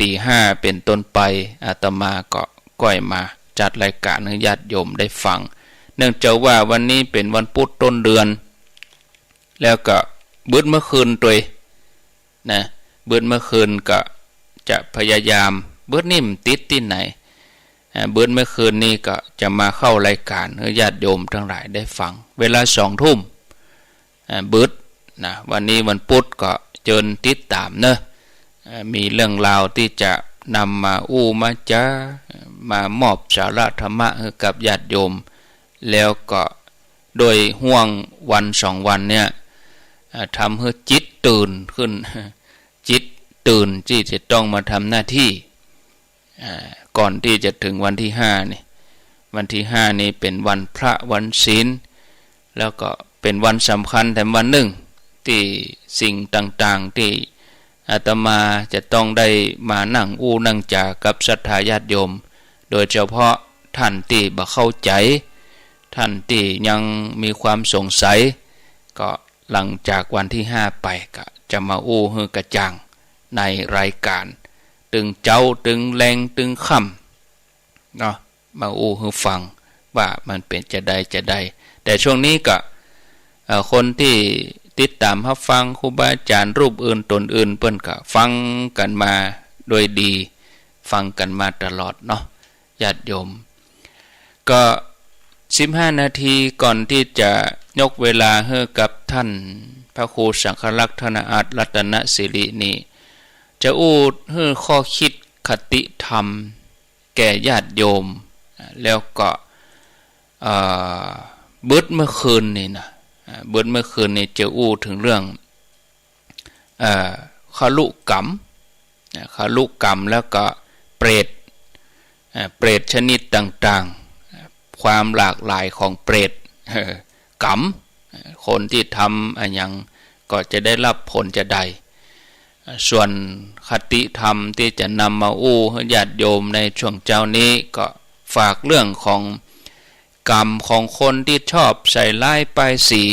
ตี5เป็นต้นไปอาตมาก็ก้อยมาจัดรายการให้ญาติโยมได้ฟังเนื่องจากว่าวันนี้เป็นวันพุธต้นเดือนแล้วก็บึดเมื่อคืนตัวนะบึดเมื่อคืนก็จะพยายามบึดนิ่มติดที่ไหนบึดเมื่อคืนนี้ก็จะมาเข้ารายการให้ญาติโยมทั้งหลายได้ฟังเวลา20 ทุ่มบึดนะวันนี้วันพุธก็เชิญติดตามเนอะมีเรื่องราวที่จะนำมามาจ้ามามอบสาระธรรมะให้กับญาติโยมแล้วก็โดยห่วงวัน2 วันเนี่ยทำให้จิตตื่นขึ้นจิตตื่นที่จะต้องมาทำหน้าที่ก่อนที่จะถึงวันที่5นี่วันที่5นี้เป็นวันพระวันศีลแล้วก็เป็นวันสำคัญแต่วันหนึ่งที่สิ่งต่างๆที่ อาตมาจะต้องได้มานั่งอู้นั่งจากับศรัทธาญาติโยมโดยเฉพาะท่านที่บ่เข้าใจท่านที่ยังมีความสงสัยก็หลังจากวันที่5ไปก็จะมาอู้ให้กระจ่างในรายการตึงเจ้าตึงแรงตึงค่ำเนาะมาอู้ให้ฟังว่ามันเป็นจะได้แต่ช่วงนี้ก็คนที่ติดตามรับฟังครูบาอาจารย์รูปอื่นตนอื่นเปิ้นก็ฟังกันมาโดยดีฟังกันมาตลอดเนาะญาติโยมก็15 นาทีก่อนที่จะยกเวลาให้กับท่านพระครูสังฆลักษณ์ธนอาจรัตนสิรินี้จะอู้ให้ข้อคิดคติธรรมแก่ญาติโยมแล้วก็เบิดเมื่อคืนนี่นะเบิดเมื่อคืนนี่จะอู้ถึงเรื่องขลุกรรมแล้วก็เปรตชนิดต่างๆความหลากหลายของเปรตกรรมคนที่ทำอะไรอย่างก็จะได้รับผลจะได้ส่วนคติธรรมที่จะนำมาอู้ให้ญาติโยมในช่วงเจ้านี้ก็ฝากเรื่องของกรรมของคนที่ชอบใส่ร้ายป้ายสี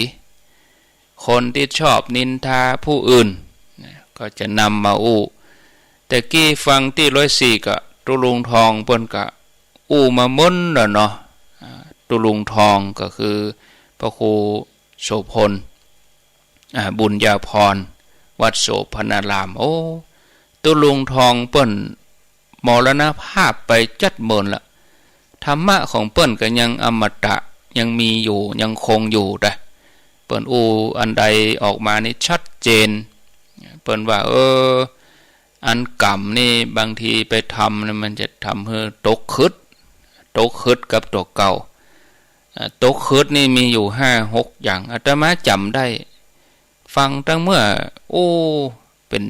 คนที่ชอบนินทาผู้อื่นก็จะนำมาอู้แต่กี้ฟังที่104ก็ตุลุงทองเปิ้นก็อู้มาม้นแล้วเนาะตุลุงทองก็คือพระครูโสพลบุญญาพรวัดโสพนารามโอ้ตุลุงทองเปิ้นมรณภาพไปจัดเมินละธรรมะของเปิ้นก็ยังอมตะยังมีอยู่ยังคงอยู่ได้เปิ้นอู้อันใดออกมานี่ชัดเจนเปิ้นว่าอันกรรมนี่บางทีไปทำนี่มันจะทำให้ตกคึดกับตัวเก่าตกคึดนี่มีอยู่5-6อย่างอาตมาจำได้ฟังตั้งเมื่อเป็น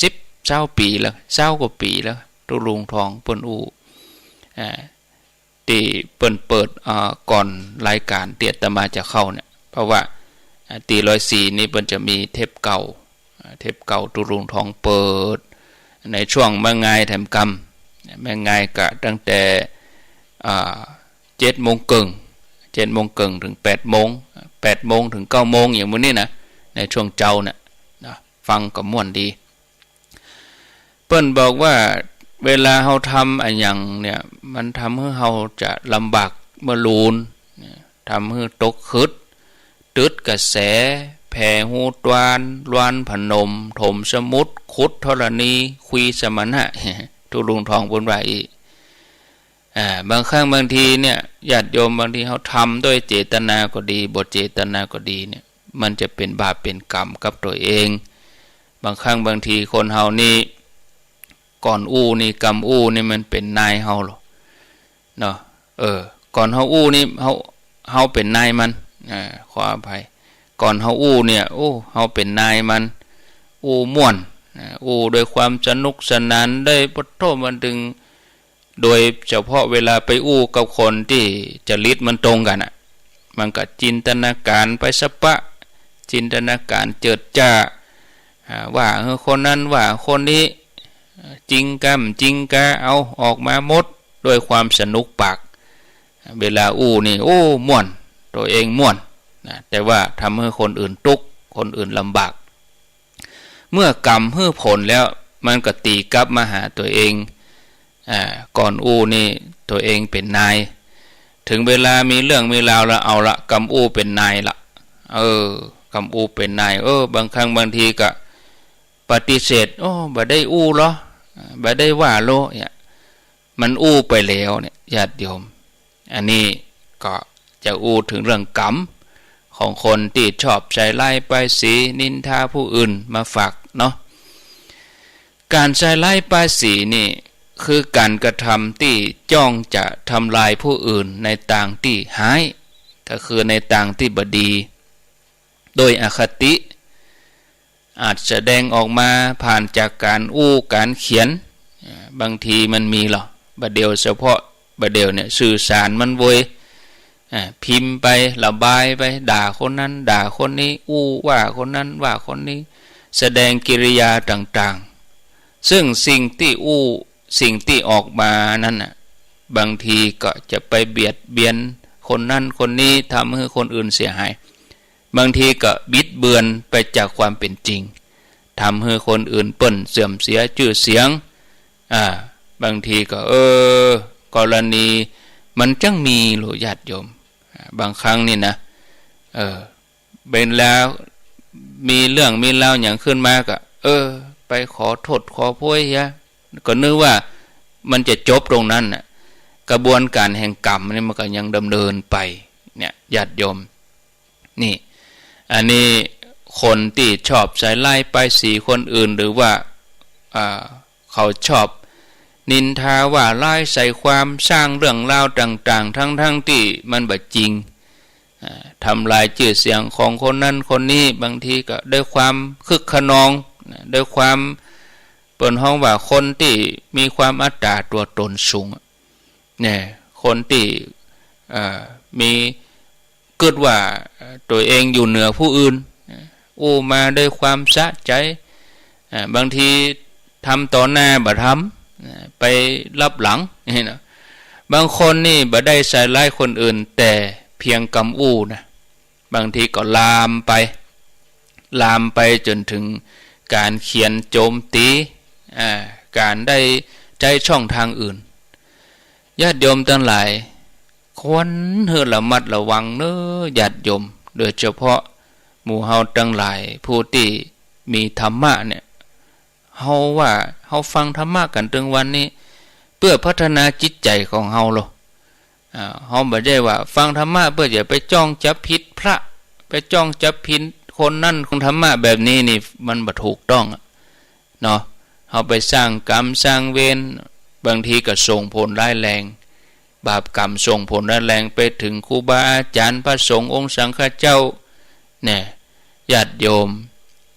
10-20 ปีแล้ว20 กว่าปีแล้วตุลุงทองเปิ้นอู้ที่เปิ้นเปิดก่อนรายการเตียตมาจะเข้าเนี่ยเพราะว่าตี104นี่เปิ้นจะมีเทปเก่าตุลุงทองเปิดในช่วงแม่งายแถมกรรมแม่งายก็ตั้งแต่7 โมงครึ่งถึง8 โมงถึง9 โมงอย่างมื้อนี้นะในช่วงเจ้าเนี่ยนะฟังก็ม่วนดีเปิ้นบอกว่าเวลาเฮาทำอันหยังเนี่ยมันทำให้เฮาจะลำบากเมื่อลูนทำให้ตกคึดตึดกระแสแผ่หูตวานลวนพนมถมสมุทรขุดธรณีคุยสมณะตุลุงทองบนว่าอีบางครั้งบางทีเนี่ยญาติโยมบางทีเขาทำด้วยเจตนาก็ดีบ่เจตนาก็ดีเนี่ยมันจะเป็นบาปเป็นกรรมกับตัวเองบางครั้งบางทีคนเฮานี่ก่อนอู้นี่กรรมอู้นี่มันเป็นนายเฮาหรอเนาะก่อนเฮาอู้นี่เฮาเป็นนายมันขออภัยก่อนเฮาอู้เนี่ยเฮาเป็นนายมันอู้ม่วนอู้โดยความสนุกสนานได้ปะโทมันดึงโดยเฉพาะเวลาไปอู้กับคนที่จริตมันตรงกันมันก็จินตนาการไปสปะจินตนาการเจิดจ้าว่าคนนั้นว่าคนนี้จริงกะเอาออกมาหมดโดยความสนุกปากเวลาอู้นี่ม่วนตัวเองม่วนแต่ว่าทำให้คนอื่นทุกข์คนอื่นลำบากเมื่อกรรมให้ผลแล้วมันก็ตีกลับมาหาตัวเองก่อนอู้นี่ตัวเองเป็นนายถึงเวลามีเรื่องมีราวแล้วเอาละกำอู้เป็นนายละกำอู้เป็นนายบางครั้งบางทีก็ปฏิเสธบ่ได้อู้หรอบ่ได้ว่าโลเนี่ยมันอู้ไปแล้วเนี่ยญาติโยมอันนี้ก็จะอู้ถึงเรื่องกรรมของคนที่ชอบใส่ร้ายป้ายสีนินทาผู้อื่นมาฝากเนาะการใส่ร้ายป้ายสีนี่คือการกระทำที่จ้องจะทำลายผู้อื่นในต่างที่หายก็คือในต่างที่บดีโดยอคติอาจแสดงออกมาผ่านจากการอู้การเขียนบางทีมันมีหรอบัดเดียวเฉพาะบัดเดียวเนี่ยสื่อสารมันโวยพิมพ์ไประบายไปด่าคนนั้นด่าคนนี้อู้ว่าคนนั้นว่าคนนี้แสดงกิริยาต่าง ซึ่งสิ่งที่ออกมานั้นน่ะบางทีก็จะไปเบียดเบียนคนนั้นคนนี้ทำให้คนอื่นเสียหายบางทีก็บิดเบือนไปจากความเป็นจริงทำให้คนอื่นเปิ้นเสื่อมเสียชื่อเสียงบางทีก็กรณีมันจังมีหรือญาติโยมบางครั้งนี่นะเป็นแล้วมีเรื่องมีเล่าอย่างขึ้นมาก็ไปขอโทษขอโพยยะก็นึกว่ามันจะจบตรงนั้นน่ะกระบวนการแห่งกรรมนี่มันก็ยังดำเนินไปเนี่ยญาติโยมนี่อันนี้คนที่ชอบใส่ไล่ไปสีคนอื่นหรือว่าเขาชอบนินทาว่าไล่ใส่ความสร้างเรื่องเล่าต่างๆทั้งที่มันบ่จริงทำลายชื่อเสียงของคนนั้นคนนี้บางทีก็ด้วยความคึกขนองด้วยความเปิดห้องว่าคนที่มีความอัตตาตัวตนสูงเนี่ยคนที่มีเกิดว่าตัวเองอยู่เหนือผู้อื่นมาด้วยความสะใจบางทีทำต่อหน้าบ่ทำไปรับหลังนี่นะบางคนนี่บ่ได้ใส่ร้ายคนอื่นแต่เพียงกำนะบางทีก็ลามไปจนถึงการเขียนโจมตีการได้ใจช่องทางอื่นญาติโยมทั้งหลายควรระมัดระวังเน้อญาติโยมโดยเฉพาะหมู่เฮาทั้งหลายผู้ที่มีธรรมะเนี่ยเฮาฟังธรรมะกันถึงวันนี้เพื่อพัฒนาจิตใจของเฮาหรอเฮาบ่ได้ว่าฟังธรรมะเพื่อจะไปจ้องจับผิดพระไปจ้องจับผิดคนนั่นของธรรมะแบบนี้นี่มันบ่ถูกต้องเนาะเฮาไปสร้างกรรมสร้างเวรบางทีก็ส่งผลร้ายแรงบาปกรรมส่งผลร้ายแรงไปถึงครูบาอาจารย์พระสงฆ์องค์สังฆเจ้าเนี่ยญาติโยม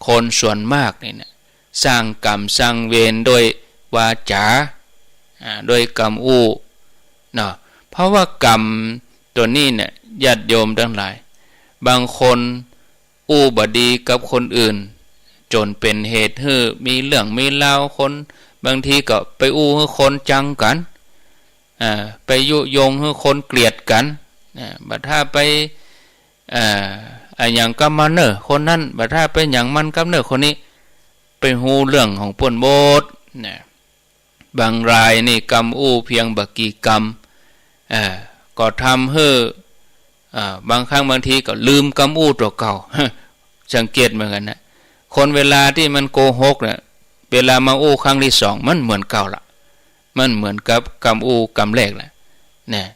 คนส่วนมากนี่นะสร้างกรรมสร้างเวรโดยวาจาโดยกรรมเนาะเพราะว่ากรรมตัวนี้เนี่ยญาติโยมทั้งหลายบางคนบดีกับคนอื่นจนเป็นเหตุให้มีเรื่องมีราวคนบางทีก็ไปให้คนจังกันไปยุยงให้คนเกลียดกันบัดถ้าไปอย่างกับมันเนอคนนั้นบัดถ้าไปอย่างมันกับเนอคนนี้ไปหูเรื่องของป่นโบดบางรายนี่กรรมเพียงบักกี่กรรมก็ทำให้บางครั้งบางทีก็ลืมกรรมตัวเก่าสังเกตเหมือนกันนะคนเวลาที่มันโกหกเนี่ยเวลามาครั้งที่สองมันเหมือนเก่าละมันเหมือนกับกรรมกรรมแรกแหละเนี่ย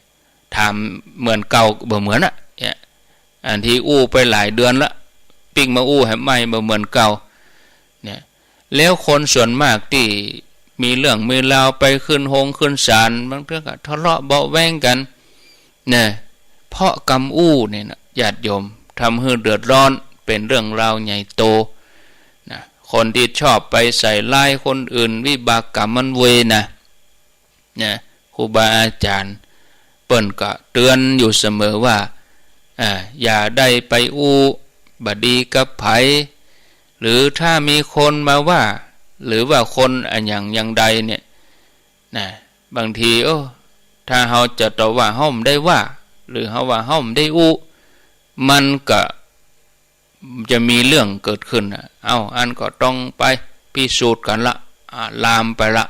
ทำเหมือนเก่าบ่เหมือนอ่ะอันที่ไปหลายเดือนละปิ๊กมาให้ใหม่บ่เหมือนเก่าเนี่ยแล้วคนส่วนมากที่มีเรื่องมีราวไปขึ้นขึ้นศาลบางเรื่องก็ทะเลาะเบาะแว้งกันเนี่ยเพราะกรรมเนี่ยนะญาติโยมทำให้เดือดร้อนเป็นเรื่องราวใหญ่โตนะคนที่ชอบไปใส่ร้ายคนอื่นวิบากกรรมมันเวนะครูบาอาจารย์เปิ้นก็เตือนอยู่เสมอว่าอย่าได้ไปบดีกับไผหรือถ้ามีคนมาว่าหรือว่าคนอย่างใดเนี่ยบางทีถ้าเฮาจะตอบว่าเฮาไม่ได้ว่าหรือเฮาว่าเฮาไม่ได้มันก็จะมีเรื่องเกิดขึ้นอันก็ต้องไปพิสูจน์กันละลามไปละ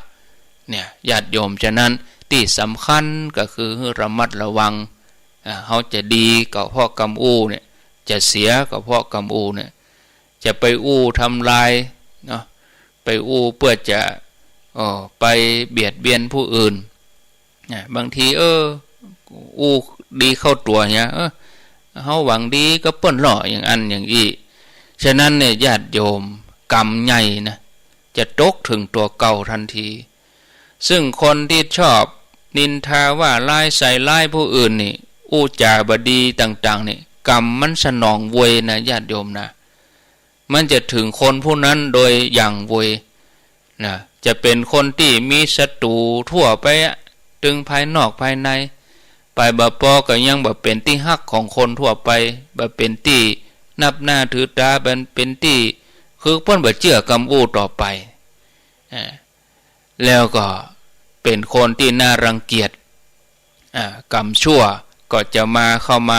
เนี่ยญาติโยมฉะนั้นที่สำคัญก็คือระมัดระวังเฮาจะดีก็เพราะกรรมเนี่ยจะเสียก็เพราะกรรมเนี่ยจะไปทำลายเนาะไปเพื่อจะไปเบียดเบียนผู้อื่นบางทีดีเข้าตัวเนี่ยเฮาหวังดีก็เปิ้นหล่ออย่างอันอย่างอีฉะนั้นเนี่ยญาติโยมกรรมใหญ่นะจะตกถึงตัวเก่าทันทีซึ่งคนที่ชอบนินทาว่าร้ายใส่ร้ายผู้อื่นนี่จาบดีต่างๆนี่กรรมมันสนองเวยนะญาติโยมนะมันจะถึงคนผู้นั้นโดยอย่างเวยนะจะเป็นคนที่มีศัตรูทั่วไปถึงภายนอกภายในไปบ่พอก็ยังบ่เป็นที่ฮักของคนทั่วไปบ่เป็นที่นับหน้าถือตาเป็นที่คือเพิ่นบ่เชื่อกรรมต่อไป แล้วก็เป็นคนที่น่ารังเกียจกรรมชั่วก็จะเข้ามา